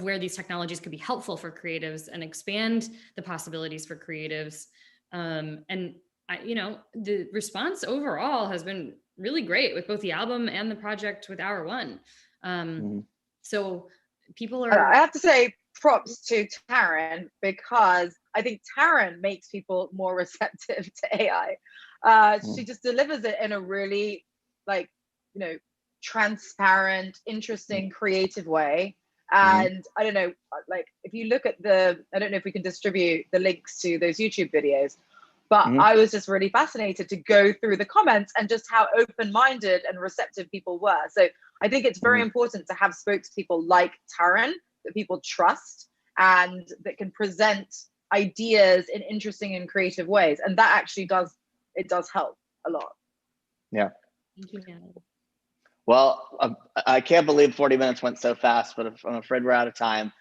where these technologies could be helpful for creatives and expand the possibilities for creatives. And the response overall has been really great with both the album and the project with Hour One. So people are. I have to say props to Taryn, because I think Taryn makes people more receptive to AI. She just delivers it in a really transparent, interesting, creative way. And I don't know, if you look at I don't know if we can distribute the links to those YouTube videos, but I was just really fascinated to go through the comments and just how open-minded and receptive people were. So I think it's very important to have spokespeople like Taryn that people trust and that can present ideas in interesting and creative ways. And that actually does help a lot. Yeah. Thank you, Hannah. Well, I can't believe 40 minutes went so fast, but I'm afraid we're out of time.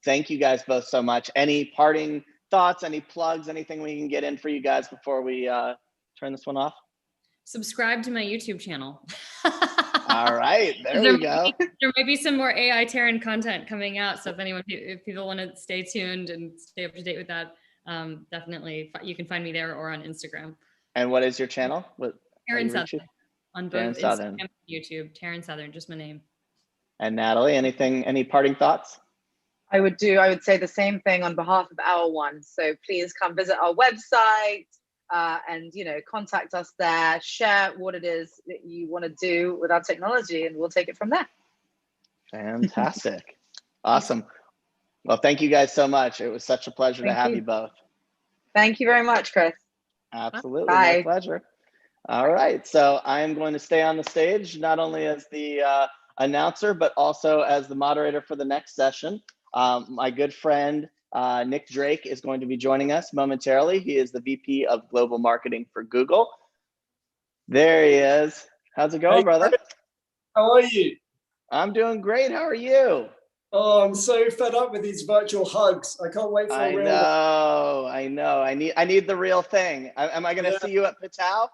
Thank you guys both so much. Any parting thoughts, any plugs, anything we can get in for you guys before we turn this one off? Subscribe to my YouTube channel. All right, there we go. There might be some more AI Taryn content coming out. So if people want to stay tuned and stay up to date with that, definitely you can find me there or on Instagram. And what is your channel? Taryn Southern. On both Instagram and YouTube, Taryn Southern, just my name. And Natalie, any parting thoughts? I would say the same thing on behalf of Hour One. So please come visit our website and contact us there, share what it is that you want to do with our technology, and we'll take it from there. Fantastic. Awesome. Well, thank you guys so much. It was such a pleasure to have you both. Thank you very much, Chris. Absolutely. Bye. My pleasure. All right, so I am going to stay on the stage, not only as the announcer, but also as the moderator for the next session. My good friend, Nick Drake, is going to be joining us momentarily. He is the VP of Global Marketing for Google. There he is. How's it going, brother? How are you? I'm doing great. How are you? Oh, I'm so fed up with these virtual hugs. I can't wait for a real one. I know. I need the real thing. Am I going to see you at Patal?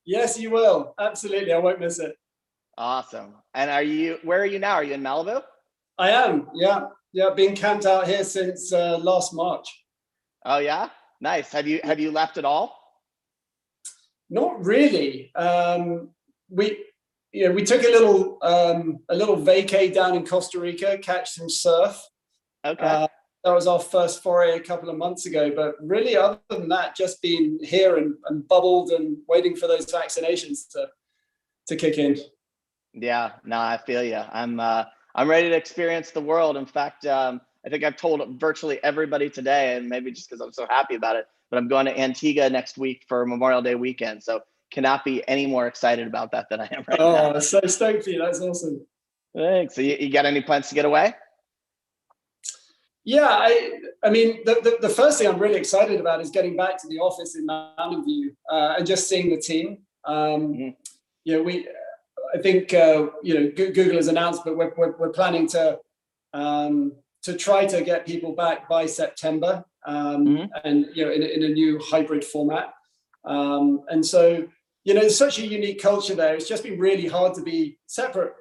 Yes, you will. Absolutely. I won't miss it. Awesome. And where are you now? Are you in Malibu? I am. Yeah. Yeah. Been camped out here since last March. Oh yeah. Nice. Have you left at all? Not really. We took a little vacay down in Costa Rica, catch some surf. Okay. That was our first foray a couple of months ago. But really, other than that, just been here and bubbled and waiting for those vaccinations to kick in. Yeah. No, I feel you. I'm ready to experience the world. In fact, I think I've told virtually everybody today, and maybe just because I'm so happy about it, but I'm going to Antigua next week for Memorial Day weekend. So cannot be any more excited about that than I am right now. Oh, so stoked for you. That's awesome. Thanks. So you got any plans to get away? Yeah, I mean, the first thing I'm really excited about is getting back to the office in Mountain View and just seeing the team. I think Google has announced, but we're planning to try to get people back by September, and in a new hybrid format. And so there's such a unique culture there. It's just been really hard to be separate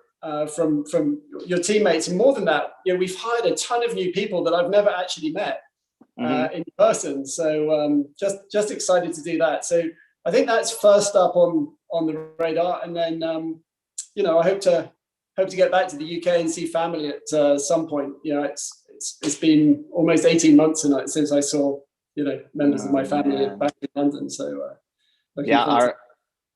from your teammates, and more than that, we've hired a ton of new people that I've never actually met in person. So just excited to do that. So I think that's first up on the radar, and then I hope to get back to the UK and see family at some point. It's been almost 18 months since I saw members of my family back in London. So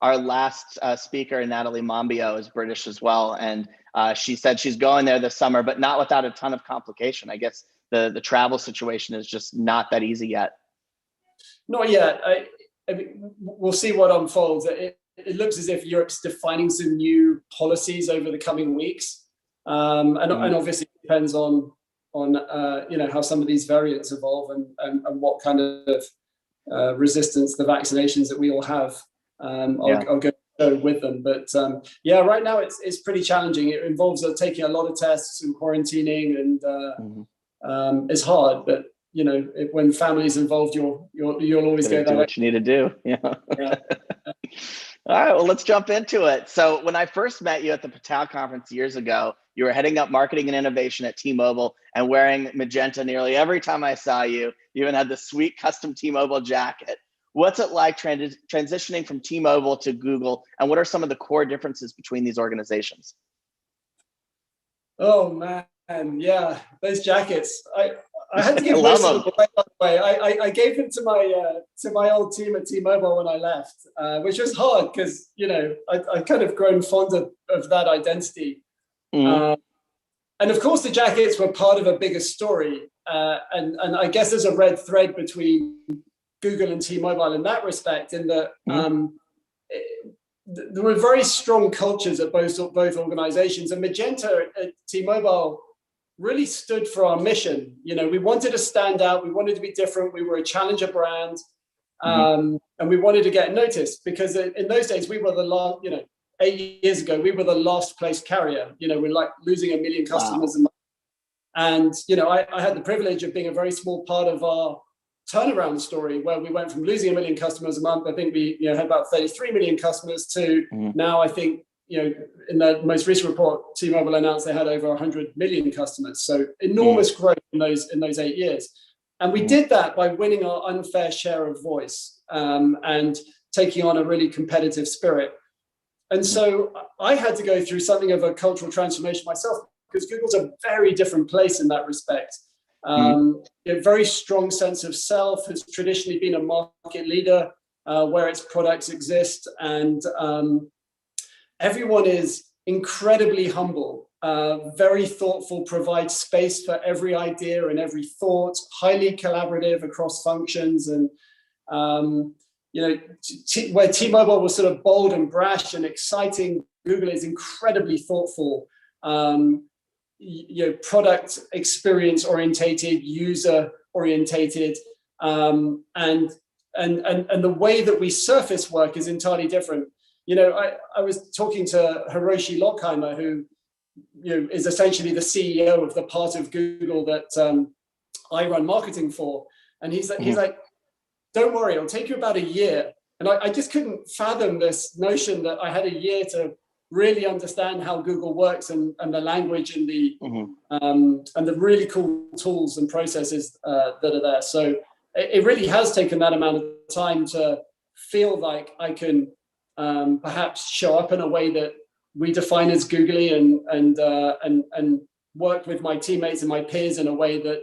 our last speaker, Natalie Mombio, is British as well, and she said she's going there this summer, but not without a ton of complication. I guess the travel situation is just not that easy yet. Not yet. I mean, we'll see what unfolds. It looks as if Europe's defining some new policies over the coming weeks, and obviously it depends on how some of these variants evolve and what kind of resistance the vaccinations that we all have. I'll go with them, but right now it's pretty challenging. It involves taking a lot of tests and quarantining, and it's hard. But when family's involved, you'll always go do what you need to do. Yeah. All right, well, let's jump into it. So when I first met you at the Patal conference years ago, you were heading up marketing and innovation at T-Mobile and wearing magenta nearly every time I saw you. You even had the sweet custom T-Mobile jacket. What's it like transitioning from T-Mobile to Google, and what are some of the core differences between these organizations? Oh man, yeah, those jackets. I had to give most of them away, by the way. I gave them to my old team at T-Mobile when I left, which was hard because I kind of grown fond of that identity. And of course, the jackets were part of a bigger story, and I guess there's a red thread between Google and T-Mobile in that respect, in that there were very strong cultures at both organizations, and Magenta at T-Mobile really stood for our mission. We wanted to stand out, we wanted to be different, we were a challenger brand, and we wanted to get noticed because in those days we were the last, 8 years ago, we were the last place carrier. We're like losing 1 million customers a month. And I had the privilege of being a very small part of our turnaround story, where we went from losing 1 million customers a month. I think we had about 33 million customers to now, I think, in the most recent report, T-Mobile announced they had over 100 million customers. So enormous growth in those 8 years. And we did that by winning our unfair share of voice and taking on a really competitive spirit. And so I had to go through something of a cultural transformation myself, because Google's a very different place in that respect. A very strong sense of self, has traditionally been a market leader where its products exist, and everyone is incredibly humble, very thoughtful, provides space for every idea and every thought, highly collaborative across functions. And, where T-Mobile was sort of bold and brash and exciting, Google is incredibly thoughtful, product experience orientated, user orientated, and the way that we surface work is entirely different. I was talking to Hiroshi Lockheimer, who is essentially the CEO of the part of Google that I run marketing for, and he's like, don't worry, it'll take you about a year. And I just couldn't fathom this notion that I had a year to really understand how Google works and the language and the really cool tools and processes that are there. So it really has taken that amount of time to feel like I can perhaps show up in a way that we define as googly and work with my teammates and my peers in a way that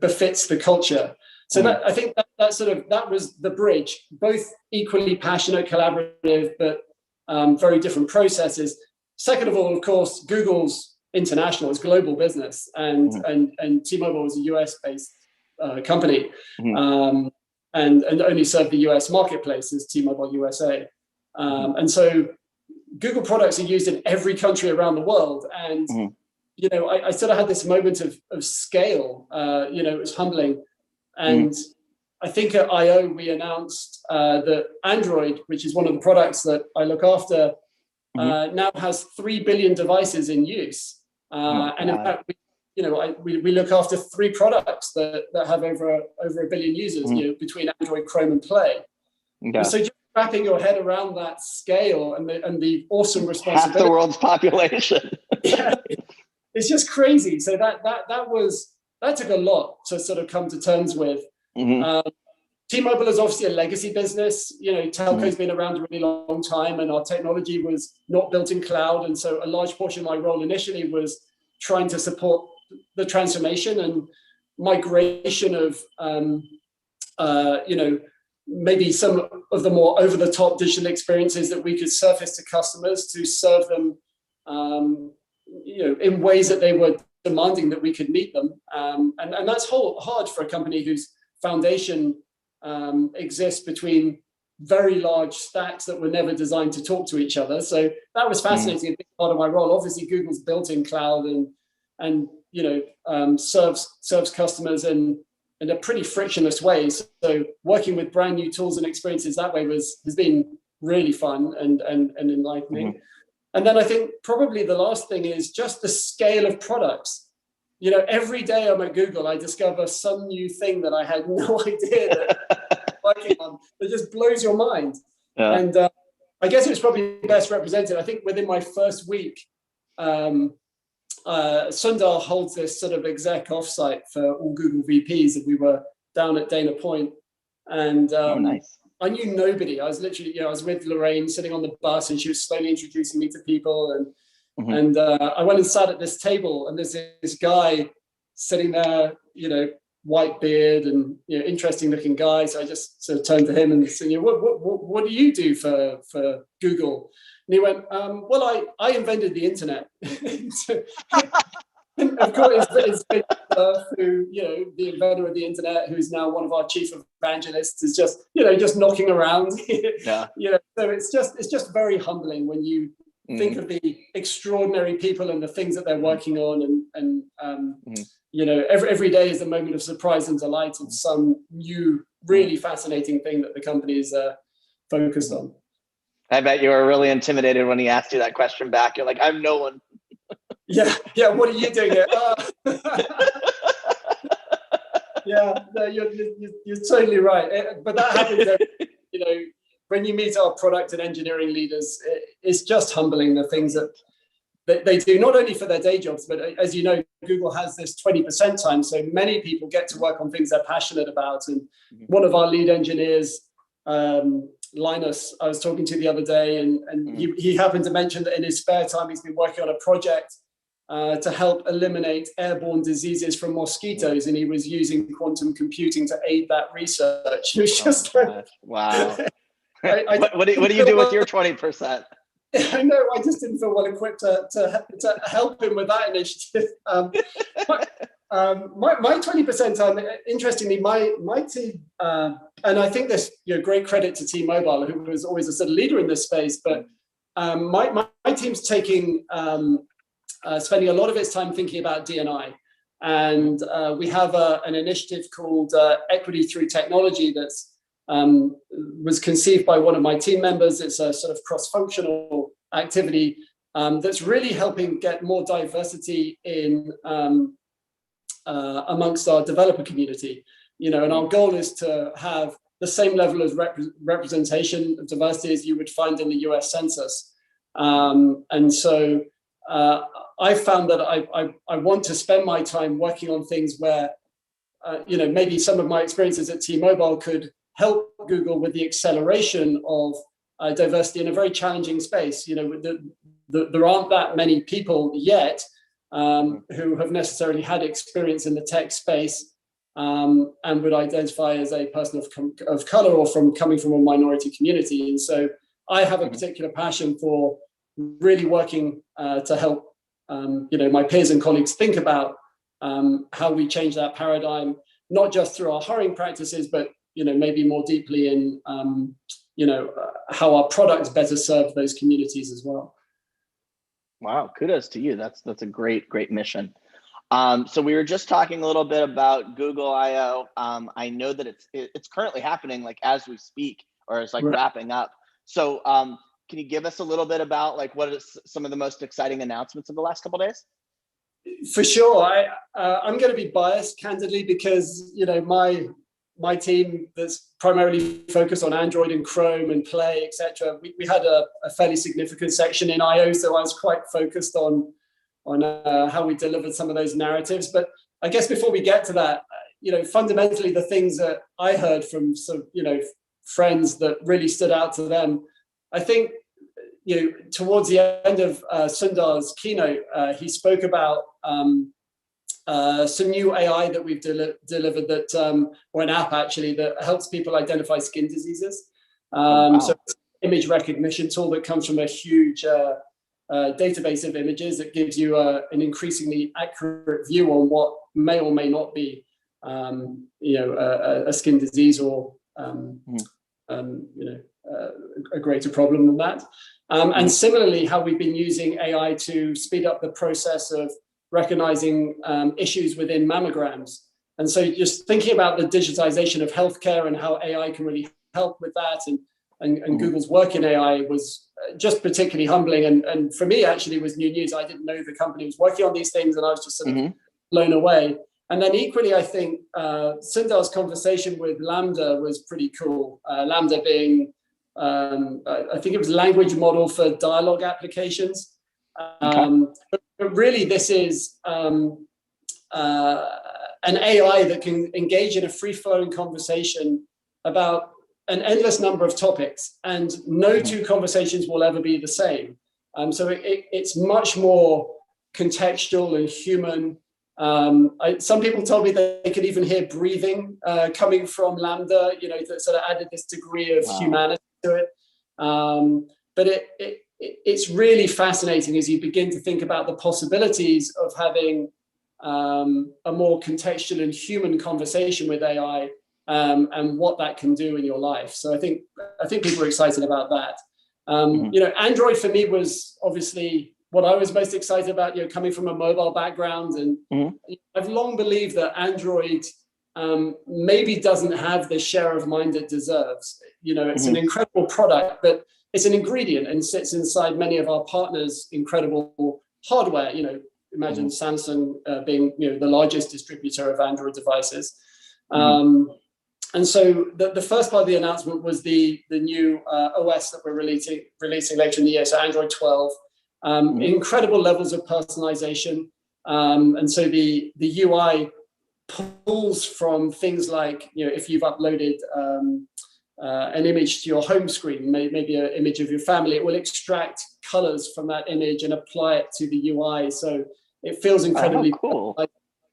befits the culture. So that, I think that was the bridge, both equally passionate, collaborative, but very different processes. Second of all, of course, Google's international, it's global business, and T-Mobile is a US-based company, and only serve the US marketplace as T-Mobile USA. And so Google products are used in every country around the world. And, I sort of had this moment of scale, it was humbling. And I think at I/O we announced that Android, which is one of the products that I look after, now has 3 billion devices in use. And in fact, we look after 3 products that have over a billion users, between Android, Chrome, and Play. So just wrapping your head around that scale and the awesome responsibility. Half the world's population. It's just crazy. So that took a lot to sort of come to terms with. T-Mobile is obviously a legacy business. Telco's been around a really long time, and our technology was not built in cloud. And so a large portion of my role initially was trying to support the transformation and migration of, maybe some of the more over-the-top digital experiences that we could surface to customers to serve them, in ways that they were demanding that we could meet them. And that's hard for a company whose foundation exists between very large stacks that were never designed to talk to each other. So that was fascinating, a big part of my role. Obviously, Google's built-in cloud and serves customers in a pretty frictionless way. So working with brand new tools and experiences that way has been really fun and enlightening. And then I think probably the last thing is just the scale of products. Every day I'm at Google, I discover some new thing that I had no idea that I'm working on that just blows your mind. And I guess it was probably best represented. I think within my first week, Sundar holds this sort of exec offsite for all Google VPs, and we were down at Dana Point, and nice. I knew nobody. I was literally, I was with Lorraine sitting on the bus, and she was slowly introducing me to people, and I went and sat at this table, and there's this guy sitting there, white beard and interesting looking guy. So I just sort of turned to him and said, what do you do for Google? And he went, well, I invented the internet. And of course, it's who, the inventor of the internet, who's now one of our chief evangelists, is just, just knocking around. So it's just very humbling when you think of the extraordinary people and the things that they're working on, and every day is a moment of surprise and delight and some new, really fascinating thing that the company is focused on. I bet you were really intimidated when he asked you that question back. You're like, I'm no one. Yeah. What are you doing here? No, you're totally right. But that happens, when you meet our product and engineering leaders, it's just humbling the things that they do, not only for their day jobs, but as you know, Google has this 20% time. So many people get to work on things they're passionate about. And one of our lead engineers, Linus, I was talking to the other day, and he happened to mention that in his spare time, he's been working on a project to help eliminate airborne diseases from mosquitoes. And he was using quantum computing to aid that research. It was just wow. What do you do with your 20%? I know, I just didn't feel well equipped to help him with that initiative. My 20% time, interestingly, my team, and I think this, great credit to T-Mobile, who was always a sort of leader in this space, but my team's taking, spending a lot of its time thinking about D&I. And we have an initiative called Equity Through Technology that's was conceived by one of my team members. It's a sort of cross-functional activity that's really helping get more diversity in amongst our developer community. You know, and our goal is to have the same level of representation of diversity as you would find in the US Census. And so I found that I want to spend my time working on things where, you know, maybe some of my experiences at T-Mobile could help Google with the acceleration of diversity in a very challenging space. You know, there aren't that many people yet who have necessarily had experience in the tech space and would identify as a person of color or coming from a minority community. And so I have a particular passion for really working to help you know, my peers and colleagues think about how we change that paradigm, not just through our hiring practices, but you know, maybe more deeply in you know, how our products better serve those communities as well. Wow, kudos to you. That's a great mission. So we were just talking a little bit about Google I/O. I know that it's currently happening like as we speak, or it's like wrapping up. So can you give us a little bit about like what is some of the most exciting announcements of the last couple of days? For sure. I'm going to be biased, candidly, because you know my team that's primarily focused on Android and Chrome and Play, etc. We had a fairly significant section in I/O, so I was quite focused on how we delivered some of those narratives. But I guess before we get to that, you know, fundamentally the things that I heard from some, you know, friends that really stood out to them, I think, you know, towards the end of Sundar's keynote, he spoke about some new AI that we've delivered that, or an app actually, that helps people identify skin diseases. So it's an image recognition tool that comes from a huge database of images that gives you an increasingly accurate view on what may or may not be, you know, a skin disease or, you know, a greater problem than that. And similarly, how we've been using AI to speed up the process of recognizing issues within mammograms. And so just thinking about the digitization of healthcare and how AI can really help with that, and Google's work in AI was just particularly humbling. And for me, actually, was new news. I didn't know the company was working on these things, and I was just sort of blown away. And then equally, I think Sundar's conversation with Lambda was pretty cool. Lambda being, I think it was a language model for dialogue applications. But really, this is an AI that can engage in a free-flowing conversation about an endless number of topics, and no two conversations will ever be the same. So it's much more contextual and human. Some people told me that they could even hear breathing coming from Lambda, you know, that sort of added this degree of humanity to it. But it's really fascinating as you begin to think about the possibilities of having a more contextual and human conversation with AI, and what that can do in your life. So I think people are excited about that. You know, Android for me was obviously what I was most excited about, you know, coming from a mobile background. And I've long believed that Android maybe doesn't have the share of mind it deserves. You know, it's an incredible product, but it's an ingredient and sits inside many of our partners' incredible hardware. You know, imagine Samsung being, you know, the largest distributor of Android devices. And so the first part of the announcement was the new OS that we're releasing later in the year, so Android 12. Incredible levels of personalization. And so the UI pulls from things like, you know, if you've uploaded an image to your home screen, maybe an image of your family, it will extract colors from that image and apply it to the UI. So it feels incredibly cool.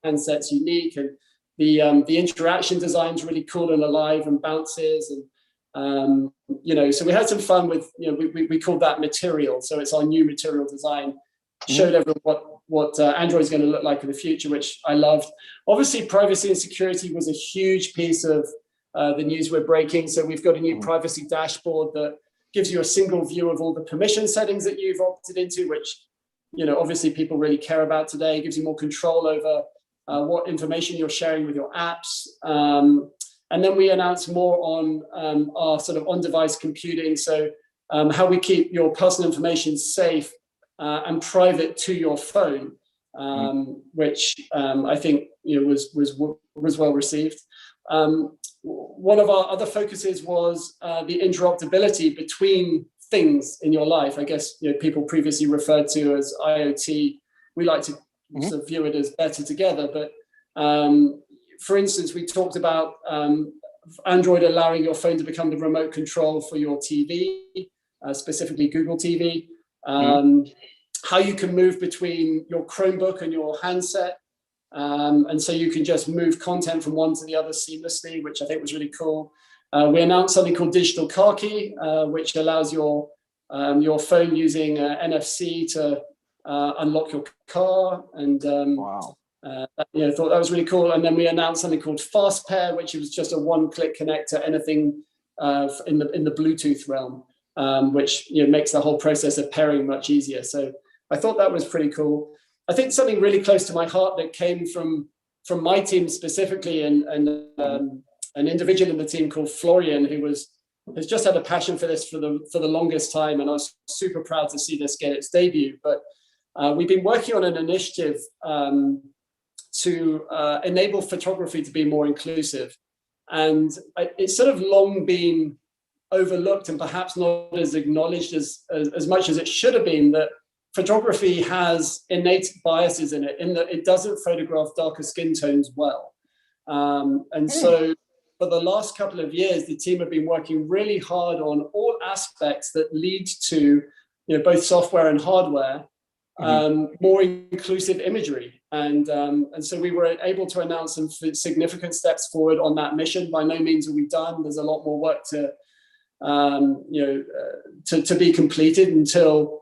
Handset's unique, and the interaction design's really cool and alive and bounces. And you know, so we had some fun with, you know, we called that material. So it's our new material design. Showed everyone what Android's going to look like in the future, which I loved. Obviously, privacy and security was a huge piece of the news we're breaking. So we've got a new privacy dashboard that gives you a single view of all the permission settings that you've opted into, which, you know, obviously people really care about today. It gives you more control over what information you're sharing with your apps. And then we announced more on our sort of on-device computing. So how we keep your personal information safe and private to your phone, which I think was well received. One of our other focuses was the interoperability between things in your life. I guess people previously referred to as IoT. We like to sort of view it as better together. But for instance, we talked about Android allowing your phone to become the remote control for your TV, specifically Google TV. How you can move between your Chromebook and your handset. And so you can just move content from one to the other seamlessly, which I think was really cool. We announced something called Digital Car Key, which allows your phone using NFC to unlock your car. And thought that was really cool. And then we announced something called Fast Pair, which was just a one-click connect to anything in the Bluetooth realm, which makes the whole process of pairing much easier. So I thought that was pretty cool. I think something really close to my heart that came from my team specifically, and an individual in the team called Florian, who has just had a passion for this for the longest time, and I was super proud to see this get its debut. But we've been working on an initiative to enable photography to be more inclusive, and it's sort of long been overlooked and perhaps not as acknowledged as much as it should have been, that photography has innate biases in it, in that it doesn't photograph darker skin tones well. And so for the last couple of years, the team have been working really hard on all aspects that lead to both software and hardware, more inclusive imagery. And so we were able to announce some significant steps forward on that mission. By no means are we done. There's a lot more work to be completed until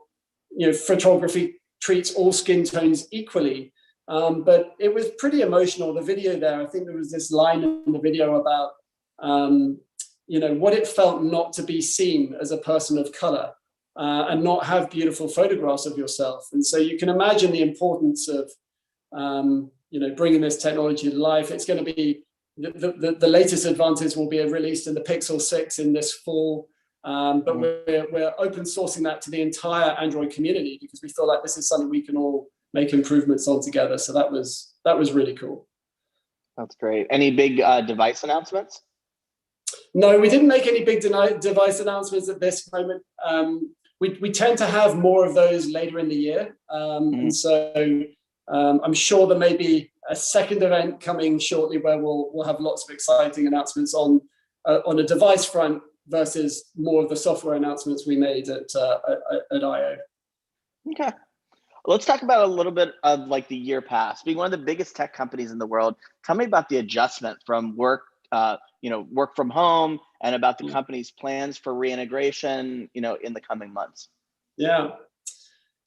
photography treats all skin tones equally. But it was pretty emotional, the video there. I think there was this line in the video about, what it felt not to be seen as a person of color and not have beautiful photographs of yourself. And so you can imagine the importance of, bringing this technology to life. It's going to be, the latest advances will be released in the Pixel 6 in this fall. But we're open sourcing that to the entire Android community because we feel like this is something we can all make improvements on together. So that was really cool. That's great. Any big device announcements? No, we didn't make any big device announcements at this moment. We tend to have more of those later in the year. And so I'm sure there may be a second event coming shortly where we'll have lots of exciting announcements on a device front, versus more of the software announcements we made at I/O. Okay. Let's talk about a little bit of like the year past. Being one of the biggest tech companies in the world, tell me about the adjustment from work from home, and about the company's plans for reintegration, in the coming months. Yeah.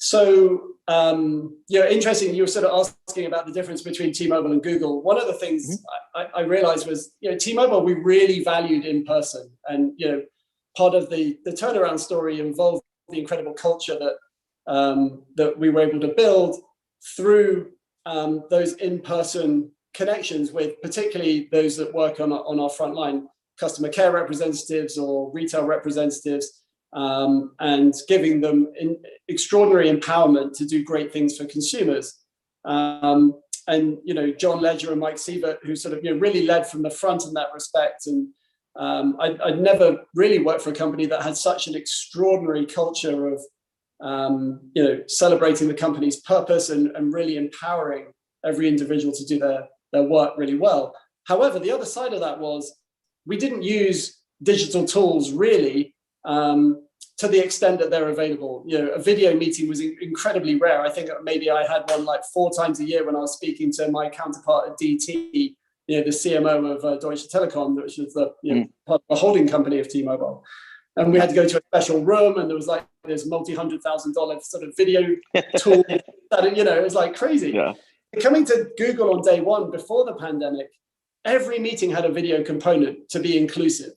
So, interesting. You were sort of asking about the difference between T-Mobile and Google. One of the things I realized was, T-Mobile, we really valued in person. And, part of the turnaround story involved the incredible culture that we were able to build through those in-person connections with particularly those that work on our front line, customer care representatives or retail representatives, and giving them extraordinary empowerment to do great things for consumers. And John Ledger and Mike Sievert, who sort of really led from the front in that respect. And I'd never really worked for a company that had such an extraordinary culture of celebrating the company's purpose and really empowering every individual to do their work really well. However, the other side of that was we didn't use digital tools really to the extent that they're available. A video meeting was incredibly rare. I think maybe I had one like 4 times a year when I was speaking to my counterpart at DT, the CMO of Deutsche Telekom, which is the part of the holding company of T-Mobile. And we had to go to a special room, and there was like this multi-$100,000 sort of video tool that, it was like crazy. Yeah. Coming to Google on day one before the pandemic, every meeting had a video component to be inclusive.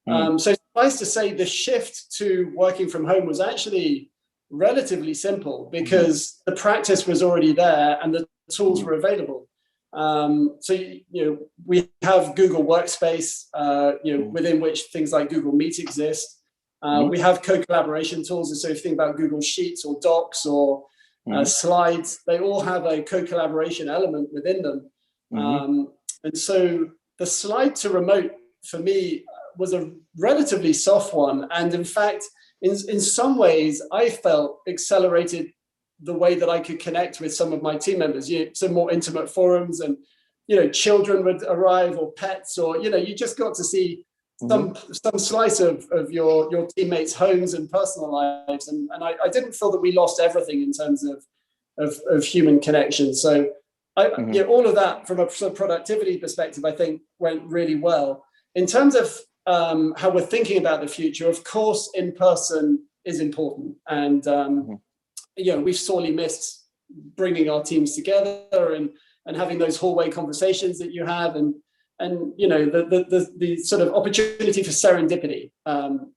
So suffice to say, the shift to working from home was actually relatively simple because the practice was already there and the tools were available. So, we have Google Workspace, within which things like Google Meet exist. We have co-collaboration tools. And so if you think about Google Sheets or Docs or Slides, they all have a co-collaboration element within them. And so the slide to remote for me was a relatively soft one. And in fact, in some ways, I felt accelerated the way that I could connect with some of my team members, some more intimate forums, and, children would arrive, or pets, or, you just got to see some slice of your teammates' homes and personal lives. And I didn't feel that we lost everything in terms of human connection. So all of that from a sort of productivity perspective, I think went really well. In terms of how we're thinking about the future, of course, in person is important. And, we've sorely missed bringing our teams together and having those hallway conversations that you have, and the sort of opportunity for serendipity,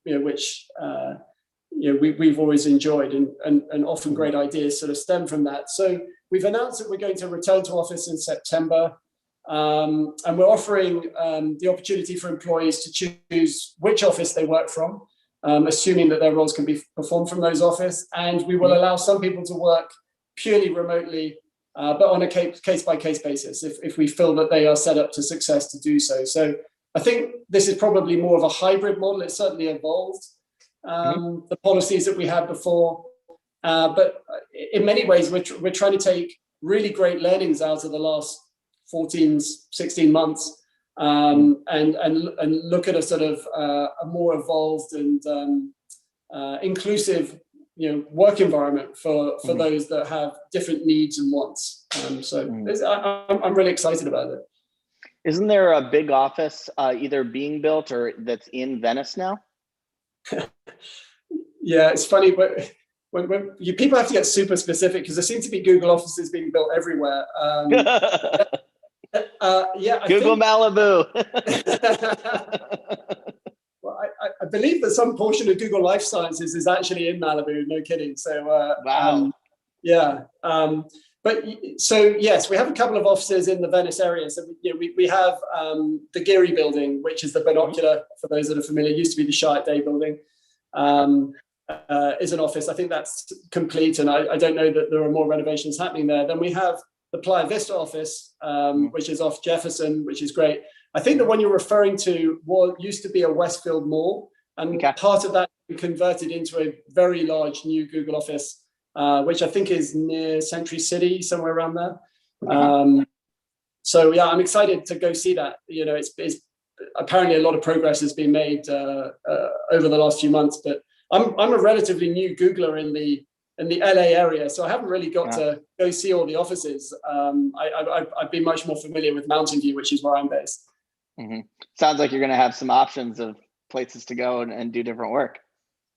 which we've always enjoyed, and often great ideas sort of stem from that. So we've announced that we're going to return to office in September, and we're offering the opportunity for employees to choose which office they work from, assuming that their roles can be performed from those offices. And we will allow some people to work purely remotely, but on a case-by-case basis, if we feel that they are set up to success to do so. So I think this is probably more of a hybrid model. It's certainly evolved the policies that we had before. But in many ways, we're trying to take really great learnings out of the last 14, 16 months, and look at a sort of a more evolved and inclusive work environment for those that have different needs and wants. I'm really excited about it. Isn't there a big office either being built or that's in Venice now? Yeah, it's funny, but when people have to get super specific, because there seem to be Google offices being built everywhere. Google Malibu. Well, I believe that some portion of Google Life Sciences is actually in Malibu. No kidding. So wow. But so yes, we have a couple of offices in the Venice area. So we have the Geary building, which is the binocular, for those that are familiar. It used to be the Chiat Day building. Is an office. I think that's complete, and I don't know that there are more renovations happening there. Then we have the Playa Vista office, which is off Jefferson, which is great. I think the one you're referring to used to be a Westfield Mall, and part of that converted into a very large new Google office, which I think is near Century City, somewhere around there. So yeah, I'm excited to go see that. It's apparently a lot of progress has been made over the last few months, but I'm a relatively new Googler in the LA area, so I haven't really got to go see all the offices. I've been much more familiar with Mountain View, which is where I'm based. Sounds like you're going to have some options of places to go and do different work.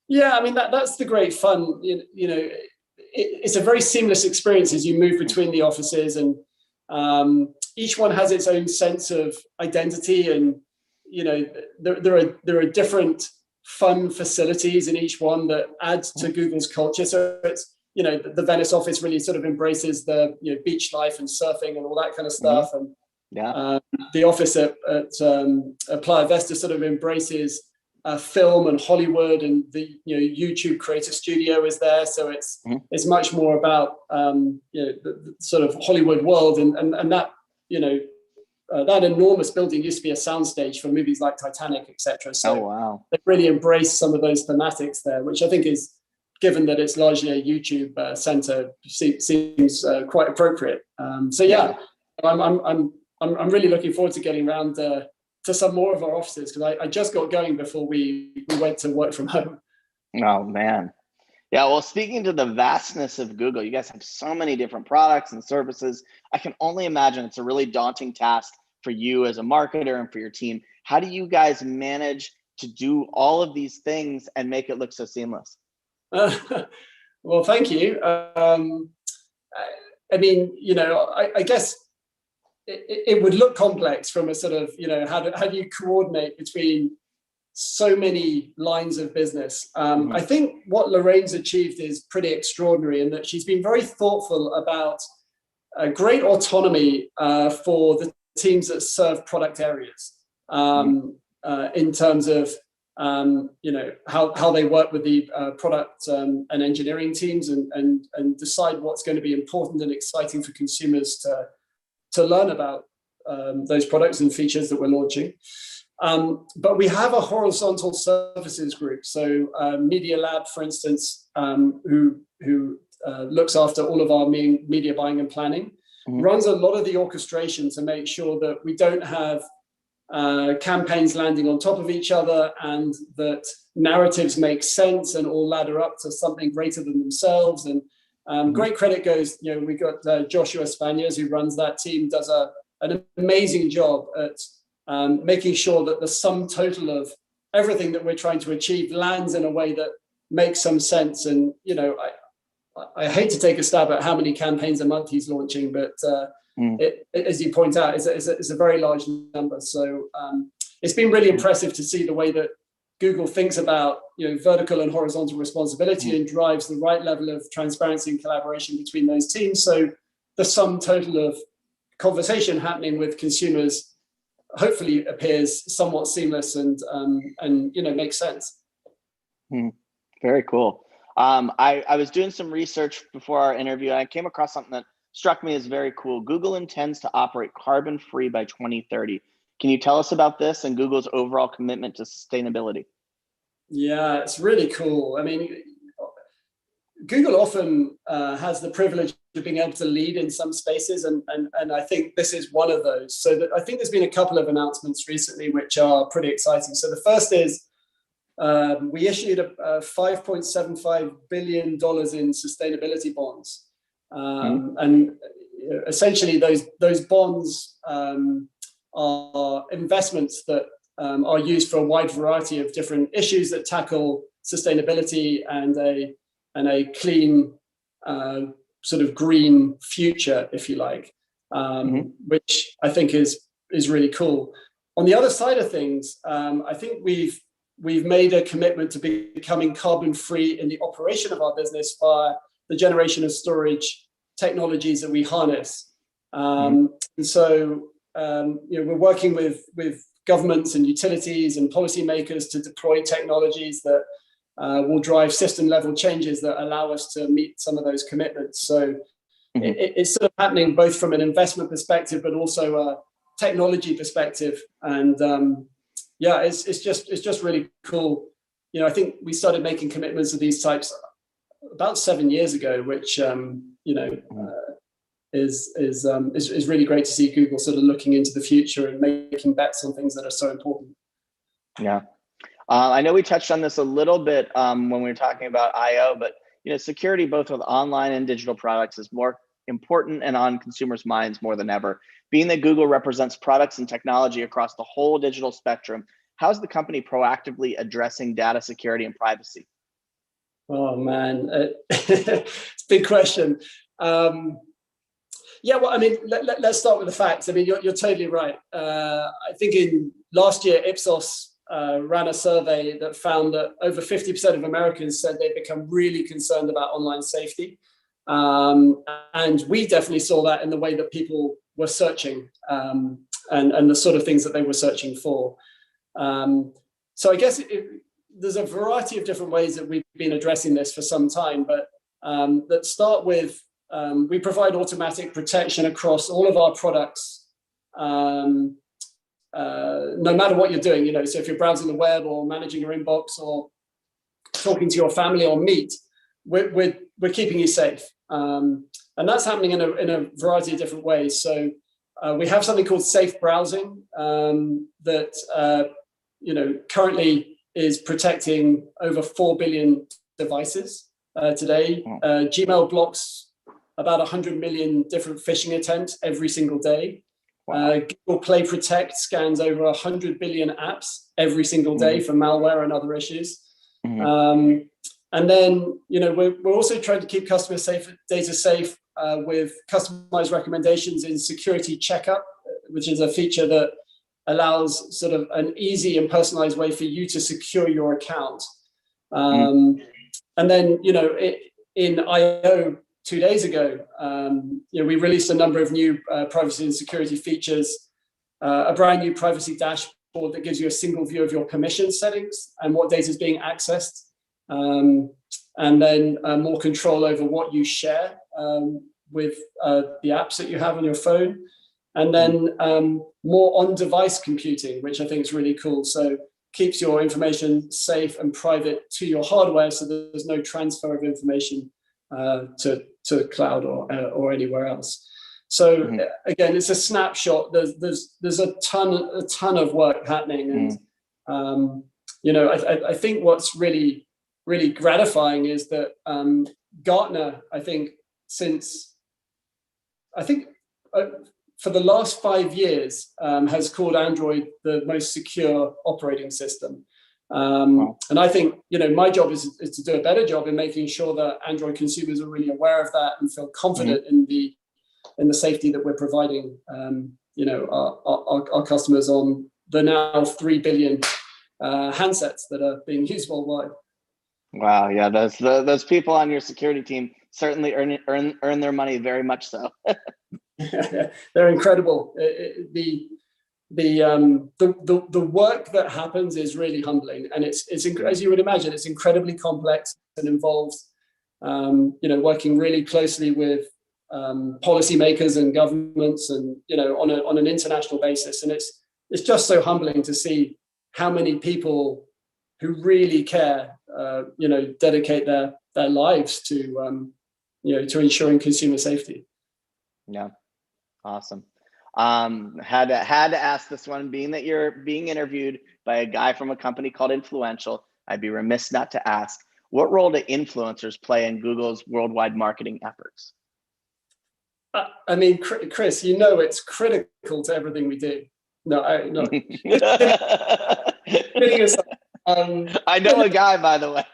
Yeah, I mean that's the great fun. It's a very seamless experience as you move between the offices, and each one has its own sense of identity, and there are different fun facilities in each one that adds to Google's culture. So it's the Venice office really sort of embraces the beach life and surfing and all that kind of stuff, and the office at Playa Vista sort of embraces film and Hollywood, and the YouTube Creator Studio is there, so it's much more about the sort of Hollywood world, and that that enormous building used to be a soundstage for movies like Titanic, etc. So they really embrace some of those thematics there, which I think is, given that it's largely a YouTube center, seems quite appropriate. I'm really looking forward to getting around to some more of our offices, because I just got going before we went to work from home. Oh man. Yeah, well, speaking to the vastness of Google, you guys have so many different products and services. I can only imagine it's a really daunting task for you as a marketer and for your team. How do you guys manage to do all of these things and make it look so seamless? Well, thank you. I mean, I guess it would look complex from a sort of, how do you coordinate between so many lines of business. I think what Lorraine's achieved is pretty extraordinary, in that she's been very thoughtful about great autonomy for the teams that serve product areas in terms of how they work with the product and engineering teams and decide what's going to be important and exciting for consumers to learn about those products and features that we're launching. But we have a horizontal services group. So Media Lab, for instance, who looks after all of our media buying and planning, runs a lot of the orchestration to make sure that we don't have campaigns landing on top of each other, and that narratives make sense and all ladder up to something greater than themselves. And great credit goes, we got Joshua Spaniers, who runs that team, does an amazing job at making sure that the sum total of everything that we're trying to achieve lands in a way that makes some sense. And, I hate to take a stab at how many campaigns a month he's launching, but as you point out, it's a very large number. So it's been really impressive to see the way that Google thinks about vertical and horizontal responsibility and drives the right level of transparency and collaboration between those teams. So the sum total of conversation happening with consumers hopefully appears somewhat seamless and makes sense. Very cool. I was doing some research before our interview, and I came across something that struck me as very cool. Google intends to operate carbon-free by 2030. Can you tell us about this and Google's overall commitment to sustainability? Yeah, it's really cool. I mean, Google often has the privilege of being able to lead in some spaces, and I think this is one of those. So I think there's been a couple of announcements recently which are pretty exciting. So the first is we issued a $5.75 billion in sustainability bonds. And essentially those bonds are investments that are used for a wide variety of different issues that tackle sustainability and a clean sort of green future, if you like, which I think is really cool. On the other side of things, I think we've made a commitment to becoming carbon free in the operation of our business via the generation of storage technologies that we harness. And so, we're working with governments and utilities and policymakers to deploy technologies that will drive system level changes that allow us to meet some of those commitments. So it's sort of happening both from an investment perspective, but also a technology perspective. And it's just really cool. I think we started making commitments of these types about 7 years ago, which is really great to see Google sort of looking into the future and making bets on things that are so important. Yeah, I know we touched on this a little bit when we were talking about I/O, but security both with online and digital products is more important and on consumers' minds more than ever. Being that Google represents products and technology across the whole digital spectrum, how's the company proactively addressing data security and privacy? Oh man, it's a big question. Let's start with the facts. I mean, you're totally right. I think in last year, Ipsos ran a survey that found that over 50% of Americans said they'd become really concerned about online safety. And we definitely saw that in the way that people were searching and the sort of things that they were searching for. So I guess there's a variety of different ways that we've been addressing this for some time, but let's start with we provide automatic protection across all of our products, no matter what you're doing. So if you're browsing the web or managing your inbox or talking to your family or Meet, we're keeping you safe, and that's happening in a variety of different ways. So we have something called safe browsing that currently is protecting over 4 billion devices today. Gmail blocks about 100 million different phishing attempts every single day. Google Play Protect scans over 100 billion apps every single day for malware and other issues. And then, we're also trying to keep customer data safe with customized recommendations in Security Checkup, which is a feature that allows sort of an easy and personalized way for you to secure your account. And then, in I/O, 2 days ago. We released a number of new privacy and security features, a brand new privacy dashboard that gives you a single view of your permission settings and what data is being accessed, and then more control over what you share with the apps that you have on your phone, and then more on-device computing, which I think is really cool. So keeps your information safe and private to your hardware, so there's no transfer of information to cloud or anywhere else. So again, it's a snapshot. There's a ton of work happening, and I think what's really gratifying is that Gartner, for the last 5 years, has called Android the most secure operating system. And I think, my job is to do a better job in making sure that Android consumers are really aware of that and feel confident in the safety that we're providing, our customers on the now 3 billion handsets that are being used worldwide. Wow, yeah, those people on your security team certainly earn their money, very much so. They're incredible. The work that happens is really humbling, and it's as you would imagine, it's incredibly complex and involves working really closely with policymakers and governments, and on an international basis. And it's just so humbling to see how many people who really care dedicate their lives to ensuring consumer safety. Yeah, awesome. Had to ask this one, being that you're being interviewed by a guy from a company called Influential, I'd be remiss not to ask, what role do influencers play in Google's worldwide marketing efforts? Chris, it's critical to everything we do. No. I know a guy, by the way.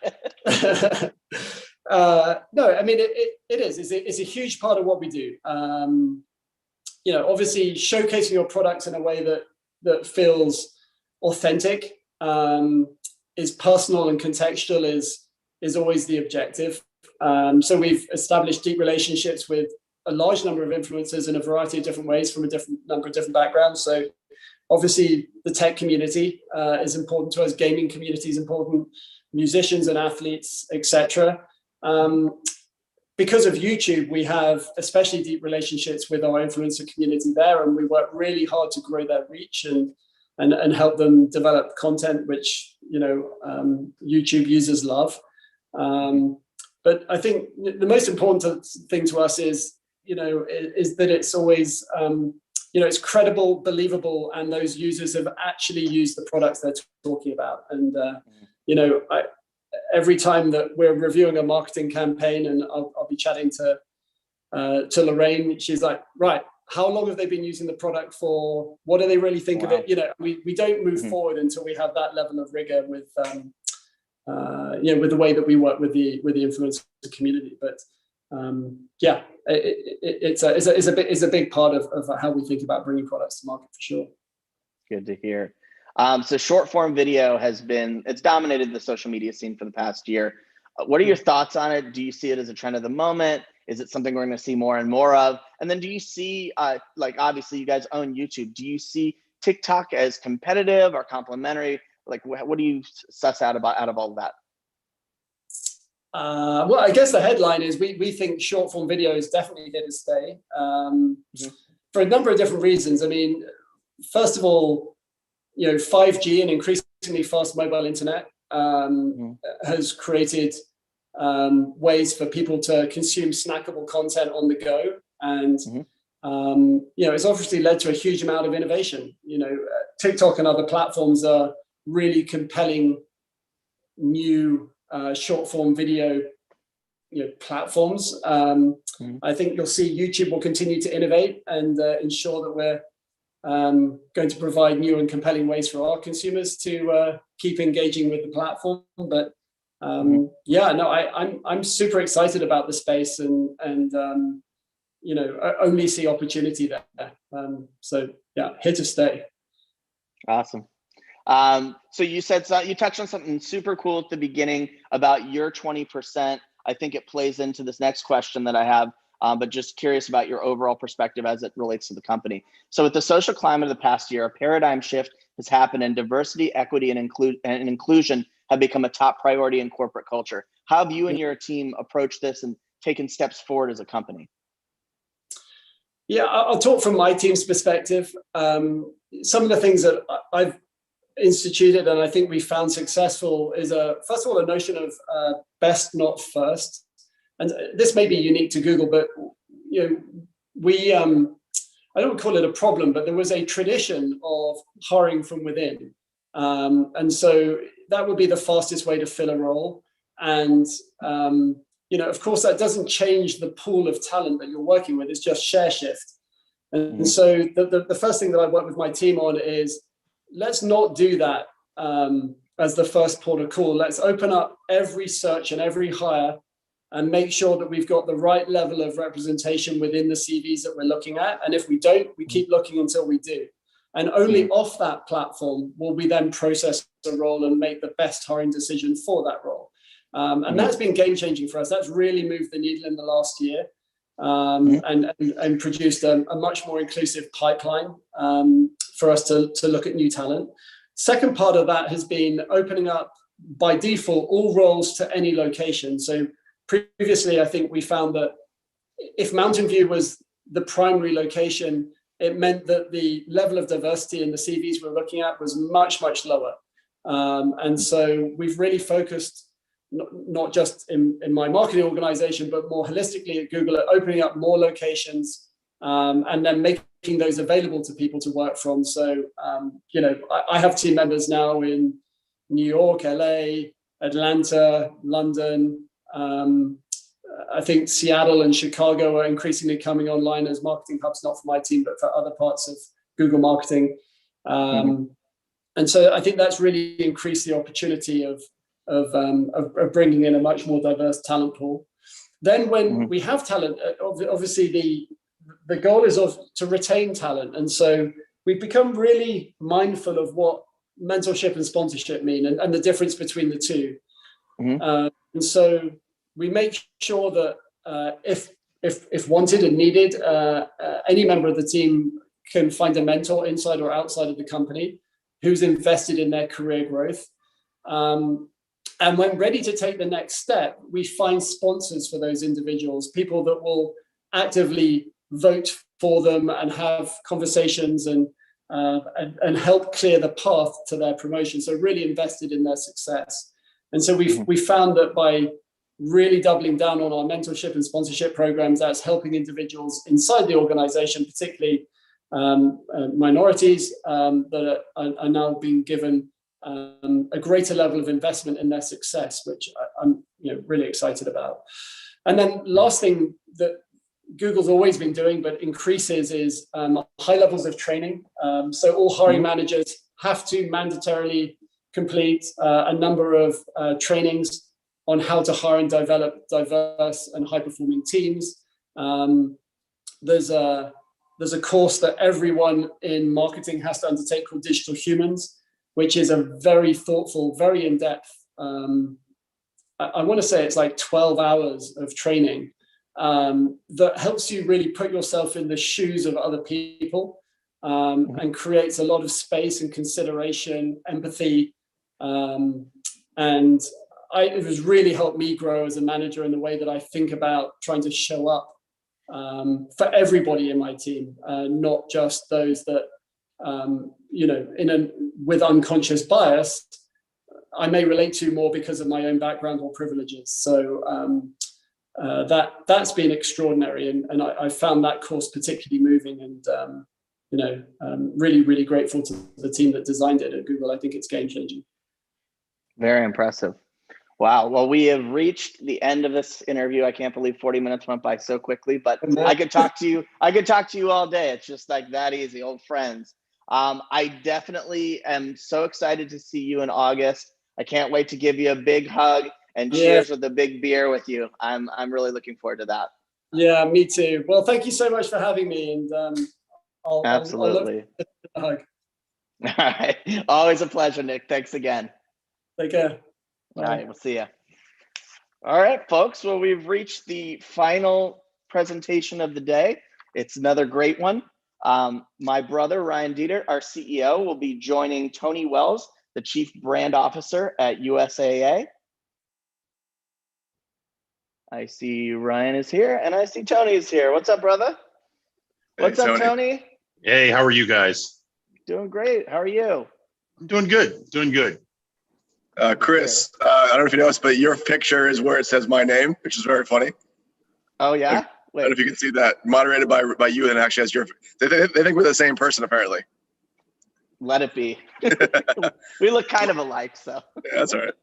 It is. It's a huge part of what we do. Obviously showcasing your products in a way that feels authentic, is personal and contextual is always the objective. So we've established deep relationships with a large number of influencers in a variety of different ways from a number of different backgrounds. So obviously the tech community is important to us, gaming community is important, musicians and athletes, etc. Because of YouTube, we have especially deep relationships with our influencer community there, and we work really hard to grow their reach and help them develop content which YouTube users love. But I think the most important thing to us is that it's always it's credible, believable, and those users have actually used the products they're talking about. And every time that we're reviewing a marketing campaign, and I'll be chatting to Lorraine, she's like, right, how long have they been using the product for? What do they really think of it? We don't move forward until we have that level of rigor with the way that we work with the influencer community. But it's a big part of how we think about bringing products to market, for sure. Good to hear. So short form video it's dominated the social media scene for the past year. What are your thoughts on it? Do you see it as a trend of the moment? Is it something we're going to see more and more of? And then do you see, obviously you guys own YouTube. Do you see TikTok as competitive or complementary? What do you suss out of all of that? Well, I guess the headline is we think short form video is definitely here to stay for a number of different reasons. First of all, 5G and increasingly fast mobile internet has created ways for people to consume snackable content on the go. And, it's obviously led to a huge amount of innovation. TikTok and other platforms are really compelling new short form video platforms. I think you'll see YouTube will continue to innovate and ensure that we're going to provide new and compelling ways for our consumers to keep engaging with the platform. But I'm super excited about the space and only see opportunity there. Here to stay. Awesome. So you touched on something super cool at the beginning about your 20%. I think it plays into this next question that I have, but just curious about your overall perspective as it relates to the company. So with the social climate of the past year, a paradigm shift has happened, and diversity, equity, and inclusion have become a top priority in corporate culture. How have you and your team approached this and taken steps forward as a company? Yeah, I'll talk from my team's perspective. Some of the things that I've instituted and I think we found successful is first of all, a notion of best, not first. And this may be unique to Google, but we I don't call it a problem, but there was a tradition of hiring from within. And so that would be the fastest way to fill a role. And of course, that doesn't change the pool of talent that you're working with. It's just share shift. And so the first thing that I work with my team on is, let's not do that as the first port of call. Let's open up every search and every hire and make sure that we've got the right level of representation within the CVs that we're looking at. And if we don't, we keep looking until we do. And only off that platform will we then process the role and make the best hiring decision for that role. And that's been game changing for us. That's really moved the needle in the last year, and produced a much more inclusive pipeline for us to look at new talent. Second part of that has been opening up by default all roles to any location. So previously, I think we found that if Mountain View was the primary location, it meant that the level of diversity in the CVs we're looking at was much, much lower. And so we've really focused, not just in my marketing organization, but more holistically at Google, at opening up more locations and then making those available to people to work from. So, I have team members now in New York, LA, Atlanta, London. I think Seattle and Chicago are increasingly coming online as marketing hubs, not for my team, but for other parts of Google marketing. And so I think that's really increased the opportunity of bringing in a much more diverse talent pool. Then when we have talent, obviously the goal is to retain talent. And so we've become really mindful of what mentorship and sponsorship mean and the difference between the two. And so we make sure that if wanted and needed, any member of the team can find a mentor inside or outside of the company who's invested in their career growth. And when ready to take the next step, we find sponsors for those individuals, people that will actively vote for them and have conversations and help clear the path to their promotion. So really invested in their success. And so we found that by really doubling down on our mentorship and sponsorship programs, that's helping individuals inside the organization, particularly minorities that are now being given a greater level of investment in their success, which I'm really excited about. And then last thing that Google's always been doing, but increases, is high levels of training. So all hiring managers have to mandatorily complete a number of trainings on how to hire and develop diverse and high-performing teams. There's a course that everyone in marketing has to undertake called Digital Humans, which is a very thoughtful, very in-depth, I want to say it's like 12 hours of training that helps you really put yourself in the shoes of other people and creates a lot of space and consideration, empathy. And it has really helped me grow as a manager in the way that I think about trying to show up for everybody in my team, not just those that, with unconscious bias, I may relate to more because of my own background or privileges. So that's been extraordinary. And I found that course particularly moving and, really, really grateful to the team that designed it at Google. I think it's game changing. Very impressive. Wow. Well, we have reached the end of this interview. I can't believe 40 minutes went by so quickly, but I could talk to you. I could talk to you all day. It's just like that easy, old friends. I definitely am so excited to see you in August. I can't wait to give you a big hug and cheers with a big beer with you. I'm really looking forward to that. Yeah, me too. Well, thank you so much for having me. And absolutely. I'll look for the hug. All right. Always a pleasure, Nick. Thanks again. Take care. All right. We'll see you. All right, folks. Well, we've reached the final presentation of the day. It's another great one. My brother, Ryan Dieter, our CEO, will be joining Tony Wells, the Chief Brand Officer at USAA. I see Ryan is here, and I see Tony is here. What's up, brother? What's up, Tony? Hey, how are you guys? Doing great. How are you? I'm doing good. Doing good. Chris, I don't know if you noticed, but your picture is where it says my name, which is very funny. Oh yeah. I don't know if you can see that. Moderated by you, and actually has your. They think we're the same person, apparently. Let it be. We look kind of alike, so. Yeah, that's all right.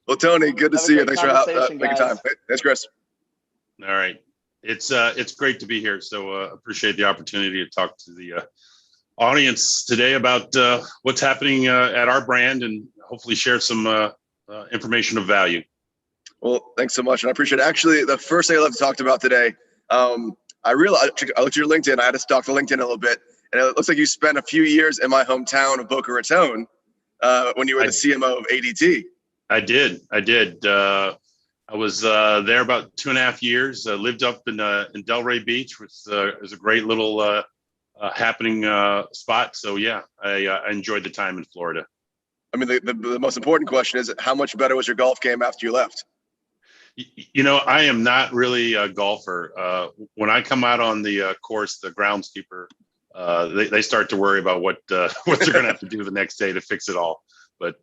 Well, Tony, good to see you. Thanks for making time. Thanks, Chris. All right. It's great to be here. So appreciate the opportunity to talk to the audience today about what's happening at our brand, and hopefully share some information of value. Well, thanks so much, and I appreciate it. Actually, the first thing I'd love to talk about today, I looked at your LinkedIn. I had to stalk the LinkedIn a little bit, and it looks like you spent a few years in my hometown of Boca Raton when you were the CMO of ADT. I did. I was there about 2.5 years. Lived up in Delray Beach, which is a great little happening spot. So yeah, I enjoyed the time in Florida. I mean, the most important question is, how much better was your golf game after you left? You know, I am not really a golfer. When I come out on the course, the groundskeeper, they start to worry about what they're going to have to do the next day to fix it all. But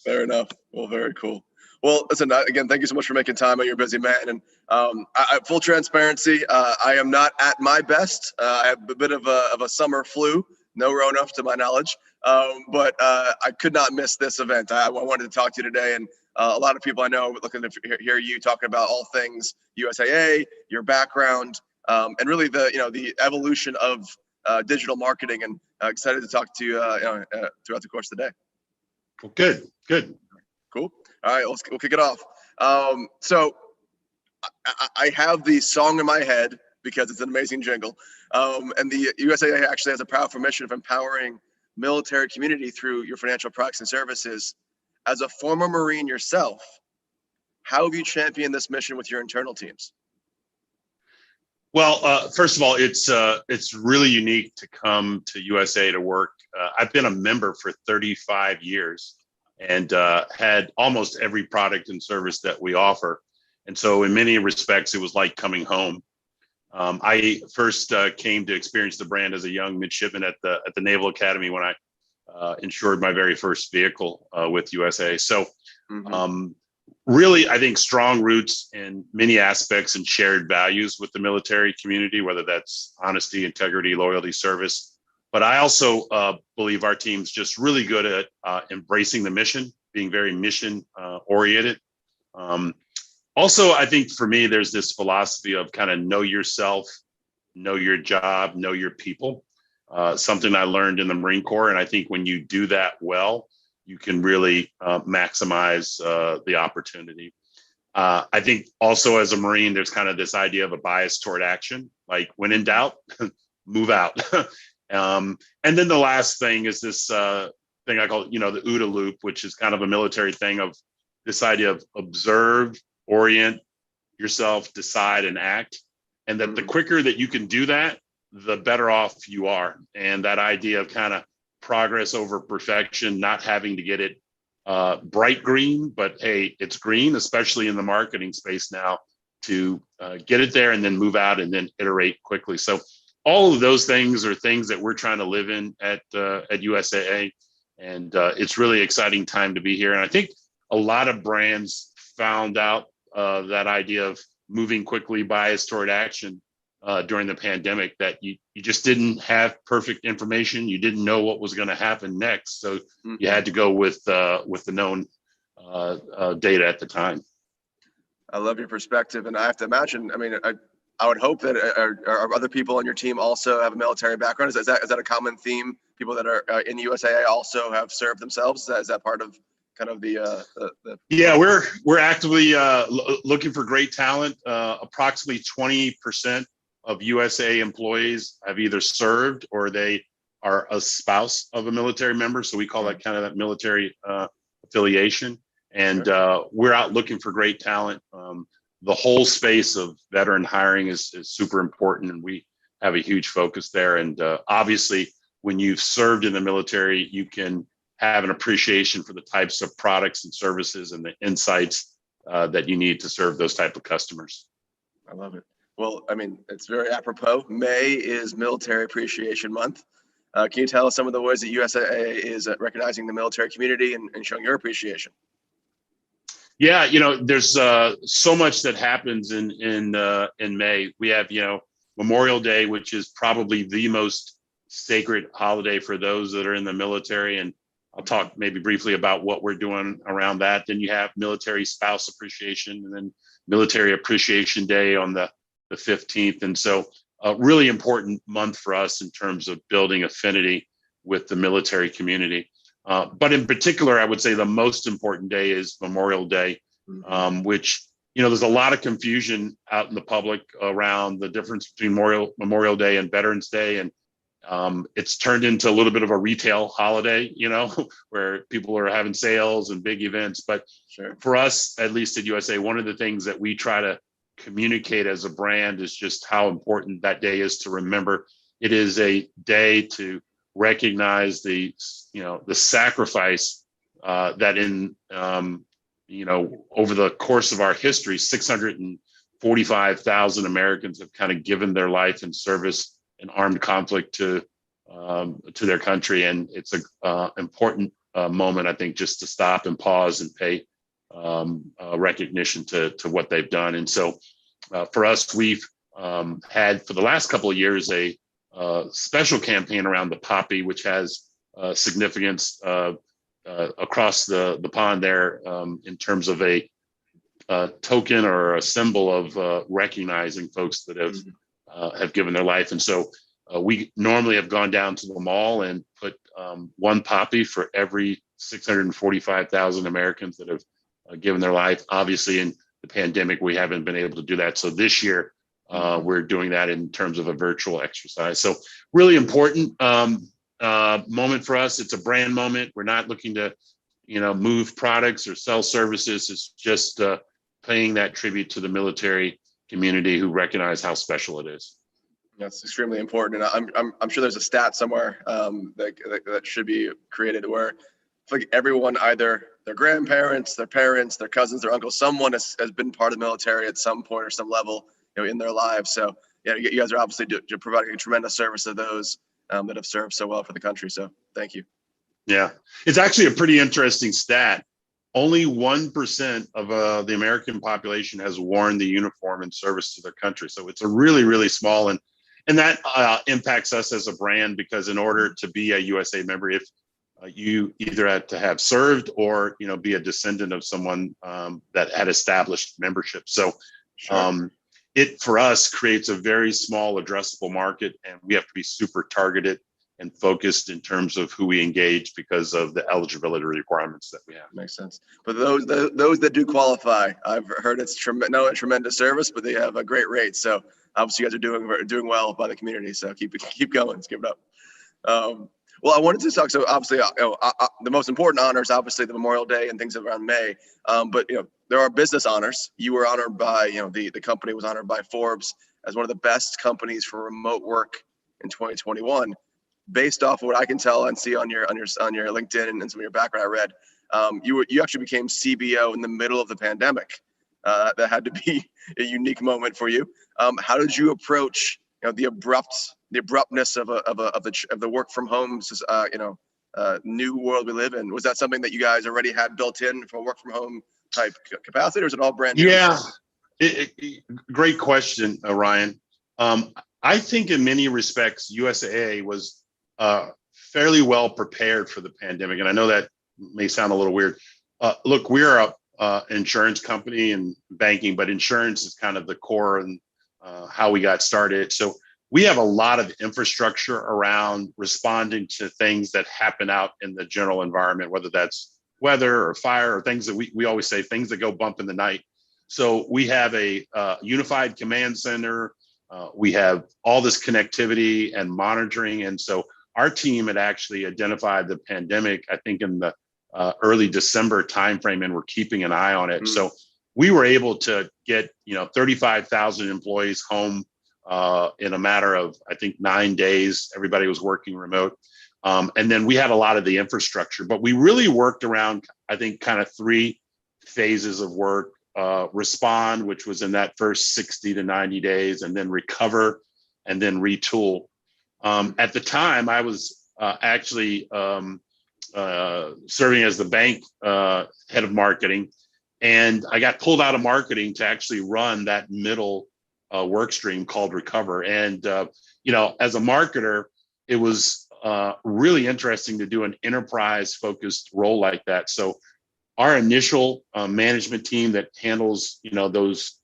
fair enough. Well, very cool. Well, listen, again, thank you so much for making time. You're a busy man. And full transparency, I am not at my best. I have a bit of a summer flu, no Rona to my knowledge. But I could not miss this event. I wanted to talk to you today. And a lot of people I know are looking to hear you talking about all things USAA, your background, and really the evolution of digital marketing. And excited to talk to you throughout the course of the day. Well, good. Cool. All right, we'll kick it off. So I have the song in my head because it's an amazing jingle. And the USAA actually has a powerful mission of empowering military community through your financial products and services. As a former Marine yourself, how have you championed this mission with your internal teams? Well, first of all, it's really unique to come to USA to work. I've been a member for 35 years and had almost every product and service that we offer. And so in many respects, it was like coming home. I first came to experience the brand as a young midshipman at the Naval Academy when I insured my very first vehicle with USA. So really, I think strong roots in many aspects and shared values with the military community, whether that's honesty, integrity, loyalty, service. But I also believe our team's just really good at embracing the mission, being very mission oriented. Also, I think for me, there's this philosophy of kind of know yourself, know your job, know your people. Something I learned in the Marine Corps. And I think when you do that well, you can really maximize the opportunity. I think also as a Marine, there's kind of this idea of a bias toward action, like when in doubt, move out. And then the last thing is this thing I call, the OODA loop, which is kind of a military thing of this idea of observe, orient yourself, decide, and act. And that the quicker that you can do that, the better off you are. And that idea of kind of progress over perfection, not having to get it bright green, but hey, it's green, especially in the marketing space now, to get it there and then move out and then iterate quickly. So all of those things are things that we're trying to live in at USAA. And it's really exciting time to be here. And I think a lot of brands found out that idea of moving quickly, bias toward action during the pandemic, that you just didn't have perfect information. You didn't know what was going to happen next. So you had to go with the known data at the time. I love your perspective. And I have to imagine, I would hope that are other people on your team also have a military background. Is that a common theme? People that are in USAA also have served themselves? Is that part of kind of the Yeah, we're actively looking for great talent. Approximately 20% of USA employees have either served or they are a spouse of a military member. So we call that kind of that military affiliation. And we're out looking for great talent. The whole space of veteran hiring is super important, and we have a huge focus there. And obviously, when you've served in the military, you can have an appreciation for the types of products and services and the insights that you need to serve those type of customers. I love it. Well, I mean, it's very apropos. May is Military Appreciation Month. Can you tell us some of the ways that USAA is recognizing the military community and showing your appreciation? Yeah, there's so much that happens in May. We have, Memorial Day, which is probably the most sacred holiday for those that are in the military. And I'll talk maybe briefly about what we're doing around that. Then you have Military Spouse Appreciation, and then Military Appreciation Day on the 15th. And so a really important month for us in terms of building affinity with the military community. But in particular, I would say the most important day is Memorial Day, which, there's a lot of confusion out in the public around the difference between Memorial Day and Veterans Day. And it's turned into a little bit of a retail holiday, where people are having sales and big events. But for us, at least at USA, one of the things that we try to communicate as a brand is just how important that day is to remember. It is a day to recognize the sacrifice that in over the course of our history, 645,000 Americans have kind of given their life in service in armed conflict to their country. And it's a important moment, I think, just to stop and pause and pay recognition to what they've done. And so for us, we've had for the last couple of years a special campaign around the poppy, which has significance across the pond there in terms of a token or a symbol of recognizing folks that have given their life. And so we normally have gone down to the mall and put one poppy for every 645,000 Americans that have given their life. Obviously, in the pandemic, we haven't been able to do that. So this year, we're doing that in terms of a virtual exercise. So really important moment for us. It's a brand moment. We're not looking to, move products or sell services. It's just paying that tribute to the military community who recognize how special it is. That's extremely important. And I'm sure there's a stat somewhere that should be created where it's like everyone, either their grandparents, their parents, their cousins, their uncles, someone has been part of the military at some point or some level, in their lives. So yeah, you guys are obviously providing a tremendous service to those that have served so well for the country. So thank you. Yeah, it's actually a pretty interesting stat. Only 1% of the American population has worn the uniform in service to their country. So it's a really, really small, and that impacts us as a brand, because in order to be a USA member, if you either had to have served or be a descendant of someone that had established membership. So it for us creates a very small addressable market, and we have to be super targeted and focused in terms of who we engage because of the eligibility requirements that we have. Makes sense. But those that do qualify, I've heard it's tremendous service, but they have a great rate. So obviously you guys are doing well by the community. So keep going. Let's give it up. Well, I wanted to talk. So obviously, the most important honors, obviously the Memorial Day and things around May. But there are business honors. You were honored by, the company was honored by Forbes as one of the best companies for remote work in 2021. Based off of what I can tell and see on your LinkedIn and some of your background, I read you actually became CBO in the middle of the pandemic. That had to be a unique moment for you. How did you approach the abruptness of the work from home new world we live in? Was that something that you guys already had built in for work from home type capacity, or is it all brand new? Yeah, great question, Ryan. I think in many respects, USAA was fairly well prepared for the pandemic. And I know that may sound a little weird. Look, we're a insurance company and banking, but insurance is kind of the core and how we got started. So we have a lot of infrastructure around responding to things that happen out in the general environment, whether that's weather or fire or things that we always say, things that go bump in the night. So we have a unified command center. We have all this connectivity and monitoring. And so our team had actually identified the pandemic, I think in the early December timeframe, and we're keeping an eye on it. So we were able to get 35,000 employees home in a matter of, I think, 9 days. Everybody was working remote. And then we had a lot of the infrastructure, but we really worked around, I think, kind of 3 phases of work. Respond, which was in that first 60 to 90 days, and then recover, and then retool. At the time, I was actually serving as the bank head of marketing, and I got pulled out of marketing to actually run that middle work stream called recover. And as a marketer, it was really interesting to do an enterprise focused role like that. So our initial management team that handles those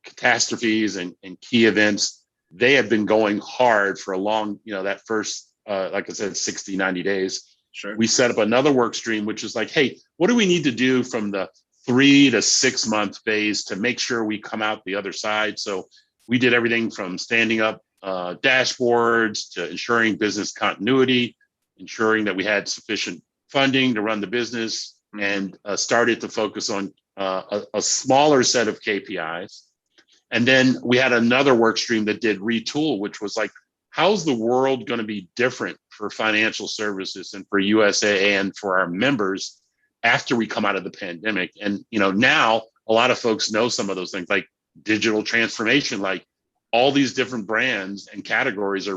catastrophes and key events, they have been going hard for a long, that first, like I said, 60, 90 days. Sure. We set up another work stream, which is like, hey, what do we need to do from the 3 to 6 month phase to make sure we come out the other side? So we did everything from standing up dashboards to ensuring business continuity, ensuring that we had sufficient funding to run the business, and started to focus on a smaller set of KPIs. And then we had another work stream that did retool, which was like, how's the world going to be different for financial services and for USAA and for our members after we come out of the pandemic? And now a lot of folks know some of those things, like digital transformation, like all these different brands and categories are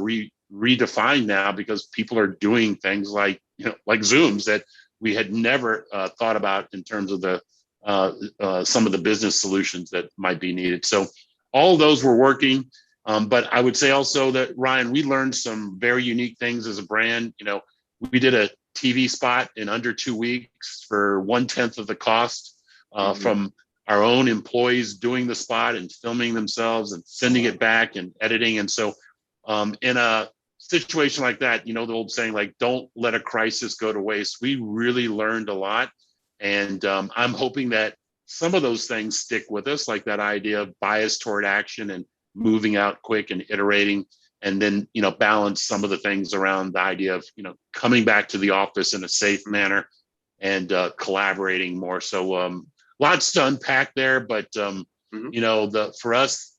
redefined now because people are doing things like Zooms that we had never thought about in terms of the some of the business solutions that might be needed. So all of those were working. But I would say also that, Ryan, we learned some very unique things as a brand. We did a TV spot in under 2 weeks for 1/10 of the cost from our own employees doing the spot and filming themselves and sending it back and editing. And so in a situation like that, the old saying, like, don't let a crisis go to waste. We really learned a lot. And I'm hoping that some of those things stick with us, like that idea of bias toward action and moving out quick and iterating, and then, balance some of the things around the idea of, coming back to the office in a safe manner and collaborating more. So lots to unpack there, but, for us,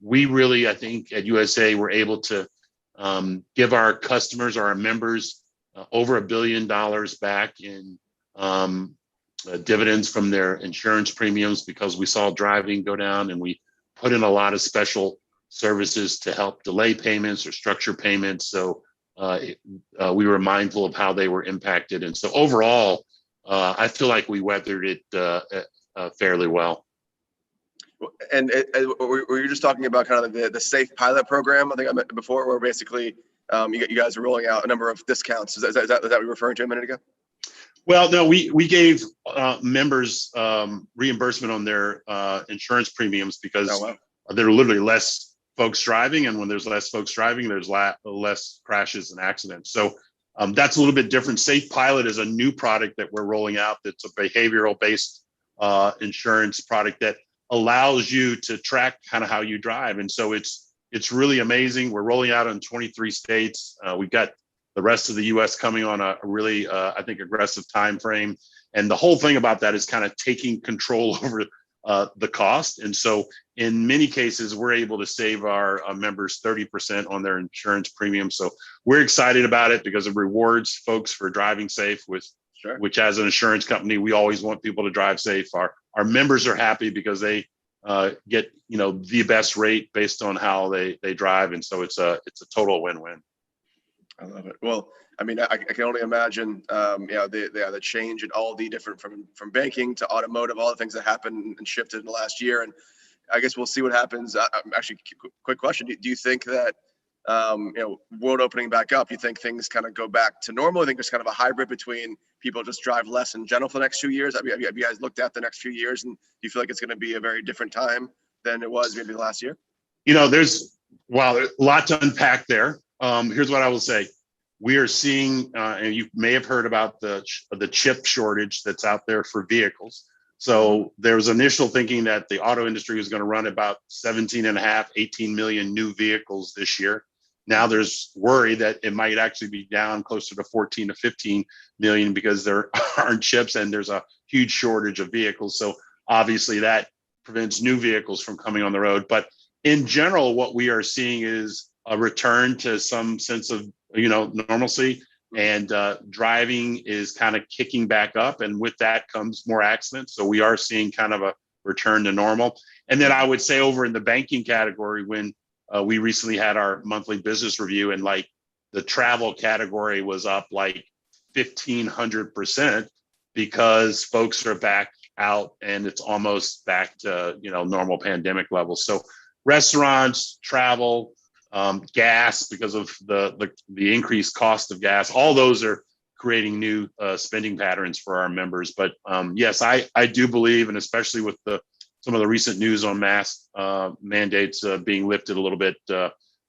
we really, I think at USA, we're able to give our customers or our members over $1 billion back in dividends from their insurance premiums, because we saw driving go down, and we put in a lot of special services to help delay payments or structure payments. So we were mindful of how they were impacted. And so overall, I feel like we weathered it fairly well. And were you just talking about kind of the Safe Pilot program? I think I met before, where basically you guys are rolling out a number of discounts. Is that what you were referring to a minute ago? Well, no, we gave members reimbursement on their insurance premiums, because there are literally less folks driving, and when there's less folks driving, there's less crashes and accidents. So that's a little bit different. Safe Pilot is a new product that we're rolling out. That's a behavioral-based insurance product that allows you to track kind of how you drive, and so it's really amazing. We're rolling out in 23 states. We've got the rest of the U.S. coming on a really, I think, aggressive time frame. And the whole thing about that is kind of taking control over the cost. And so in many cases, we're able to save our members 30% on their insurance premium. So we're excited about it because it rewards folks for driving safe, which as an insurance company, we always want people to drive safe. Our members are happy because they get the best rate based on how they drive. And so it's a total win-win. I love it. Well, I mean, I can only imagine, the change in all the different from banking to automotive, all the things that happened and shifted in the last year. And I guess we'll see what happens. Actually, quick question: do you think that world opening back up, you think things kind of go back to normal? I think there's kind of a hybrid between people just drive less in general for the next few years. Have you guys looked at the next few years, and do you feel like it's going to be a very different time than it was maybe last year? There's a lot to unpack there. Here's what I will say. We are seeing, and you may have heard about the chip shortage that's out there for vehicles. So there was initial thinking that the auto industry was going to run about 18 million new vehicles this year. Now there's worry that it might actually be down closer to 14 to 15 million because there aren't chips and there's a huge shortage of vehicles. So obviously that prevents new vehicles from coming on the road. But in general, what we are seeing is a return to some sense of, normalcy, and driving is kind of kicking back up. And with that comes more accidents. So we are seeing kind of a return to normal. And then I would say over in the banking category, when we recently had our monthly business review, and like the travel category was up like 1,500% because folks are back out and it's almost back to, normal pandemic levels. So restaurants, travel, gas, because of the increased cost of gas, all those are creating new spending patterns for our members. But yes, I do believe, and especially with some of the recent news on mask mandates being lifted a little bit,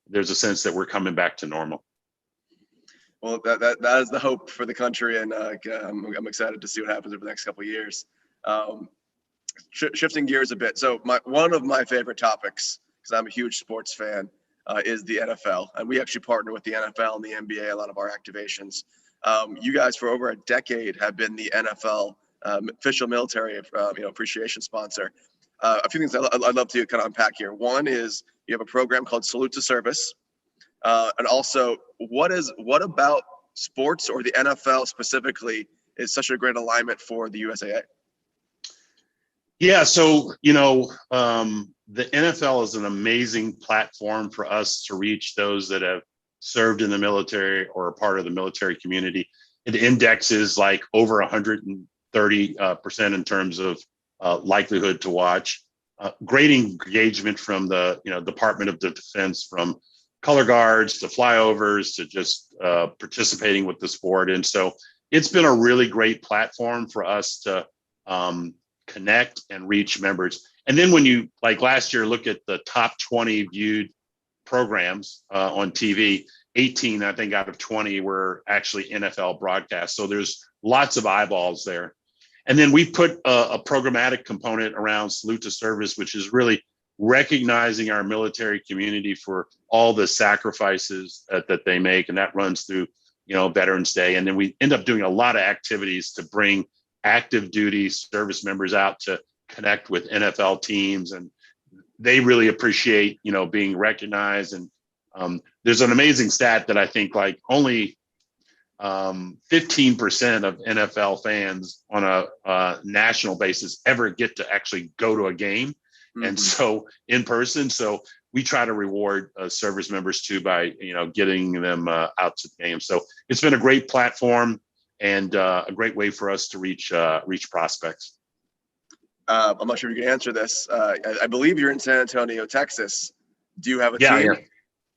there's a sense that we're coming back to normal. Well, that is the hope for the country, and I'm excited to see what happens over the next couple of years. Shifting gears a bit, so one of my favorite topics, because I'm a huge sports fan, is the NFL, and we actually partner with the NFL and the NBA a lot of our activations. You guys for over a decade have been the NFL official military appreciation sponsor. A few things I'd love to kind of unpack here. One is you have a program called Salute to Service, and also what about sports or the NFL specifically is such a great alignment for the USAA? Yeah, so the NFL is an amazing platform for us to reach those that have served in the military or are part of the military community. It indexes like over 130% in terms of likelihood to watch. Great engagement from the Department of Defense, from color guards to flyovers to just participating with the sport. And so it's been a really great platform for us to connect and reach members. And then when you, like last year, look at the top 20 viewed programs on TV, 18, I think, out of 20 were actually NFL broadcasts. So there's lots of eyeballs there. And then we put a programmatic component around Salute to Service, which is really recognizing our military community for all the sacrifices that they make. And that runs through, Veterans Day. And then we end up doing a lot of activities to bring active duty service members out to connect with NFL teams, and they really appreciate being recognized. And there's an amazing stat that I think like only 15% of NFL fans on a national basis ever get to actually go to a game, and so in person. So we try to reward service members too by getting them out to the game. So it's been a great platform and a great way for us to reach prospects. I'm not sure if you can answer this. I believe you're in San Antonio, Texas. Do you have a team?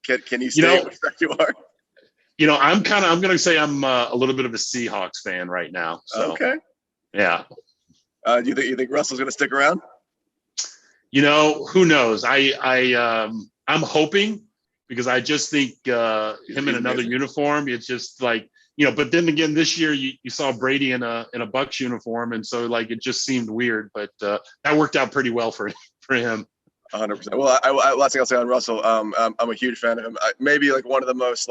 Yeah. Can you say what you are? I'm going to say I'm a little bit of a Seahawks fan right now. So, okay. Yeah. Do you think Russell's going to stick around? Who knows? I'm hoping, because I just think him in another uniform, it's just like, but then again, this year you saw Brady in a Bucs uniform. And so like, it just seemed weird, but that worked out pretty well for him. 100%. Well, last thing I'll say on Russell, I'm a huge fan of him. Maybe like one of the most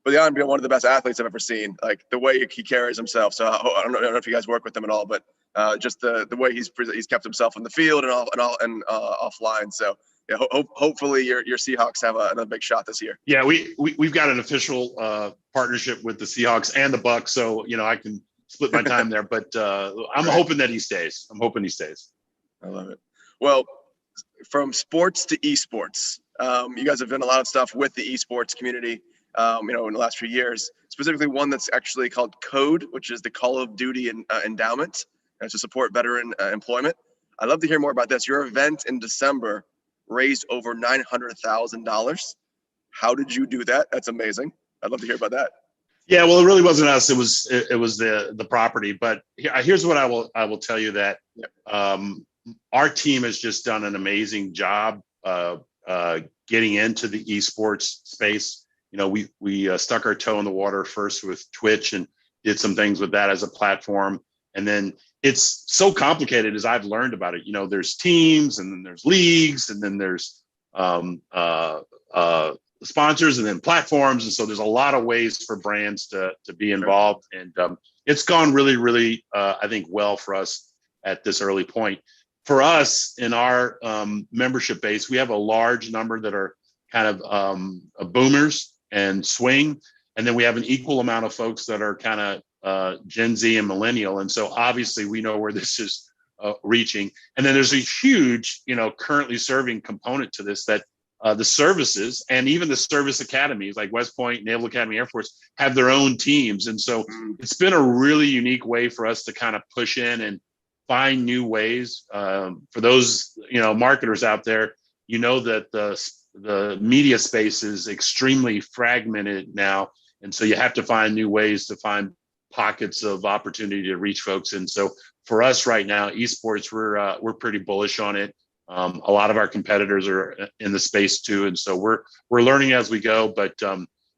beyond being one of the best athletes I've ever seen, like the way he carries himself. So I don't know if you guys work with him at all, but just the way he's kept himself in the field and offline. So yeah, hopefully your Seahawks have another big shot this year. Yeah, we've got an official partnership with the Seahawks and the Bucs, so I can split my time there. But I'm hoping that he stays. I love it. Well, from sports to esports, you guys have done a lot of stuff with the esports community, in the last few years. Specifically, one that's actually called CODE, which is the Call of Duty Endowment, to support veteran employment. I'd love to hear more about this. Your event in December raised over $900,000. How did you do that? That's amazing. I'd love to hear about that. Yeah, well, it really wasn't us. It was the property. But here's what I will tell you, that our team has just done an amazing job getting into the esports space. We stuck our toe in the water first with Twitch and did some things with that as a platform. And then it's so complicated as I've learned about it. There's teams, and then there's leagues, and then there's sponsors and then platforms. And so there's a lot of ways for brands to be involved. And it's gone really, really, I think, well for us at this early point. For us in our membership base, we have a large number that are kind of boomers and swing. And then we have an equal amount of folks that are kind of Gen Z and millennial. And so obviously we know where this is reaching. And then there's a huge, currently serving component to this, that the services and even the service academies like West Point, Naval Academy, Air Force have their own teams. And so it's been a really unique way for us to kind of push in and find new ways. For those, marketers out there, that the media space is extremely fragmented now. And so you have to find new ways to find pockets of opportunity to reach folks. And so for us right now, esports, we're pretty bullish on it. A lot of our competitors are in the space too. And so we're learning as we go, but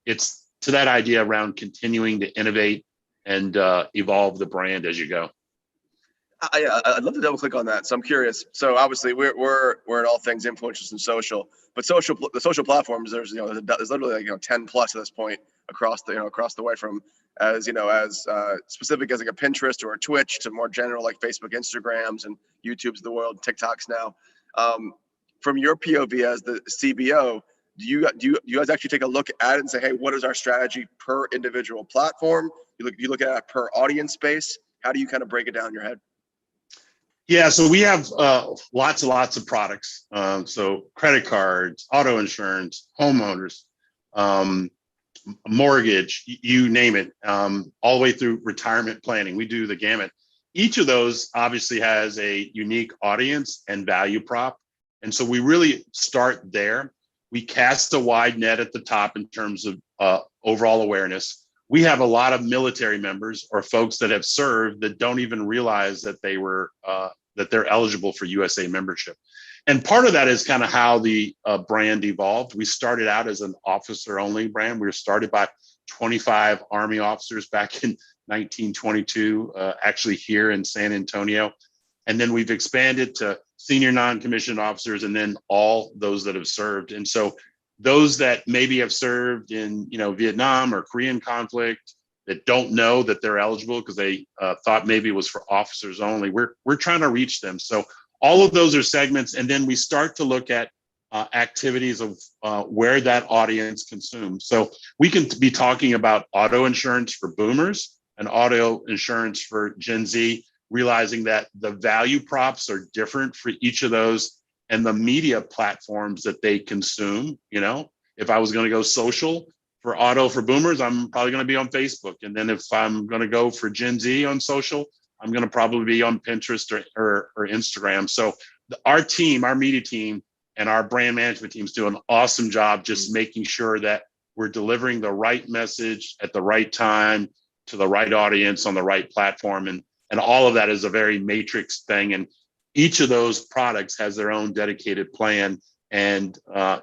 it's to that idea around continuing to innovate and evolve the brand as you go. I'd love to double click on that. So I'm curious. So obviously we're in all things influencers and social, but the social platforms, there's literally 10 plus at this point across the way, from as specific as like a Pinterest or a Twitch to more general like Facebook, Instagrams, and YouTube's of the world, TikToks now. From your POV as the CBO, do you guys actually take a look at it and say, hey, what is our strategy per individual platform? You look at it per audience space. How do you kind of break it down in your head? Yeah, so we have lots and lots of products. So credit cards, auto insurance, homeowners, mortgage, you name it, all the way through retirement planning. We do the gamut. Each of those obviously has a unique audience and value prop. And so we really start there. We cast a wide net at the top in terms of overall awareness. We have a lot of military members or folks that have served that don't even realize that that they're eligible for USA membership. And part of that is kind of how the brand evolved. We started out as an officer-only brand. We were started by 25 Army officers back in 1922, actually here in San Antonio. And then we've expanded to senior non-commissioned officers and then all those that have served. And so those that maybe have served in Vietnam or Korean conflict that don't know that they're eligible because they thought maybe it was for officers only, we're trying to reach them. So all of those are segments. And then we start to look at activities of where that audience consumes. So we can be talking about auto insurance for boomers and auto insurance for Gen Z, realizing that the value props are different for each of those and the media platforms that they consume. If I was going to go social for auto for boomers, I'm probably going to be on Facebook. And then if I'm going to go for Gen Z on social, I'm going to probably be on Pinterest or Instagram. So our team, our media team, and our brand management teams do an awesome job just making sure that we're delivering the right message at the right time to the right audience on the right platform. And all of that is a very matrix thing. And each of those products has their own dedicated plan. And,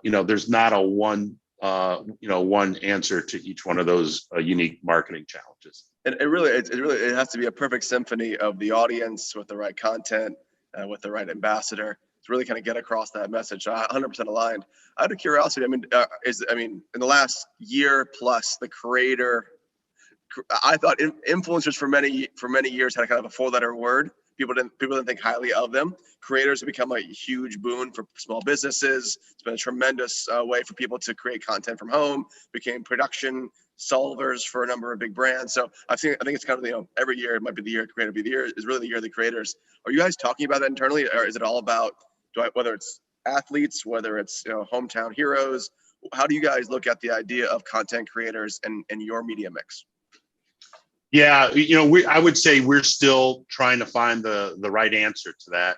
there's not a one answer to each one of those unique marketing challenges. And it has to be a perfect symphony of the audience with the right content, with the right ambassador to really kind of get across that message. So 100% aligned. Out of curiosity, in the last year plus, the creator, I thought influencers for many years had kind of a 4-letter word. People didn't think highly of them. Creators have become a huge boon for small businesses. It's been a tremendous way for people to create content from home, became production solvers for a number of big brands. So I think it's kind of, every year it might be the year creator, the year is really the year of the creators. Are you guys talking about that internally, or is it all about whether it's athletes, whether it's hometown heroes? How do you guys look at the idea of content creators and your media mix? Yeah, I would say we're still trying to find the right answer to that.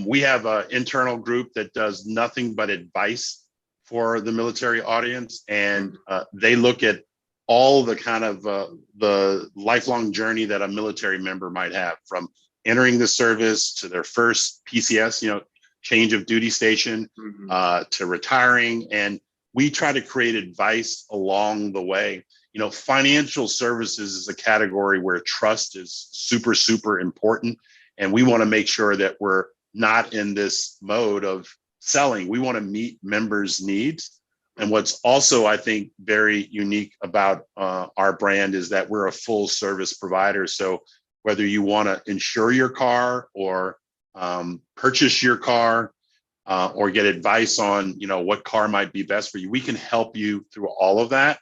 We have an internal group that does nothing but advice for the military audience, and they look at all the kind of the lifelong journey that a military member might have, from entering the service to their first PCS, change of duty station, to retiring. And we try to create advice along the way. Financial services is a category where trust is super, super important. And we want to make sure that we're not in this mode of selling. We want to meet members' needs. And what's also, I think, very unique about our brand is that we're a full service provider. So whether you want to insure your car or purchase your car or get advice on, what car might be best for you, we can help you through all of that.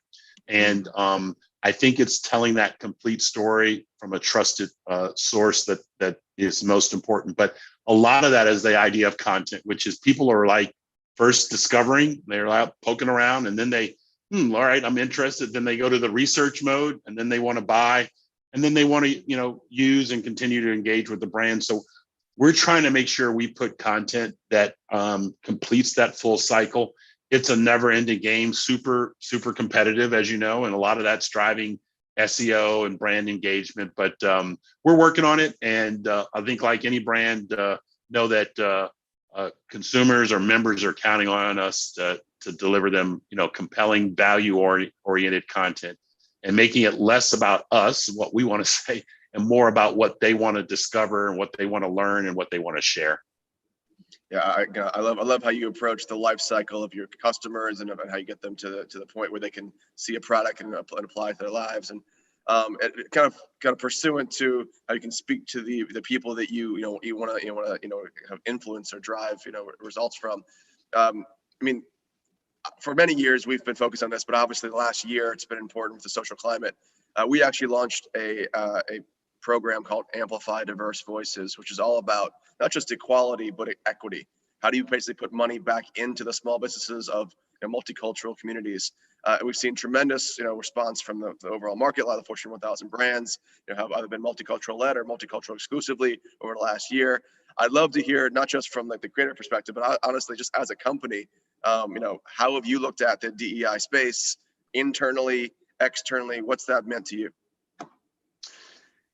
And I think it's telling that complete story from a trusted source that is most important. But a lot of that is the idea of content, which is people are like first discovering, they're out poking around, and then they, all right, I'm interested. Then they go to the research mode, and then they want to buy, and then they want to, use and continue to engage with the brand. So we're trying to make sure we put content that completes that full cycle. It's a never-ending game, super, super competitive, as you know, and a lot of that's driving SEO and brand engagement. But we're working on it, and I think, like any brand, know that consumers or members are counting on us to deliver them, compelling, value-oriented content, and making it less about us, what we want to say, and more about what they want to discover and what they want to learn and what they want to share. Yeah, I love how you approach the life cycle of your customers and how you get them to the point where they can see a product and apply it to their lives, and kind of pursuant to how you can speak to the people that you want to have influence or drive results from. I mean, for many years we've been focused on this, but obviously the last year it's been important with the social climate. We actually launched a program called Amplify Diverse Voices, which is all about not just equality, but equity. How do you basically put money back into the small businesses of multicultural communities? We've seen tremendous response from the overall market. A lot of the Fortune 1000 brands have either been multicultural led or multicultural exclusively over the last year. I'd love to hear, not just from the creator perspective, but honestly, just as a company, how have you looked at the DEI space internally, externally? What's that meant to you?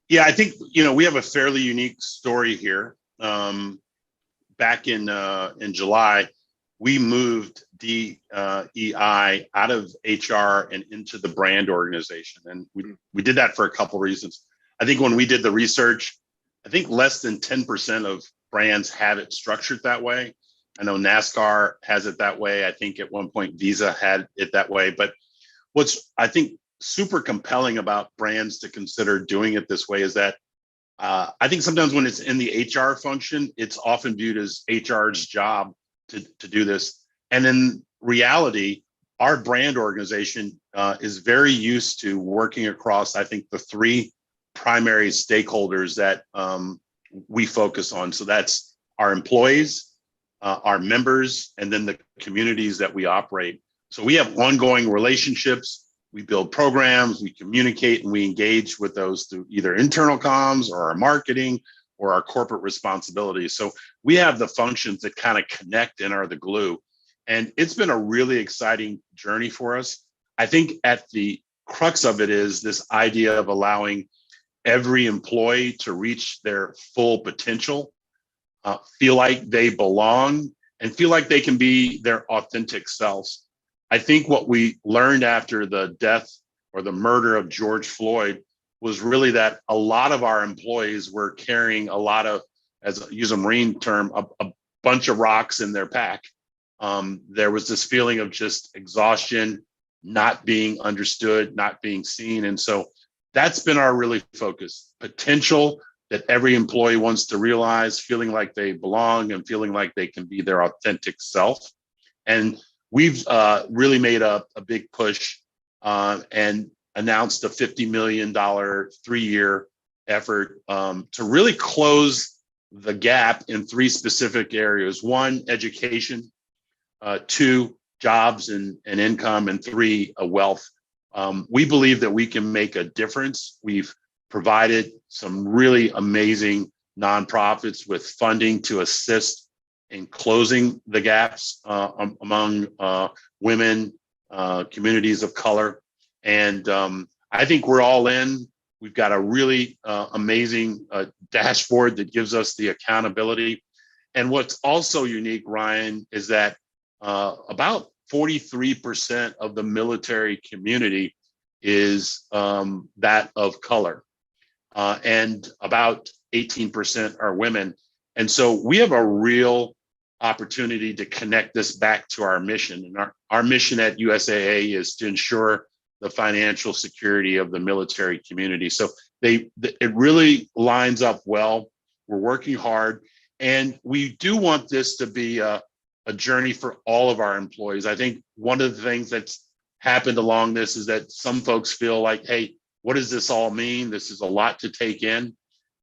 Yeah, I think, we have a fairly unique story here. Back in July, we moved DEI out of HR and into the brand organization. And we did that for a couple of reasons. I think when we did the research, I think less than 10% of brands have it structured that way. I know NASCAR has it that way. I think at one point Visa had it that way. But what's, I think, super compelling about brands to consider doing it this way is that I think sometimes when it's in the HR function, it's often viewed as HR's job to do this. And in reality, our brand organization is very used to working across, I think, the three primary stakeholders that we focus on. So that's our employees, our members, and then the communities that we operate. So we have ongoing relationships. We build programs, we communicate, and we engage with those through either internal comms or our marketing or our corporate responsibilities. So we have the functions that kind of connect and are the glue. And it's been a really exciting journey for us. I think at the crux of it is this idea of allowing every employee to reach their full potential, feel like they belong, and feel like they can be their authentic selves. I think what we learned after the death or the murder of George Floyd was really that a lot of our employees were carrying a lot of, as I use a Marine term, a bunch of rocks in their pack. There was this feeling of just exhaustion, not being understood, not being seen. And so that's been our really focus. Potential that every employee wants to realize, feeling like they belong and feeling like they can be their authentic self. And we've really made a big push and announced a $50 million 3-year effort to really close the gap in 3 specific areas. 1, education, 2, jobs and income, and 3, wealth. We believe that we can make a difference. We've provided some really amazing nonprofits with funding to assist in closing the gaps among women, communities of color. And I think we're all in. We've got a really amazing dashboard that gives us the accountability. And what's also unique, Ryan, is that about 43% of the military community is that of color, and about 18% are women. And so we have a real opportunity to connect this back to our mission. And our mission at USAA is to ensure the financial security of the military community. So it really lines up well. We're working hard, and we do want this to be a journey for all of our employees. I think one of the things that's happened along this is that some folks feel like, hey, what does this all mean? This is a lot to take in.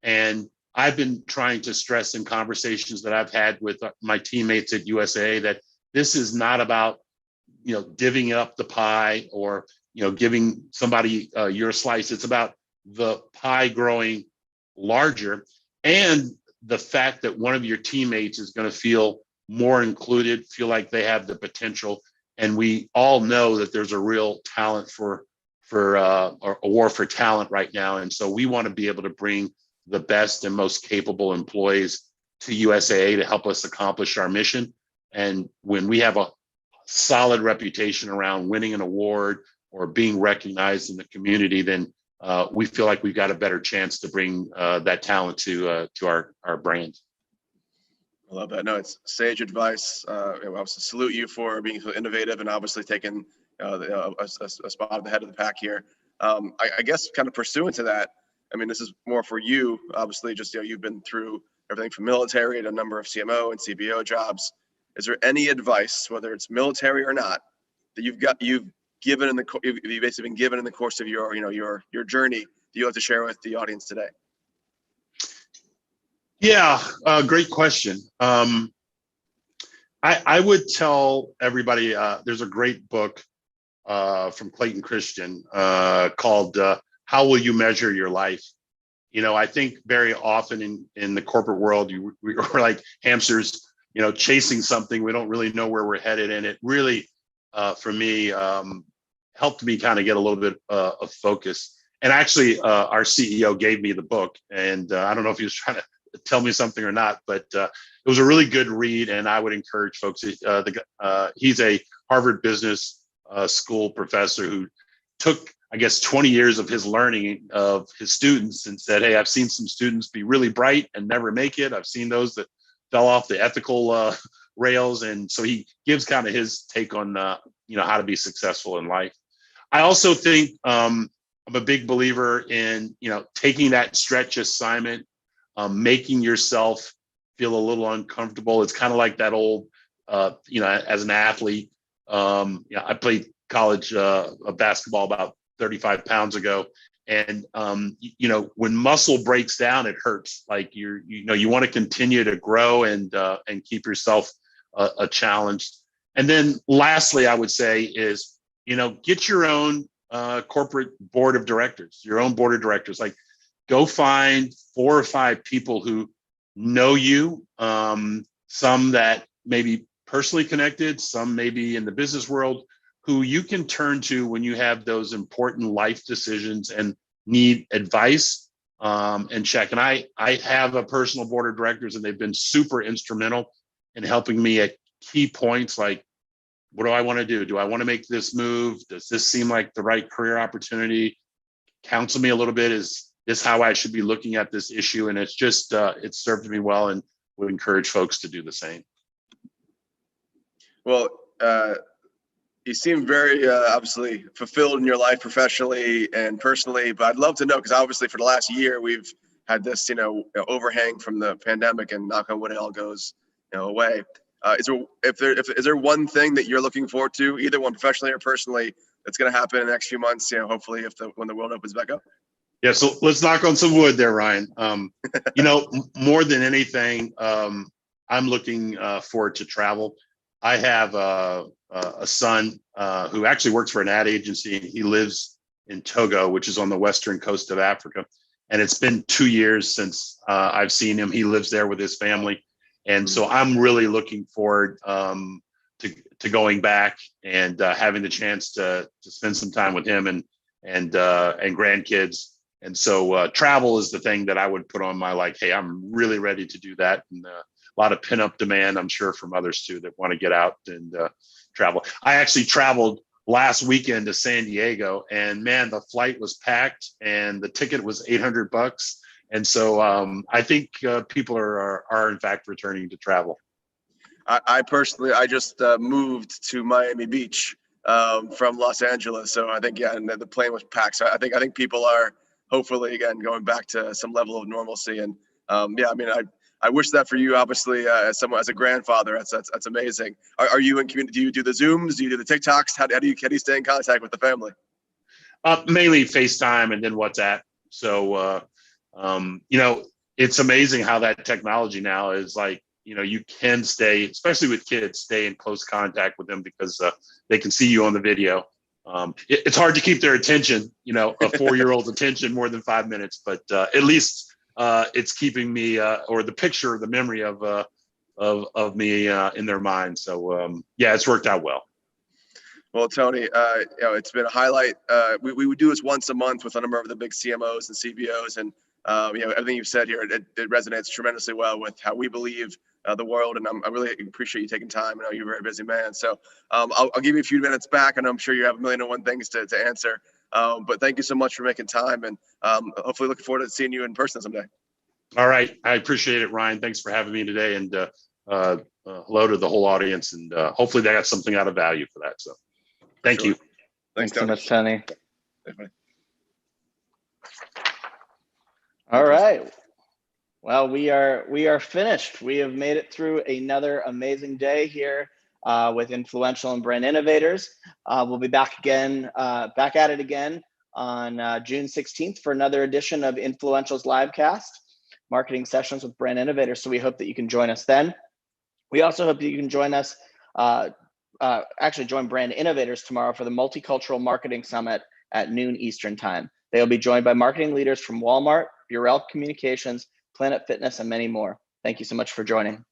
And I've been trying to stress in conversations that I've had with my teammates at USAA that this is not about, divvying up the pie or, giving somebody your slice. It's about the pie growing larger, and the fact that one of your teammates is going to feel more included, feel like they have the potential. And we all know that there's a real talent for a war for talent right now. And so we want to be able to bring the best and most capable employees to USAA to help us accomplish our mission. And when we have a solid reputation around winning an award or being recognized in the community, then we feel like we've got a better chance to bring that talent to our brand. I love that. No, it's sage advice. I obviously salute you for being so innovative and obviously taking a spot at the head of the pack here. I guess kind of pursuant to that, I mean, this is more for you, obviously, just, you've been through everything from military to a number of CMO and CBO jobs. Is there any advice, whether it's military or not, that you've basically been given in the course of your journey that you have to share with the audience today? Yeah, great question. I would tell everybody, there's a great book from Clayton Christian called How Will You Measure Your Life? I think very often in the corporate world, we're like hamsters, chasing something. We don't really know where we're headed. And it really, for me, helped me kind of get a little bit of focus. And actually, our CEO gave me the book. And I don't know if he was trying to tell me something or not, but it was a really good read. And I would encourage folks, he's a Harvard Business School professor who took, I guess, 20 years of his learning of his students and said, hey, I've seen some students be really bright and never make it. I've seen those that fell off the ethical rails. And so he gives kind of his take on, how to be successful in life. I also think I'm a big believer in, taking that stretch assignment, making yourself feel a little uncomfortable. It's kind of like that old, as an athlete, I played college basketball about 35 pounds ago. And, when muscle breaks down, it hurts. Like you want to continue to grow and keep yourself a challenge. And then lastly, I would say is, get your own corporate board of directors, like go find 4 or 5 people who know you, some that may be personally connected, some maybe in the business world, who you can turn to when you have those important life decisions and need advice and check. And I have a personal board of directors, and they've been super instrumental in helping me at key points like, what do I want to do? Do I want to make this move? Does this seem like the right career opportunity? Counsel me a little bit. Is this how I should be looking at this issue? And it's just, it's served me well, and would encourage folks to do the same. Well, you seem very obviously fulfilled in your life professionally and personally, but I'd love to know, because obviously for the last year we've had this overhang from the pandemic, and knock on wood, it all goes away. Is there one thing that you're looking forward to, either one professionally or personally, that's going to happen in the next few months, hopefully when the world opens back up? Yeah, so let's knock on some wood there, Ryan. More than anything, I'm looking forward to travel. I have a son who actually works for an ad agency, and he lives in Togo, which is on the western coast of Africa. And it's been 2 years since I've seen him. He lives there with his family. And so I'm really looking forward to going back and having the chance to spend some time with him and grandkids. And so travel is the thing that I would put on my, hey, I'm really ready to do that. And a lot of pin-up demand, I'm sure, from others too, that want to get out and travel. I actually traveled last weekend to San Diego, and man, the flight was packed and the ticket was $800. And so I think people are in fact returning to travel. I personally, I just moved to Miami Beach from Los Angeles. So I think, yeah, and the plane was packed. So I think people are hopefully, again, going back to some level of normalcy. And yeah, I mean, I wish that for you, obviously, as a grandfather. That's amazing. Are you in community? Do you do the Zooms? Do you do the TikToks? How do you stay in contact with the family? Mainly FaceTime and then WhatsApp. So, you know, it's amazing how that technology now is like, you know, you can stay, especially with kids, stay in close contact with them because they can see you on the video. It's hard to keep their attention, you know, a 4-year-old's attention more than 5 minutes, but at least it's keeping me or the picture, the memory of me in their mind. So yeah, it's worked out well. Well, Tony, you know, it's been a highlight. We would do this once a month with a number of the big CMOs and CBOs, and you know, everything you've said here, it resonates tremendously well with how we believe the world. And I really appreciate you taking time. I know you're a very busy man. So I'll give you a few minutes back, and I'm sure you have 1,000,001 things to answer. But thank you so much for making time, and hopefully looking forward to seeing you in person someday. All right. I appreciate it, Ryan. Thanks for having me today. And hello to the whole audience. And hopefully they got something out of value for that. So thank you. Thanks so much, Tony. All right. Well, we are finished. We have made it through another amazing day here with Influential and Brand Innovators. We'll be back at it again on June 16th for another edition of Influential's Livecast, Marketing Sessions with Brand Innovators. So we hope that you can join us then. We also hope that you can join us, actually join Brand Innovators tomorrow for the Multicultural Marketing Summit at noon Eastern Time. They'll be joined by marketing leaders from Walmart, Burrell Communications, Planet Fitness, and many more. Thank you so much for joining.